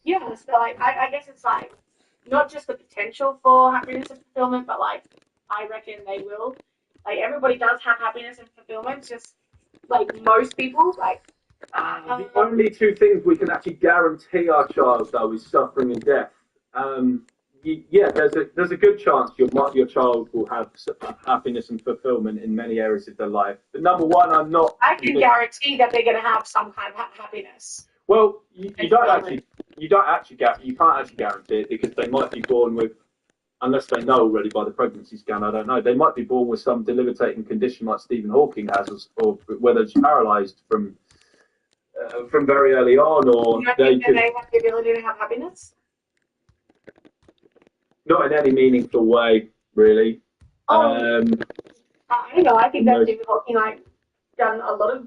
Yeah, so like I guess it's like not just the potential for happiness and fulfillment, but like I reckon they will. Like everybody does have happiness and fulfillment, just like most people, like The only two things we can actually guarantee our child, though, is suffering and death. Yeah, there's a good chance your child will have happiness and fulfillment in many areas of their life. But number one, I'm not. I can guarantee that they're gonna have some kind of happiness. Well, you can't actually guarantee it because they might be born with, unless they know already by the pregnancy scan, I don't know. They might be born with some debilitating condition like Stephen Hawking has, or whether it's paralysed from very early on, or they have the ability to have happiness. Not in any meaningful way, really. I don't know. I think that Stephen Hawking done a lot of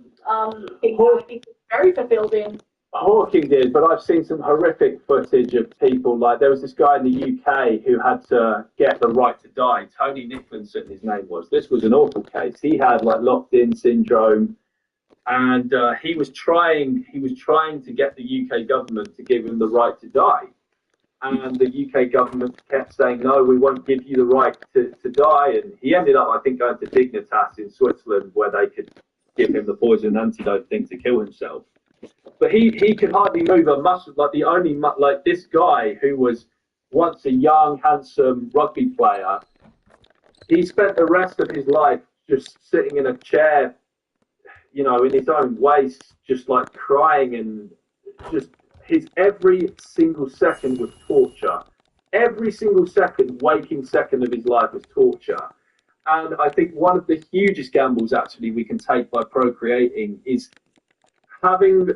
things that I think is very fulfilled in. Hawking did, but I've seen some horrific footage of people. Like there was this guy in the UK who had to get the right to die. Tony Nicholson, his name was. This was an awful case. He had like locked-in syndrome, and he was trying to get the UK government to give him the right to die. And the UK government kept saying, no, we won't give you the right to die. And he ended up, I think, going to Dignitas in Switzerland where they could give him the poison antidote thing to kill himself. But he could hardly move a muscle. Like this guy who was once a young, handsome rugby player, he spent the rest of his life just sitting in a chair, in his own waste, just like crying and just his every single second was torture. Every single second, waking second of his life was torture. And I think one of the hugest gambles actually we can take by procreating is having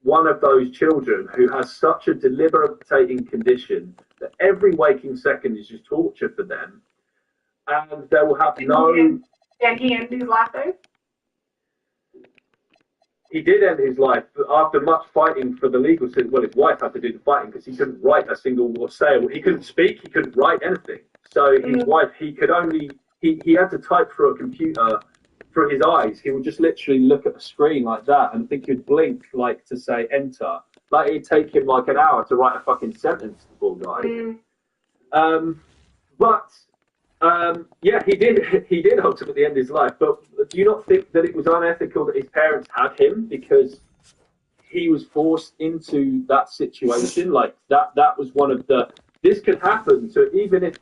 one of those children who has such a debilitating condition that every waking second is just torture for them. And they will have no. And he ended his life though? He did end his life after much fighting for the legal system. Well, his wife had to do the fighting because he couldn't write a single or say. He couldn't speak. He couldn't write anything. So his wife, he could only. He had to type through a computer through his eyes. He would just literally look at the screen like that and think he'd blink like to say enter. Like it'd take him like an hour to write a fucking sentence, the poor guy. Yeah, he did. He did ultimately end his life. But do you not think that it was unethical that his parents had him because he was forced into that situation? Like that was one of the. This could happen. So even if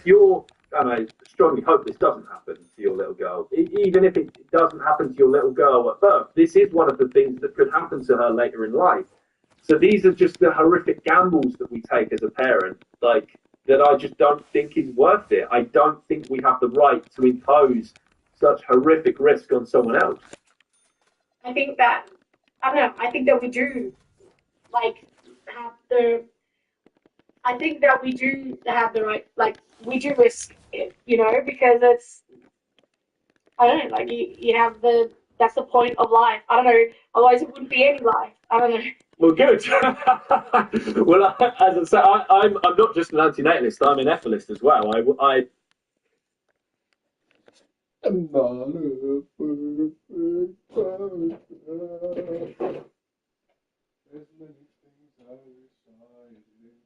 you're, and I strongly hope this doesn't happen to your little girl. Even if it doesn't happen to your little girl at birth, this is one of the things that could happen to her later in life. So these are just the horrific gambles that we take as a parent. Like. That I just don't think is worth it. I don't think we have the right to impose such horrific risk on someone else. I think that we do have the. I think that we do have the right, we do risk it, because it's. I don't know, you have that's the point of life. I don't know, otherwise it wouldn't be any life. I don't know. Well, good. Well, as I say, I'm not just an antinatalist. I'm an epilist as well. I'm not a perfect person. There's many things I wish I did.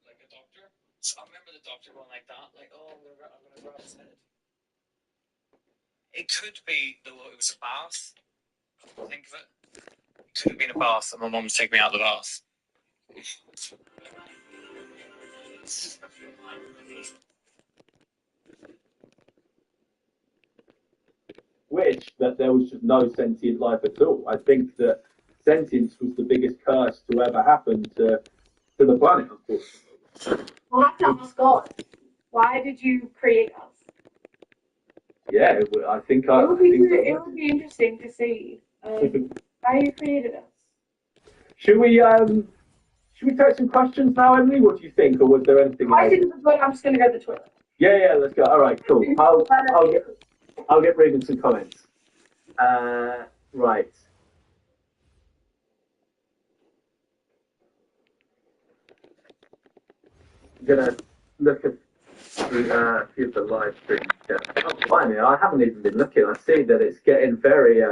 Like a doctor. So I remember the doctor going like that, like, oh, I'm gonna grab his head. It could be it was a bath. Think of it. It could have been a bath, and my mum was taking me out of the bath. Which that there was just no sentient life at all. I think that sentience was the biggest curse to ever happen to the planet, unfortunately. We'll have to ask God, why did you create us? Yeah, I think It would be interesting to see why you created us. Should we should we take some questions now, Emily? What do you think, or was there anything I else? think this is good. I'm just gonna go to the toilet. Yeah, let's go. All right, cool. I'll get reading some comments. Right. I'm gonna look at a few of the live stream chat. Oh, blimey, I haven't even been looking. I see that it's getting very.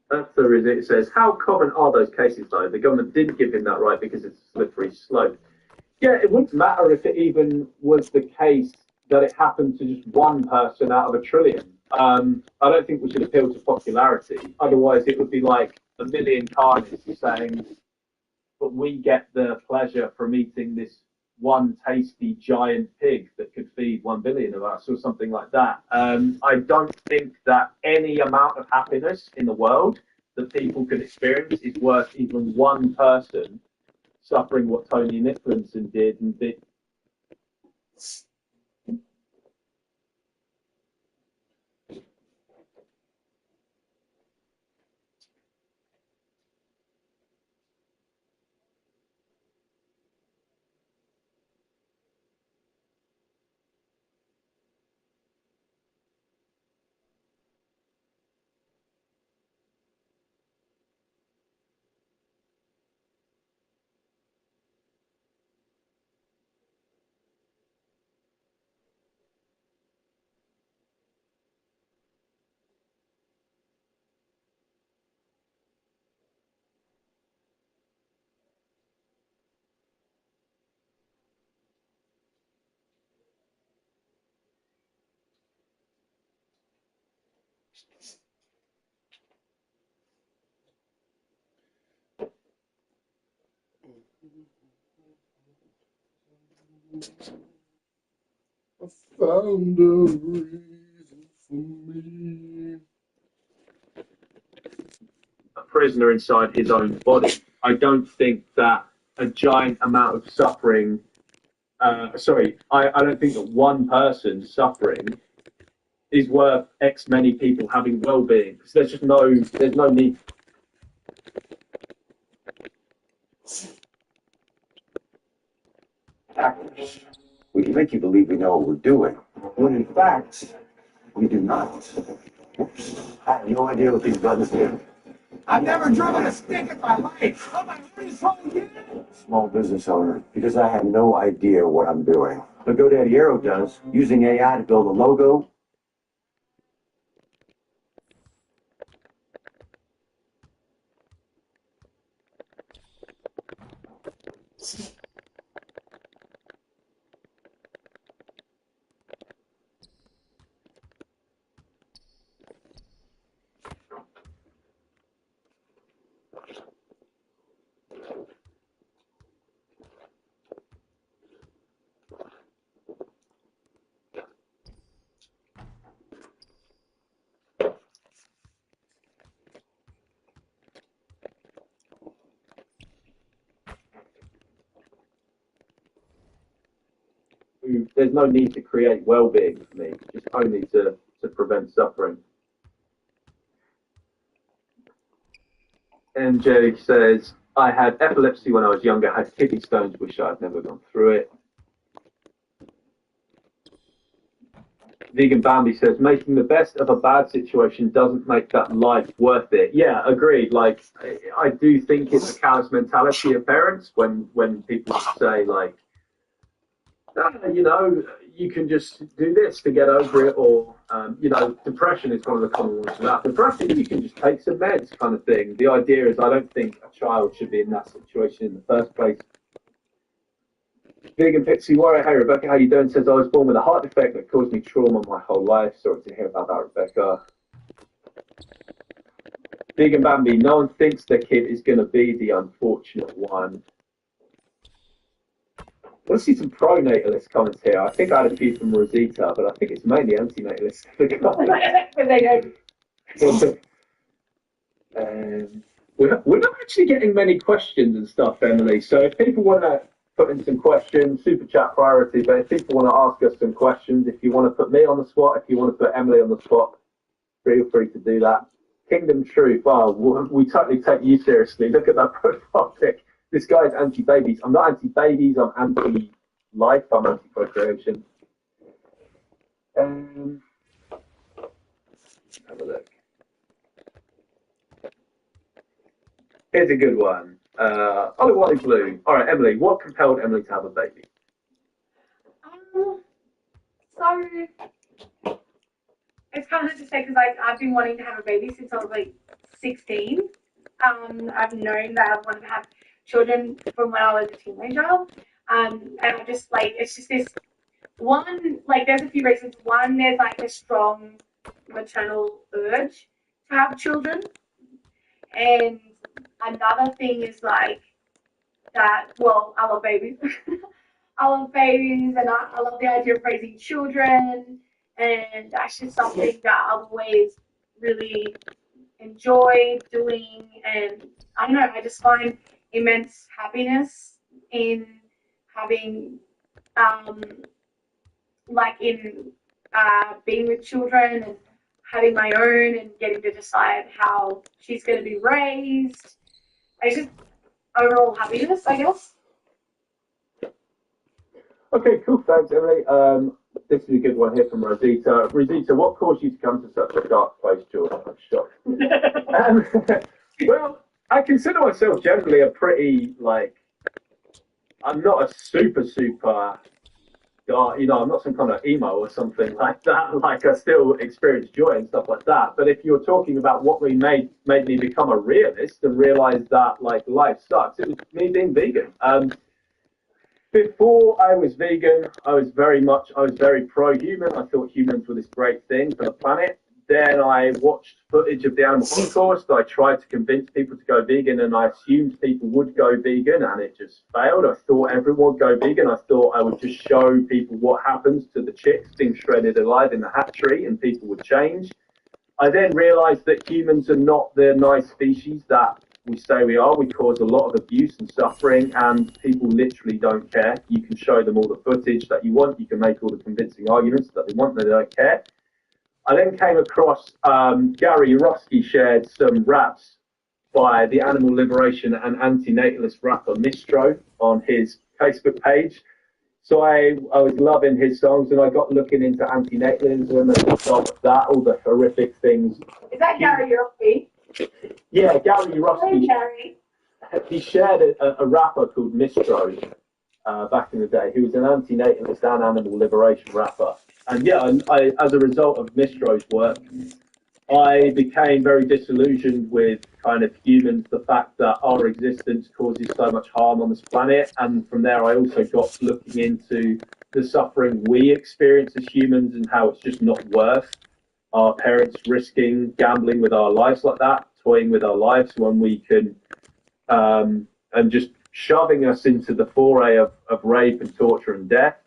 That's the reason it says, how common are those cases though? The government didn't give him that right because it's a slippery slope. Yeah, it wouldn't matter if it even was the case that it happened to just one person out of a trillion. I don't think we should appeal to popularity. Otherwise, it would be like a million carnies saying, but we get the pleasure from eating this one tasty giant pig that could feed 1 billion of us or something like that. I don't think that any amount of happiness in the world that people could experience is worth even one person suffering what Tony Nicholson did and did. I found a reason for me. A prisoner inside his own body. I don't think that a giant amount of suffering. I don't think that one person suffering is worth X many people having well-being. Because there's no need. Actors. We can make you believe we know what we're doing, when in fact, we do not. Oops. I have no idea what these buttons do. I've never driven a stick in my life. Oh, my this whole year. Small business owner, because I have no idea what I'm doing. But GoDaddy Arrow does, using AI to build a logo. There's no need to create well-being for me, just only to prevent suffering. MJ says, I had epilepsy when I was younger, had kidney stones, wish I had never gone through it. Vegan Bambi says, making the best of a bad situation doesn't make that life worth it. Yeah, agreed. Like, I do think it's a callous mentality of parents when people say, like, you can just do this to get over it, or, depression is one of the common ones for that. Depression, you can just take some meds kind of thing. The idea is I don't think a child should be in that situation in the first place. Vegan Pixie Warrior, hey Rebecca, how you doing? Says, I was born with a heart defect that caused me trauma my whole life. Sorry to hear about that, Rebecca. Vegan Bambi, no one thinks their kid is going to be the unfortunate one. Let's see some pro-natalist comments here. I think I had a few from Rosita, but I think it's mainly anti-natalist. We're not actually getting many questions and stuff, Emily. So if people want to put in some questions, super chat priority, but if people want to ask us some questions, if you want to put me on the spot, if you want to put Emily on the spot, feel free to do that. Kingdom Truth. Oh, we totally take you seriously. Look at that profile pic. This guy's anti-babies. I'm not anti-babies. I'm anti-life. I'm anti-procreation. Have a look. Here's a good one. Olive White Blue. All right, Emily. What compelled Emily to have a baby? So it's kind of hard to say because I've been wanting to have a baby since I was like 16. I've known that I wanted to have children from when I was a teenager. And I just like it's just this one like there's a few reasons. One, there's like a strong maternal urge to have children, and another thing is like that. Well, I love babies. I love babies, and I love the idea of raising children, and that's just something that I've always really enjoyed doing. And I don't know, I just find immense happiness in having, like in being with children and having my own and getting to decide how she's going to be raised. It's just overall happiness, I guess. Okay, cool. Thanks, Emily. This is a good one here from Rosita. Rosita, what caused you to come to such a dark place, George? I'm shocked. Well, I consider myself generally a pretty, like, I'm not a super guy, you know, I'm not some kind of emo or something like that. Like, I still experience joy and stuff like that. But if you're talking about what really made me become a realist and realize that, like, life sucks, it was me being vegan. Before I was vegan, I was very pro-human. I thought humans were this great thing for the planet. Then I watched footage of the animal holocaust. I tried to convince people to go vegan, and I assumed people would go vegan, and it just failed. I thought everyone would go vegan. I thought I would just show people what happens to the chicks being shredded alive in the hatchery, and people would change. I then realized that humans are not the nice species that we say we are. We cause a lot of abuse and suffering, and people literally don't care. You can show them all the footage that you want. You can make all the convincing arguments that they want, and they don't care. I then came across Gary Yourofsky shared some raps by the animal liberation and anti-natalist rapper Mistro on his Facebook page. So I was loving his songs, and I got looking into anti-natalism and stuff like that, all the horrific things. Is that Gary Yourofsky? Yeah, Gary Yourofsky. Hey, Gary. He shared a rapper called Mistro back in the day. He was an anti-natalist and animal liberation rapper. And yeah, as a result of Mistro's work, I became very disillusioned with kind of humans, the fact that our existence causes so much harm on this planet. And from there, I also got looking into the suffering we experience as humans and how it's just not worth our parents risking gambling with our lives like that, toying with our lives when we can, and just shoving us into the foray of rape and torture and death.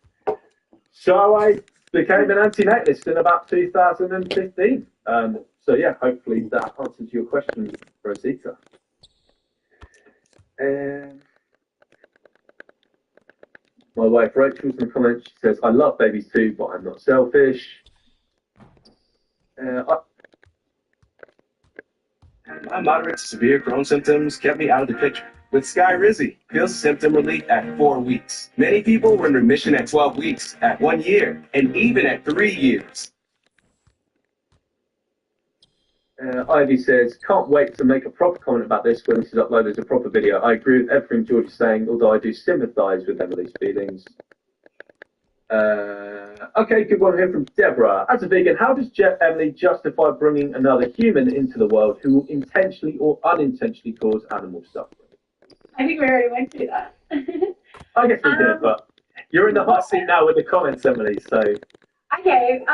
So I became an anti-natalist in about 2015. So yeah, hopefully that answers your question, Rosita. My wife Rachel's in the comments. She says, "I love babies too, but I'm not selfish." My moderate to severe Crohn's symptoms kept me out of the picture. With Sky Rizzy, feels symptom relief at 4 weeks. Many people were in remission at 12 weeks, at 1 year, and even at 3 years. Ivy says, "Can't wait to make a proper comment about this when this is uploaded as a proper video. I agree with everything George is saying, although I do sympathise with Emily's feelings." Okay, good one here from Deborah. As a vegan, how does Emily justify bringing another human into the world who will intentionally or unintentionally cause animal suffering? I think we already went through that. I guess we did, but you're in the hot seat now with the comments, Emily, so... Okay,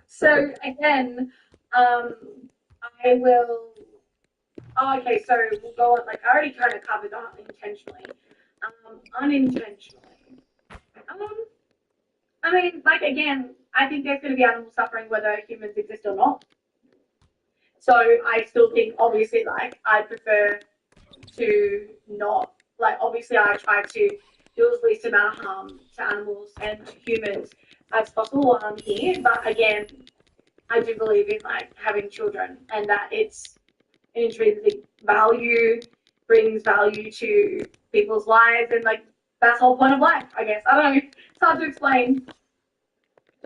so again, I will... Oh, okay, so we'll go on, like, I already kind of covered on intentionally. Unintentionally. I mean, like, again, I think there's going to be animal suffering whether humans exist or not. So I still think, obviously, like, I prefer to not, like, obviously I try to do as least amount of harm to animals and to humans as possible while I'm here. But again, I do believe in, like, having children and that it's intrinsic value, brings value to people's lives, and like that's the whole point of life, I guess. I don't know. It's hard to explain.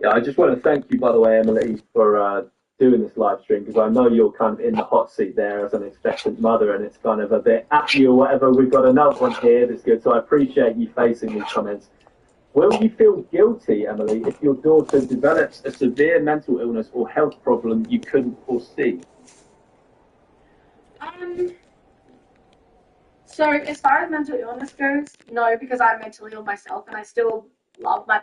Yeah, I just want to thank you, by the way, Emily, for doing this live stream, because I know you're kind of in the hot seat there as an expectant mother, and it's kind of a bit at you or whatever. We've got another one here that's good, so I appreciate you facing these comments. Will you feel guilty, Emily, if your daughter develops a severe mental illness or health problem you couldn't foresee? So as far as mental illness goes, no, because I'm mentally ill myself, and I still love my.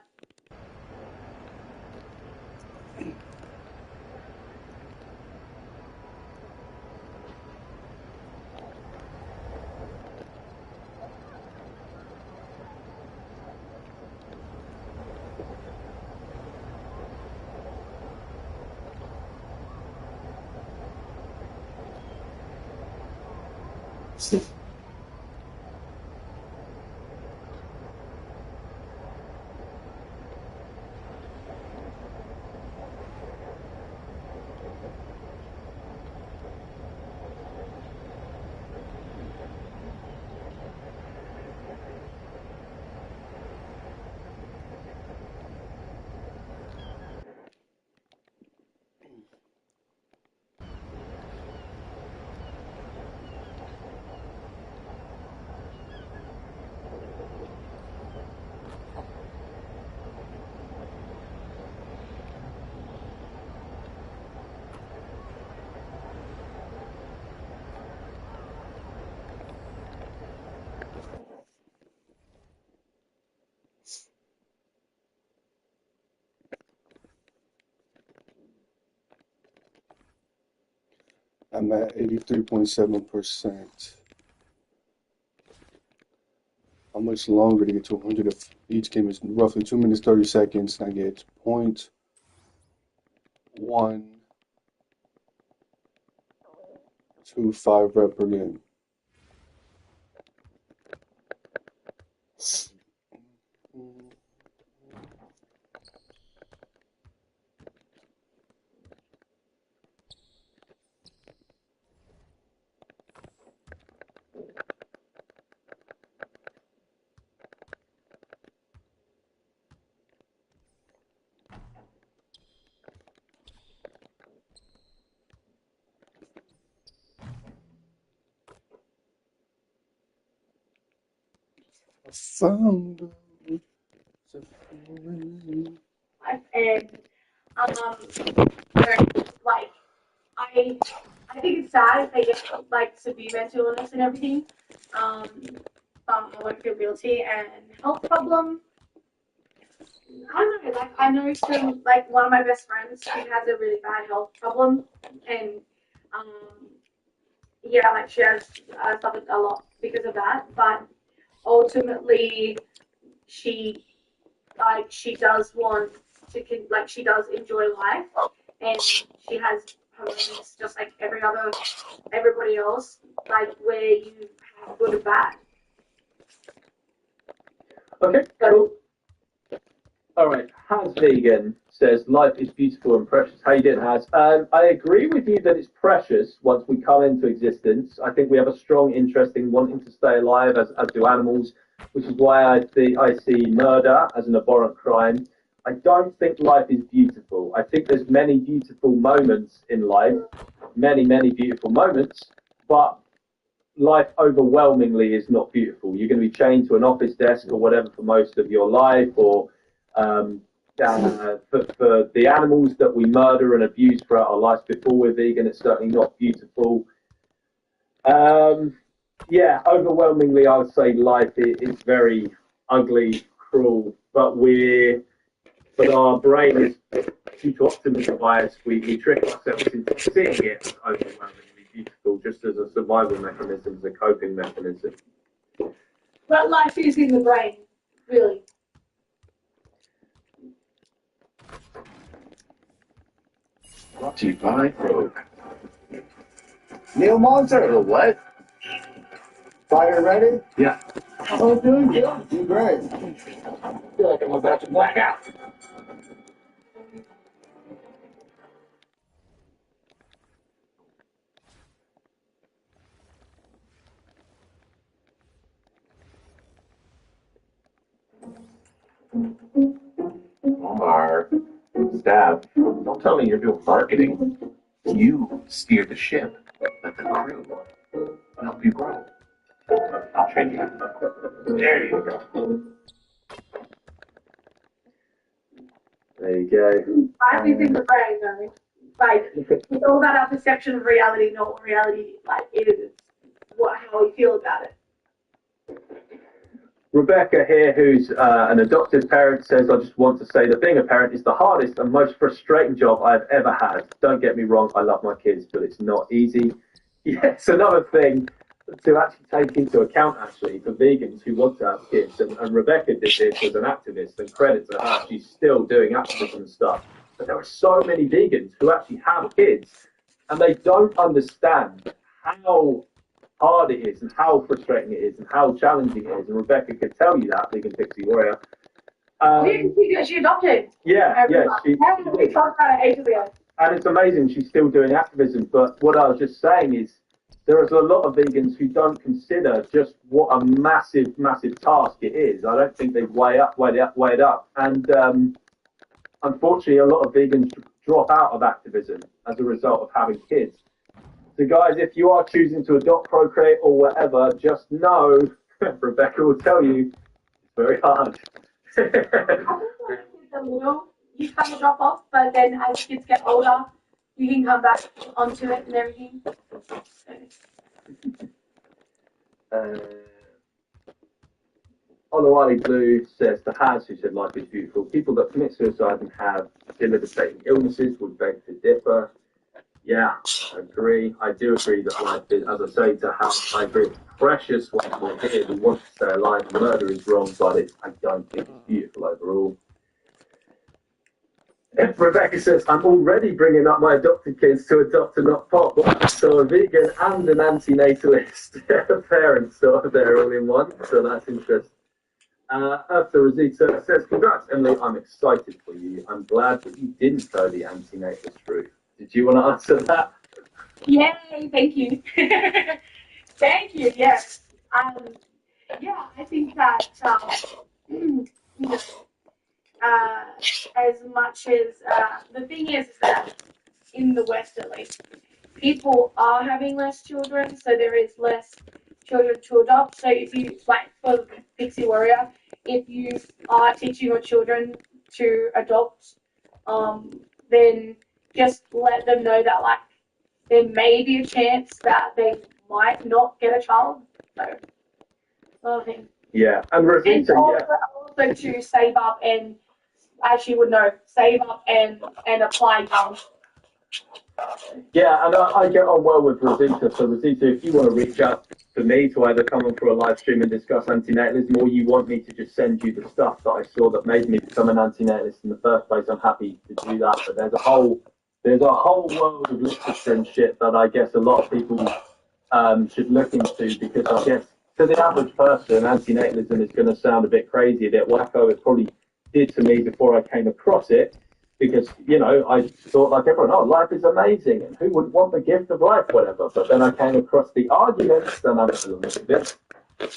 I'm at 83.7%. How much longer to get to 100 if each game is roughly 2 minutes 30 seconds, and I get 0.125 rep per game. Found And like I think it's sad if they get like severe mental illness and everything. I won't feel guilty, and health problem. I don't know. Like I know some like one of my best friends who has a really bad health problem, and yeah, like she has suffered a lot because of that. But ultimately, she she does want to she does enjoy life, and she has her moments just like everybody else, like where you have good and bad. Okay, cool. All right, Has Vegan says, life is beautiful and precious. How you doing, Has? I agree with you that it's precious once we come into existence. I think we have a strong interest in wanting to stay alive, as do animals, which is why I see murder as an abhorrent crime. I don't think life is beautiful. I think there's many beautiful moments in life, many, many beautiful moments, but life overwhelmingly is not beautiful. You're going to be chained to an office desk or whatever for most of your life, or for the animals that we murder and abuse throughout our lives before we're vegan, it's certainly not beautiful. Yeah, overwhelmingly, I would say life is very ugly, cruel, but our brain is due to optimism bias. We trick ourselves into seeing it as overwhelmingly beautiful, just as a survival mechanism, as a coping mechanism. But life is in the brain, really. Brought to you by Rogue. Neil Monter. What? Fire ready? Yeah. Oh, doing good. Doing great. I feel like I'm about to black out. Omar, staff, don't tell me you're doing marketing. You steer the ship, let the crew help you grow. I'll train you. There you go. There you go. I think in the brain, though. Like, it's all about our perception of reality, not what reality like is. How we feel about it. Rebecca here, who's an adoptive parent, says, I just want to say that being a parent is the hardest and most frustrating job I've ever had. Don't get me wrong, I love my kids, but it's not easy. Yes, another thing to actually take into account, actually, for vegans who want to have kids. And Rebecca did this as an activist, and credit to her, she's still doing activism stuff. But there are so many vegans who actually have kids, and they don't understand how hard it is and how frustrating it is and how challenging it is. And Rebecca could tell you that, Vegan Pixie Warrior. She adopted. Yeah. We talked about it ages ago. And it's amazing she's still doing activism. But what I was just saying is there is a lot of vegans who don't consider just what a massive, massive task it is. I don't think they weigh it up. And unfortunately, a lot of vegans drop out of activism as a result of having kids. So guys, if you are choosing to adopt, procreate, or whatever, just know, Rebecca will tell you, it's very hard. I think when kids are little, you kind of drop off, but then as kids get older, you can come back onto it and everything. Olawale Blue says to Haz, who said life is beautiful, people that commit suicide and have debilitating illnesses would beg to differ. Yeah, I agree. I do agree that life is, as I say to Haz, I agree, it's precious when we're here. We want to stay alive. Murder is wrong, but I don't think it's beautiful overall. Rebecca says, I'm already bringing up my adopted kids to adopt and not pop. So a vegan and an anti-natalist parent, so they're all in one. So that's interesting. Eartha Rosita says, congrats, Emily. I'm excited for you. I'm glad that you didn't go the anti-natalist route. Did you want to answer that? Yay, thank you. Thank you, yes. Yeah, I think that, as much as, the thing is that in the West at least, people are having less children, so there is less children to adopt. So if you, like for the Pixie Warrior, if you are teaching your children to adopt, then just let them know that like there may be a chance that they might not get a child. So, I think. Yeah, and Rosita, also to save up and, as you would know, save up and apply young. Yeah, and I get on well with Rosita. So Rosita, if you want to reach out to me to either come on for a live stream and discuss antinatalism, or you want me to just send you the stuff that I saw that made me become an antinatalist in the first place, I'm happy to do that. But there's a whole world of literature and shit that I guess a lot of people should look into, because I guess to the average person, antinatalism is going to sound a bit crazy, a bit wacko. It probably did to me before I came across it. Because, you know, I thought like everyone, oh, life is amazing, and who wouldn't want the gift of life, whatever. But then I came across the arguments, and I was a little bit. I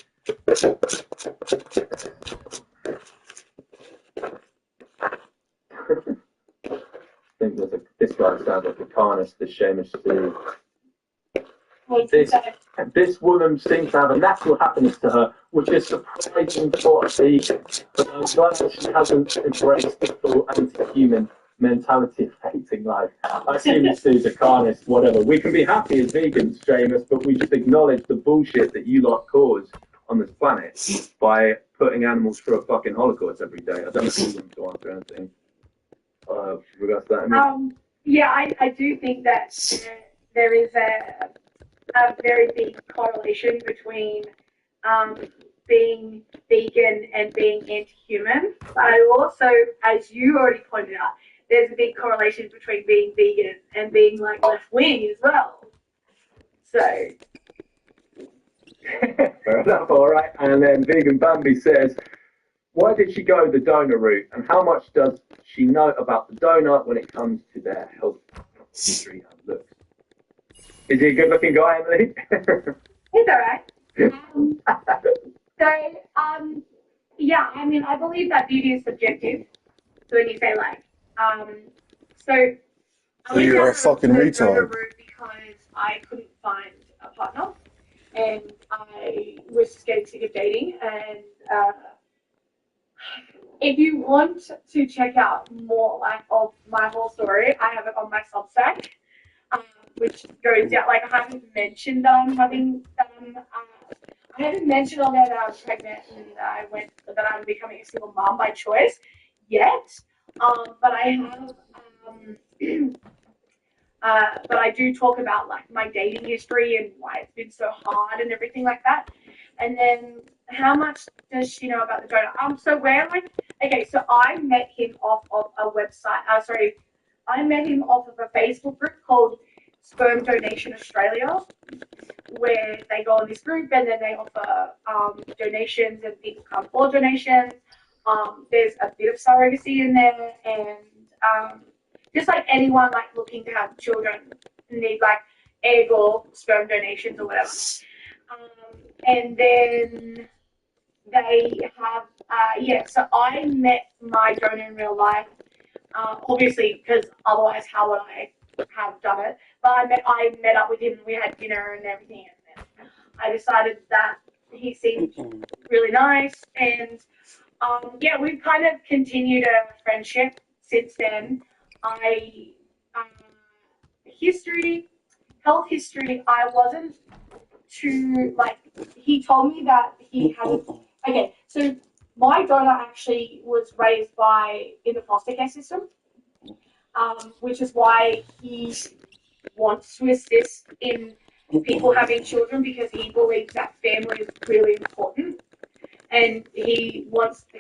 think this guy sounds like a carnist, this Seamus too. This woman seems to have a natural happiness to her, which is surprising for a vegan. But I'm glad that she hasn't embraced the full anti-human mentality of hating life. I assume this dude's a carnist, whatever. We can be happy as vegans, Seamus, but we just acknowledge the bullshit that you lot cause on this planet by putting animals through a fucking holocaust every day. I don't know if you want to answer anything. Regards to that. Yeah, I do think that there is a very big correlation between being vegan and being anti-human. But I also, as you already pointed out, there's a big correlation between being vegan and being like left-wing as well. So. Fair enough, all right. And then Vegan Bambi says, why did she go the donor route, and how much does she know about the donor when it comes to their health history and looks? Is he a good-looking guy, Emily? He's all right. yeah, I mean, I believe that beauty is subjective. So when you say like, so I So went you're down a fucking the donor retard. route because I couldn't find a partner, and I was just getting sick of dating. And if you want to check out more like of my whole story, I have it on my Substack, which goes out. Like I haven't mentioned that I'm having I haven't mentioned on there that I was pregnant and that I'm becoming a single mom by choice yet. But I have but I do talk about like my dating history and why it's been so hard and everything like that. And then how much does she know about the donor? So we're like, okay, so I met him off of a website. I met him off of a Facebook group called Sperm Donation Australia, where they go on this group and then they offer donations and people come for donations. There's a bit of surrogacy in there, and just like anyone like looking to have children need like egg or sperm donations or whatever. And then they have so I met my donor in real life, obviously because otherwise how would I have done it? But I met up with him, we had dinner and everything, and then I decided that he seemed really nice, and we've kind of continued a friendship since then. I health history, I wasn't too like. He told me that he hasn't. Okay, so my donor actually was raised in the foster care system, which is why he wants to assist in people having children because he believes that family is really important. And he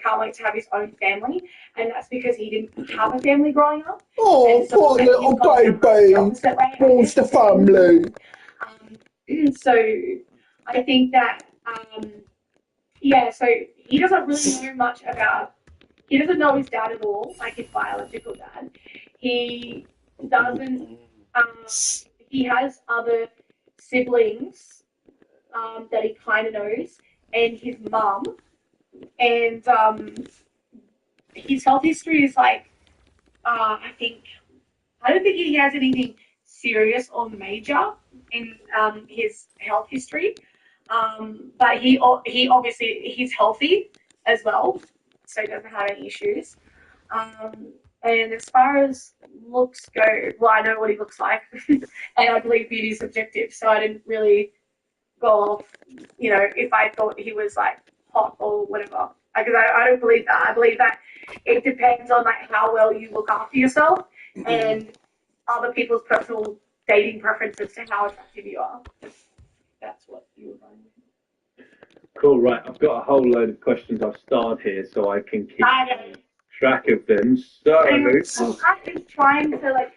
can't wait to have his own family, and that's because he didn't have a family growing up. Oh, And so poor little baby. Wants the family. So I think that so he doesn't really know much about. He doesn't know his dad at all, like his biological dad. He doesn't. He has other siblings that he kind of knows, and his mum. And his health history is like, I don't think he has anything serious or major in his health history. But he obviously he's healthy as well, so he doesn't have any issues. And as far as looks go, well, I know what he looks like, and I believe beauty is subjective, so I didn't really go off, if I thought he was like hot or whatever. Because I don't believe that. I believe that it depends on like how well you look after yourself and other people's personal dating preferences to how attractive you are. That's what you were going with. Cool, right. I've got a whole load of questions I've starred here so I can keep track of them. So, I'm just trying to like.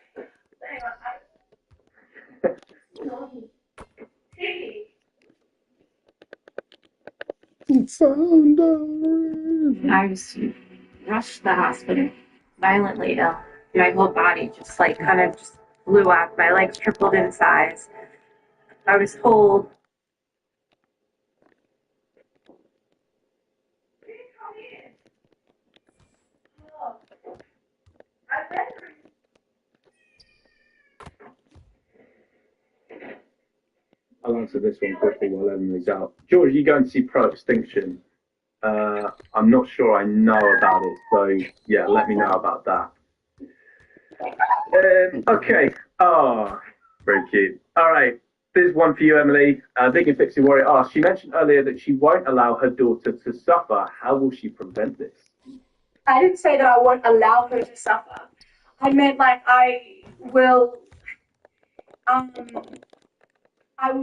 I was rushed to the hospital, violently ill. My whole body just like kind of just blew up. My legs tripled in size. I was told I'll answer this one quickly while Emily's out. George, are you going to see Pro Extinction? I'm not sure I know about it, so yeah, let me know about that. Okay. Oh, very cute. All right. There's one for you, Emily. Big and Pixie Warrior asks, she mentioned earlier that she won't allow her daughter to suffer. How will she prevent this? I didn't say that I won't allow her to suffer. I meant like I will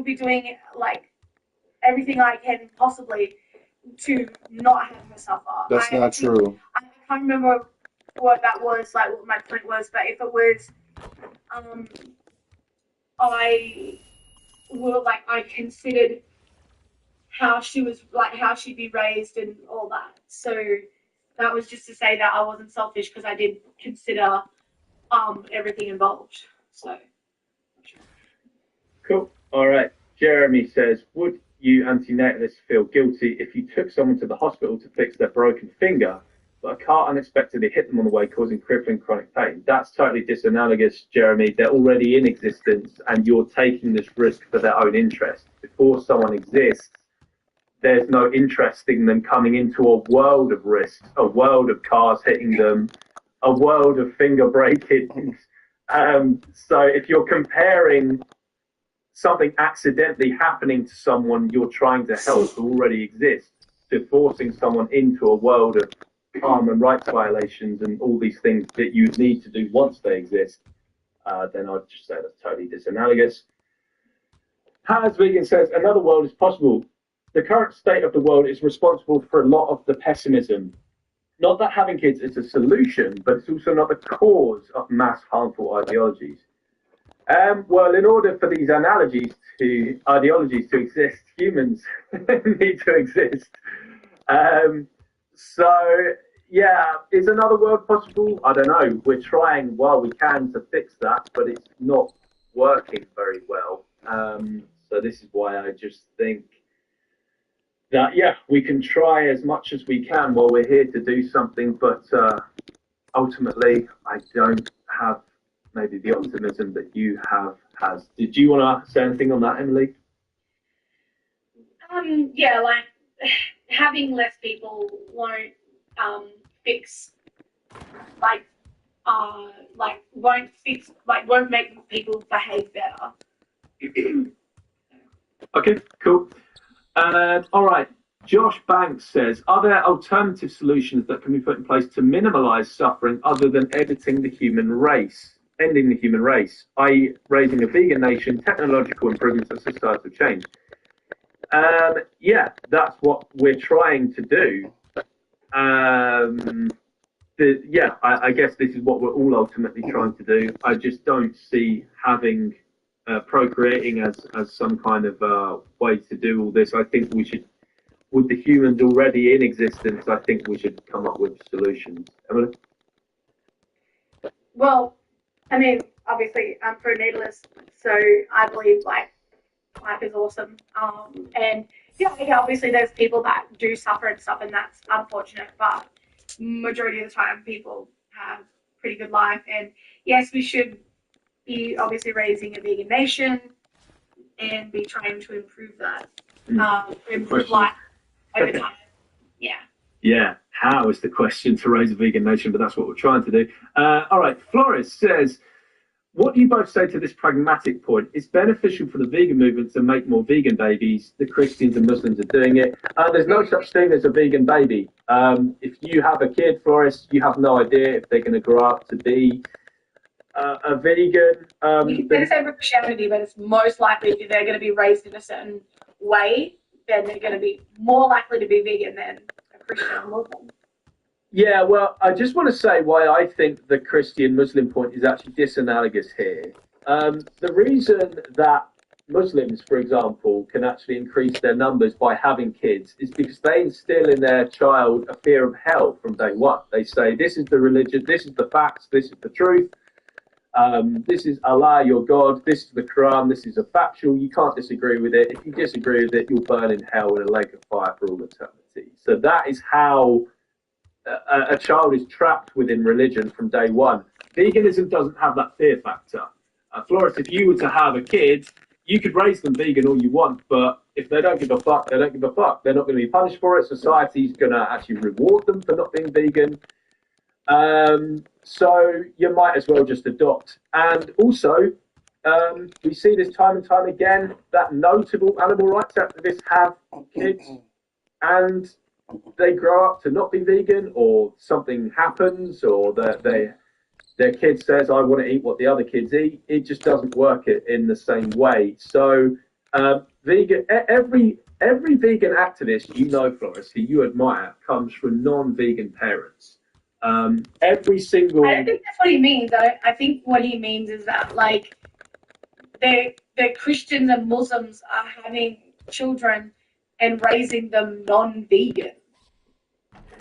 be doing like everything I can possibly to not have her suffer. That's not true. I can't remember what that was, like what my point was, but if it was, I considered how she was, like how she'd be raised and all that. So that was just to say that I wasn't selfish because I did consider everything involved. So Cool. All right. Jeremy says, would you antinatalists feel guilty if you took someone to the hospital to fix their broken finger, but a car unexpectedly hit them on the way, causing crippling chronic pain? That's totally disanalogous, Jeremy. They're already in existence, and you're taking this risk for their own interest. Before someone exists, there's no interest in them coming into a world of risks, a world of cars hitting them, a world of finger breakings. So if you're comparing something accidentally happening to someone you're trying to help who already exists to forcing someone into a world of harm and rights violations and all these things that you need to do once they exist, then I'd just say that's totally disanalogous. Has Vegan says, another world is possible. The current state of the world is responsible for a lot of the pessimism. Not that having kids is a solution, but it's also not the cause of mass harmful ideologies. Well, in order for these ideologies to exist, humans need to exist. So, yeah, is another world possible? I don't know. We're trying while we can to fix that, but it's not working very well. So this is why I just think that, yeah, we can try as much as we can while we're here to do something, but ultimately, I don't have maybe the optimism that you has. Did you want to say anything on that, Emily? Yeah, like having less people won't fix won't make people behave better. Okay, cool. All right. Josh Banks says, are there alternative solutions that can be put in place to minimize suffering other than ending the human race, i.e. raising a vegan nation, technological improvements and societal change? Yeah, that's what we're trying to do. I guess this is what we're all ultimately trying to do. I just don't see having procreating as some kind of way to do all this. I think we should, with the humans already in existence, I think we should come up with solutions. Emily? Well, I mean, obviously, I'm pro-natalist, so I believe life is awesome. And yeah, obviously, there's people that do suffer and stuff, and that's unfortunate. But majority of the time, people have pretty good life. And yes, we should be obviously raising a vegan nation and be trying to improve that, improve life over time. Yeah. Yeah, how is the question to raise a vegan nation, but that's what we're trying to do. All right, Flores says, what do you both say to this pragmatic point? It's beneficial for the vegan movement to make more vegan babies. The Christians and Muslims are doing it. There's no such thing as a vegan baby. If you have a kid, Flores, you have no idea if they're going to grow up to be a vegan. You can say for Christianity, but it's most likely if they're going to be raised in a certain way, then they're going to be more likely to be vegan than a Christian or Muslim. Yeah, well, I just want to say why I think the Christian-Muslim point is actually disanalogous here. The reason that Muslims, for example, can actually increase their numbers by having kids is because they instill in their child a fear of hell from day one. They say, this is the religion, this is the facts, this is the truth. This is Allah, your God, this is the Quran, this is a factual, you can't disagree with it. If you disagree with it, you'll burn in hell in a lake of fire for all eternity. So that is how a child is trapped within religion from day one. Veganism doesn't have that fear factor. Flores, if you were to have a kid, you could raise them vegan all you want, but if they don't give a fuck, they don't give a fuck. They're not going to be punished for it. Society's going to actually reward them for not being vegan. So you might as well just adopt. And also, we see this time and time again that notable animal rights activists have kids and they grow up to not be vegan, or something happens, or their kid says, I want to eat what the other kids eat. It just doesn't work in the same way. So every vegan activist, you know, Flores, who you admire, comes from non-vegan parents. Every single... I don't think that's what he means. I think what he means is that, like, the Christians and Muslims are having children and raising them non-vegan,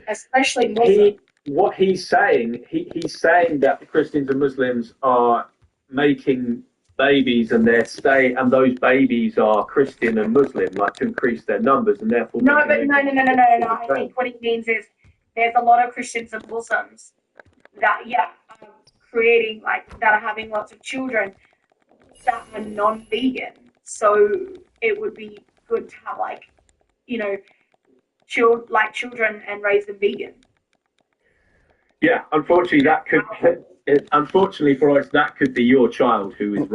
especially Muslims. What he's saying, he's saying that the Christians and Muslims are making babies and those babies are Christian and Muslim, like to increase their numbers and therefore. No. I think what it means is there's a lot of Christians and Muslims that creating that are having lots of children that are non-vegan. So it would be good to have children and raise them vegan. Yeah, unfortunately, unfortunately for us, that could be your child who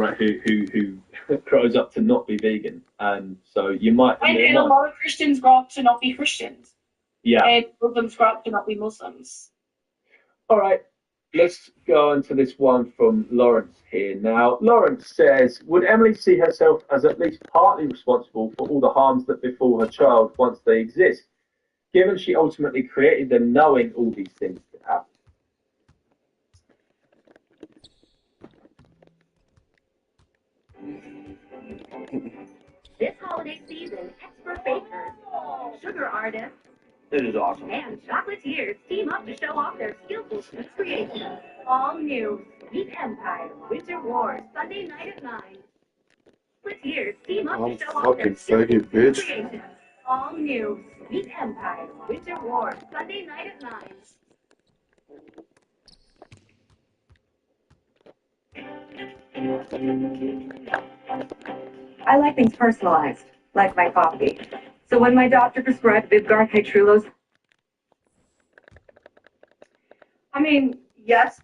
grows up to not be vegan, and so you might. And a lot of Christians grow up to not be Christians. Yeah. And Muslims grow up to not be Muslims. All right, let's go on to this one from Lawrence here. Now, Lawrence says, would Emily see herself as at least partly responsible for all the harms that befall her child once they exist, given she ultimately created them knowing all these things could happen? This holiday season, expert bakers, sugar artists, It is awesome. and chocolatiers team up to show off their skillful sweet creations. All new Sweet Empire Winter Wars Sunday night at 9. Chocolatiers team up I'm to show off their fucking skillful faggot, sweet bitch. creations. All new Sweet Empire Winter Wars Sunday night at 9. I like things personalized, like my coffee. So when my doctor prescribed Vyvgart Hytrulo's, I mean, yes,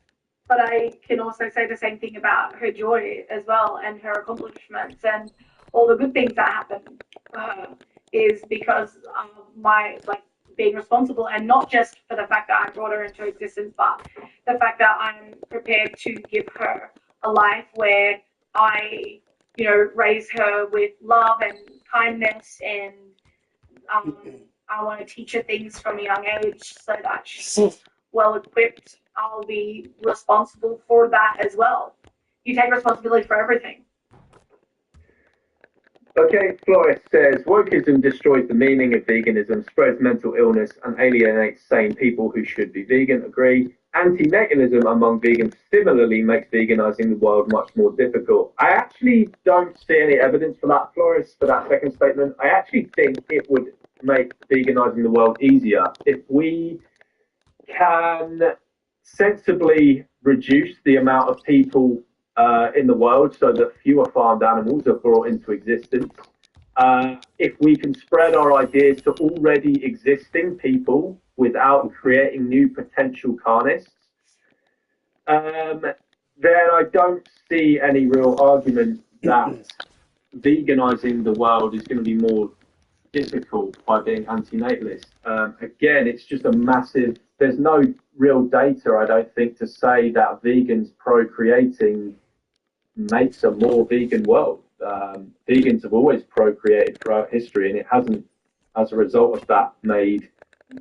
but I can also say the same thing about her joy as well and her accomplishments and all the good things that happen is because of my being responsible, and not just for the fact that I brought her into existence, but the fact that I'm prepared to give her a life where I, raise her with love and kindness, and I want to teach her things from a young age so that she's well equipped. I'll be responsible for that as well. You take responsibility for everything. Okay, Flores says, wokeism destroys the meaning of veganism, spreads mental illness, and alienates sane people who should be vegan. Agree. Anti-natalism among vegans similarly makes veganizing the world much more difficult. I actually don't see any evidence for that, Flores, for that second statement. I actually think it would make veganizing the world easier if we can sensibly reduce the amount of people in the world so that fewer farmed animals are brought into existence. If we can spread our ideas to already existing people without creating new potential carnists, then I don't see any real argument that veganizing the world is going to be more difficult by being antinatalist. Again, it's just a massive, there's no real data, I don't think, to say that vegans procreating makes a more vegan world. Vegans have always procreated throughout history, and it hasn't, as a result of that, made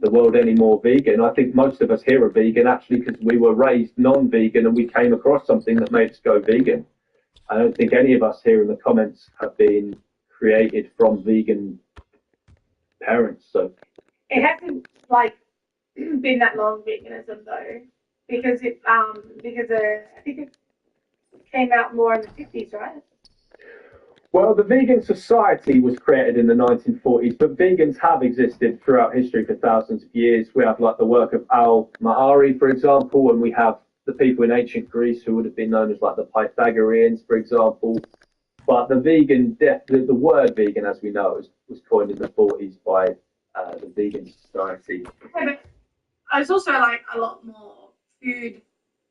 the world any more vegan. I think most of us here are vegan actually because we were raised non-vegan and we came across something that made us go vegan. I don't think any of us here in the comments have been created from vegan parents. So It hasn't been that long veganism though, because I think it came out more in the 50s, right? well, the vegan society was created in the 1940s, but vegans have existed throughout history for thousands of years. We have the work of Al-Ma'ari, for example, and we have the people in ancient Greece who would have been known as the Pythagoreans, for example. But the word vegan, as we know, was coined in the 40s by the Vegan Society. Yeah, but there's also a lot more food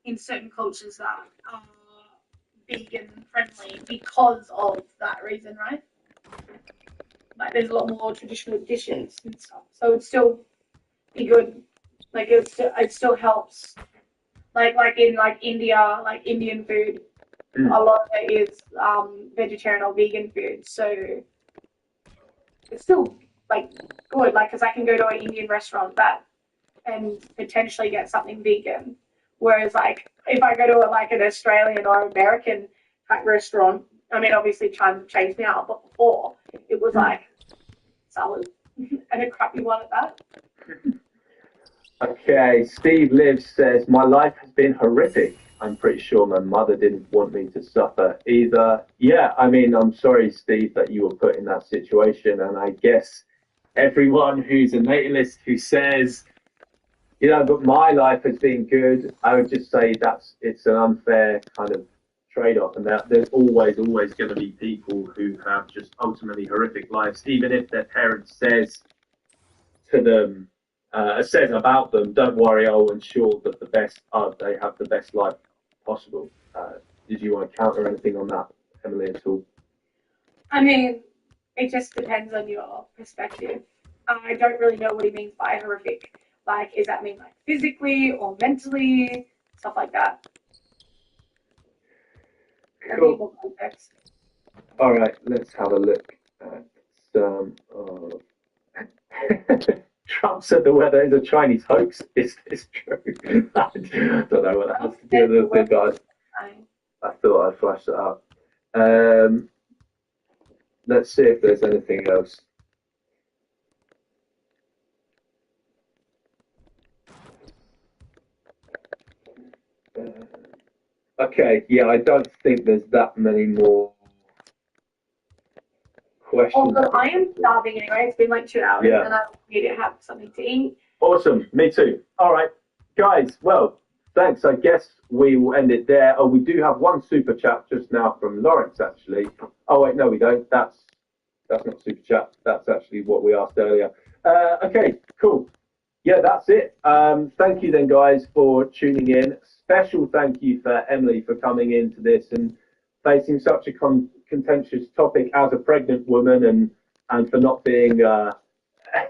in certain cultures that are vegan friendly because of that reason, right? There's a lot more traditional dishes and stuff, so it'd still be good. It still helps. In India, Indian food, a lot of it is vegetarian or vegan food, so it's still good. Because I can go to an Indian restaurant and potentially get something vegan, whereas if I go to an Australian or American type restaurant, I mean obviously times have changed now, but before it was salad and a crappy one at that. Okay, Steve Lives says, my life has been horrific. I'm pretty sure my mother didn't want me to suffer either. Yeah, I mean, I'm sorry, Steve, that you were put in that situation. And I guess everyone who's a natalist who says, you know, but my life has been good, I would just say it's an unfair kind of trade-off, and that there's always going to be people who have just ultimately horrific lives, even if their parents says to them, says about them, don't worry, I'll ensure that they have the best life possible. Did you want to counter anything on that, Emily, at all? I mean, it just depends on your perspective. I don't really know what he means by horrific. Like, does that mean like physically or mentally, stuff like that? Cool. All right, let's have a look at some of. Trump said the weather is a Chinese hoax. Is this true? I don't know what that has to do with anything, guys. I thought I'd flash that up. Let's see if there's anything else. Okay, yeah, I don't think there's that many more questions. Although I am starving anyway, it's been like 2 hours, Yeah. and I need to have something to eat. Awesome, me too. All right, guys, well, thanks. I guess we will end it there. Oh, we do have one super chat just now from Lawrence, actually. Oh, wait, no, we don't. That's not super chat. That's actually what we asked earlier. Okay, cool. Yeah, that's it. Thank you then, guys, for tuning in. Special thank you for Emily for coming into this and facing such a contentious topic as a pregnant woman, and for not being, for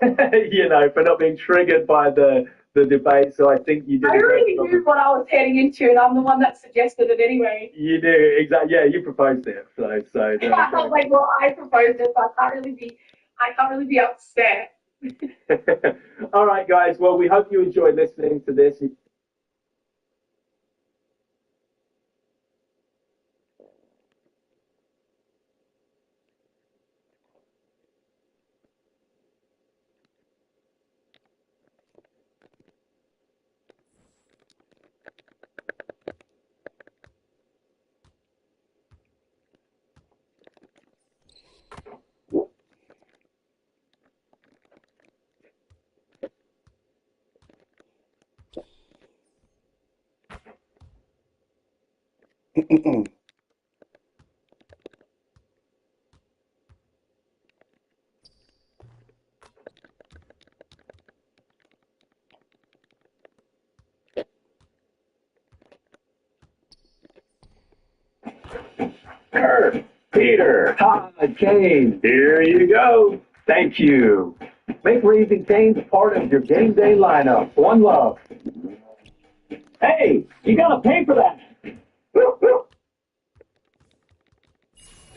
not being triggered by the debate. So I think you did. I already knew what I was heading into, and I'm the one that suggested it anyway. You do, exactly. Yeah, you proposed it. So I was like, well, I proposed it, so I can't really be upset. All right, guys. Well, we hope you enjoyed listening to this. Kurt, Peter, Todd, Kane, here you go. Thank you. Make Raising Cane's part of your game day lineup. One love. Hey, you gotta pay for that.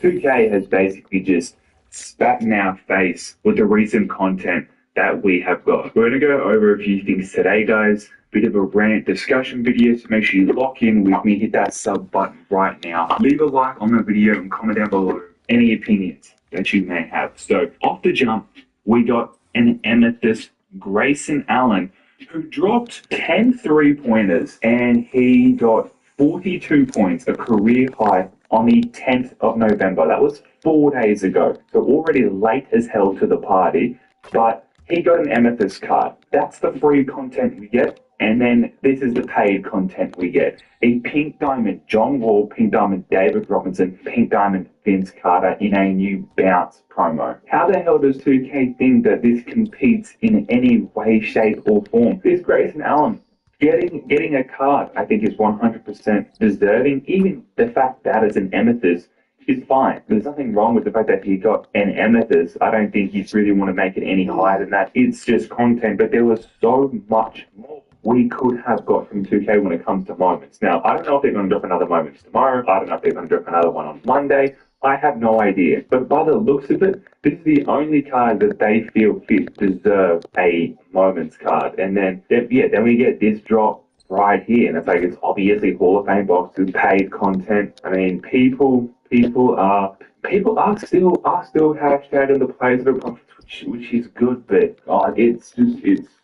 2K has basically just spat in our face with the recent content that we have got. We're going to go over a few things today, guys. Bit of a rant discussion video, so make sure you lock in with me. Hit that sub button right now. Leave a like on the video and comment down below any opinions that you may have. So off the jump, we got an amethyst Grayson Allen, who dropped 10 3-pointers, and he got 42 points, a career high, on the 10th of November. That was 4 days ago. So already late as hell to the party, but he got an amethyst card. That's the free content we get. And then this is the paid content we get. A pink diamond John Wall, pink diamond David Robinson, pink diamond Vince Carter in a new bounce promo. How the hell does 2K think that this competes in any way, shape, or form? This Grayson Allen getting a card, I think, is 100% deserving. Even the fact that it's an amethyst is fine. There's nothing wrong with the fact that he got an amethyst. I don't think you really want to make it any higher than that. It's just content, but there was so much more we could have got from 2K when it comes to moments. Now, I don't know if they're going to drop another moments tomorrow. I don't know if they're going to drop another one on Monday. I have no idea. But by the looks of it, this is the only card that they feel fit deserve a moments card. And then we get this drop right here. And it's like, it's obviously Hall of Fame boxes, paid content. I mean, people are people are still hashtagging the players that are profits, which is good, but God, it's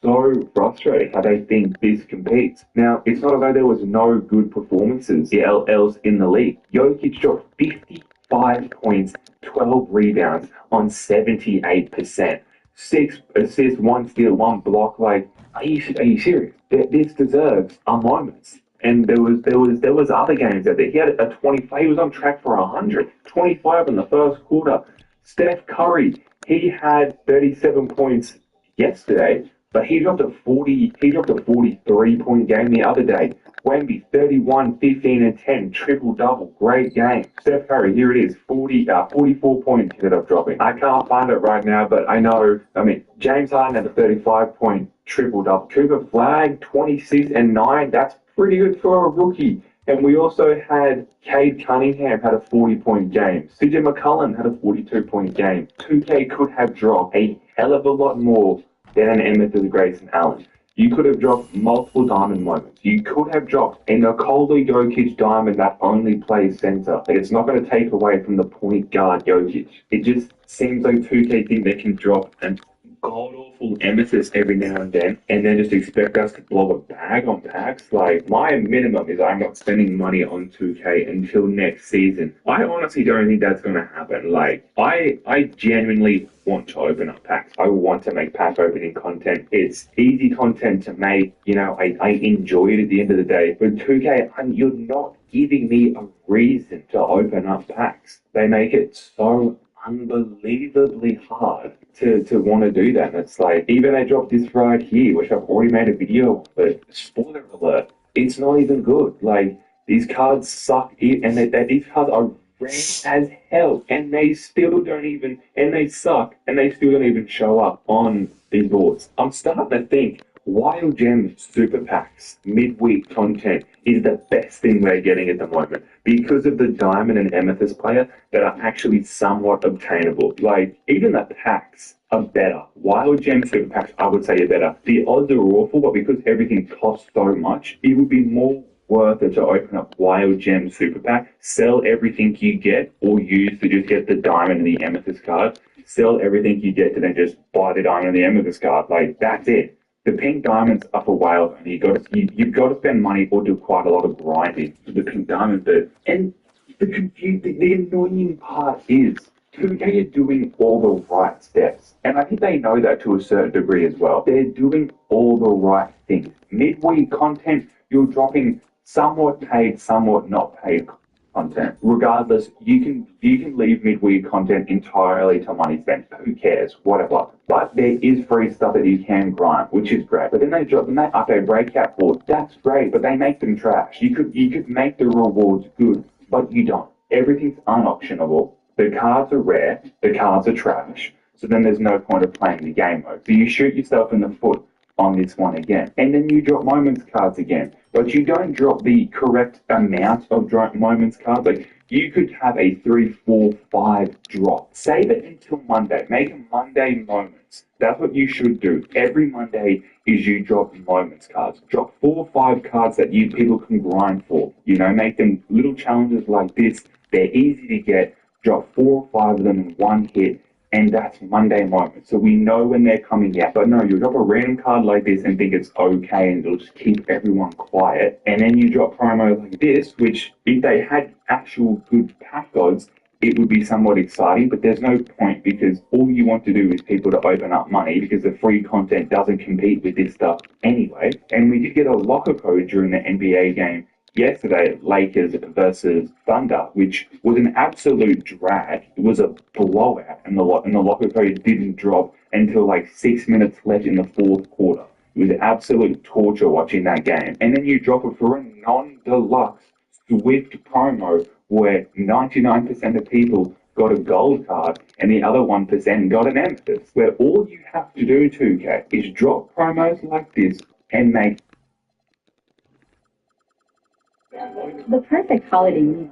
so frustrating how they think this competes. Now, it's not like there was no good performances else in the league. Jokic dropped 55 points, 12 rebounds on 78%. 6 assists, 1 steal, 1 block. Like, are you serious? This deserves a moment. And there was other games out there. He had a 25. He was on track for 100. 25 in the first quarter. Steph Curry, he had 37 points yesterday, but he dropped a 40. He dropped a 43-point game the other day. Wemby, 31, 15, and 10, triple double, great game. Steph Curry, here it is, 44 points he ended up dropping. I can't find it right now, but I know. I mean, James Harden had a 35-point triple double. Cooper Flag, 26 and 9. That's pretty good for a rookie. And we also had Cade Cunningham had a 40-point game. CJ McCollum had a 42-point game. 2K could have dropped a hell of a lot more than an Emmett to Grayson Allen. You could have dropped multiple diamond moments. You could have dropped a Nikola Jokic diamond that only plays center. Like, it's not going to take away from the point guard Jokic. It just seems like 2K think they can drop an god-awful amethyst every now and then just expect us to blow a bag on packs. Like, my minimum is I'm not spending money on 2K until next season. I honestly don't think that's going to happen. Like, I genuinely want to open up packs. I want to make pack opening content. It's easy content to make. You know, I enjoy it at the end of the day. But 2K, you're not giving me a reason to open up packs. They make it so unbelievably hard to want to do that. And it's like, even they dropped this right here, which I've already made a video of, but spoiler alert, it's not even good. Like, these cards suck, and these cards are rare as hell, and they still don't even, and they suck, and they still don't even show up on these boards. I'm starting to think Wild Gem Super Packs midweek content is the best thing we're getting at the moment because of the Diamond and Amethyst player that are actually somewhat obtainable. Like, even the packs are better. Wild Gem Super Packs, I would say, are better. The odds are awful, but because everything costs so much, it would be more worth it to open up Wild Gem Super Pack, sell everything you get, or use to just get the Diamond and the Amethyst card. Sell everything you get to then just buy the Diamond and the Amethyst card. Like, that's it. The pink diamonds are for whales, and you've got to spend money or do quite a lot of grinding for the pink diamond. But and the annoying part is 2K are doing all the right steps, and I think they know that to a certain degree as well. They're doing all the right things. Midweek content, you're dropping somewhat paid, somewhat not paid content. Regardless, you can leave midweek content entirely to money spent. Who cares? Whatever. But there is free stuff that you can grind, which is great. But then they up a breakout board. That's great, but they make them trash. You could make the rewards good, but you don't. Everything's unoptionable. The cards are rare. The cards are trash. So then there's no point of playing the game mode. So you shoot yourself in the foot on this one again. And then you drop moments cards again. But you don't drop the correct amount of drop moments cards. Like, you could have a 3, 4, 5 drop. Save it until Monday. Make a Monday moments. That's what you should do. Every Monday is you drop moments cards. Drop 4 or 5 cards that people can grind for. You know, make them little challenges like this. They're easy to get. Drop 4 or 5 of them in one hit. And that's Monday moment. So we know when they're coming out. But no, you drop a random card like this and think it's okay and it'll just keep everyone quiet. And then you drop promos like this, which if they had actual good pack odds, it would be somewhat exciting, but there's no point because all you want to do is people to open up money because the free content doesn't compete with this stuff anyway. And we did get a locker code during the NBA game yesterday, Lakers versus Thunder, which was an absolute drag. It was a blowout, and the locker code didn't drop until like 6 minutes left in the fourth quarter. It was absolute torture watching that game. And then you drop it for a non-deluxe Swift promo where 99% of people got a gold card and the other 1% got an amethyst, where all you have to do, 2K, is drop promos like this and make The perfect holiday meal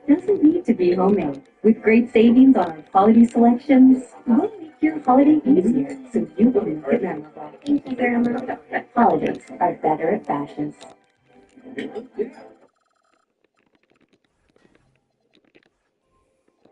doesn't need to be homemade. With great savings on our quality selections, we'll make your holiday easier so you can make it memorable. Thank you very much. Holidays are better at fashions.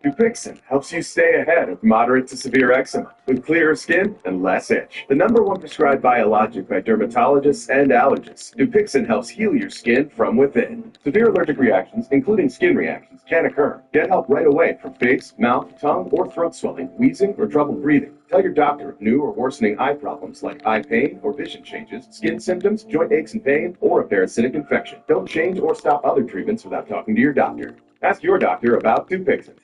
Dupixent helps you stay ahead of moderate to severe eczema with clearer skin and less itch. The #1 prescribed biologic by dermatologists and allergists, Dupixent helps heal your skin from within. Severe allergic reactions, including skin reactions, can occur. Get help right away for face, mouth, tongue, or throat swelling, wheezing, or trouble breathing. Tell your doctor of new or worsening eye problems like eye pain or vision changes, skin symptoms, joint aches and pain, or a parasitic infection. Don't change or stop other treatments without talking to your doctor. Ask your doctor about Dupixent.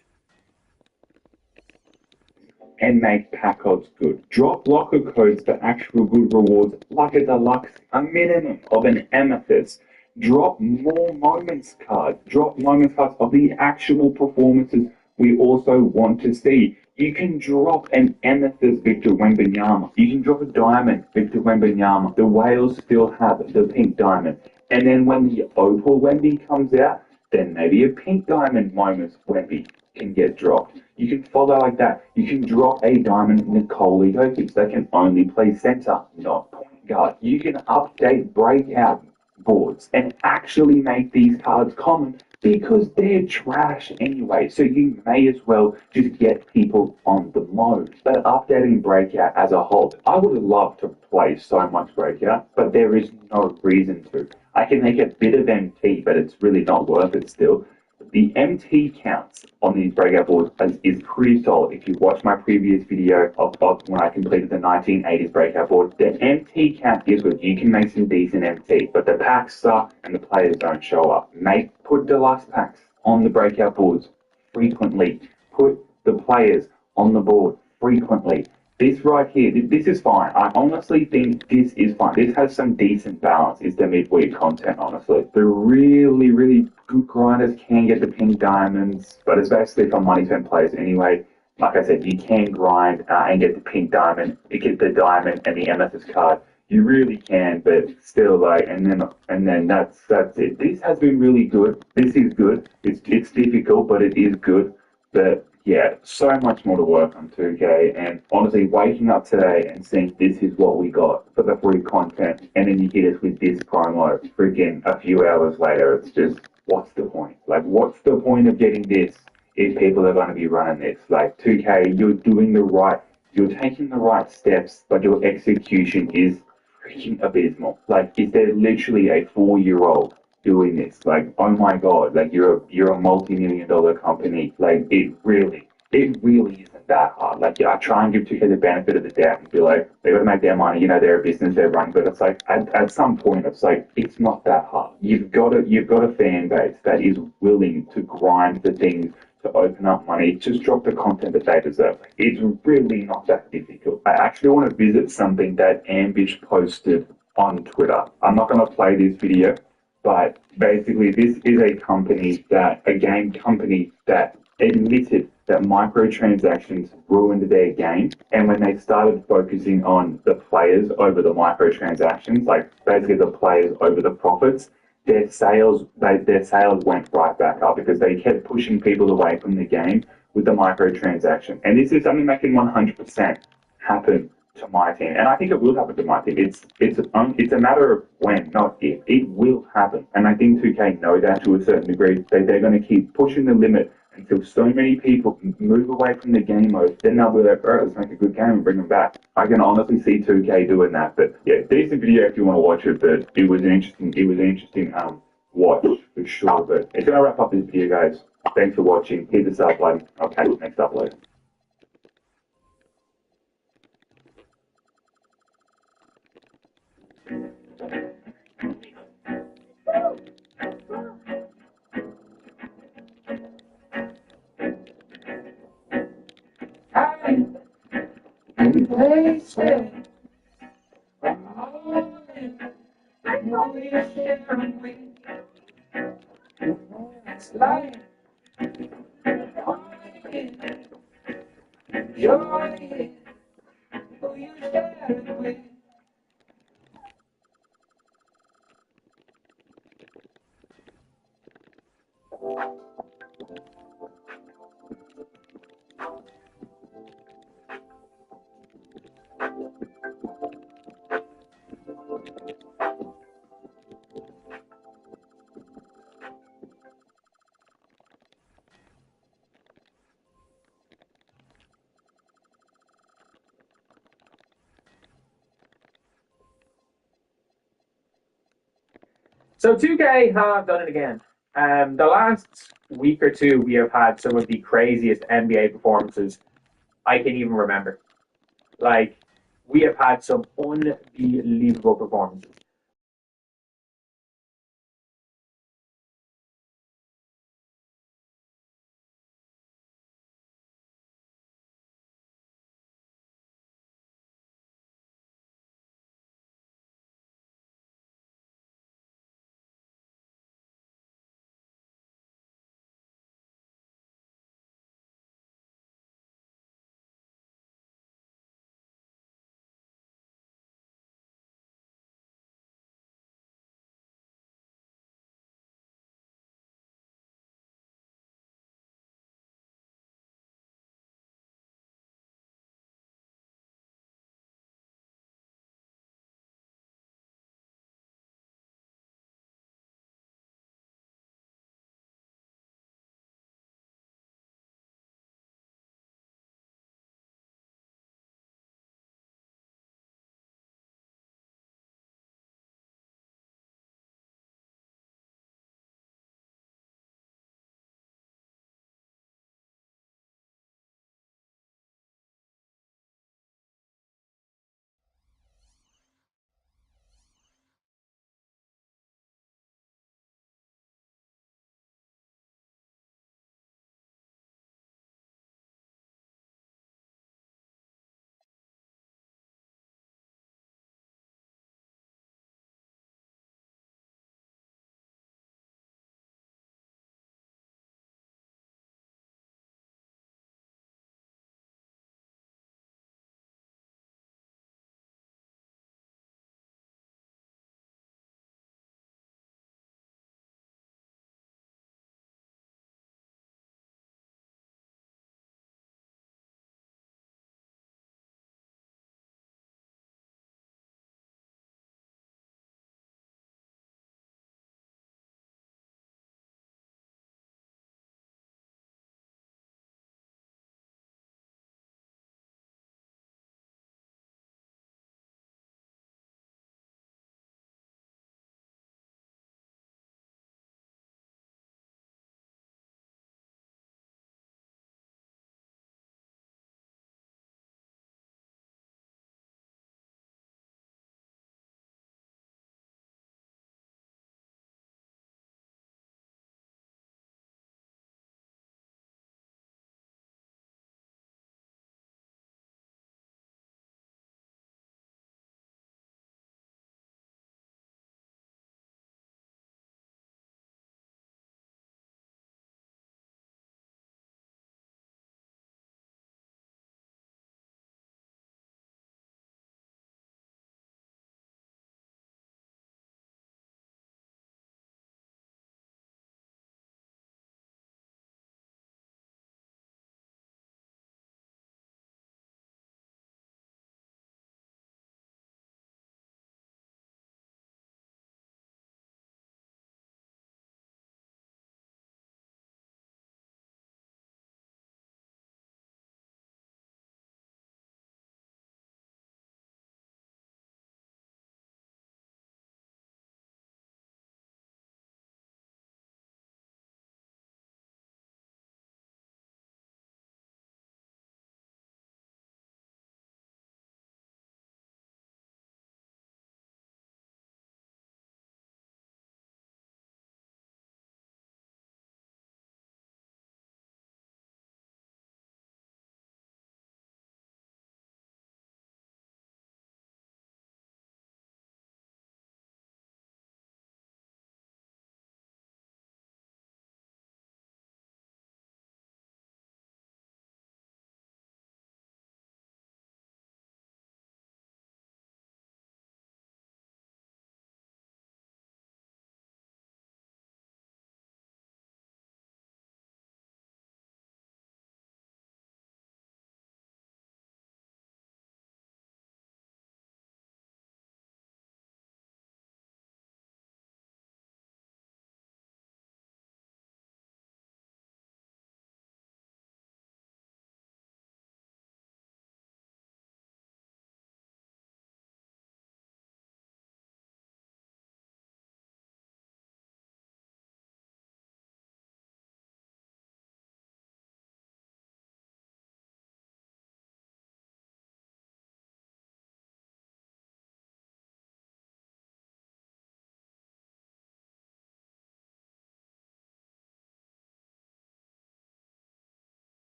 And make pack odds good. Drop locker codes for actual good rewards like a deluxe, a minimum of an amethyst. Drop more moments cards. Drop moments cards of the actual performances we also want to see. You can drop an amethyst Victor Wembanyama. You can drop a diamond Victor Wembanyama. The whales still have the pink diamond. And then when the opal Wemby comes out, then maybe a pink diamond moments Wemby can get dropped. You can follow like that. You can drop a diamond Nicole Jokic that can only play center, not point guard. You can update breakout boards and actually make these cards common because they're trash anyway. So you may as well just get people on the mode. But updating breakout as a whole, I would have loved to play so much breakout, but there is no reason to. I can make a bit of MT, but it's really not worth it still. The MT counts on these breakout boards is pretty solid. If you watch my previous video of when I completed the 1980s breakout board, the MT count is good. You can make some decent MT, but the packs suck and the players don't show up. Put deluxe packs on the breakout boards frequently. Put the players on the board frequently. This right here, this is fine. I honestly think this is fine. This has some decent balance. It's the midweek content, honestly. The really, really good grinders can get the pink diamonds, but it's basically for money spent players anyway. Like I said, you can grind and get the pink diamond, you get the diamond and the amethyst card. You really can, but still, like, and then that's it. This has been really good. This is good. It's difficult, but it is good. But yeah, so much more to work on 2K, and honestly, waking up today and seeing this is what we got for the free content, and then you hit us with this promo freaking a few hours later, it's just, what's the point? Like, what's the point of getting this if people are going to be running this? Like, 2K, you're taking the right steps, but your execution is freaking abysmal. Like, is there literally a 4-year-old doing this? Like, oh my god, like you're a multi-million-dollar company. Like, it really isn't that hard. Like, I try and give 2K the benefit of the doubt and be like, they got to make their money, they're a business, they're running, but it's like at some point it's like it's not that hard. You've got a fan base that is willing to grind the things to open up money, just drop the content that they deserve. It's really not that difficult. I actually want to visit something that Ambish posted on Twitter. I'm not going to play this video, but basically this is a game company that admitted that microtransactions ruined their game. And when they started focusing on the players over the microtransactions, like basically the players over the profits, their sales went right back up because they kept pushing people away from the game with the microtransaction. And this is something that can 100% happen to MyTeam, and I think it will happen to MyTeam. It's a matter of when, not if. It will happen, and I think 2K know that to a certain degree. They're going to keep pushing the limit until so many people move away from the game mode. Then they'll be like, "All right, let's make a good game and bring them back." I can honestly see 2K doing that. But yeah, decent video if you want to watch it. But it was an interesting watch for sure. But it's going to wrap up this video, guys. Thanks for watching. Hit the sub button. I'll catch you next upload. Places from all in, I know you're sharing with you. It's like joy, who you share it with. So 2K have done it again. The last week or two, we have had some of the craziest NBA performances I can even remember. Like, we have had some unbelievable performances.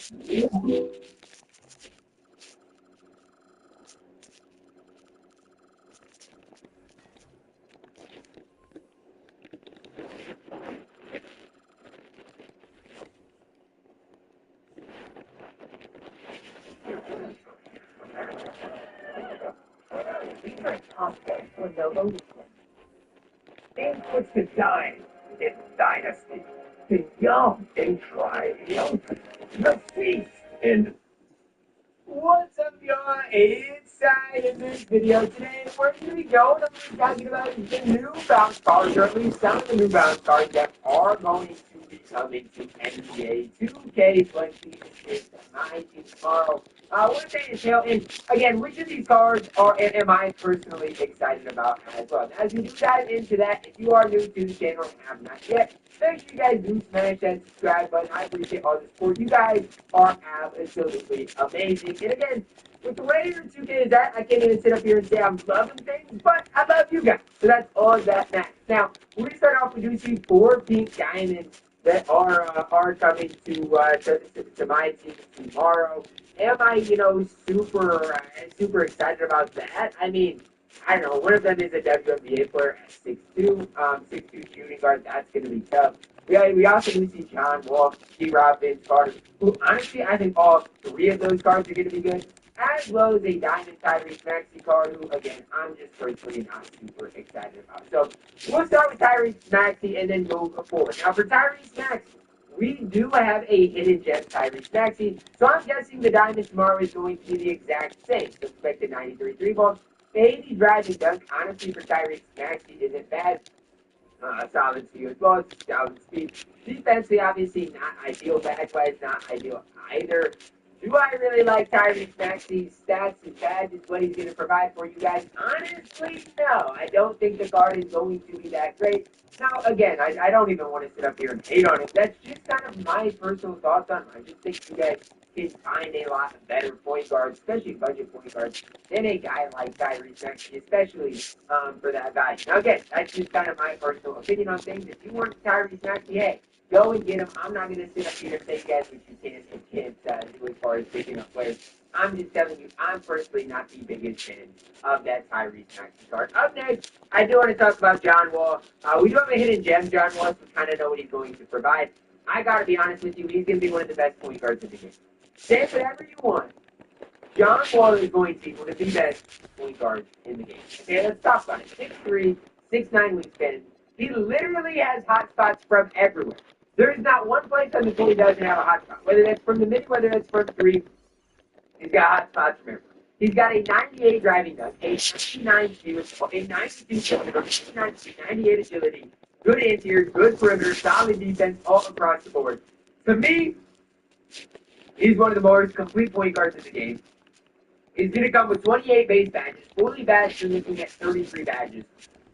Inputs to dine in Dynasty. The young and try the feast in. What's up, y'all? Inside in this video today, we're going to be going over talking about the new bounce cards, or at least some of the new bounce cards that are going to be coming to NBA 2K20 is my team tomorrow. What day is hell? And again, which of these cards am I personally excited about as well? Now, as we do dive into that, if you are new to the channel and have not yet, make sure you guys do smash that subscribe button. I appreciate all the support. You guys are absolutely amazing. And again, with the way your 2K is at, I can't even sit up here and say I'm loving things, but I love you guys. So that's all that matters. Now, we're going to start off with you see 4 pink diamonds that are coming to my team tomorrow. Am I, super excited about that? I mean, I don't know. One of them is a WNBA player at 6'2", 6'2" shooting guard. That's going to be tough. We also do see John Wall, T-Rob, Vince Carter, who honestly I think all 3 of those cards are going to be good, as well as a Diamond Tyrese Maxey card, who again I'm just personally not super excited about. So we'll start with Tyrese Maxey and then move forward. Now for Tyrese Maxey, we do have a hidden gem Tyrese Maxey, so I'm guessing the Diamond tomorrow is going to be the exact same. So expected 93 3-ball. 80 driving dunk, honestly, for Tyrese Maxey isn't bad. Solid speed as well, solid speed. Defensively, obviously, not ideal. Back-wise, not ideal either. Do I really like Tyrese Maxey's stats and badges, what he's going to provide for you guys? Honestly, no. I don't think the card is going to be that great. Now, again, I don't even want to sit up here and hate on it. That's just kind of my personal thoughts on it. I just think you guys can find a lot better point guards, especially budget point guards, than a guy like Tyrese Maxey, especially for that value. Now, again, that's just kind of my personal opinion on things. If you want Tyrese Maxey, hey, go and get him. I'm not going to sit up here and say, guys, what you can and can't do as far as picking up players. I'm just telling you, I'm personally not the biggest fan of that Tyrese Maxey card. Up next, I do want to talk about John Wall. We do have a hidden gem, John Wall, so we kind of know what he's going to provide. I got to be honest with you, he's going to be one of the best point guards in the game. Say whatever you want. John Wall is going to be one of the best point guards in the game. Okay, let's talk about it. 6'3", 6'9" wingspan. He literally has hot spots from everywhere. There is not one place on the court he doesn't have a hot spot. Whether that's from the mid, whether that's from 3, he's got hot spots from everywhere. He's got a 98 driving dunk, a 99 steal, a 92 shot, 98 agility, good interior, good perimeter, solid defense all across the board. To me, he's one of the most complete point guards in the game. He's going to come with 28 base badges, fully badged, and looking at 33 badges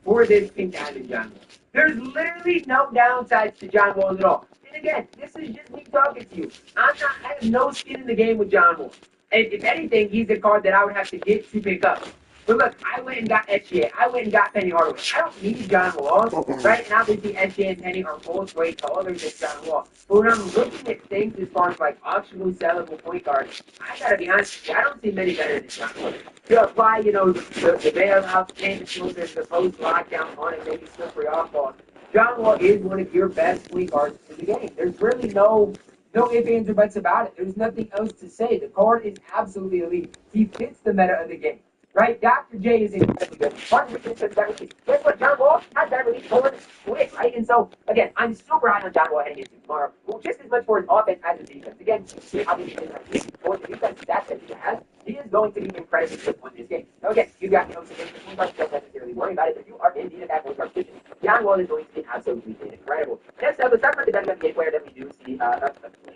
for this pink diamond John Wall. There's literally no downsides to John Wall at all. And again, this is just me talking to you. I have no skin in the game with John Wall. And if anything, he's a card that I would have to get to pick up. But look, I went and got SGA. I went and got Penny Hardaway. I don't need John Wall, right? And obviously, SGA and Penny are both way taller than John Wall. But when I'm looking at things as far as like auctionable, sellable point guards, I gotta be honest with you, I don't see many better than John Wall. To apply, the bailouts, payment filters, the post lockdown on it, maybe slippery off ball. John Wall is one of your best point guards in the game. There's really no ifs, ands, or buts about it. There's nothing else to say. The card is absolutely elite. He fits the meta of the game. Right? Dr. J is incredibly good. Martin Richards has that release. Guess what? John Wall has that release for quick, right? And so, again, I'm super high on John Wall heading into tomorrow. Well, just as much for his offense as his defense. Again, he obviously is for the defense stats that he has. He is going to be incredibly good on this game. Now, again, you got some point guards, don't necessarily worry about it, but you are indeed at that point guard position. John Wall is going to be absolutely incredible. Next up, let's talk about the WNBA player that we do see.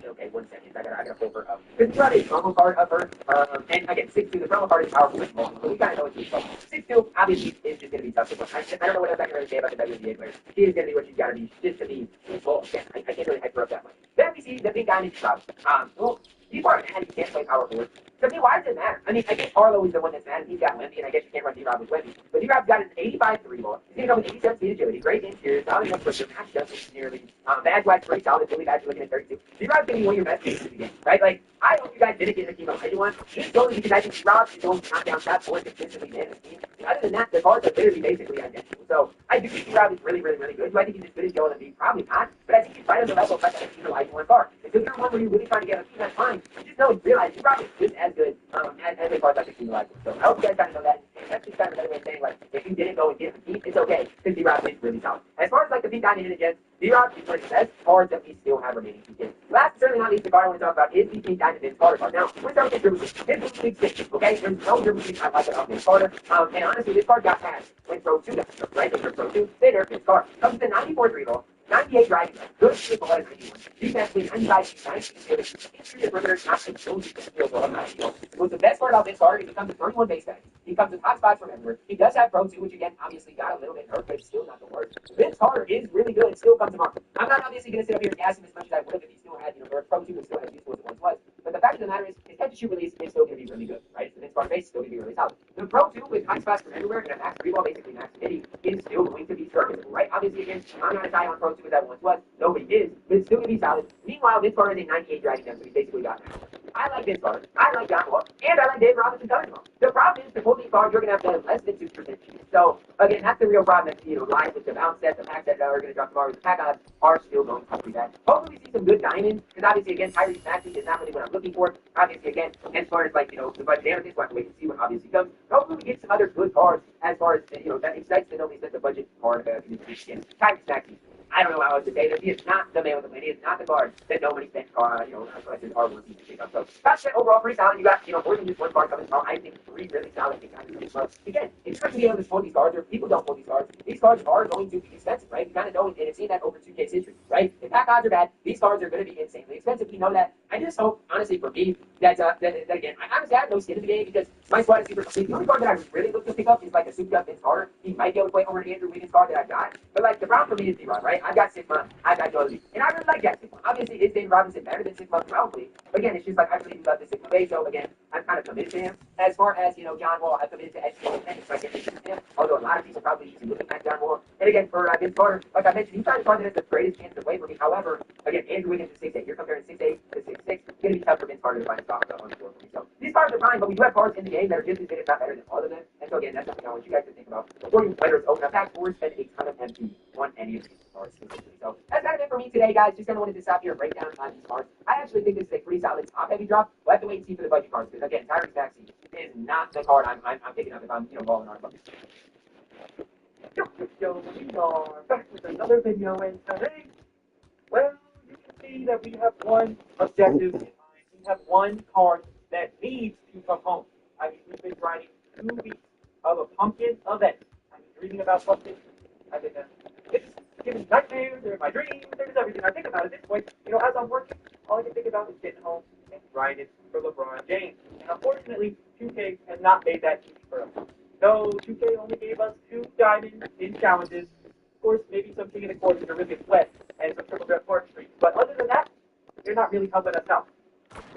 Okay, 1 second. I gotta pull her up. Because we got a promo card of her. And again, 6'2", the promo card is powerful and small. So we kind of know what she's called. 6'2", obviously, is just going to be tough to put. I don't know what else I can really say about the WNBA player. She is going to be what she's got to be. Just to be small. Again, I can't really hype her up that much. Then we see the big guy in Shroud. Well, people are mad he can't play power forward. To me, why does it matter? I mean, I guess Arlo is the one that's mad, and he's got Wemby, and I guess you can't run D-Rob with Wemby. But D-Rob's got an 85 3-ball. He's going to come with 87 speed agility, great interior, solid enough for match doesn't nearly. Bad Black's pretty solid. Really bad. You're looking at 32. D-Rod's going to be one of your best pieces of the game, right? Like, I hope you guys didn't get the team of anyone. Just only because I think D-Rod is going to knock down shots more consistently than the team. Other than that, the cards are literally basically identical. So I do think D-Rod is really, really, really good. Do I think he's as good as Joel Embiid? Probably not. But I think he's right on the level of like a team like one card. And so if you're one where you're really trying to get a team that's fine, just know and realize D-Rod is just as good as a card like a team like one. So I hope you guys kind of know that. And that's just kind of another way of saying, like, if you didn't go and get the team, it's okay, because D-Rod is really solid. As far as like the Pink Diamond and Jets, D-Rod is one of the best cards that we still have remaining to get. Last, certainly not least, the card I want to talk about is the Pink Diamond Vince Carter card. Now, let's start with this Dribble League 6, okay? There's no Dribble League I like about Vince Carter. And honestly, this card got passed when Pro 2 got nerfed, right? They nerfed Pro 2, they nerfed Vince Carter. Comes with a 94 3-ball, 98 driving, good triple letters 91. Defensively, 95, 90, interior perimeter, not a no defense field goal, not a What's the best part about Vince Carter is he comes with 31 base stats. He comes with hot spots from everywhere. He does have Pro 2, which again, obviously got a little bit nerfed, but it's still not the worst. Vince Carter is really good and still comes to market. I'm not obviously going to sit up here and gas him as much as I would have if he still had, Pro 2 was still as useful as it once was. But the fact of the matter is, his catch-and-shoot release is still going to be really good, right? So Vince Carter base is still going to be really solid. The Pro 2 with hot spots from everywhere and a max three ball, basically max midi, is still going to be serviceable, right? Obviously, again, I'm not as high on Pro 2 as I once was. Nobody is, but it's still going to be solid. Meanwhile, Vince Carter is a 98 driving depth, so he's basically got that. I like Vince Carter. I like John Wall, and I like Dave Robinson coming from. The problem is, to pull these cards, you're going to have to have less than 2%. So, again, that's the real problem that's, lies with the bounce set, the pack set that are going to drop tomorrow. The pack odds are still going to be bad. Hopefully, we see some good diamonds, because obviously, again, Tyrese Maxey is not really what I'm looking for. Obviously, again, as far as, like, the budget damages, we'll have to wait and see what obviously comes. Hopefully, we get some other good cards as far as, that excites the nobody set the budget card again. Tyrese Maxey. I don't know how else to say this. He is not the man with the plan. He is not the guard that nobody spent, collectors are willing to pick up. So, that's overall pretty solid. You got, more than just one card coming from. I think 3 really solid things out of this. But again, it's good to be able to pull these cards, or people don't pull these cards. These cards are going to be expensive, right? You kind of know, and it's seen that over 2K's history, right? If pack odds are bad, these cards are going to be insanely expensive. You know that. I just hope, honestly, for me, that again, I honestly have no skin in the game because my squad is super complete. The only card that I really look to pick up is like a souped up Vince Carter. He might be able to play over the Andrew Wiggins card that I've got. But like the problem for me is D-Rod, right? I've got 6 months. I've got Joel Embiid. And I really like that 6 months. Obviously, is David Robinson better than 6 months? Probably. But again, it's just like I really do love the 6 month base. So again, I'm kind of committed to him. As far as, John Wall, I'm committed to SGA and so I get to him. Although a lot of people probably used to looking at John Wall. And again, for Vince Carter, like I mentioned, he's trying to card that has the greatest chance to play for me. However, again, Andrew Wiggins is 6'8". You're comparing 6'8" to 6'6". It's going to be tough for Vince Carter to find a stock on the floor for me. So these cards are fine, but we do have cards in the game that are just as good, if not better than all of them. And so again, that's something I want you guys to think about before you players open up packs or spend a ton of MP on any of these cards specifically. So that's kind of it for me today, guys. Just kind of wanted to stop here and break down on these cards. I actually think this is a pretty solid top-heavy drop. We'll have to wait and see for the budget cards because again, Tyrese Maxey is not the card I'm picking up if I'm balling on it. We are back with another video, and today, well, you can see that we have one objective in mind. We have one card that needs to come home. I mean, we've been writing 2 weeks of a pumpkin event. I've been dreaming about pumpkins. I've been it's giving nightmares, they're in my dreams, there's everything I think about at this point. As I'm working, all I can think about is getting home and grinding for LeBron James. And unfortunately, 2K has not made that easy for us. No, 2K only gave us 2 diamonds in challenges. Of course, maybe some king of the courts that are really wet and some triple threat park streaks. But other than that, they're not really helping us out.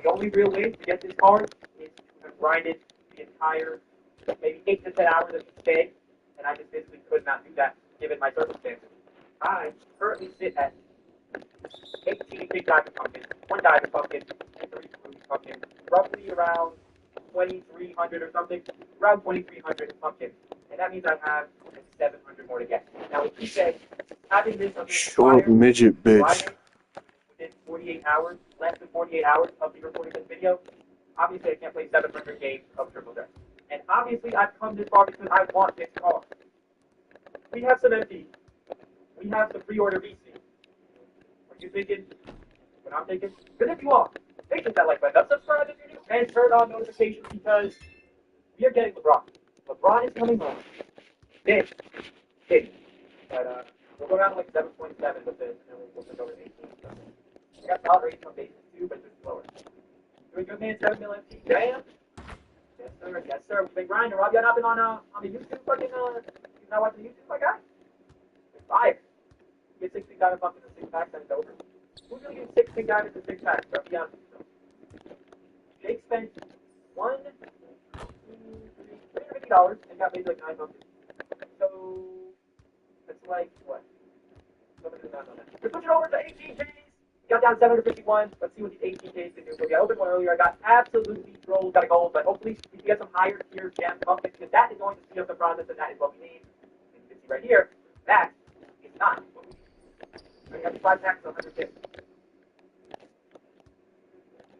The only real way to get this card is to have grinded the entire, maybe 8 to 10 hours of each day. And I just basically could not do that given my circumstances. I currently sit at 18 big diamond pumpkins, 1 diamond pumpkin, and 3 ruby pumpkins, roughly around 2,300 or something, around 2,300 pumpkins. And that means I have 700 more to get. Now, if you say having this short midget bitch Friday, within 48 hours, less than 48 hours of me recording this video, obviously I can't play 700 games of triple threat. And obviously I've come this far because I want this card. We have some MP. We have some pre-order VC. Are you thinking what I'm thinking? Because if you are, hit that like button, subscribe if you're new, and turn on notifications because we are getting LeBron. LeBron is coming home. Big. But we'll go down to like 7.7 with this, and then we'll go to 18. So we got solid rates on bases too, but just lower. Doing good, man. 7 mil MP. Damn. Yes, sir. Yes, sir. We've been grinding. Rob, you not been on the YouTube fucking you not watching the YouTube, my guy? It's fire. You get 6 big diamond pumpkins and 6 packs, and it's over. Who's gonna get 6 big diamonds and 6 packs? Bro, be honest with yourself. Jake spent $350 and got maybe like 9 pumpkins. So that's like what? $700 on that. 18Ks. Got down 751. Let's see what these 18Ks can do. So I opened one earlier. I got absolutely trolled, got a gold, but hopefully we can get some higher tier gems up because that is going to speed up the process, and that is what we need. You can see right here, that is not what we need. I got 5 packs of 150.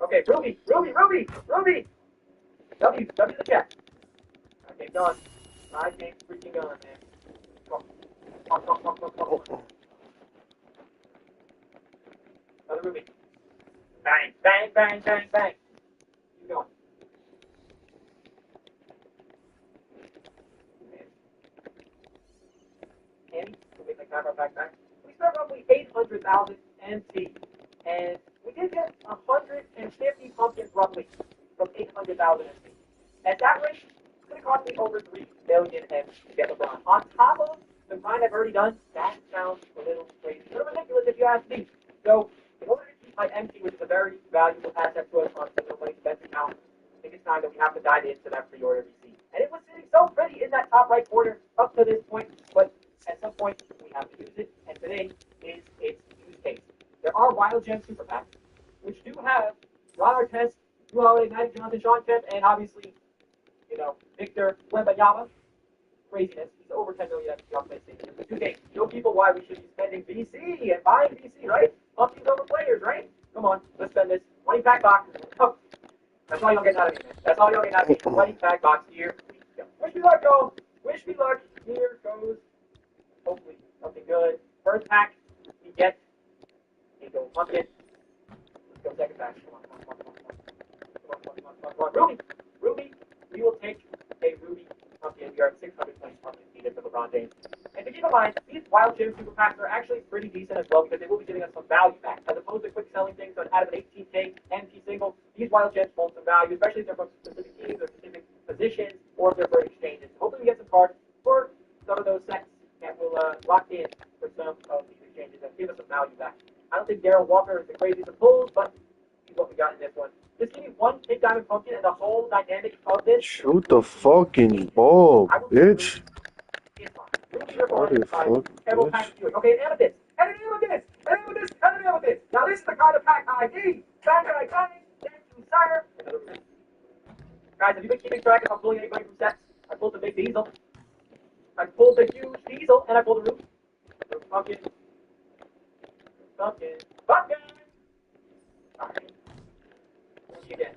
Okay, Ruby. W the chat. Okay, done. I think freaking done, man. Come on. Another Ruby. Bang, bang, bang, bang, bang. Keep going. Andy, we'll make my camera back. We start roughly 800,000 MT. And we did get 150 pumpkins roughly from 800,000 MT. At that rate, it's going to cost me over 3 million MT to get LeBron. On top of the grind I've already done, that sounds a little crazy. A little ridiculous if you ask me. So, in order to keep my MT, which is a very valuable asset to us on single money spent account, I think it's time that we have to dive into that pre-order receipt. And it was sitting so pretty in that top right corner up to this point, but at some point we have to use it, and today is its use case. There are Wild Gem Super Packs, which do have Ron Artest, Drew Holiday, Magic Johnson, Sean Kemp, and obviously, Victor Wembanyama. Craziness. He's over 10 million FP on PlayStation. Today, show people why we should be spending VC and buying VC, right? Pumpkins over players, right? Come on, let's spend this 20-pack box. Oh, that's all you'll get out of me, man. That's all you'll get out of me. 20-pack box here. Wish me luck, y'all. Wish me luck. Here goes. Hopefully, something good. First pack, we get a gold pumpkin. Let's go second pack. Come on. Ruby. We will take a Ruby pumpkin. We are at 620 pumpkins needed for LeBron James. And to keep in mind, these Wild Gem Super Packs are actually pretty decent as well because they will be giving us some value back. As opposed to quick selling things out of an 18K MT single, these Wild Gems hold some value, especially if they're from specific teams or specific positions or if they're for exchanges. Hopefully we get some cards for some of those sets that will lock in for some of these exchanges and give us some value back. I don't think Darryl Walker is the craziest of pulls, but he's what we got in this one. Just give me one Big Diamond Pumpkin and the whole dynamic of this. Shoot the fucking ball, bitch. Okay, an amethyst. And an amethyst. An amethyst. And an amethyst. Now this is the kind of pack I need. Thank you, sire. Guys, have you been keeping track if I'm pulling anybody from sets? I pulled the big diesel. I pulled the huge diesel, and I pulled the roof. Pumpkin. Pumpkin. Pumpkin. Alright. Again.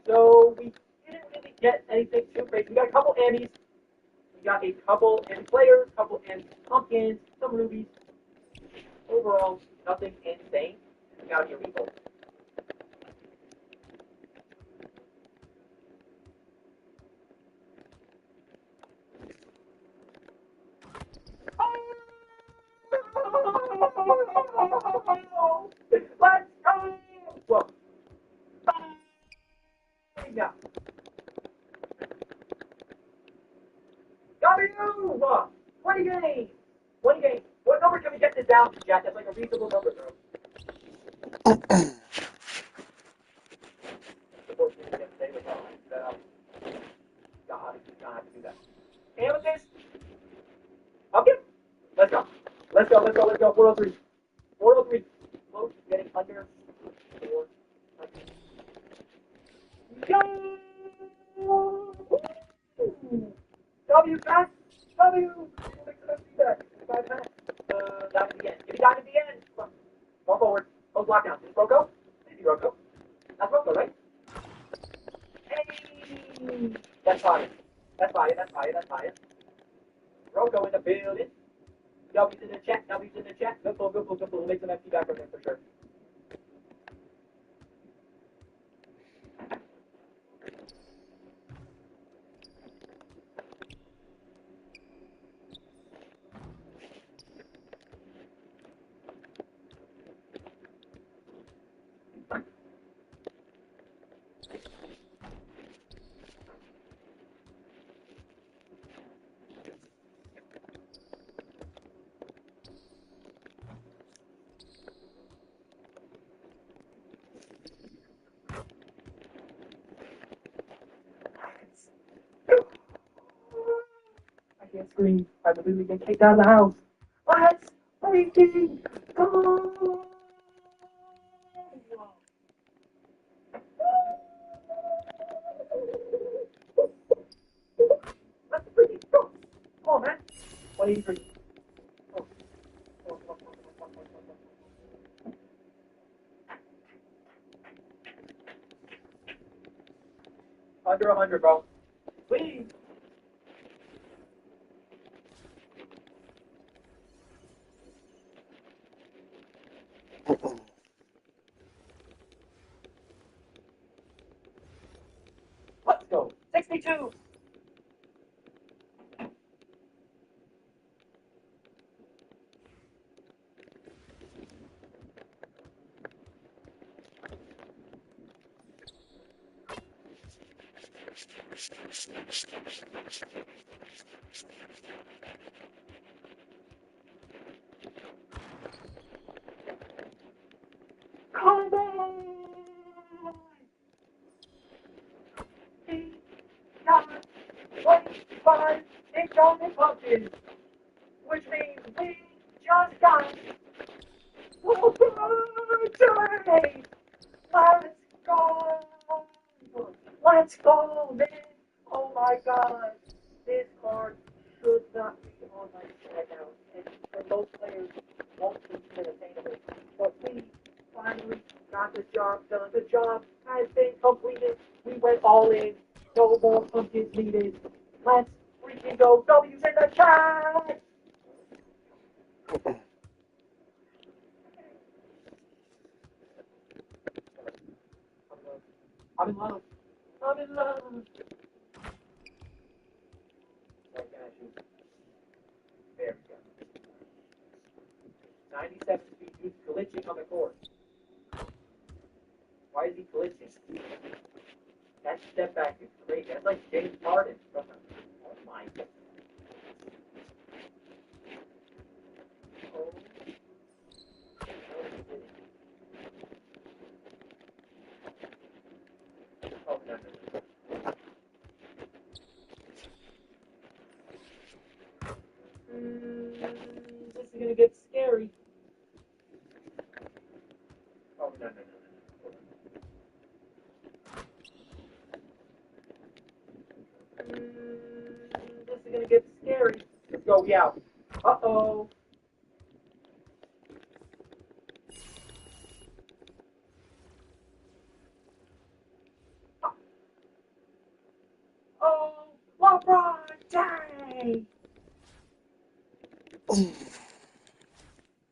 So we didn't really get anything too crazy. We got a couple Emmys. We got a couple Emmy players, a couple Emmy pumpkins, some rubies. Overall, nothing insane. It's gotta be a revolt. Let's go! Whoa. Yeah. W! 20 games! 20 games. What number can we get this down to, Jack? That's like a reasonable number, bro. God, you don't have to do that. Amethyst? Okay. Let's go. 403. 403. Close to getting under 400. Yo! W pack. W. Diamond again. Give me diamond again. Come on. Fall forward. Close lockdown. Is this Rocco? Maybe Rocco. That's Rocco, right? Hey. That's fire. Rocco in the building. W's in the chat. Good pull. We'll make some FT back from him for sure. I can't scream. I would literally get kicked out of the house. Let's freaking go! Let's freaking go! Come on, man. 183. Under 100, bro. Please. Let's go. 62. Come on! He got 25 incoming punches, which means we just got Journey! Let's go! Let's go, man! Oh my god! This card should not be on my side now, and for most players, won't be attainable. But we finally got the job done. The job has been completed. We went all in. No more pumpkins needed. Let's freaking go. W's in the chat! I'm in love. I'm in love. Like that, there we go. 97 speed. He's glitching on the court. Why is he glitching? That step back is great. That's like James Harden from the. Oh my god. Oh. Oh, no, no, no. This is gonna get scary. Oh, no, no, no, no. This is gonna get scary. Let's go, yeah. Uh-oh. Oh, LeBron James!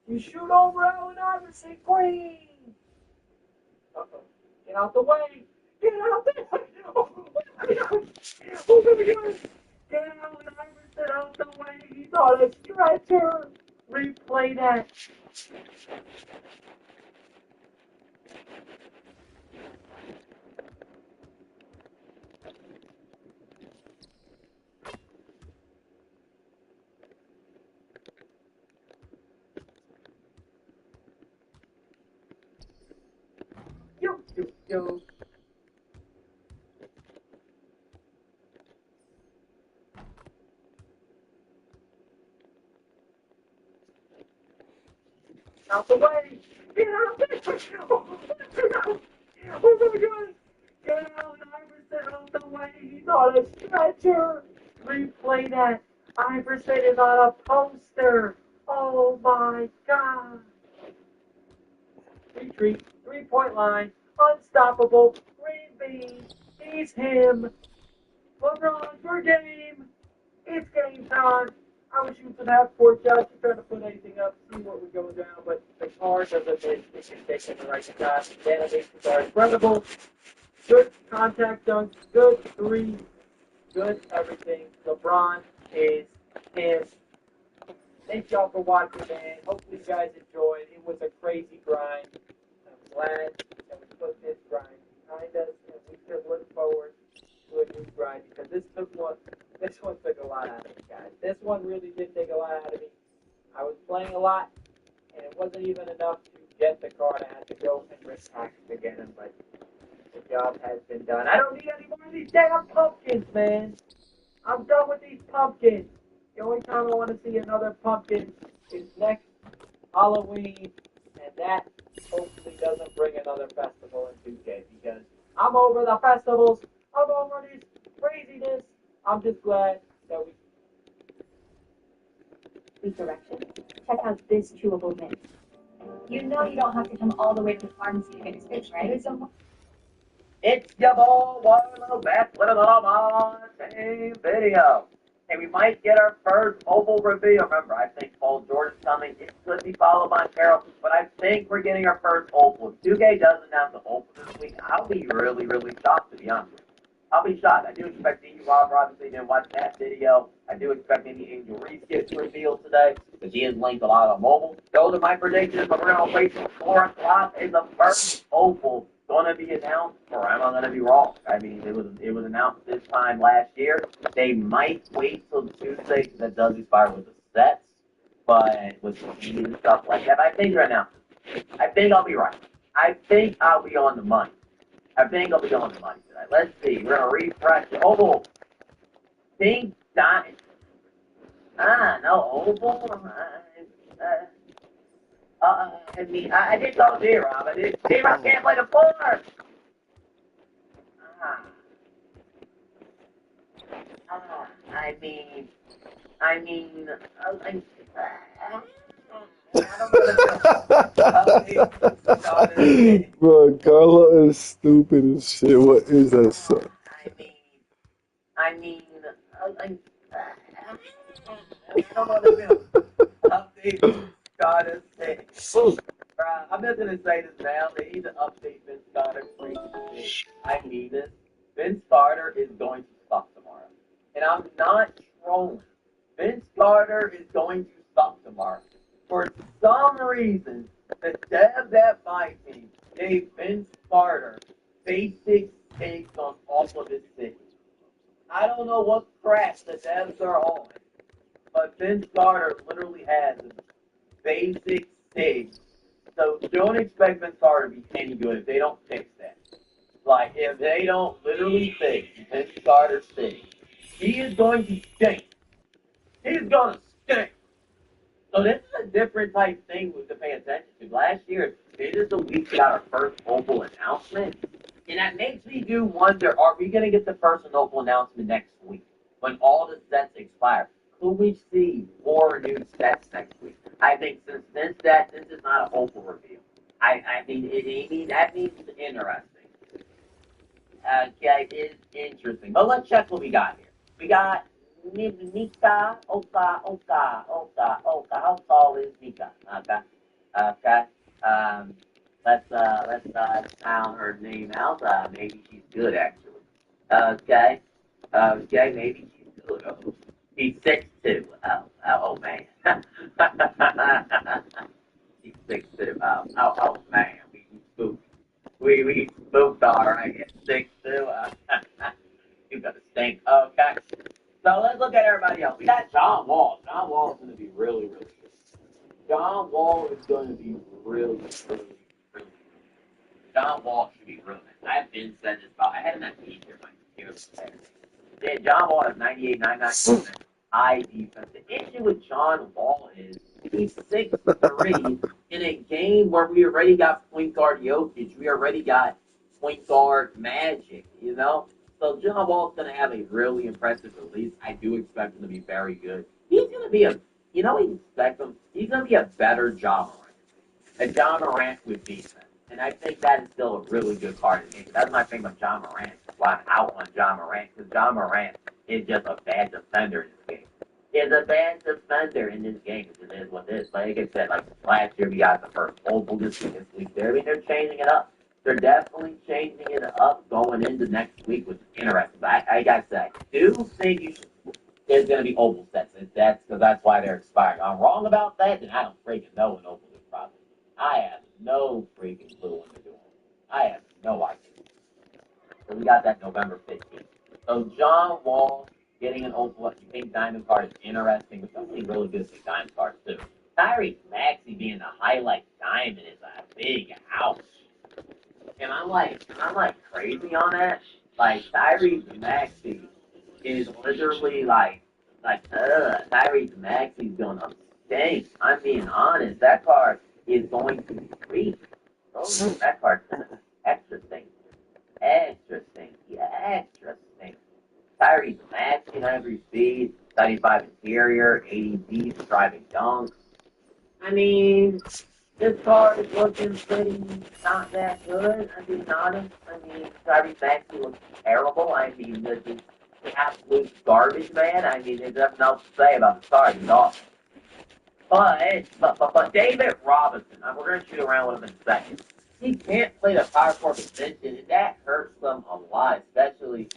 You shoot over Allen Iverson, Queen! Uh-oh. Get out the way! Get out the way! Oh my god! Oh my god! Get Allen Iverson out the way! He's on a stretcher! Replay that! Yo. Out the way! Get out the way! Oh my god! Get Allen Iverson out the way! He's on a stretcher! Replay that! Iverson is on a poster! Oh my god! Retreat, 3-point line, unstoppable, green bean, he's him. LeBron for game. It's game time. I was shooting some half-court shots, trying to put anything up, see what was going down, but the card doesn't miss. It can take in the right shot. The animations are incredible. Good contact dunks, good three, good everything. LeBron is him. Thank y'all for watching, man. Hopefully you guys enjoyed. It was a crazy grind. I'm glad that we put this grind behind us, and we can look forward to a new grind because this one took a lot out of me, guys. This one really did take a lot out of me. I was playing a lot, and it wasn't even enough to get the card. I had to go and risk packs again, but the job has been done. I don't need any more of these damn pumpkins, man. I'm done with these pumpkins. The only time I want to see another pumpkin is next Halloween, and that hopefully doesn't bring another festival in 2K because I'm over the festivals. I'm over these craziness. I'm just glad that we. Direction. Check out this chewable mint. You know you don't have to come all the way to the pharmacy to get your fix, right? It's your boy, Warlow, back with another same video. And we might get our first Opal reveal. Remember, I think Paul Jordan's coming. It could be followed by Carol, but I think we're getting our first Opal. If 2K does announce the Opal this week, I'll be really, really shocked, to be honest. I'll be shocked. I do expect Dee Rob, obviously didn't watch that video. I do expect maybe Angel Reese gets revealed today, because he has linked a lot on mobile. Those are my predictions, but we're going to wait till 4 o'clock. Is the first Opal going to be announced, or am I going to be wrong? I mean, it was announced this time last year. They might wait till Tuesday, because that does expire with the sets, but with the fees and stuff like that. But I think they're announced. I think I'll be right. I think I'll be on the money. I think I'll be on the money today. Let's see. We're going to refresh. Opal. Pink Diamond. No, Opal. I did go D-Rob. D-Rob can't play the floor. I mean, Bro, Carla is stupid as shit. What is that son? I don't know what to do. Update Scott. I'm just gonna say this now. They need to update Vince Carter. I mean this. Vince Carter is going to suck tomorrow, and I'm not trolling. Vince Carter is going to suck tomorrow. For some reason, the devs at MyTeam gave Vince Carter basic takes on all of his cities. I don't know what crap the devs are on, but Vince Carter literally has basic takes. So don't expect Vince Carter to be any good if they don't fix that. Like, if they don't literally fix Vince Carter's thing, he is going to stink. He's going to stink. So this is a different type thing to pay attention to. Last year, this is the week we got our first Opal announcement. And that makes me do wonder, are we going to get the first Opal announcement next week when all the sets expire? Could we see more new sets next week? I think since this is not an Opal reveal. I mean, that means it's interesting. Okay, it's interesting. But let's check what we got here. We got Nika, Oka. How tall is Nika? Okay. Let's sound her name out. Maybe she's good actually. Okay. Maybe she's good. Oh, she's 6'2". Oh man. She's 6'2". Oh man. We spooked. We spooked all right at 6'2". You got to stink. Okay. So let's look at everybody else. We got John Wall. John Wall is going to be really, really good. John Wall is going to be really, really, really good. John Wall should be really good. I've been saying this about. I had him at peak here. My computer. Yeah, John Wall is 98, 99% high defense. The issue with John Wall is he's 6'3" in a game where we already got point guard Jokic. We already got point guard Magic, you know? So John Wall's going to have a really impressive release. I do expect him to be very good. He's going to be you know what you expect him? He's going to be a better John Morant. A John Morant with defense. And I think that is still a really good part of the game. That's my thing about John Morant. That's why I'm out on John Morant. Because John Morant is just a bad defender in this game. He's a bad defender in this game. It is what it is. Like I said, like last year we got the first Opal this week. I mean, they're changing it up. They're definitely changing it up going into next week, which is interesting. But I gotta say, I do think there's gonna be Opal sets. That's why they're expiring. I'm wrong about that, then I don't freaking know what Opal is probably. I have no freaking clue what they're doing. I have no idea. So we got that November 15th. So John Wall getting an Opal pink diamond card is interesting, but something really good with diamond cards too. Tyrese Maxey being the highlight diamond is a big ouch. And I'm like crazy on that. Like Tyrese Maxey is literally like Tyrese Maxey's gonna Dang, I'm being honest. That card is going to be free. Oh, that card's extra thing. Extra thing. Yeah, extra thing. Tyrese Maxey, 93 speed, 75 interior, 80 deep, driving dunks. I mean, this card is looking pretty not that good. I'm being honest. I mean, Tyrese Maxey looks terrible. I mean, this is absolute garbage, man. I mean, there's nothing else to say about the card. He's awesome. But David Robinson, we're going to shoot around with him in a second. He can't play the power forward position, and that hurts them a lot, especially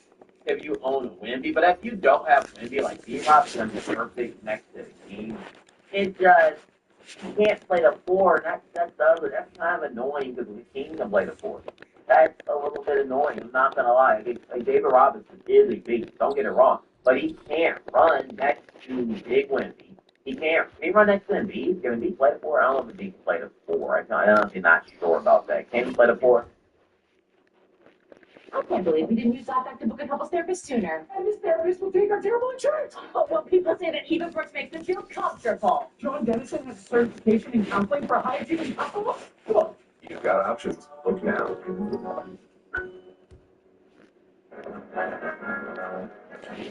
if you own Wemby. But if you don't have Wemby, like D-Rob's going to be perfect next to the team. It just, he can't play the four, and that's kind of annoying because the team can play the four. That's a little bit annoying, I'm not going to lie. Like, David Robinson is a beast, don't get it wrong. But he can't run next to Big Wemby. He can't. He run next to Embiid. Can Embiid play the four? I don't know if Embiid can play the four. I'm honestly not sure about that. Can he play the four? I can't believe we didn't use that to book a couples therapist sooner. And this therapist will take our terrible insurance. But well, people say that even Brooks makes them feel comfortable. John Dennison has a certification in counseling for high-achieving couples. Look, you've got options. Look now.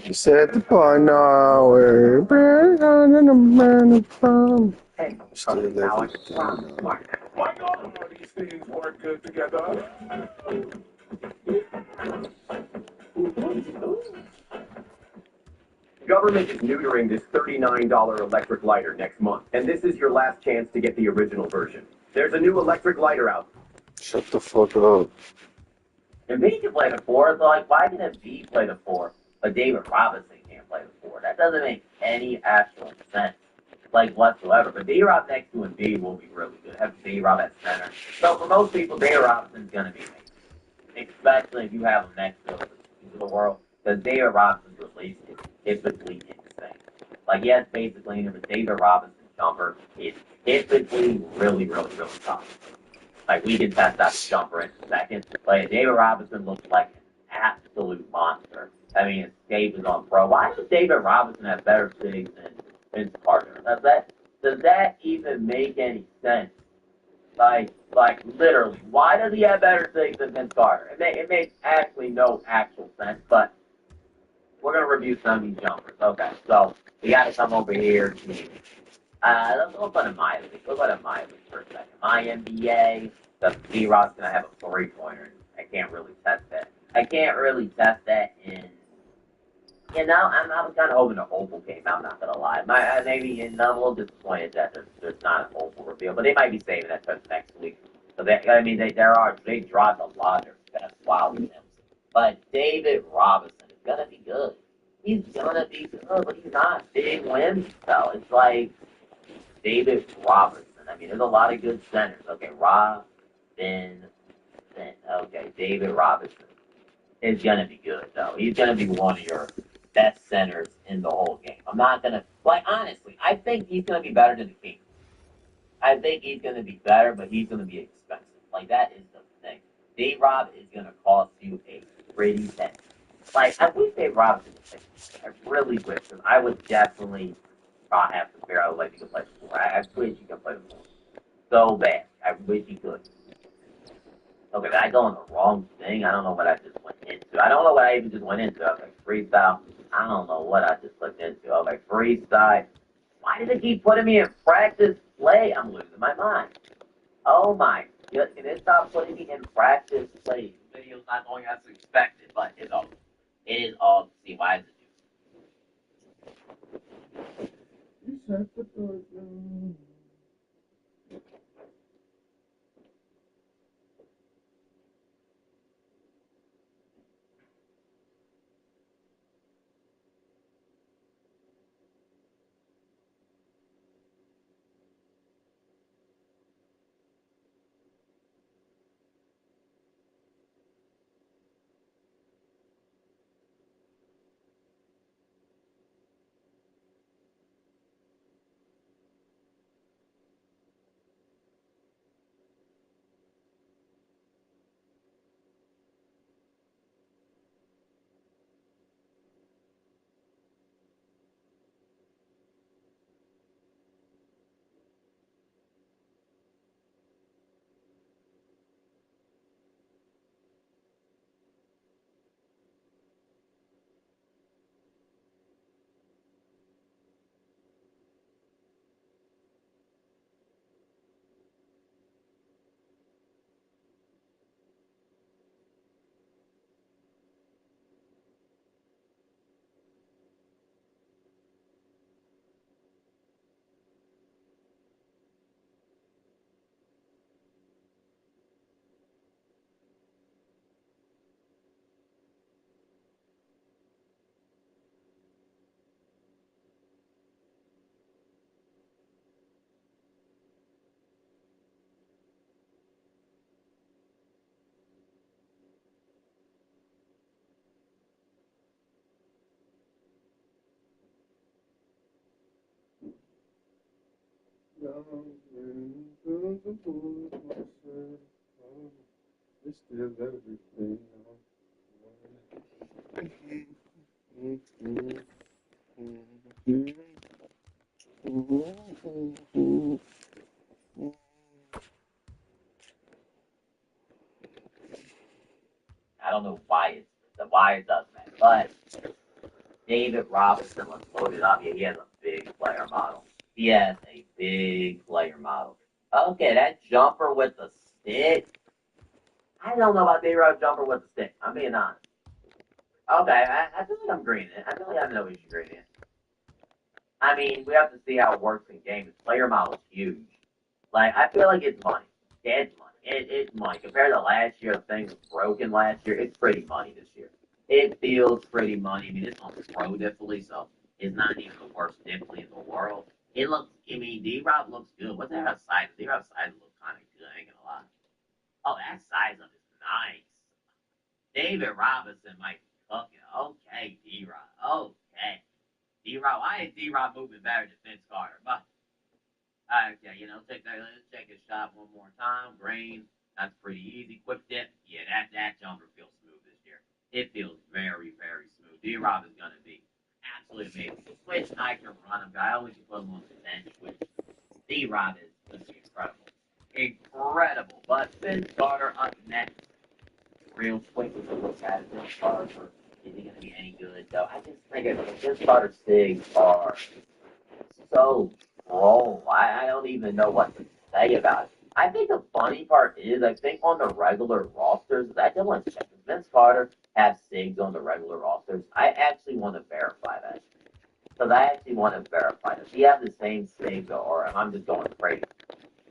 You said the bar now, we're burning in a man of fun. Hey, Still living Why all these things work good together? Government is neutering this $39 electric lighter next month, and this is your last chance to get the original version. There's a new electric lighter out. Shut the fuck up. Embiid can play the four, so like, why can Embiid play the four, but David Robinson can't play the four? That doesn't make any actual sense, like, whatsoever. But D-Rob next to Embiid will be really good. Have D-Rob at center. So for most people, David Robinson's going to be amazing, especially if you have him next to the world, because David Robinson's release is typically insane. Like, yes, basically, but David Robinson's jumper is typically really, really, really tough. Like, we can test that jumper in a second. Like, David Robinson looks like an absolute monster. I mean, his tape is on pro. Why does David Robinson have better figs than Vince Carter? Does that even make any sense? Like, literally, why does he have better figs than Vince Carter? It makes actually no actual sense, but we're going to review some of these jumpers. Okay, so we got to come over here to let's go to my league. We'll go to my league for a second. My NBA, the D-Rock's going to have a three-pointer. I can't really test that. In, I was kind of hoping the Opal came out, not going to lie. I'm a little disappointed that there's not an Opal reveal, but they might be saving that for next week. So they dropped a lot of their best wild gems. But David Robinson is going to be good. He's going to be good, but he's not big wins, though. It's like David Robertson. I mean, there's a lot of good centers. Okay, okay, David Robinson is going to be good, though. He's going to be one of your best centers in the whole game. I'm not going to, honestly, I think he's going to be better than the King. I think he's going to be better, but he's going to be expensive. Like, that is the thing. D-Rob is going to cost you a pretty penny. Like, I wish Dave Robinson was I really wish, because I would definitely not have to figure out a way he could play the four. I wish he could play the four. So bad. I wish he could. Okay, did I go on the wrong thing? I don't know what I just went into. I don't know what I even just went into. I was like, freestyle. I don't know what I just clicked into. I was like, freestyle. Why does it keep putting me in practice play? I'm losing my mind. Oh my goodness. Can it stop putting me in practice play? The video's not going as expected, but it's all. It is all. See, why is it You said the door. It's still everything. I don't know why it does that, but David Robinson, let's load it up. Yeah, he has a big player model. He has a big player model. Okay, that jumper with the stick. I don't know about David Robinson jumper with the stick. I'm being honest. Okay, I feel like I'm greening it. I feel like I have no issue greening it. I mean, we have to see how it works in game. His player model is huge. Like, I feel like it's money. Dead money. It's money. Compared to last year, the thing was broken last year. It's pretty money this year. It feels pretty money. I mean, it's on pro difficulty, so it's not even the worst difficulty in the world. It looks, I mean, D-Rob looks good. What's that size? D-Rob's size looks kind of good. I ain't gonna lie. Oh, that size up is nice. David Robinson might be cooking. Okay, D-Rob. Okay. D-Rob, why is D-Rob moving better than Vince Carter? But okay, let's check his shot one more time. Green, that's pretty easy. Quick dip, yeah, that jumper feels smooth this year. It feels very, very smooth. D-Rob is gonna be absolutely amazing. Switch, I can run him. I always put him on the bench, which D-Rob is gonna be incredible. Incredible. But Vince Carter up next. Real quick, we can look at it. Vince Carter, is he gonna be any good? So I just think Vince Carter Sigs are so wrong. I don't even know what to say about it. I think the funny part is, I think on the regular rosters, I just want to check. Does Vince Carter have SIGs on the regular rosters? I actually want to verify that. Because I actually want to verify that. If he has the same SIGs, or I'm just going crazy.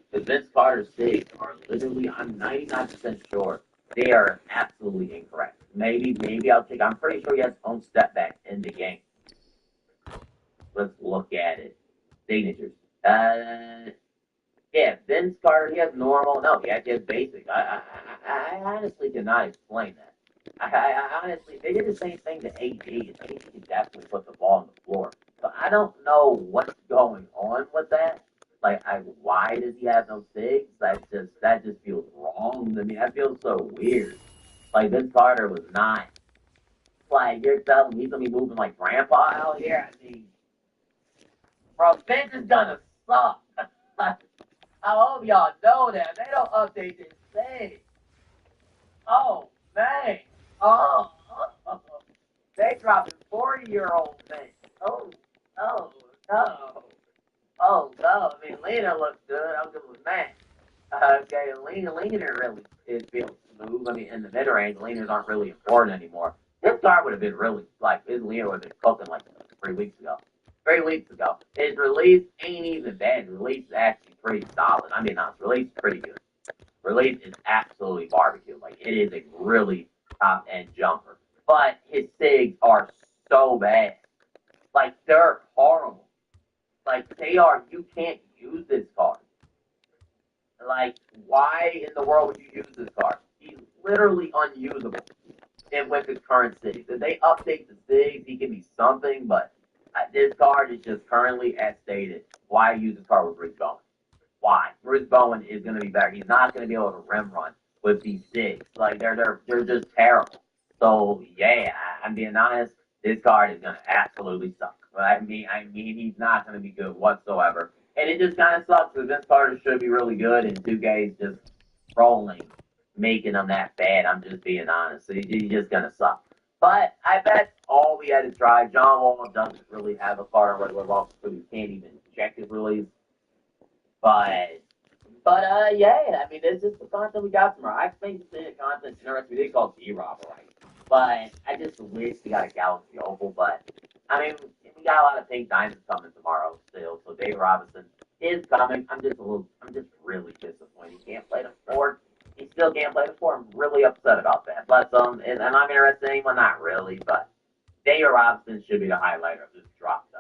Because Vince Carter's SIGs are literally, I'm 99% sure, they are absolutely incorrect. Maybe I'll check. I'm pretty sure he has his own step back in the game. Let's look at it. Signatures. Yeah, Vince Carter, he has normal. No, he has basic. I honestly cannot explain that. I honestly, they did the same thing to AD. I think he can definitely put the ball on the floor. So I don't know what's going on with that. Like, why does he have no sigs? That just feels wrong to me. That feels so weird. Like, Vince Carter was not. Like, you're telling me he's gonna be moving like grandpa out here? I mean, bro, Vince is gonna suck. I hope y'all know that. They don't update this thing. Oh, man. Oh, they dropping 40-year-old things. Oh, no, no. Oh, no. I mean, Lena looks good. I'll give him that. Okay, Lena really feels smooth. I mean, in the mid-range, Lenas aren't really important anymore. This guard would have been really, like, his Lena would have been cooking like 3 weeks ago. 3 weeks ago. His release ain't even bad. His release is actually pretty solid. I mean, his release is pretty good. Release is absolutely barbecue. Like, it is a really top-end jumper. But his SIGs are so bad. Like, they're horrible. Like, you can't use this card. Like, why in the world would you use this card? He's literally unusable with his current SIGs. If they update the SIGs, he can be something, but this card is just currently as stated. Why use this card with Bruce Bowen? Why? Bruce Bowen is going to be better. He's not going to be able to rim run with these SIGs. Like, they're just terrible. So, yeah, I'm being honest, this card is going to absolutely suck. I mean, he's not going to be good whatsoever. And it just kind of sucks because Vince Carter should be really good, and 2K's just rolling, making him that bad. I'm just being honest. So he's just going to suck. But I bet all we had to try. John Wall doesn't really have a card on regular roster, so he can't even check his release. But yeah, I mean, this is the content we got from her. I think the content interesting. We did call D-Rob, right? But I just wish we got a Galaxy Opal. But I mean, we got a lot of pink diamonds coming tomorrow still. So Dave Robinson is coming. I'm just really disappointed. He can't play the four. He still can't play the four. I'm really upset about that. But and I'm interested in anyone, not really. But Dave Robinson should be the highlighter of this drop, though.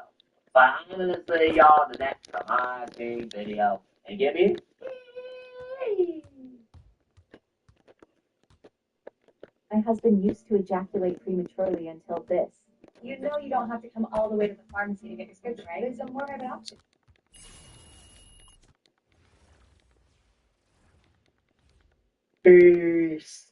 But I'm gonna see y'all in the next MyTeam video and give me. My husband used to ejaculate prematurely until this. You know you don't have to come all the way to the pharmacy to get your scripture, right? It's a more of an option. Peace.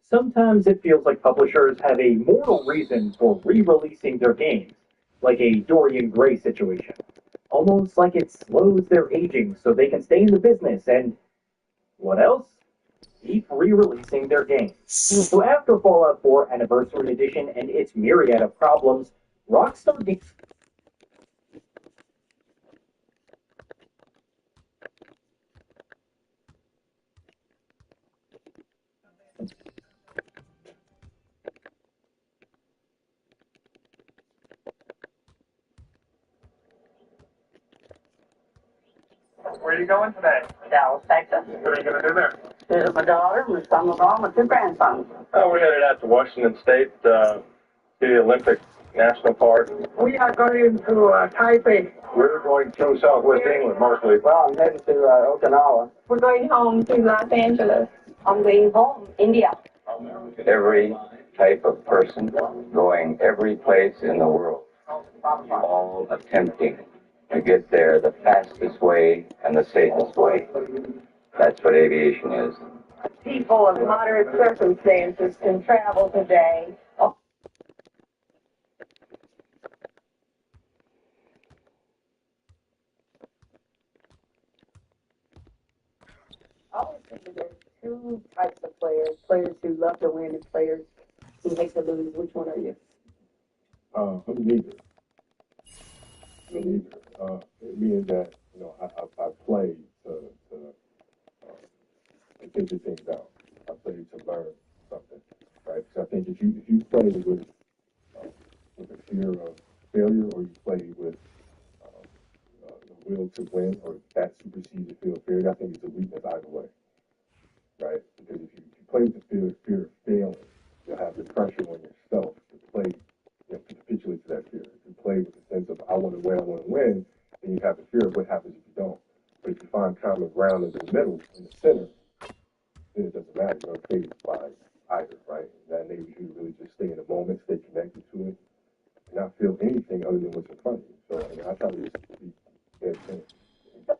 Sometimes it feels like publishers have a moral reason for re-releasing their games, like a Dorian Gray situation. Almost like it slows their aging so they can stay in the business and, what else? Keep re-releasing their games. So after Fallout 4 Anniversary Edition and its myriad of problems, Rockstar Where are you going today? Dallas, Texas. What are you going to do there? Visit my daughter, my son-in-law, my two grandsons. Oh, we're headed out to Washington State, to the Olympic National Park. We are going to Taipei. We're going to Southwest England, mostly. Well, I'm heading to Okinawa. We're going home to Los Angeles. I'm going home, India. Every type of person going every place in the world, all attempting to get there the fastest way and the safest way. That's what aviation is. People of moderate circumstances can travel today. I always think that there's two types of players: players who love to win and players who hate to lose. Which one are you? I'm neither. Neither. Meaning that, I play to figure things out. I play to learn something, right? So I think if you play with a fear of failure, or you play with the will to win, or that supersedes the fear of failure, I think it's a weakness either way, right? Because if you play with the fear of failing, you'll have the pressure on yourself to play, to capitulate to that fear. If you play with the sense of I want to win, then you have the fear of what happens if you don't. But if you find common ground in the middle, in the center, then it doesn't matter. You're unfazed by either, right? And that enables you to really just stay in the moment, stay connected to it, and not feel anything other than what's in front of you. So I try to just be dead center.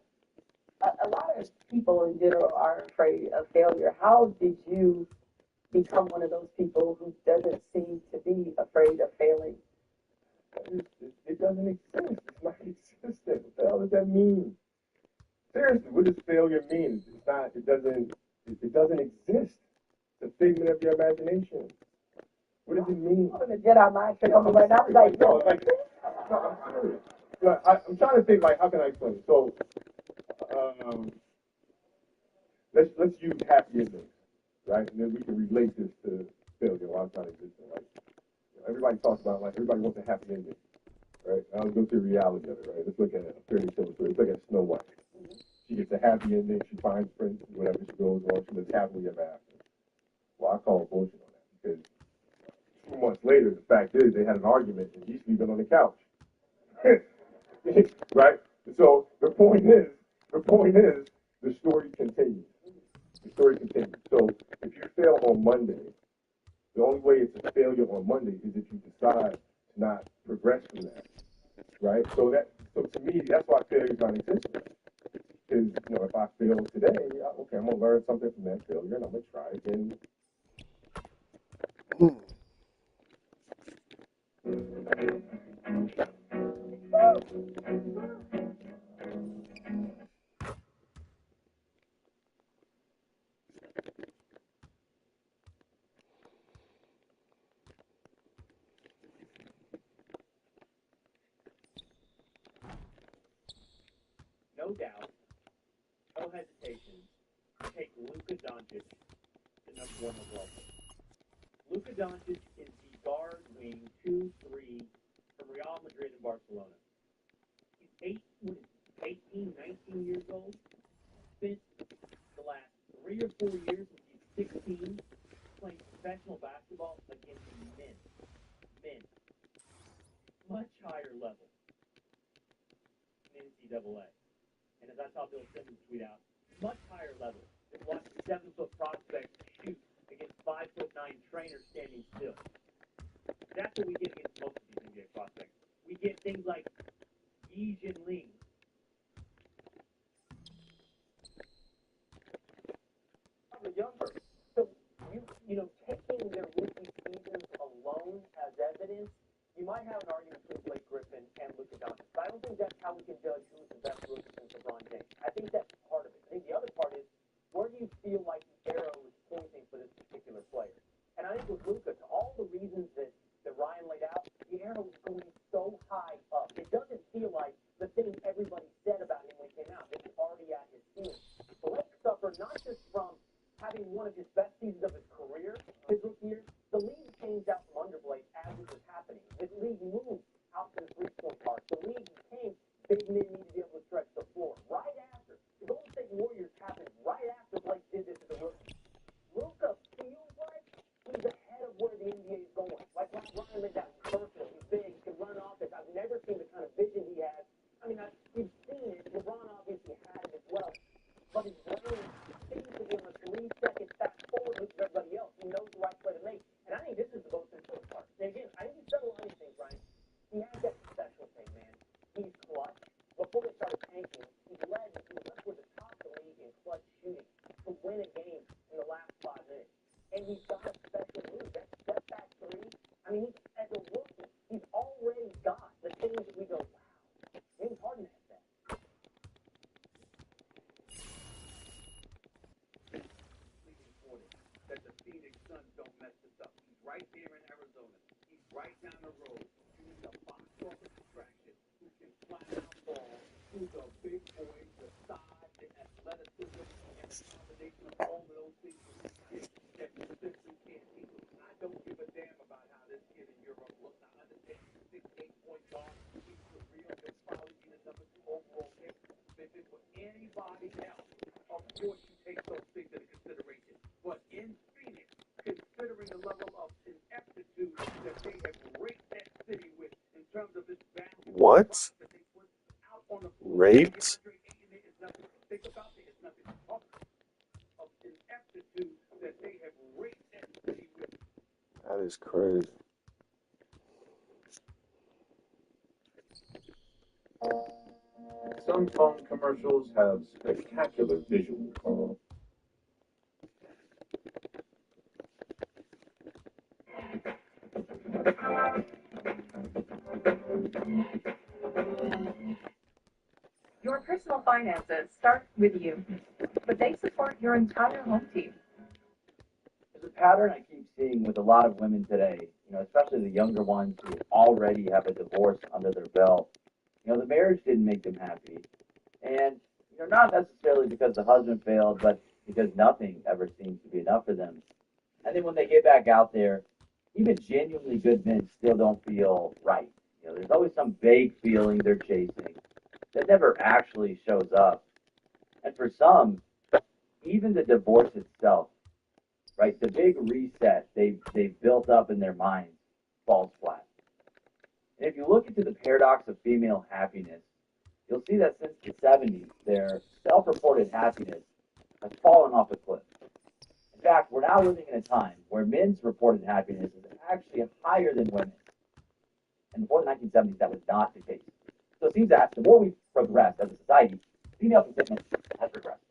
A lot of people in general are afraid of failure. How did you become one of those people who doesn't seem to be afraid of failing? It doesn't exist. It's not existent. What the hell does that mean? Seriously, what does failure mean? It's not. It doesn't exist. It's a figment of your imagination. What does it mean? I'm gonna Jedi mind trick on me right now. Like, no, I'm serious. I'm trying to think, like, how can I explain it? So, let's use happy endings, right? And then we can relate this to failure. While I'm trying to exist. Like, everybody talks about, like, everybody wants a happy ending, right? Now let's go to the reality of it, right? Let's look at a fairy tale story. Let's look at Snow White. She gets a happy ending. She finds prince, whatever she goes on. She lives happily ever after. Well, I call bullshit on that, because 2 months later, the fact is they had an argument and he's sleeping on the couch. Right? So the point is, the story continues. The story continues. So if you fail on Monday, the only way it's a failure on Monday is if you decide to not progress from that. Right? So to me, that's why failure is non-existent. Because, if I fail today, okay, I'm gonna learn something from that failure and I'm gonna try again. no doubt, no hesitation, take Luka Doncic, the #1 overall pick. Luka Doncic is the guard wing 2-3 from Real Madrid and Barcelona. He's 18, 19 years old. Spent the last 3 or 4 years since he's 16 playing professional basketball against men. Much higher level in NCAA. And as I saw Bill Simmons tweet out, much higher level than watching 7-foot prospects shoot against 5'9" trainers standing still. That's what we get against most of these NBA prospects. We get things like Yi Jinling. Younger. So taking their rookie seasons alone as evidence, you might have an argument between Blake Griffin and Luka Doncic. But I don't think that's how we can judge who's the best rookie since LeBron James. I think that's part of it. I think the other part is, where do you feel like the arrow is pointing for this particular player? And I think with Luka, to all the reasons that Ryan laid out, the arrow is going so high up. It doesn't feel like the thing everybody said about him when he came out, that he's already at his ceiling. Blake suffered not just from having one of his best seasons of his career his rookie year. The league changed out from under Blake as it was happening. The league moved out to the three-point arc. The league became big men need to be able to stretch the floor. Right after, the Golden State Warriors happened right after Blake did this as a rookie. Luka feels like he's ahead of where the NBA is going. Like Ryan laid out, versatile, he's big, he can run offense. I've never seen the kind of vision he has. I mean, we've seen it. LeBron obviously had it as well. But his brain seems to be on a 3-second fast forward with everybody else. He knows the right play to make. And I think this is the most important part. And again, I think he's done a lot of these things, Ryan. He has that special thing, man. He's clutch. Before they started tanking, he led toward the top of the league in clutch shooting to win a game in the last 5 minutes. And he's got a special move. That step back three. I mean, as a rookie, he's already got the things that we go, wow, James Harden has that. That the Phoenix Suns don't mess this up. He's right there in Arizona. He's right down the road. He's a box office attraction who can flat out ball, who's a big boy, the size, the athleticism, and the combination of all of those things that you simply can't teach. I don't give a damn about how this kid in Europe looks. I understand he's 6'8" point guard. He's the real, he'll probably be the #2 overall pick. If it were anybody else, of course you take those things into consideration. But in Phoenix, considering the level of ineptitude that they have raped that city with in terms of this basketball that they put out on the floor, Raped? Think about it, it's nothing of ineptitude that they have raped that city with. That is crazy. Some phone commercials have spectacular visuals. Your personal finances start with you, but they support your entire home team. There's a pattern I keep seeing with a lot of women today, especially the younger ones who already have a divorce under their belt. The marriage didn't make them happy. And, not necessarily because the husband failed, but because nothing ever seems to be enough for them. And then when they get back out there, even genuinely good men still don't feel right. There's always some vague feeling they're chasing that never actually shows up. And for some, even the divorce itself, right, the big reset they've built up in their minds falls flat. And if you look into the paradox of female happiness, you'll see that since the 70s, their self-reported happiness has fallen off a cliff. In fact, we're now living in a time where men's reported happiness is actually higher than women's. And before the 1970s, that was not the case. So it seems that the more we've progressed as a society, female contentment has regressed.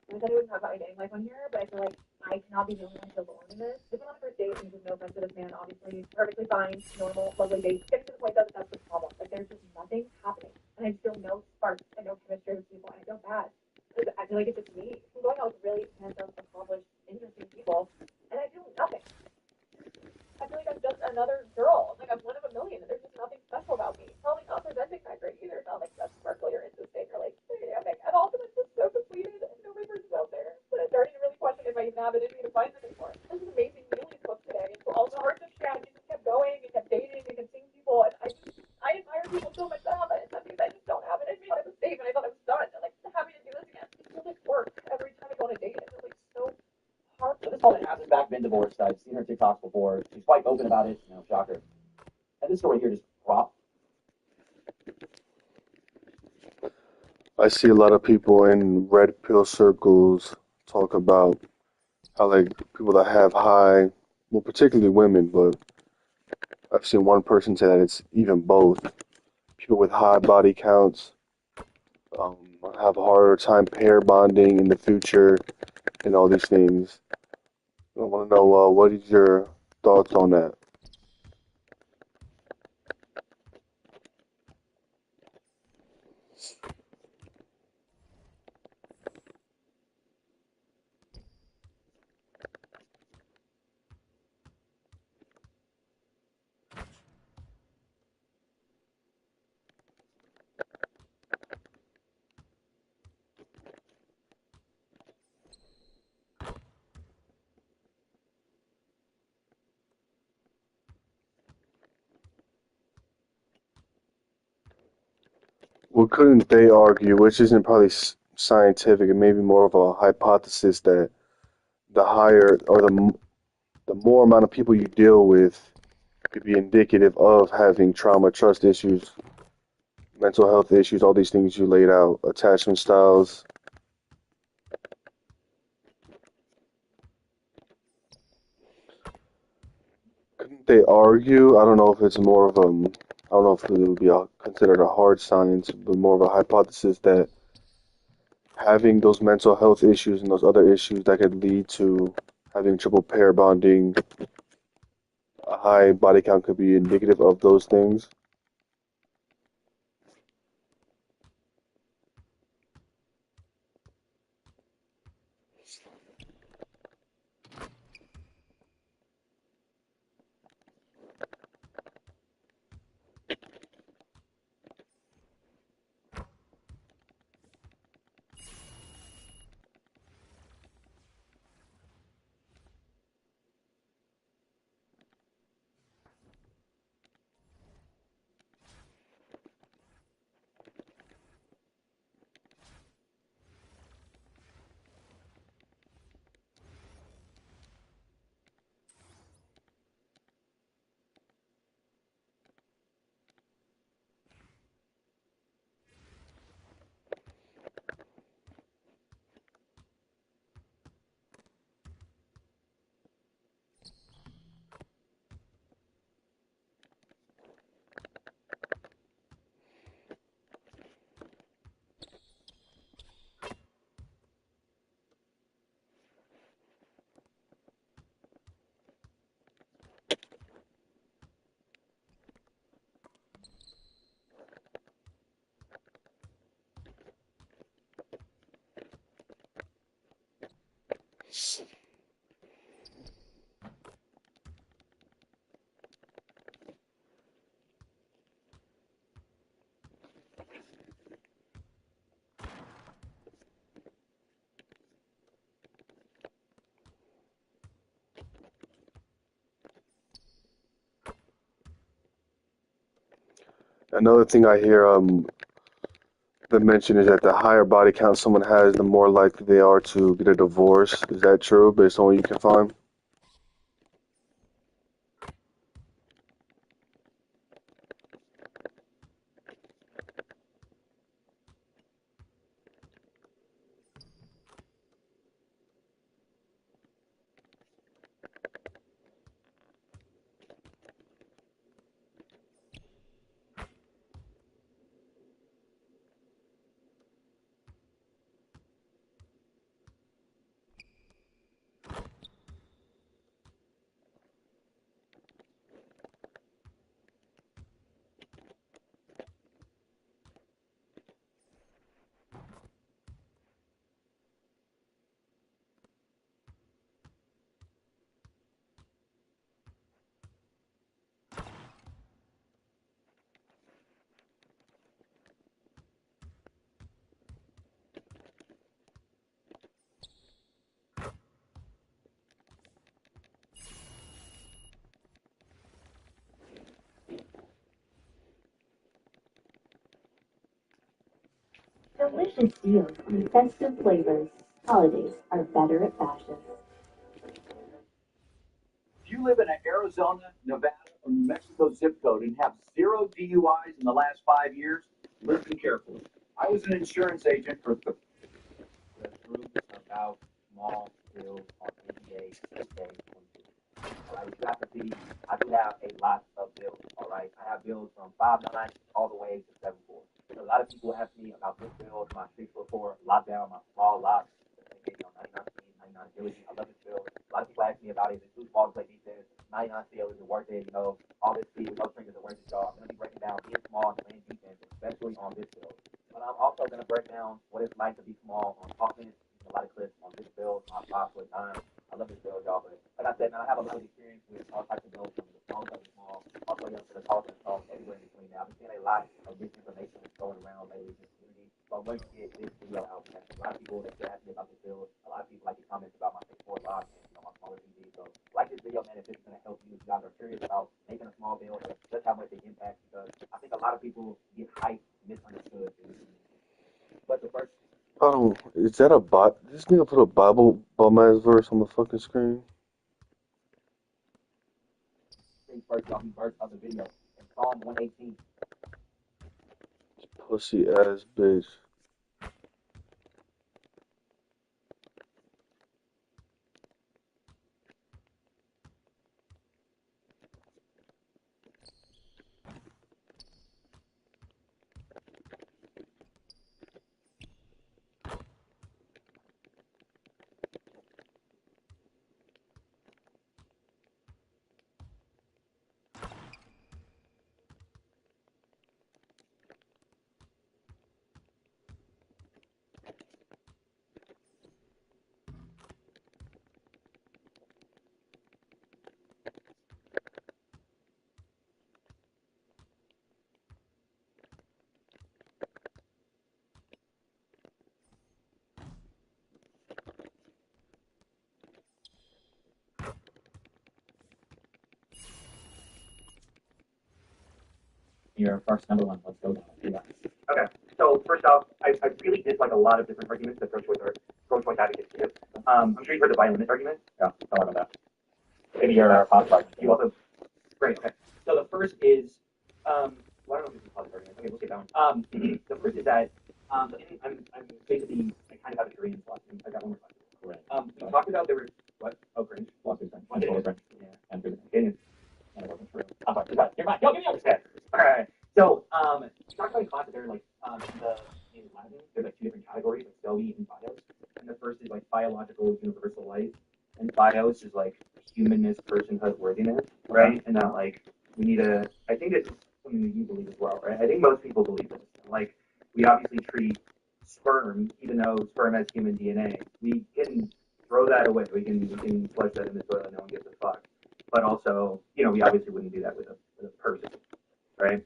I said I wouldn't talk about my dating life on here, but I feel like I cannot be the only one to alone in this. This went on a first date, and just no offense to this man, obviously, perfectly fine, normal, lovely date. Get to the point though that that's the problem. Like there's just nothing happening, and I feel no sparks and no chemistry with people, and I feel bad. I feel like it's just me. I'm going out with really handsome, accomplished, interesting people, and I feel nothing. I feel like I'm just another girl. Like I'm one of a million, and there's just nothing special about me. Probably not presenting that great either. It's not like that's sparkly or interesting or like, hey, I'm have it in me to fight them anymore. This is amazing meal you cooked today. And so all the hearts of Shad, you just kept going and kept dating and kept seeing people. And I admire people so much that have it. Some things I just don't have it in me. I was safe and I thought I was done. And like having to do this again, it feels like work every time I go on a date. It feels like so hard. So this woman hasn't back been divorced. I've seen her TikToks before. She's quite open about it. Shocker. And this story here just dropped. I see a lot of people in red pill circles talk about how like people that have high, well, particularly women, but I've seen one person say that it's even both. People with high body counts um, have a harder time pair bonding in the future and all these things. I want to know what is your thoughts on that? Well, couldn't they argue, which isn't probably scientific, and maybe more of a hypothesis that the higher or the more amount of people you deal with could be indicative of having trauma, trust issues, mental health issues, all these things you laid out, attachment styles. Couldn't they argue? I don't know if it's more of I don't know if it would be considered a hard science, but more of a hypothesis that having those mental health issues and those other issues that could lead to having triple pair bonding, a high body count could be indicative of those things. Another thing I hear the mention is that the higher body count someone has, the more likely they are to get a divorce. Is that true based on what you can find? Delicious deals on festive flavors. Holidays are better at fashion. If you live in an Arizona, Nevada, or New Mexico zip code and have 0 DUIs in the last 5 years, listen carefully. I was an insurance agent for The group about small bills on NBA 2K22. All right, you have to see, I do have a lot of bills. All right, I have bills from 5'9" all the way to 7'4". So a lot of people ask me about this build, my 6'4" lockdown, my small lock, 99 speed, 99 agility. I love this build. A lot of people ask me about it. It's too small to play defense. 99 steel is it worth it? You know, all this speed with no strength is it worth it, y'all? I'm going to be breaking down being small and playing defense, especially on this build. But I'm also going to break down what it's like to be small on offense. A lot of clips on this build, on 5'9". I love this build, y'all. But like I said, man, I have a lot of experience with all types of builds, from the small to the small, all the way up to the tall and tall, everywhere in between. Now, I've been seeing a lot of misinformation going around lately in this community. So I'm going to get this video out. Man. A lot of people that ask me about this build. A lot of people like to comment about my 6'4" lock and my smaller TV. So like this video, man, if this is going to help you, if you guys are curious about making a small build, just how much it impacts, because I think a lot of people get hype misunderstood. But the first I don't. Is that a bot? This nigga put a Bible bum ass verse on the fucking screen. first, y'all, verse of the video in Psalm 118. Pussy ass bitch. Your first number one, let's go down. Yeah. Okay, so first off, I really dislike a lot of different arguments that pro-choice advocates give. I'm sure you've heard the violinist argument. Yeah, don't worry about that. Maybe your positive argument. You also, great, okay. So the first is, well, I don't know if this is a positive argument. Okay, we'll skip that one. The first is that, I'm basically, I kind of have a dream philosophy. I got one more question. Right. We talked about there were, what? Oh, cringe. Philosophy, Yeah. And it wasn't true. I'm sorry, you're fine. Yo, give me your head. All right. So, we talked about in class that there are like, in Latin, there's like two different categories, like Zoe and Bios. And the first is like biological universal life, and Bios is like humanness, personhood, worthiness, right? And that like we need a. I think it's something that you believe as well, right? I think most people believe this. Like we obviously treat sperm, even though sperm has human DNA, we can throw that away. We can flush that in the toilet. No one gives a fuck. But also, you know, we obviously wouldn't do that with a person, right?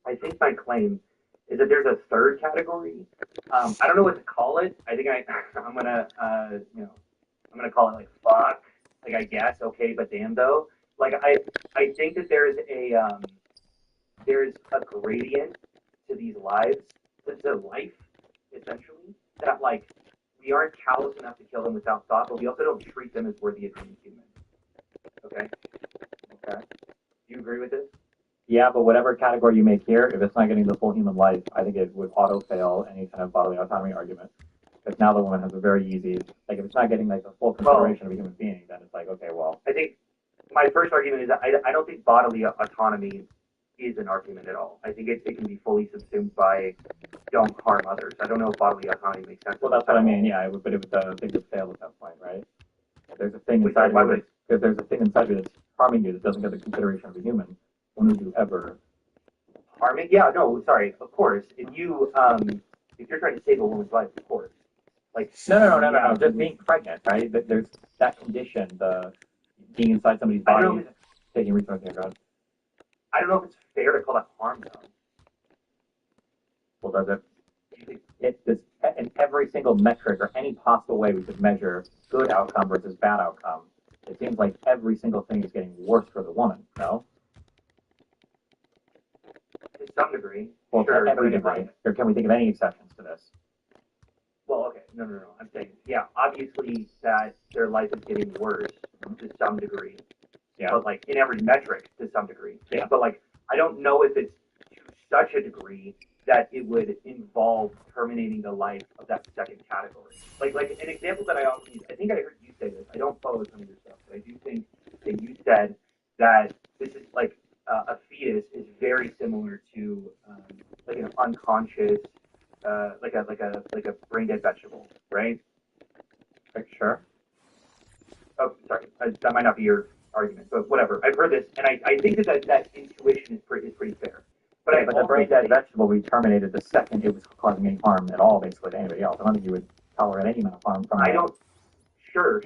I think my claim is that there's a third category. I don't know what to call it. I think I'm gonna I'm gonna call it like fuck. Like I guess okay, but damn though. Like I think that there's a gradient to these lives, to life, essentially. That like we aren't callous enough to kill them without thought, but we also don't treat them as worthy of being human. Okay. Okay. Do you agree with this? Yeah, but whatever category you make here, if it's not getting the full human life, I think it would auto fail any kind of bodily autonomy argument. Because now the woman has a very easy, like if it's not getting like the full consideration of a human being, then it's like, okay, well. I think my first argument is that I don't think bodily autonomy is an argument at all. I think it can be fully subsumed by don't harm others. I don't know if bodily autonomy makes sense. Well, that's what I mean, yeah, but it would, things would fail at that point, right? If there's a thing inside you, if there's a thing inside you that's harming you that doesn't get the consideration of a human, when would you ever harming? Yeah, no, sorry, of course. If you're trying to save a woman's life, of course. Like no. Just being pregnant, right? There's that condition, the being inside somebody's body, taking resources and drugs. I don't know if it's fair to call that harm, though. Well, does it? It's in every single metric or any possible way we could measure good outcome versus bad outcome. It seems like every single thing is getting worse for the woman. No. To some degree. Well, Sure, to every but degree. Or can we think of any exceptions to this? well, okay, no. I'm saying, yeah, obviously that their life is getting worse to some degree. Yeah. But like in every metric to some degree. Yeah. But like I don't know if it's to such a degree that it would involve terminating the life of that second category. Like an example that I often use, I think I heard you say this. I don't follow some of your stuff, but I do think that you said that this is like a fetus is very similar to like an unconscious like a brain dead vegetable, right? Like, sure. Oh, sorry, that might not be your argument, but whatever. I've heard this, and I think that intuition is pretty fair. But Yeah, but the brain dead vegetable we terminated the second it was causing any harm at all, basically, to anybody else. I don't think you would tolerate any amount of harm from I don't. Sure.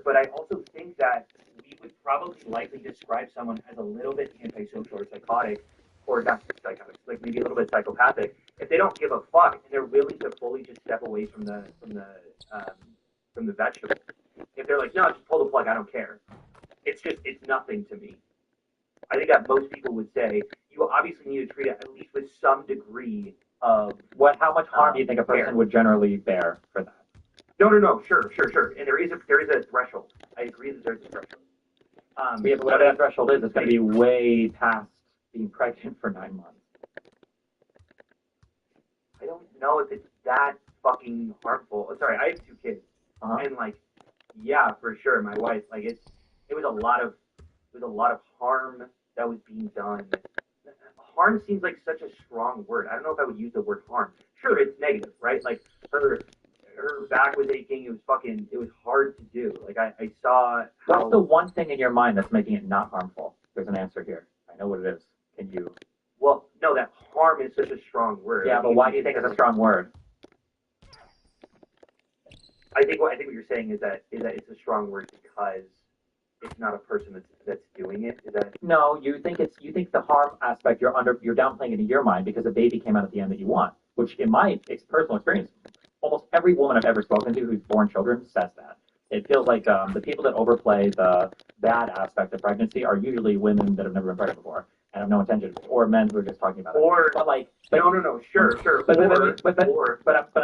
But I also think that we would probably likely describe someone as a little bit antisocial or psychotic, or not psychotic, like maybe a little bit psychopathic, if they don't give a fuck and they're willing to fully just step away from the vegetable. If they're like, no, just pull the plug, I don't care. It's nothing to me. I think that most people would say you obviously need to treat it at least with some degree of how much harm do you think a person would generally bear for that? No, sure. And there is a threshold. I agree that there's a threshold. Yeah, but whatever that threshold is, it's going to be way past being pregnant for 9 months. I don't know if it's that fucking harmful. Oh, sorry, I have 2 kids, and like, yeah, for sure, my wife, like it was a lot of harm that was being done. Harm seems like such a strong word. I don't know if I would use the word harm. Sure, it's negative, right? Like her back was aching. It was hard to do. Like I saw how. What's the one thing in your mind that's making it not harmful? There's an answer here. I know what it is. Can you? Well, no, that harm is such a strong word. Yeah, but why do you think it's a strong word? I think what you're saying is that it's a strong word because it's not a person that's doing it. Is that? No, you think the harm aspect you're downplaying it in your mind because a baby came out at the end that you want, which in my personal experience, almost every woman I've ever spoken to who's born children says that. It feels like the people that overplay the bad aspect of pregnancy are usually women that have never been pregnant before and have no intention, or men who are just talking about it. No, sure. But I'm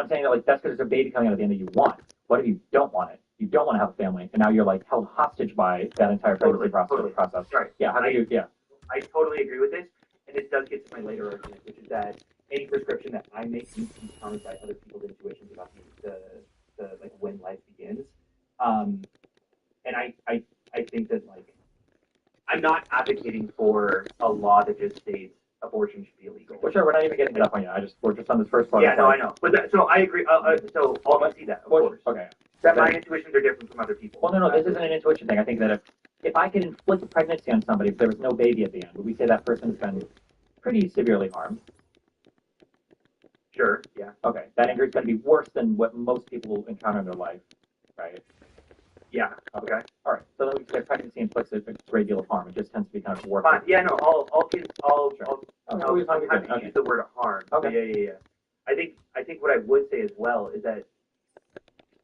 saying that like that's because there's a baby coming out at the end that you want. What if you don't want it? You don't want to have a family, and now you're like held hostage by that entire pregnancy process. Right. Yeah. I totally agree with this, and this does get to my later argument, which is that any prescription that I make needs to be countered by other people's intuitions about the like when life begins. And I think that like I'm not advocating for a law that just states abortion should be illegal. Well, sure, we're not even getting to that point yet. We're just on this first part. Yeah, no, I know. But so I agree. So I'll concede that, of course. Okay. That my intuitions are different from other people. Well, no, this isn't an intuition thing. I think that if I could inflict a pregnancy on somebody if there was no baby at the end, would we say that person has been pretty severely harmed? Sure, yeah. Okay, that injury is going to be worse than what most people encounter in their life, right? Yeah. Okay. All right. So then we say pregnancy inflicts a great deal of harm. It just tends to be kind of worse. Fine. Yeah, no, I'll use the word harm. Okay. Yeah. I think what I would say as well is that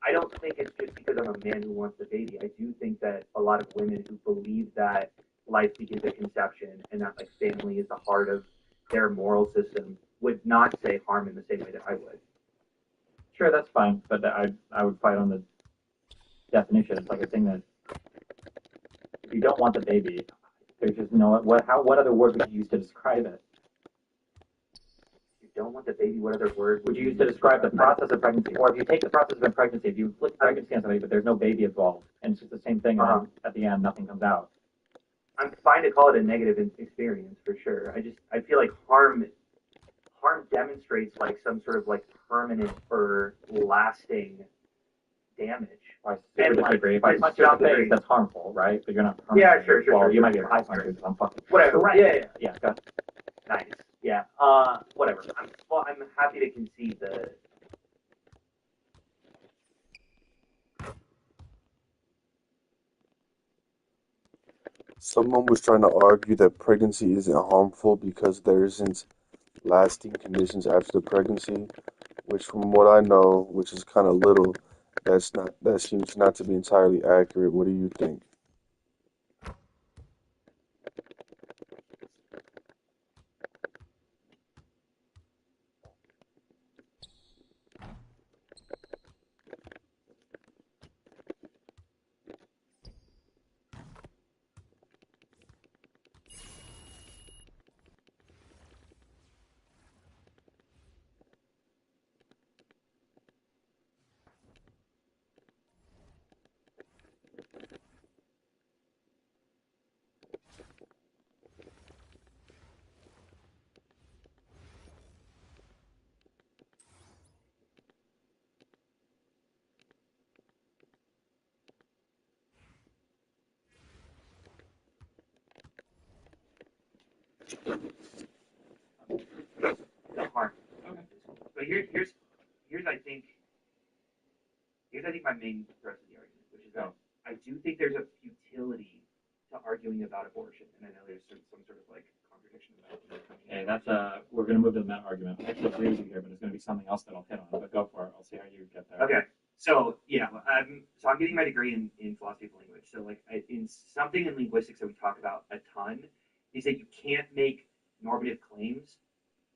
I don't think it's just because I'm a man who wants a baby. I do think that a lot of women who believe that life begins at conception and that like family is the heart of their moral system would not say harm in the same way that I would. Sure, that's fine, but I would fight on the definition. It's like a thing that if you don't want the baby, there's just no what other word would you use to describe it? You don't want the baby, what other word would you use to describe the process of pregnancy? Or if you take the process of pregnancy, if you inflict pregnancy on somebody but there's no baby involved and it's just the same thing and at the end nothing comes out. I'm fine to call it a negative experience for sure. I feel like harm demonstrates like some sort of like permanent or lasting damage. I disagree. If I punch you in the face, that's harmful, right? But you're not harmful. Yeah, sure. You might be a high puncher because I'm fucking. Whatever. Right. Yeah. Go ahead. Nice. Yeah. Whatever. I'm happy to concede the. Someone was trying to argue that pregnancy isn't harmful because there isn't lasting conditions after the pregnancy, which from what I know, which is kind of little, that seems not to be entirely accurate. What do you think? the harm. Okay. But here's I think my main thrust of the argument, which is that I do think there's a futility to arguing about abortion, and I know there's some sort of like contradiction about it. Okay, that's we're gonna move to the meta argument. I actually agree with you here, but it's gonna be something else that I'll hit on. But go for it. I'll see how you get there. Okay. So yeah, I'm getting my degree in philosophy of language. So like in something in linguistics that we talk about a ton is that you can't make normative claims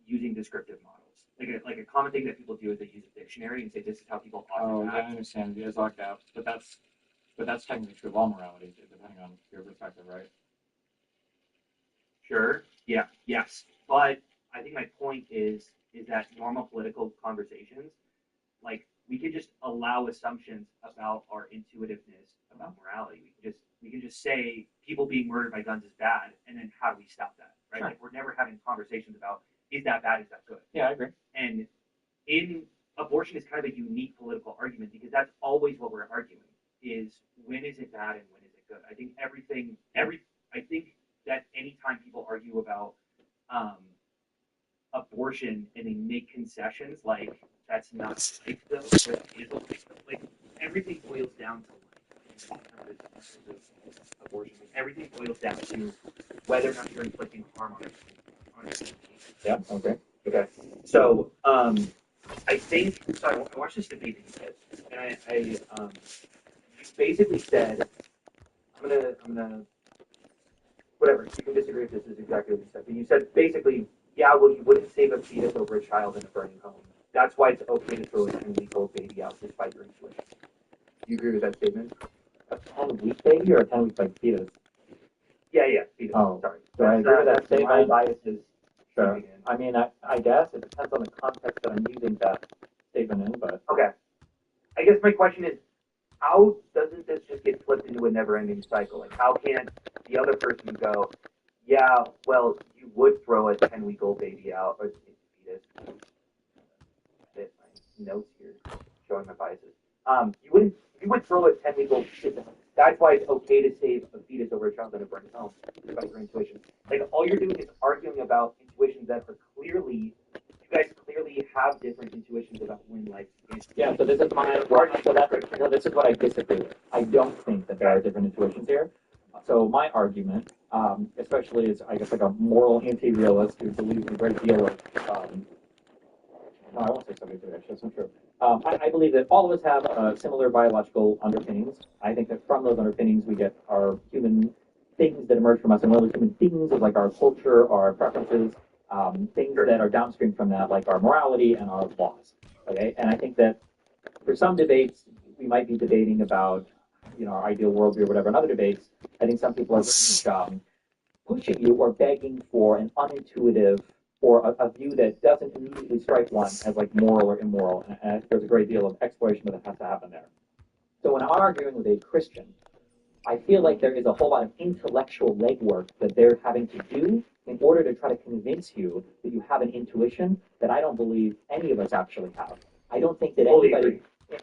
using descriptive models. Like a common thing that people do is they use a dictionary and say this is how people ought Oh, to yeah, act. I understand. You guys locked out, but that's technically true of all morality, depending on your perspective, right? Sure. Yeah. Yes. But I think my point is that normal political conversations, like we can just allow assumptions about our intuitiveness about morality. We can just say people being murdered by guns is bad, and then how do we stop that? Right? Sure. Like we're never having conversations about is that bad, is that good? Yeah, I agree. And in abortion is kind of a unique political argument because that's always what we're arguing is when is it bad and when is it good? I think I think that anytime people argue about abortion and they make concessions like that's not life though, but it is a life though. Like everything boils down to life. Abortion. Like, everything boils down to whether or not you're inflicting harm on it. Yeah. Okay. Okay. So I think so. I watched this debate that you did, and I basically said I'm gonna whatever. You can disagree if this is exactly what you said, but you said basically, yeah, well, you wouldn't save a fetus over a child in a burning home. That's why it's okay to throw a 10-week-old baby out despite your intuition. Do you agree with that statement? A 10-week baby or a 10-week like fetus? Yeah, fetus. Oh, sorry. Do I agree with that statement? My bias is Sure. I mean, I guess it depends on the context that I'm using that statement in, but okay. I guess my question is, how doesn't this just get flipped into a never-ending cycle? Like, how can the other person go, yeah, well, you would throw a 10-week-old baby out, or fetus. My notes here showing my biases. You would throw a 10-week-old fetus. That's why it's okay to save a fetus over a child in a burning home, despite your intuition. Like, all you're doing is arguing about intuitions that are you guys clearly have different intuitions about when life is. Yeah, so this is this is what I disagree with. I don't think that there are different intuitions here. So my argument, especially as I guess like a moral anti-realist who believes in a great deal of no, I won't say something to actually, that's not true. I believe that all of us have similar biological underpinnings. I think that from those underpinnings we get our human things that emerge from us, and one of those human things is like our culture, our preferences, things that are downstream from that, like our morality and our laws. Okay, and I think that for some debates we might be debating about, our ideal worldview or whatever. In other debates, I think some people are pushing you or begging for an unintuitive or a view that doesn't immediately strike one as like moral or immoral. And there's a great deal of exploration that has to happen there. So when I'm arguing with a Christian, I feel like there is a whole lot of intellectual legwork that they're having to do in order to try to convince you that you have an intuition that I don't believe any of us actually have. I don't think that anybody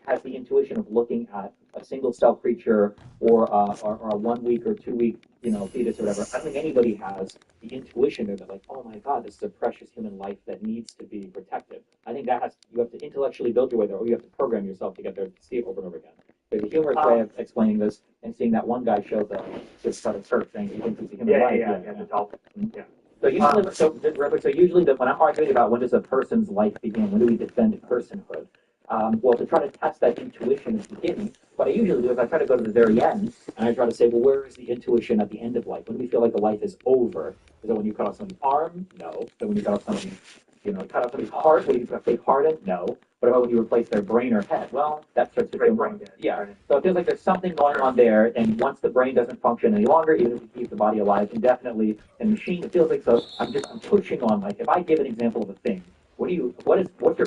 has the intuition of looking at a single cell creature or a 1 week or 2 week, fetus or whatever. I don't think anybody has the intuition that they're like, oh my God, this is a precious human life that needs to be protected. I think you have to intellectually build your way there, or you have to program yourself to get there to see it over and over again. There's a humorous way of explaining this, and seeing that one guy show this sort of surf thing. He thinks he's a human life. The dolphin. Yeah. So usually, when I'm arguing about when does a person's life begin, when do we defend personhood? Well, to try to test that intuition at the beginning, what I usually do is I try to go to the very end, and I try to say, well, where is the intuition at the end of life? When do we feel like the life is over? Is it when you cut off somebody's arm? No. Is it when you cut off somebody's, cut off somebody's heart? When you put a fake heart in? No. What about when you replace their brain or head? Well, that starts to feel brain dead. Yeah. So it feels like there's something going on there, and once the brain doesn't function any longer, even if we keep the body alive indefinitely in the machine, it feels like so. I'm pushing on. Like if I give an example of a thing, what's your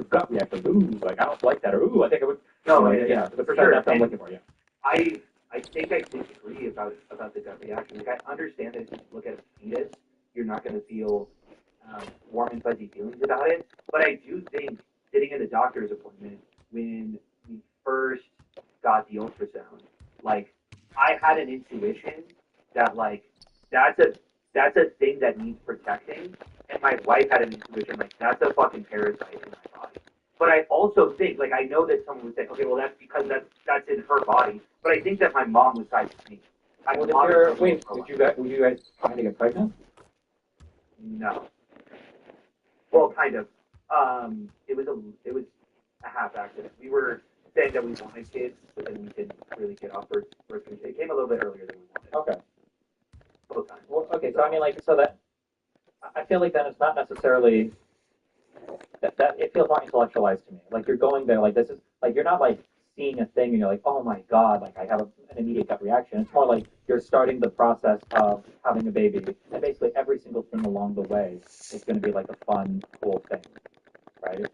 gut reaction? Ooh, like I don't like that, or ooh, I think it would. No, yeah, for sure. That's what I'm looking for. Yeah. I think I disagree about the gut reaction. Like I understand that if you look at a fetus, you're not going to feel warm and fuzzy feelings about it, but I do think sitting in the doctor's appointment when we first got the ultrasound, like I had an intuition that like that's a that's a thing that needs protecting. And my wife had an intuition like that's a fucking parasite in my body. But I also think, like, I know that someone would say, okay, well, that's because that's in her body. But I think that my mom was tied to me. Well, wait, would you guys trying to get pregnant? No. Well, kind of. It was a half accident. We were saying that we wanted kids, but then we didn't really get off birth control. It came a little bit earlier than we wanted. Okay. Both times. Well, okay, so I mean, like, so that I feel like then it's not necessarily that it feels more intellectualized to me. Like you're going there, like this is like you're not like seeing a thing and you're like, oh my god, like I have an immediate gut reaction. It's more like you're starting the process of having a baby, and basically every single thing along the way is going to be like a fun, cool thing, right?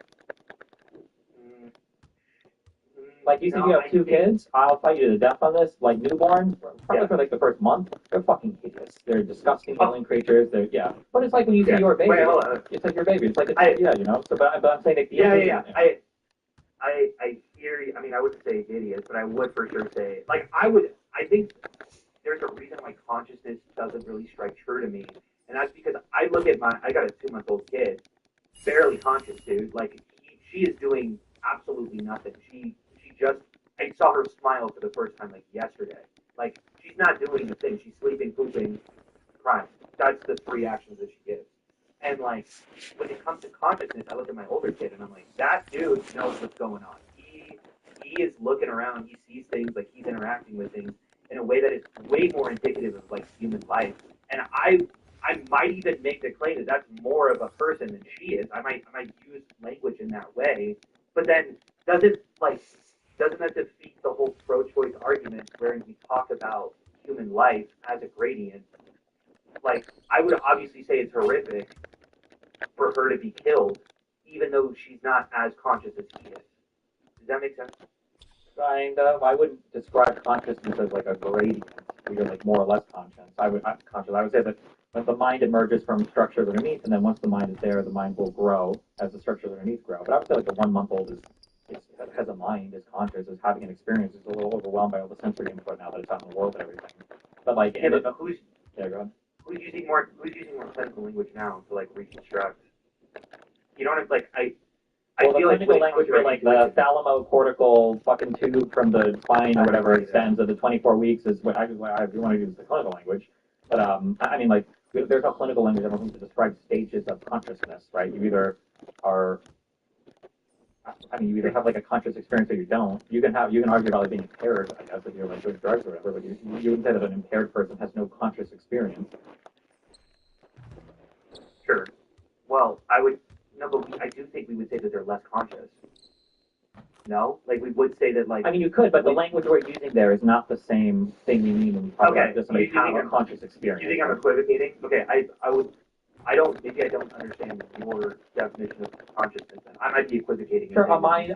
Like you said, you have two kids. I'll fight you to death on this. Like newborns, probably for like the first month, they're fucking hideous. They're disgusting alien creatures. They're but it's like when you see your baby. It's like your baby. It's like you know. So, but I'm saying like I hear you. I mean, I wouldn't say idiots, but I would for sure say like I think there's a reason why consciousness doesn't really strike true to me, and that's because I look at I got a 2-month-old kid, barely conscious, dude. Like she is doing absolutely nothing. She just I saw her smile for the first time like yesterday. Like she's not doing a thing. She's sleeping, pooping, crying. That's the 3 actions that she gives. And like when it comes to consciousness, I look at my older kid and I'm like, that dude knows what's going on. He is looking around. He sees things, like he's interacting with things in a way that is way more indicative of like human life. And I might even make the claim that that's more of a person than she is. I might use language in that way. But then doesn't that defeat the whole pro-choice argument wherein we talk about human life as a gradient? Like, I would obviously say it's horrific for her to be killed, even though she's not as conscious as he is. Does that make sense? Kind of. I wouldn't describe consciousness as like a gradient. You're like more or less conscious. I would say that when the mind emerges from structures underneath, and then once the mind is there, the mind will grow as the structures underneath grow. But I would say like a 1-month-old has a mind, is conscious, is having an experience, is a little overwhelmed by all the sensory input now that it's out in the world and everything. But like, yeah, but go ahead. Who's using more clinical language now to like reconstruct? You know what I'm like? I well, feel the clinical language where like the thalamocortical fucking tube from the spine or whatever extends of the 24 weeks is what I want to use the clinical language. But I mean like there's no clinical language ever to describe stages of consciousness, right? You either have like a conscious experience or you don't. You can argue about like being impaired, I guess, if you're like doing drugs or whatever, but you would say that an impaired person has no conscious experience. Sure. Well, but I do think we would say that they're less conscious. No? Like, we would say that, like... I mean, you could, but the language we're using there is not the same thing we mean when we talk about just somebody having a conscious experience. You think I'm equivocating? Okay, I don't understand your definition of consciousness. Then I might be equivocating. Sure, a mind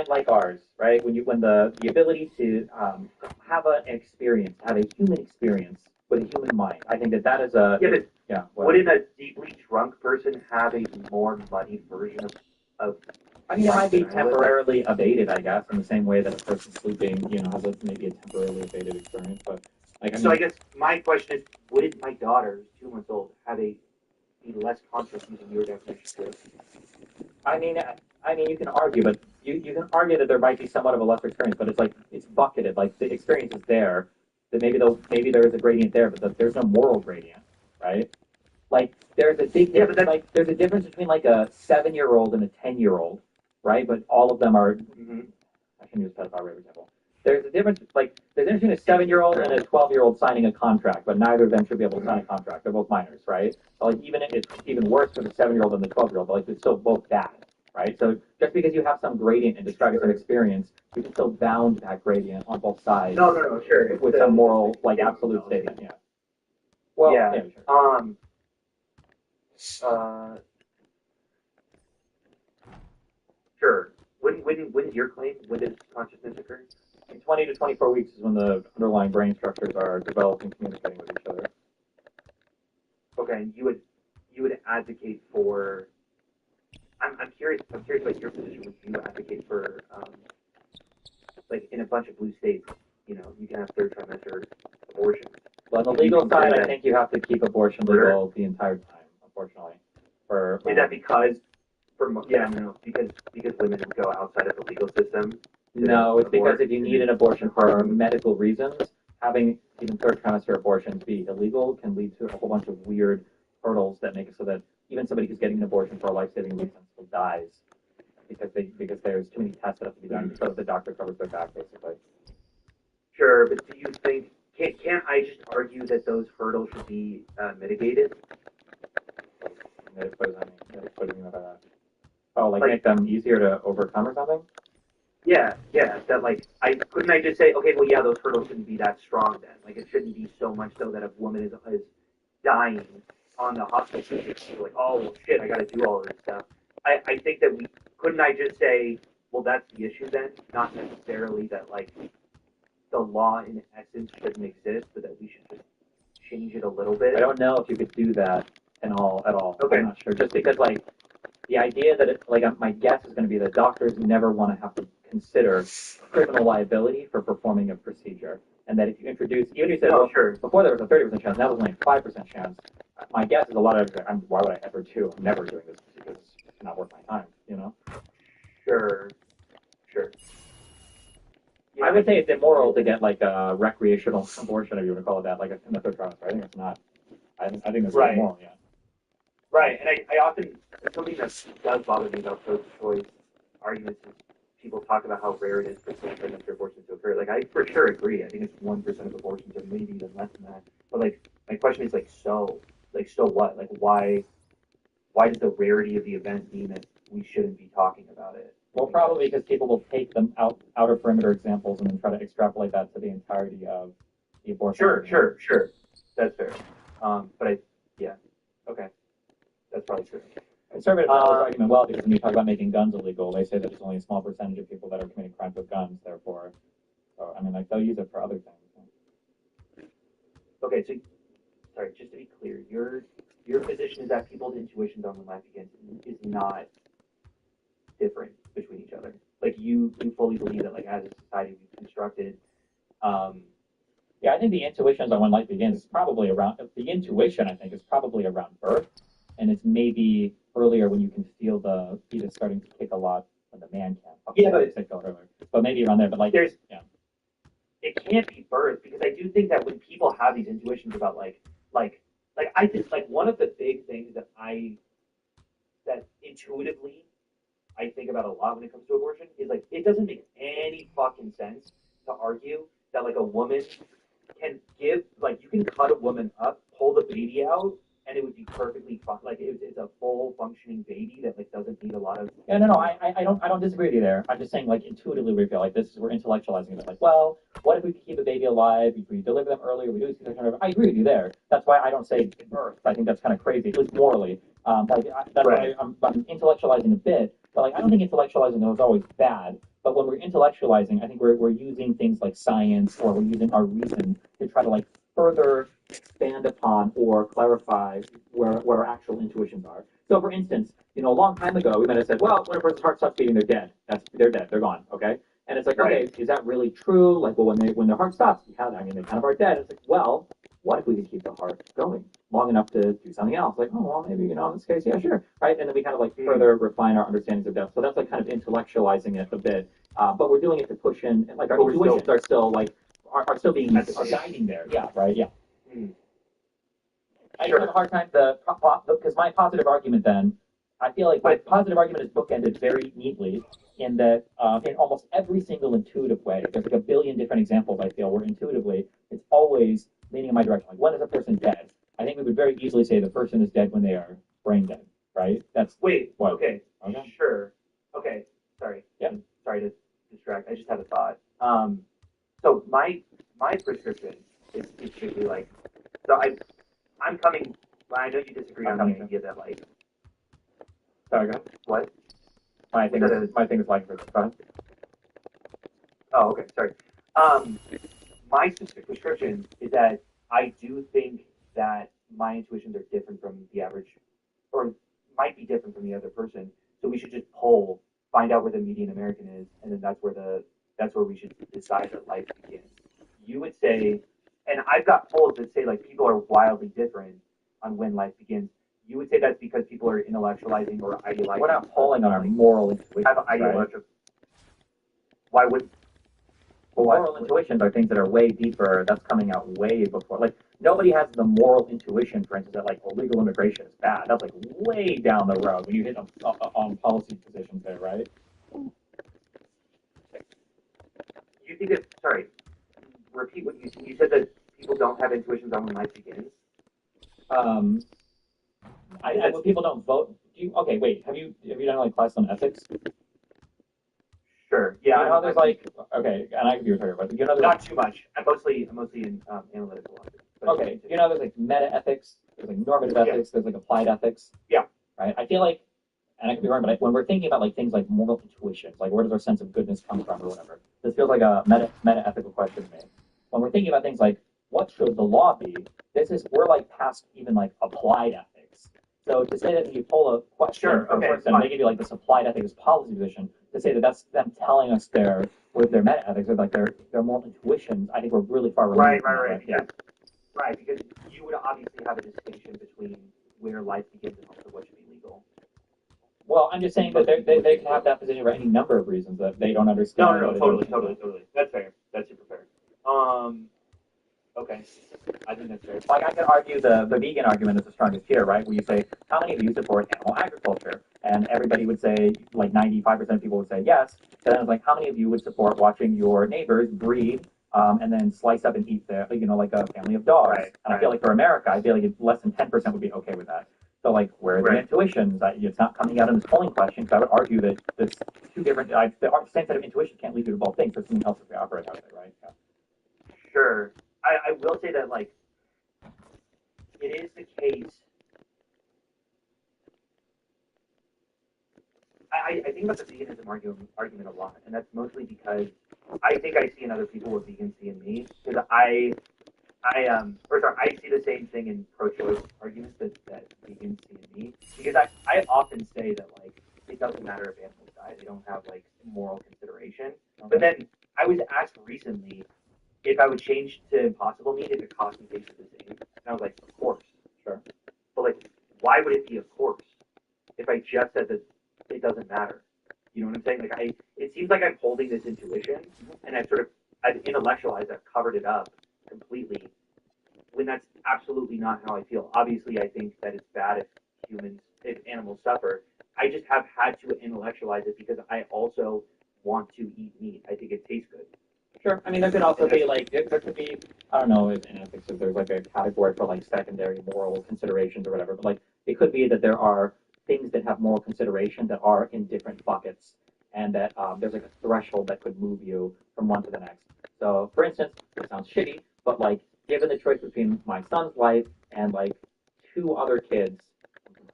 like ours, right? When the ability to have an experience, have a human experience with a human mind. I think that is a Wouldn't a deeply drunk person have a more muddy version of I mean, it might be temporarily abated, I guess, in the same way that a person sleeping, has maybe a temporarily abated experience. But I guess my question is, wouldn't my daughter, who's 2 months old, be less conscious using your definition? I mean, you can argue, but you can argue that there might be somewhat of a lesser experience, but it's like it's bucketed. Like the experience is there. That maybe there is a gradient there, but there's no moral gradient, right? Like there's a big difference. There's a difference between like a 7-year-old and a 10-year-old, right? But all of them are. I can use pedophile rape example. There's a difference. Like there's a difference between a 7-year-old and a 12-year-old signing a contract, but neither of them should be able to sign a contract. They're both minors, right? So like it's even worse for the 7-year-old than the 12-year-old, but like it's still both bad, right? So just because you have some gradient in describing some experience, you can still bound that gradient on both sides. No, sure. With some moral, like absolute statement, yeah. Well, yeah. Sure. Sure. When's your claim? When does consciousness occur? In 20 to 24 weeks is when the underlying brain structures are developed and communicating with each other. Okay, and you would advocate for. I'm curious about your position. Would you advocate for, like in a bunch of blue states, you can have third trimester abortions? Well, on the legal side, I think you have to keep abortion legal the entire time, unfortunately. Is that because because women would go outside of the legal system? No, it's because if you need an abortion for medical reasons, having even third trimester abortions be illegal can lead to a whole bunch of weird hurdles that make it so that even somebody who's getting an abortion for a life-saving reason still dies because there's too many tests that have to be done so the doctor covers their back, basically. Sure, but do you think can't I just argue that those hurdles should be mitigated? Make them easier to overcome or something? Yeah. That couldn't I just say, okay, well, yeah, those hurdles shouldn't be that strong then. Like, it shouldn't be so much so that a woman is dying on the hospital sheet, like, oh well, shit, I got to do all this stuff. I think that couldn't I just say, well, that's the issue then, not necessarily that like the law in essence shouldn't exist, but that we should just change it a little bit. I don't know if you could do that at all. Okay. I'm not sure. Just because the idea that my guess is going to be that doctors never want to have to consider criminal liability for performing a procedure, and that if you introduce, even if you said, sure, before there was a 30% chance, now there's only a 5% chance. My guess is a lot of why would I ever do? I'm never doing this because it's not worth my time. Sure. Yeah, I would say it's immoral to get a recreational abortion, if you want to call it that, in the third trimester. I think it's not. I think it's Right. immoral. Yeah. Right, and I often, something that does bother me about pro-choice arguments is people talk about how rare it is for same-sex abortions to occur. Like, I for sure agree. I think it's 1% of abortions, or maybe even less than that. But my question is so what? Why does the rarity of the event mean that we shouldn't be talking about it? Well, probably because people will take them outer perimeter examples and then try to extrapolate that to the entirety of the abortion. Sure. That's fair. Okay. That's probably true. Conservative argument, well, because when you talk about making guns illegal, they say that it's only a small percentage of people that are committing crimes with guns, therefore, they'll use it for other things. Okay, so, sorry, just to be clear, your position is that people's intuitions on when life begins is not different between each other. You fully believe that, as a society we've constructed, yeah, I think the intuitions on when life begins is probably around, the intuition, I think, is probably around birth. And it's maybe earlier when you can feel the fetus starting to kick a lot when the man can. Yeah, but maybe around there. But it can't be birth because I do think that when people have these intuitions about I think one of the big things that intuitively I think about a lot when it comes to abortion is it doesn't make any fucking sense to argue that a woman can give you can cut a woman up, pull the baby out, and it would be perfectly fine. It's a full functioning baby that doesn't need a lot of. Yeah, no, I don't disagree with you there. I'm just saying intuitively we feel we're intellectualizing it. Well, what if we could keep a baby alive? If we deliver them earlier, we do C-section. I agree with you there. That's why I don't say birth. I think that's kind of crazy, at least morally. That's why I'm intellectualizing a bit. But I don't think intellectualizing is always bad. But when we're intellectualizing, I think we're using things like science or we're using our reason to try to further expand upon or clarify where our actual intuitions are. So, for instance, a long time ago, we might have said, well, when a person's heart stops beating, they're dead. They're dead. They're gone. Okay. And it's okay, is that really true? When their heart stops, they kind of are dead. It's well, what if we could keep the heart going long enough to do something else? Maybe, in this case, yeah, sure. Right. And then we kind of further refine our understandings of death. So that's kind of intellectualizing it a bit. But we're doing it to push in, our intuitions are still are still being guiding there. Yeah. Right. Yeah. I have a hard time because my positive argument then, I feel like my positive argument is bookended very neatly in that in almost every single intuitive way, there's a billion different examples I feel where intuitively it's always leaning in my direction. When is a person dead? I think we would very easily say the person is dead when they are brain dead, right? Okay. Sure. Okay. Sorry. Yeah. Sorry to distract. I just had a thought. So my prescription is strictly I'm coming. I know you disagree on the idea that Sorry, go ahead. What? My thing is fine. Oh, okay. Sorry. My specific prescription is that I do think that my intuitions are different from the average, or might be different from the other person. So we should just find out where the median American is, and then that's where we should decide that life begins. You would say and I've got polls that say like people are wildly different on when life begins. You would say that's because people are intellectualizing or idealizing. We're not polling on our moral intuition. Have ideological. Why would? Well, moral intuitions are things that are way deeper. That's coming out way before. Like nobody has the moral intuition, for instance, that like illegal immigration is bad. That's like way down the road when you hit on policy positions there, right? You think that? Sorry, repeat what you said that people don't have intuitions on when life begins. When people don't vote. Okay, wait. Have you done like class on ethics? Sure. Yeah. You know, there's like okay, and I could be retired, but you know, not too much. I'm mostly in analytical. Okay, you know, there's like meta ethics, there's like normative ethics, there's like applied ethics. Yeah. Right. I feel like, and I could be wrong, but when we're thinking about like things like moral intuitions, like where does our sense of goodness come from or whatever, this feels like a meta ethical question to me. When we're thinking about things like what should the law be, we're like past even like applied ethics. So to say that if you pull a question from a person, they give you like this applied ethics policy position, to say that that's them telling us their meta ethics or like their moral intuitions, I think we're really far removed. Right. Yeah. Right, because you would obviously have a distinction between where life begins and also what should be legal. Well, I'm just saying that they can have that position for any number of reasons that they don't understand. No, totally. That's fair. That's super fair. Okay. I think that's fair. Like I could argue the vegan argument is the strongest here, right? Where you say, how many of you support animal agriculture? And everybody would say, like 95% of people would say yes. So then it's like, how many of you would support watching your neighbors breed and then slice up and eat their, like a family of dogs? Right, and I feel like for America, I feel like less than 10% would be okay with that. So like, where are the intuitions? It's not coming out in this polling question, because I would argue that there's two different, the same set of intuitions can't lead you to both things. There's something else that we operate out of it, right? Yeah. Sure. I will say that, like, it is the case. I think about the veganism argument a lot, and that's mostly because I think I see in other people what vegans see in me. Because I see the same thing in pro-choice arguments that vegans see in me. Because I often say that, like, it doesn't matter if animals die; they don't have like moral consideration. Okay. But then I was asked recently if I would change to impossible meat if it cost me basically the same. And I was like, of course. Sure. But like, why would it be of course if I just said that it doesn't matter? You know what I'm saying? Like it seems like I'm holding this intuition and I've intellectualized, I've covered it up completely when that's absolutely not how I feel. Obviously I think that it's bad if animals suffer. I just have had to intellectualize it because I also want to eat meat. I think it tastes good. Sure. I mean, there could also be like, there could be, I don't know, in ethics, if there's like a category for like secondary moral considerations or whatever, but like it could be that there are things that have moral consideration that are in different buckets and that there's like a threshold that could move you from one to the next. So, for instance, it sounds shitty, but like given the choice between my son's life and like two other kids,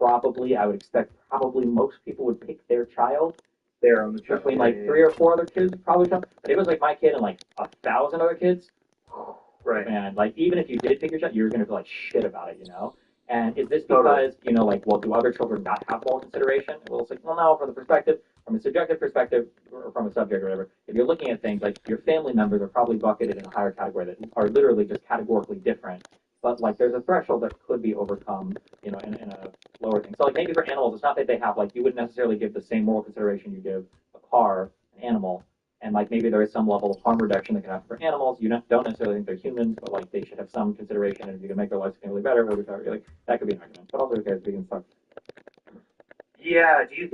I would expect most people would pick their child. There between like 3 or 4 other kids, probably. But if it was like my kid and like 1,000 other kids, right? Man, like even if you did pick your child, you're gonna feel like shit about it, you know. And is this because like, well, do other children not have moral consideration? Well, it's like, well, no, from a subjective perspective, or from a subject or whatever. If you're looking at things like your family members are probably bucketed in a higher category that are literally just categorically different. But like, there's a threshold that could be overcome, in a lower thing. So like maybe for animals, it's not that they have like you wouldn't necessarily give the same moral consideration you give a car, an animal, and like maybe there is some level of harm reduction that can happen for animals. You don't necessarily think they're humans, but like they should have some consideration, and if you can make their lives significantly better, like that could be an argument. But also, guys, vegan suck. Yeah. Do you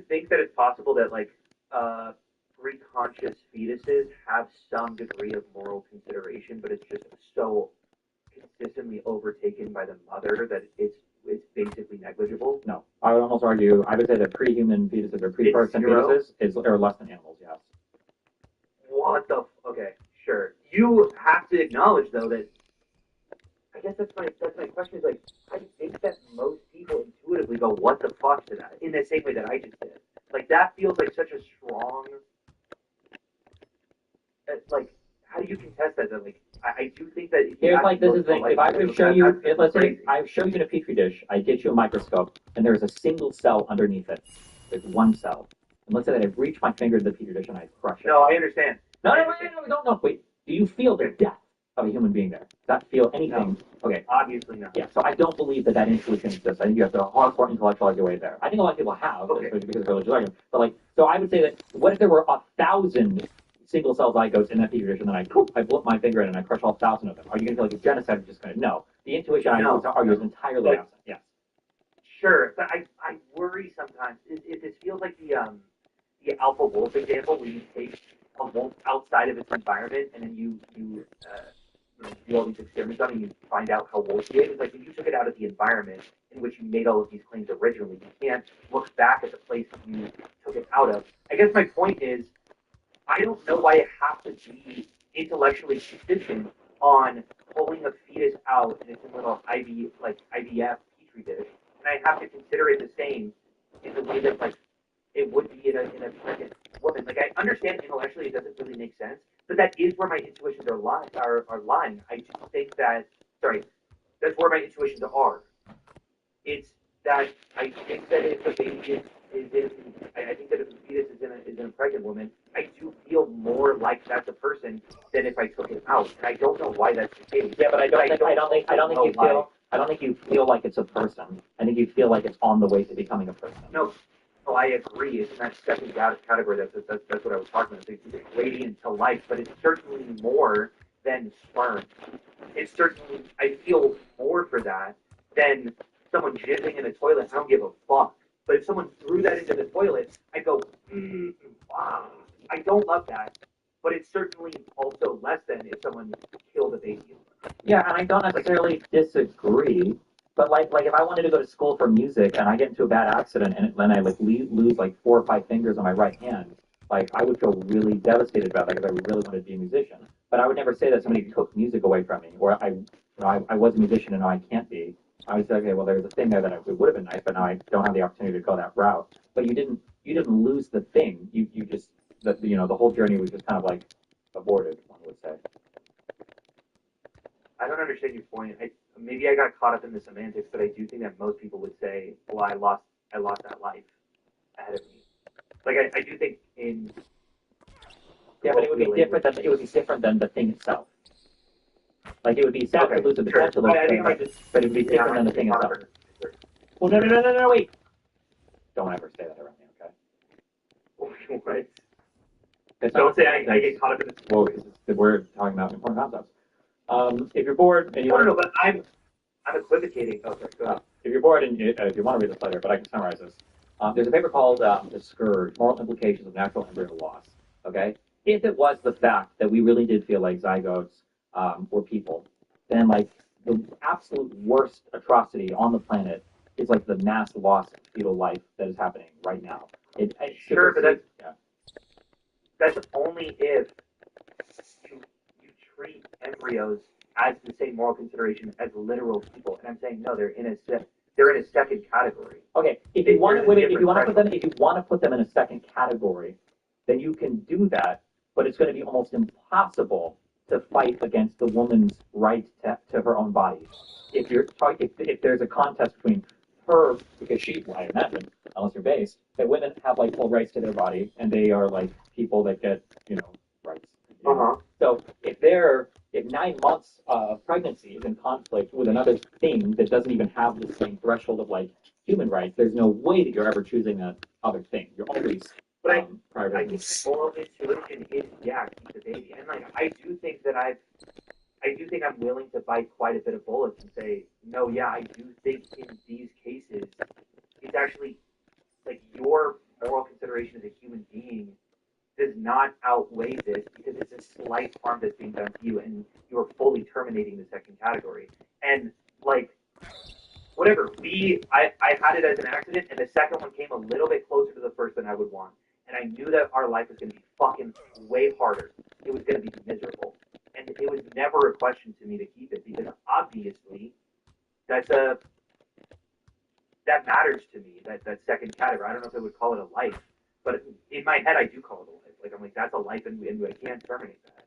think that it's possible that like preconscious fetuses have some degree of moral consideration, but it's just so consistently overtaken by the mother that it's basically negligible? No, I would almost argue. I would say that pre-human fetuses or pre-person fetuses are less than animals. Yes. What the? Okay, sure. You have to acknowledge though that. I guess that's my question. Is like I think that most people intuitively go, "What the fuck?" to that in the same way that I just did. Like that feels like such a strong. Like, how do you contest that? That like. I do think that here's like this is the thing. If I could show you, let's say I show you in a petri dish, I get you a microscope, and there's a single cell underneath it. There's one cell, and let's say that I reach my finger to the petri dish and I crush it. No, I understand. No, wait. Do you feel the depth of a human being there? Does that feel anything? No. Okay. Obviously not. Yeah, so I don't believe that intuition exists. I think you have to hardcore intellectualize your way there. I think a lot of people have, because of religious argument. But like, so I would say that what if there were 1,000 single cell zygotes in that petri dish, and then I blip my finger in and I crush all 1,000 of them? Are you going to feel like a genocide? Just going to no. The intuition I would argue is entirely absent. Yes. Sure, but I worry sometimes if this feels like the alpha wolf example where you take a wolf outside of its environment and then you do all these experiments on it and you find out how wolfy it is. Like if you took it out of the environment in which you made all of these claims originally, you can't look back at the place you took it out of. I guess my point is, I don't know why it has to be intellectually consistent on pulling a fetus out and it's a little IVF petri dish, and I have to consider it the same in the way that like it would be in a pregnant woman. Like I understand intellectually it doesn't really make sense, but that is where my intuitions are lying. I do think that that's where my intuitions are. It's that I think that if the baby I think that if the fetus is in a pregnant woman, I do feel more like that's a person than if I took it out. And I don't know why that's the case. Yeah, but I don't think you feel like it's a person. I think you feel like it's on the way to becoming a person. No, I agree. It's in that second category. That's what I was talking about. It's a gradient to life, but it's certainly more than sperm. It's certainly, I feel more for that than someone jizzing in a toilet. I don't give a fuck. But if someone threw that into the toilet, I go, wow. I don't love that. But it's certainly also less than if someone killed a baby. Yeah, and I don't necessarily disagree. But like if I wanted to go to school for music and I get into a bad accident and then I like lose like 4 or 5 fingers on my right hand, like I would feel really devastated about that because I really wanted to be a musician. But I would never say that somebody took music away from me, or I was a musician and now I can't be. I would say, okay, well, there's a thing there that it would have been nice, but now I don't have the opportunity to go that route. But you didn't lose the thing. You just the whole journey was just kind of like aborted, one would say. I don't understand your point. Maybe I got caught up in the semantics, but I do think that most people would say, well, I lost that life ahead of me. Like I do think in but it would be different than the thing itself. Like it would be sad to lose the potential of things, but it would be different than the thing itself. Well, no, wait. Don't ever say that around me, okay? What? Don't say I get caught up in this. Well, we're talking about important concepts. If you're bored and you want to, but I'm equivocating. Oh, sorry, go ahead. If you're bored and if you want to read this later, but I can summarize this. There's a paper called "The Scourge: Moral Implications of Natural Embryo Loss." Okay, if it was the fact that we really did feel like zygotes were people, then like the absolute worst atrocity on the planet is like the mass loss of fetal life that is happening right now. Sure, but that's only if you treat embryos as the same moral consideration as literal people. And I'm saying no, they're in a second category. Okay, if you want to put them in a second category, then you can do that, but it's going to be almost impossible to fight against the woman's right to her own body. If there's a contest between her, because I imagine, unless you're based, that women have like full rights to their body and they are like people that get rights. So if 9 months of pregnancy is in conflict with another thing that doesn't even have the same threshold of like human rights, there's no way that you're ever choosing that other thing. You're always But I think moral intuition is keep the baby, and like I do think I'm willing to bite quite a bit of bullets and say no. Yeah, I do think in these cases it's actually like your moral consideration as a human being does not outweigh this because it's a slight harm that's being done to you, and you're fully terminating the second category. And like whatever, I had it as an accident, and the second one came a little bit closer to the first than I would want. And I knew that our life was going to be fucking way harder. It was going to be miserable. And it was never a question to me to keep it because obviously that matters to me, that second category. I don't know if I would call it a life, but in my head I do call it a life. Like I'm like, that's a life and I can't terminate that.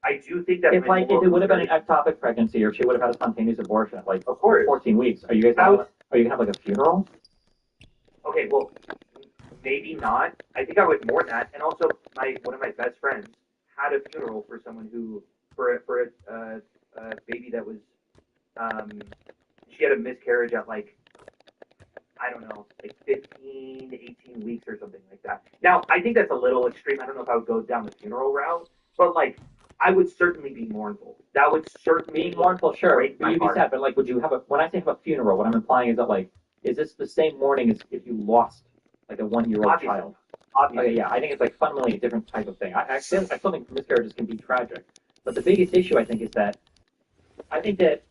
I do think that if it would have been an ectopic pregnancy or if she would have had a spontaneous abortion at like of course 14 weeks, are you guys gonna have like a funeral? Okay, well maybe not. I think I would mourn that. And also one of my best friends had a funeral for someone who for a baby that was she had a miscarriage at like I don't know, like 15 to 18 weeks or something like that. Now, I think that's a little extreme. I don't know if I would go down the funeral route, but like, I would certainly be mournful. That would certainly Being mournful, sure. break my You'd be heart. sad, but like, would you have when I say have a funeral, what I'm implying is that like, is this the same mourning as if you lost like a 1-year-old Obviously. child? Obviously. Okay, yeah, I think it's like fundamentally a different type of thing. I still think miscarriages can be tragic, but the biggest issue I think is that I think that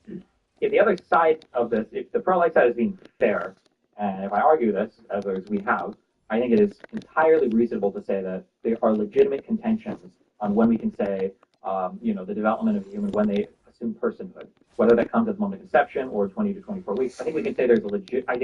if the other side of this, if the pro-life side is being fair, and if I argue this, as we have, I think it is entirely reasonable to say that there are legitimate contentions on when we can say, the development of a human when they assume personhood, whether that comes at the moment of conception or 20 to 24 weeks. I think we can say there's a legit. I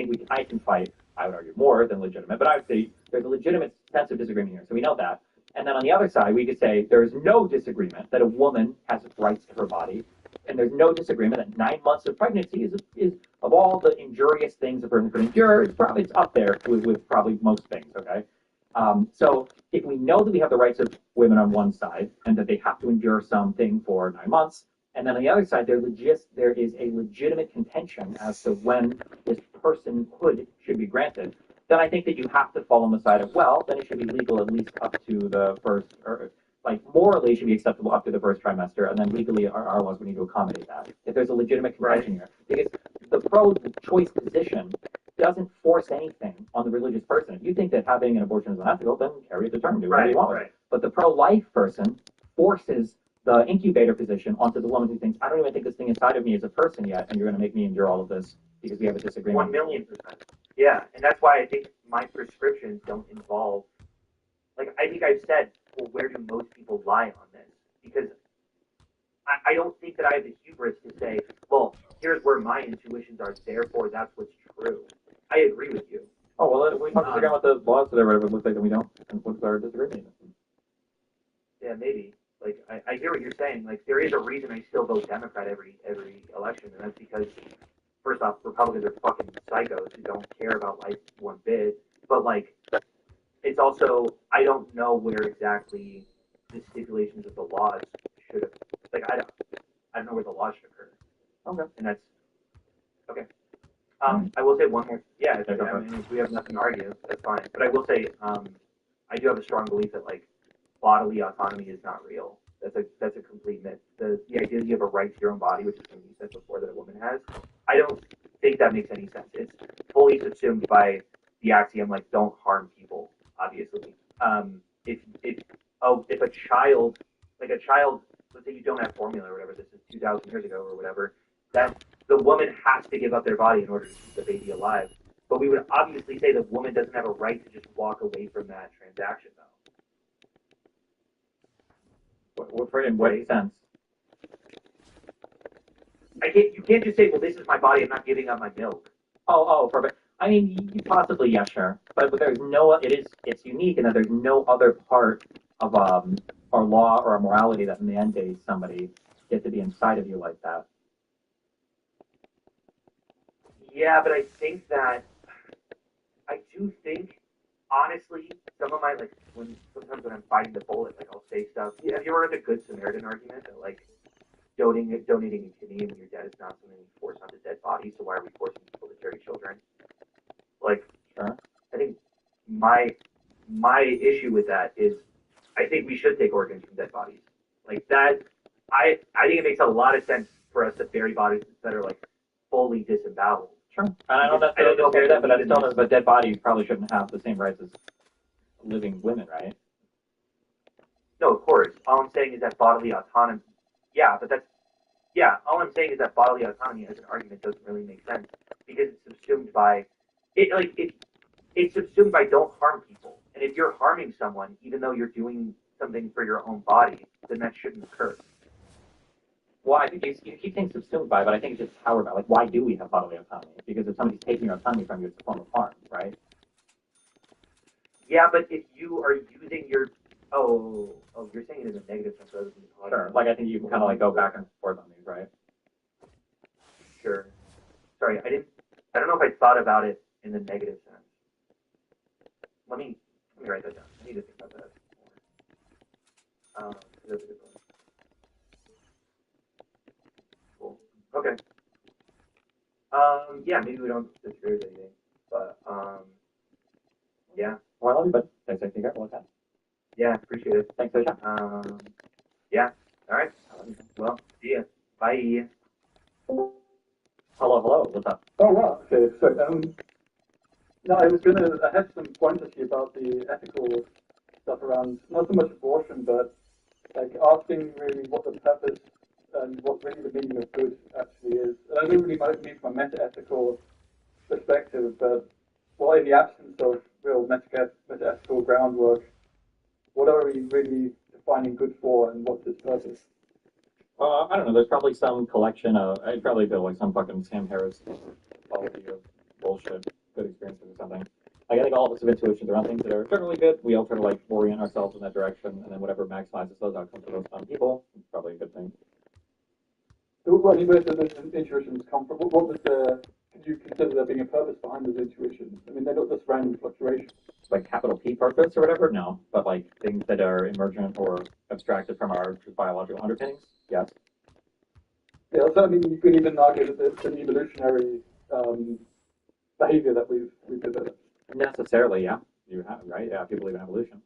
can fight. I would argue more than legitimate, but I would say there's a legitimate sense of disagreement here. So we know that. And then on the other side, we could say there is no disagreement that a woman has rights to her body, and there's no disagreement that 9 months of pregnancy is of all the injurious things a person could endure, it's up there with probably most things. Okay, so if we know that we have the rights of women on one side and that they have to endure something for 9 months, and then on the other side there is a legitimate contention as to when this personhood should be granted, then I think that you have to fall on the side of, well, then it should be legal at least up to the first, or like morally it should be acceptable up to the first trimester, and then legally our laws would need to accommodate that. If there's a legitimate contention here, because the pro-choice position doesn't force anything on the religious person. If you think that having an abortion is unethical, then carry it to term, do whatever you want with it. But the pro-life person forces the incubator position onto the woman who thinks, I don't even think this thing inside of me is a person yet, and you're going to make me endure all of this because we have a disagreement. 1,000,000%. Yeah, and that's why I think my prescriptions don't involve. Like I think I've said, well, where do most people lie on this? Because I don't think that I have the hubris to say, well, here's where my intuitions are, therefore that's what's true. I agree with you. Oh, well, we talk disagree about the laws today, whatever it looks like, and we don't. And what's our disagreement? Yeah, maybe. Like I hear what you're saying. Like there is a reason I still vote Democrat every election, and that's because first off, Republicans are fucking psychos who don't care about life one bit. But like, it's also I don't know where exactly the stipulations of the laws should have. Like I don't know where the laws should occur. Okay. And that's okay. I will say one more. Yeah, I mean, if we have nothing to argue, that's fine. But I will say, I do have a strong belief that like bodily autonomy is not real. That's a complete myth. The idea that you have a right to your own body, which is something you said before that a woman has, I don't think that makes any sense. It's fully subsumed by the axiom like don't harm people. Obviously, if a child, let's say you don't have formula or whatever, this is 2,000 years ago or whatever, that the woman has to give up their body in order to keep the baby alive. But we would obviously say the woman doesn't have a right to just walk away from that transaction, though. In what sense? You can't just say, well, this is my body, I'm not giving up my milk. Oh, perfect. I mean, possibly, yeah, sure. But there's no, it's unique in that there's no other part of our law or our morality that mandates somebody get to be inside of you like that. Yeah, but I do think, honestly, some of my, like, sometimes when I'm fighting the bullet, like, I'll say stuff. Yeah, have you ever heard the Good Samaritan argument that, like, donating a kidney when you're dead is not something we force onto dead bodies, so why are we forcing people to carry children? Like, sure. I think my issue with that is I think we should take organs from dead bodies. Like that, I think it makes a lot of sense for us to bury bodies that are like fully disemboweled. Sure. And I don't necessarily disagree with that, but still, but dead bodies probably shouldn't have the same rights as living women, right? No, of course. All I'm saying is that bodily autonomy. All I'm saying is that bodily autonomy as an argument doesn't really make sense because it's subsumed by it's subsumed by don't harm people. And if you're harming someone, even though you're doing something for your own body, then that shouldn't occur. Well, I think you keep saying subsumed by, but I think it's just powered by. Like, why do we have bodily autonomy? Because if somebody's taking your autonomy from you, it's a form of harm, right? Yeah, but if you are using your you're saying it in a negative sense rather than positive. Sure. Like I think you can kind of like go back and forth on these, right? Sure. Sorry, I don't know if I thought about it in the negative sense. Let me write that down. I need to think about that more. That's a good point. Yeah, maybe we don't disagree with anything, but yeah. Well, I love you, but thanks for taking care of that. Yeah, appreciate it. Thanks for the chat. Yeah. All right. Well, see ya. Bye. Hello. What's up? Oh, wow. Okay, so, no, I had some pointers here about the ethical stuff around, not so much abortion, but like asking really what the purpose and what really the meaning of good actually is. And I don't really mean from a meta-ethical perspective, but well, in the absence of real meta-ethical groundwork, what are we really defining good for and what's its purpose? I don't know. There's probably some collection of. I'd probably build like some fucking Sam Harris quality of bullshit, good experiences or something. Like I think all of us have intuitions around things that are generally good. We all try to like orient ourselves in that direction, and then whatever maximizes those outcomes for those people, it's probably a good thing. Where did those intuitions come from? What was the? Could you consider there being a purpose behind those intuitions? I mean, they're not just random fluctuations. Like capital P purpose or whatever? No, but like things that are emergent or abstracted from our biological underpinnings. Yes. Yeah, so I mean, you could even argue that it's an evolutionary behavior that we've developed. Necessarily, yeah. You have right. Yeah, people believe in evolution.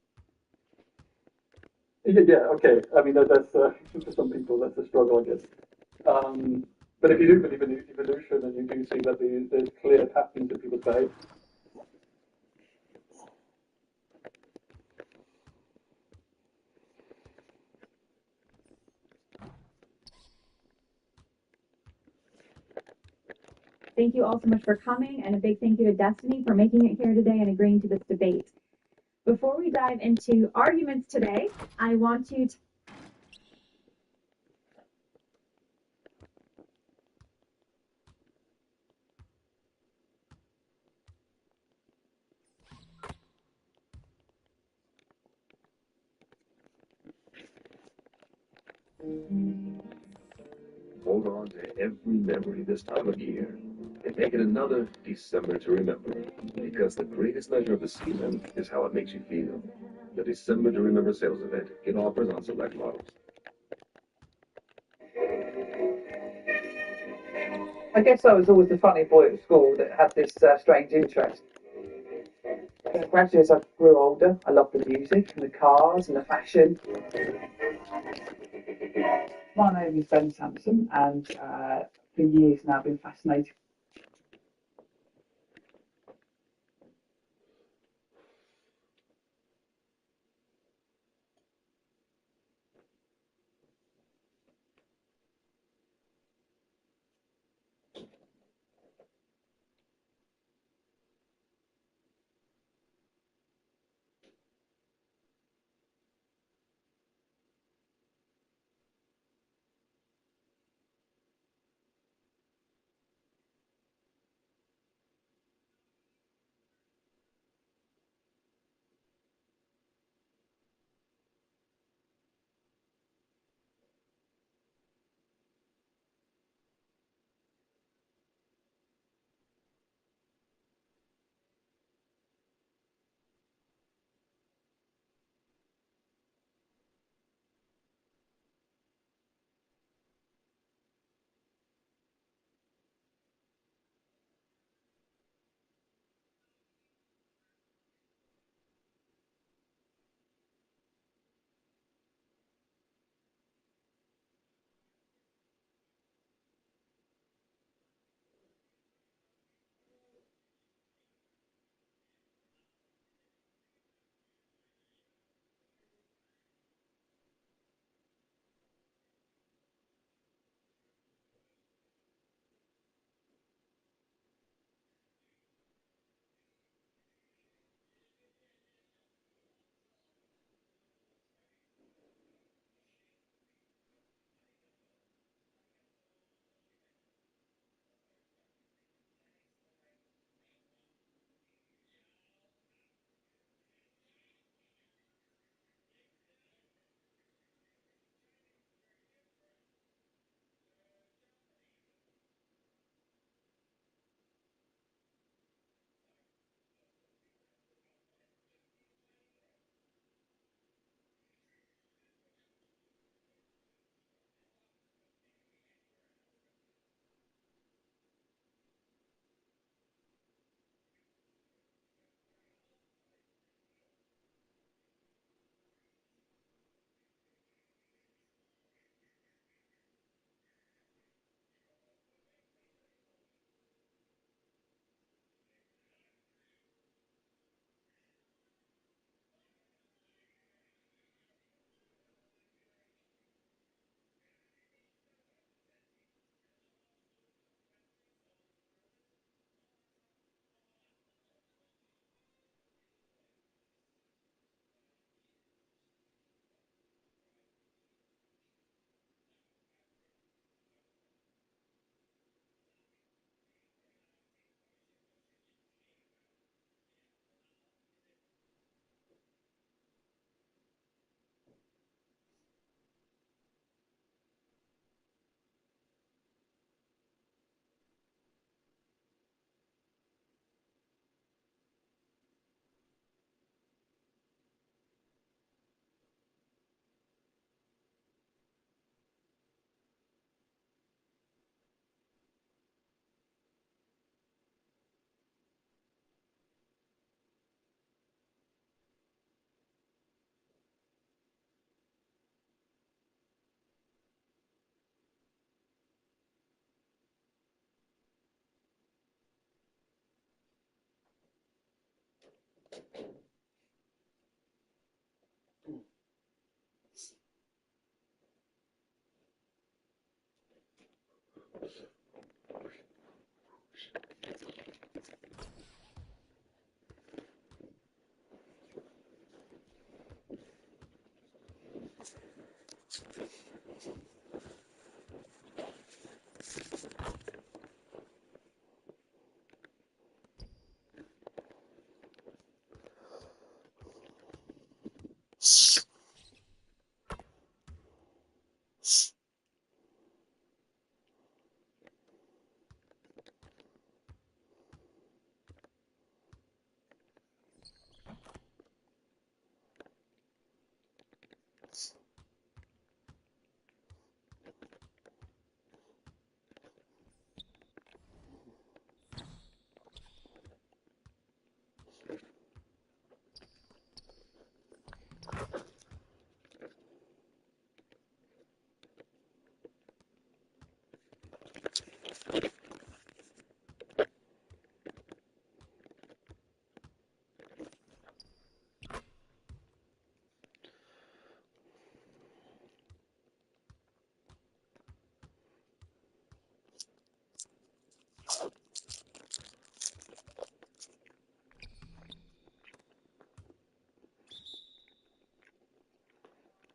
Yeah, okay. I mean, that's for some people that's a struggle, I guess. But if you do believe in evolution and you do see that there's clear patterns in people's behavior. Thank you all so much for coming, and a big thank you to Destiny for making it here today and agreeing to this debate. Before we dive into arguments today, I want to Hold on to every memory this time of year and make it another December to remember. Because the greatest measure of the season is how it makes you feel. The December to Remember sales event. Get offers on select models. I guess I was always the funny boy at school that had this strange interest. Gradually, as I grew older, I loved the music and the cars and the fashion. My name is Ben Sampson, and for years now I've been fascinated.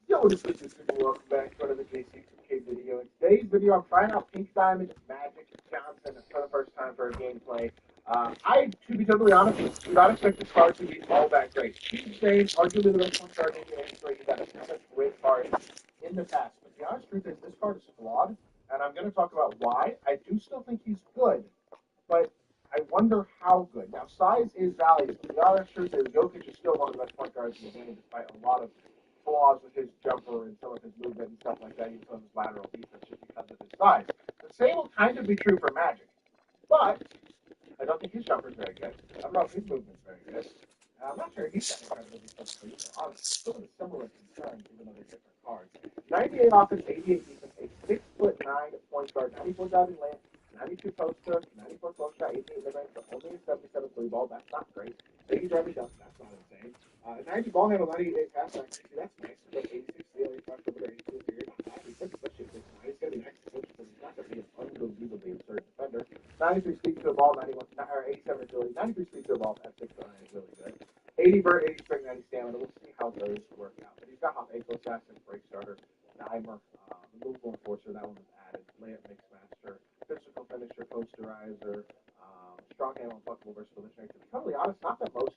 Yo, this is people. Welcome back to another JC2K video. In today's video, I'm trying out Pink Diamond Magic Johnson for the first time for a gameplay. To be totally honest, do not expect this card to be all that great. He's saying arguably the best one card in the history that has such great cards in the past. But the honest truth is, this card is flawed, and I'm going to talk about why. I do still think he's good, but I wonder how good. Now, size is valuable. The honest truth is, Jokic is still one of the best point guards in the game, despite a lot of flaws with his jumper and some of his movement and stuff like that, even some of his lateral defense just because of his size. The same will kind of be true for Magic, but I don't think his jumper is very good. I don't know if his movement's very good. I'm not sure he's that incredibly defensively either. Honestly, still a similar concern, even though they're different cards. 98 offense, 88 defense, a 6'9" point guard, 94 diving lane, 92 poster, 94 close shot, 88 mid-range, but only a 77 three ball. That's not great. 80 driving dunk, that's not insane. 90 ball handle, 98 pass accuracy, that's nice. But 86 steal, 85 over 82 period, not bad. He's especially at 6'9". He's going to be next to coach, but he's not going to be an unbelievably absurd defender. 93 speed to a ball, 91, or 87 agility, 93 speed to a ball at 6'9" is really good. 80 vert, 80 spring, 90 stamina. We'll see how those work out. But he's got hop ankle assassin, break starter, dimer, movable enforcer. That one was added. Layup mix master, physical finisher, posterizer, strong handle, unfuckable, versatile strength. To be totally honest, not the most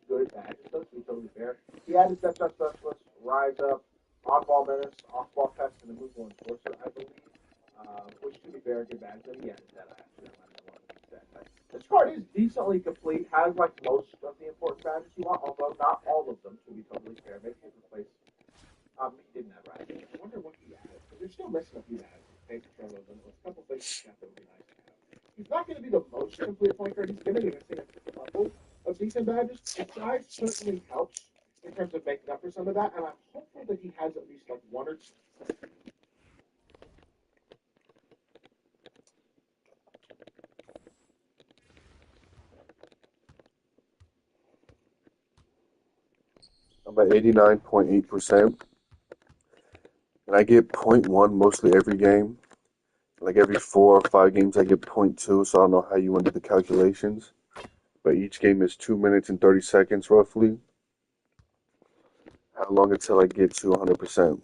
good badges, though, to be totally fair. He added step shot specialist, rise up, on ball menace, off ball test, and the movable enforcer, I believe. Which to be fair, good badge. But he added that. I actually don't remember what he said. But this card is decently complete. Has like most of the important badges you want, although not all of them. To be totally fair, maybe he replaced. He didn't have rise. I wonder what he added because they're still missing a few badges. Take control of them. There's a couple things that would be nice to have. He's not going to be the most complete point guard. He's going to be missing a couple of decent badges. The size certainly helps in terms of making up for some of that, and I'm hopeful that he has at least like one or two. I'm at 89.8%, and I get 0.1 mostly every game. Like every 4 or 5 games, I get 0.2, so I don't know how you want to do the calculations. But each game is 2 minutes and 30 seconds roughly. How long until I get to 100%?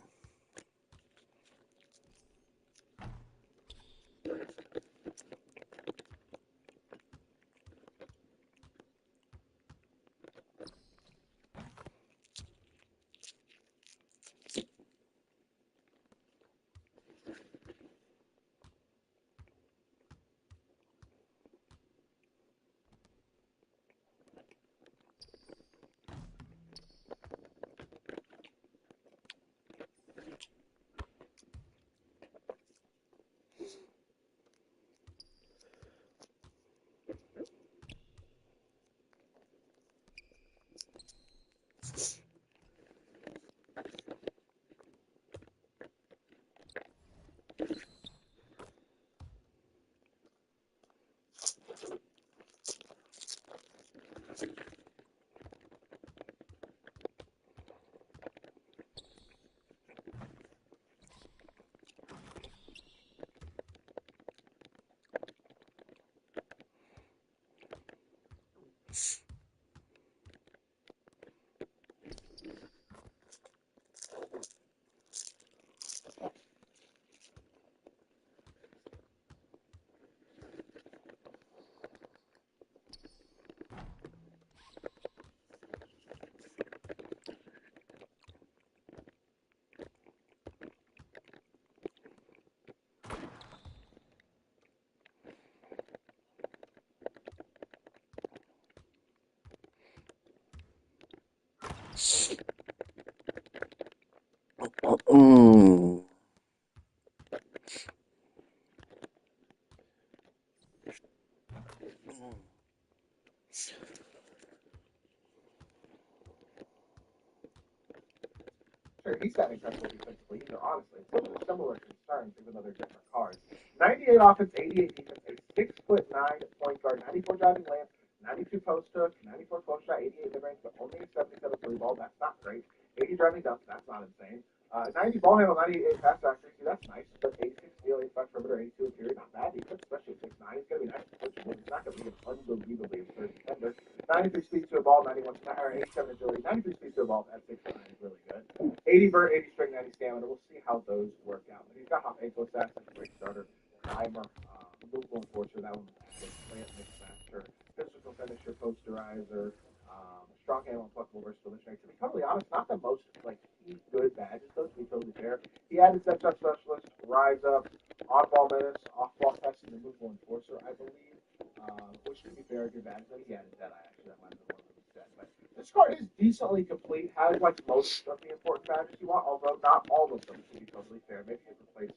Mm. Sure, he's got incredible defensively either, honestly. Similar concerns, even though they're different cars. 98 offense, 88 defense, a 6'9" point guard, 94 driving layup, 92 post hook, 94 close shot, 88 mid range, but only a 77 three ball. That's not great. 80 driving dunk, that's not insane. 90 ball handle, 98 pass accuracy, that's nice. But 86 steal, 85 perimeter, 82 interior, not bad defense, especially at 6'9". He's going to be nice. He's not going to be an unbelievably absurd defender. 93 speed to a ball, 91 or 87 agility, 93 speed to a ball at 6'9" is really good. 80 vert, 80 string, 90 stamina. We'll see how those work out. But he's got hot ankle assassin, great starter, primer, movable enforcer. That one was added. Plant mix master, physical finisher, posterizer, strong handle, flexible, versatile missionary. To be totally honest, not the most like key good badges though. To be totally fair, he added step shot specialist, rise up, on ball menace, off ball testing, and movable enforcer, I believe. Which to be fair, good badge. But he added that. That might have been one of them instead. But this card is decently complete. Has like most of the important badges you want, although not all of them. To be totally fair, maybe you replace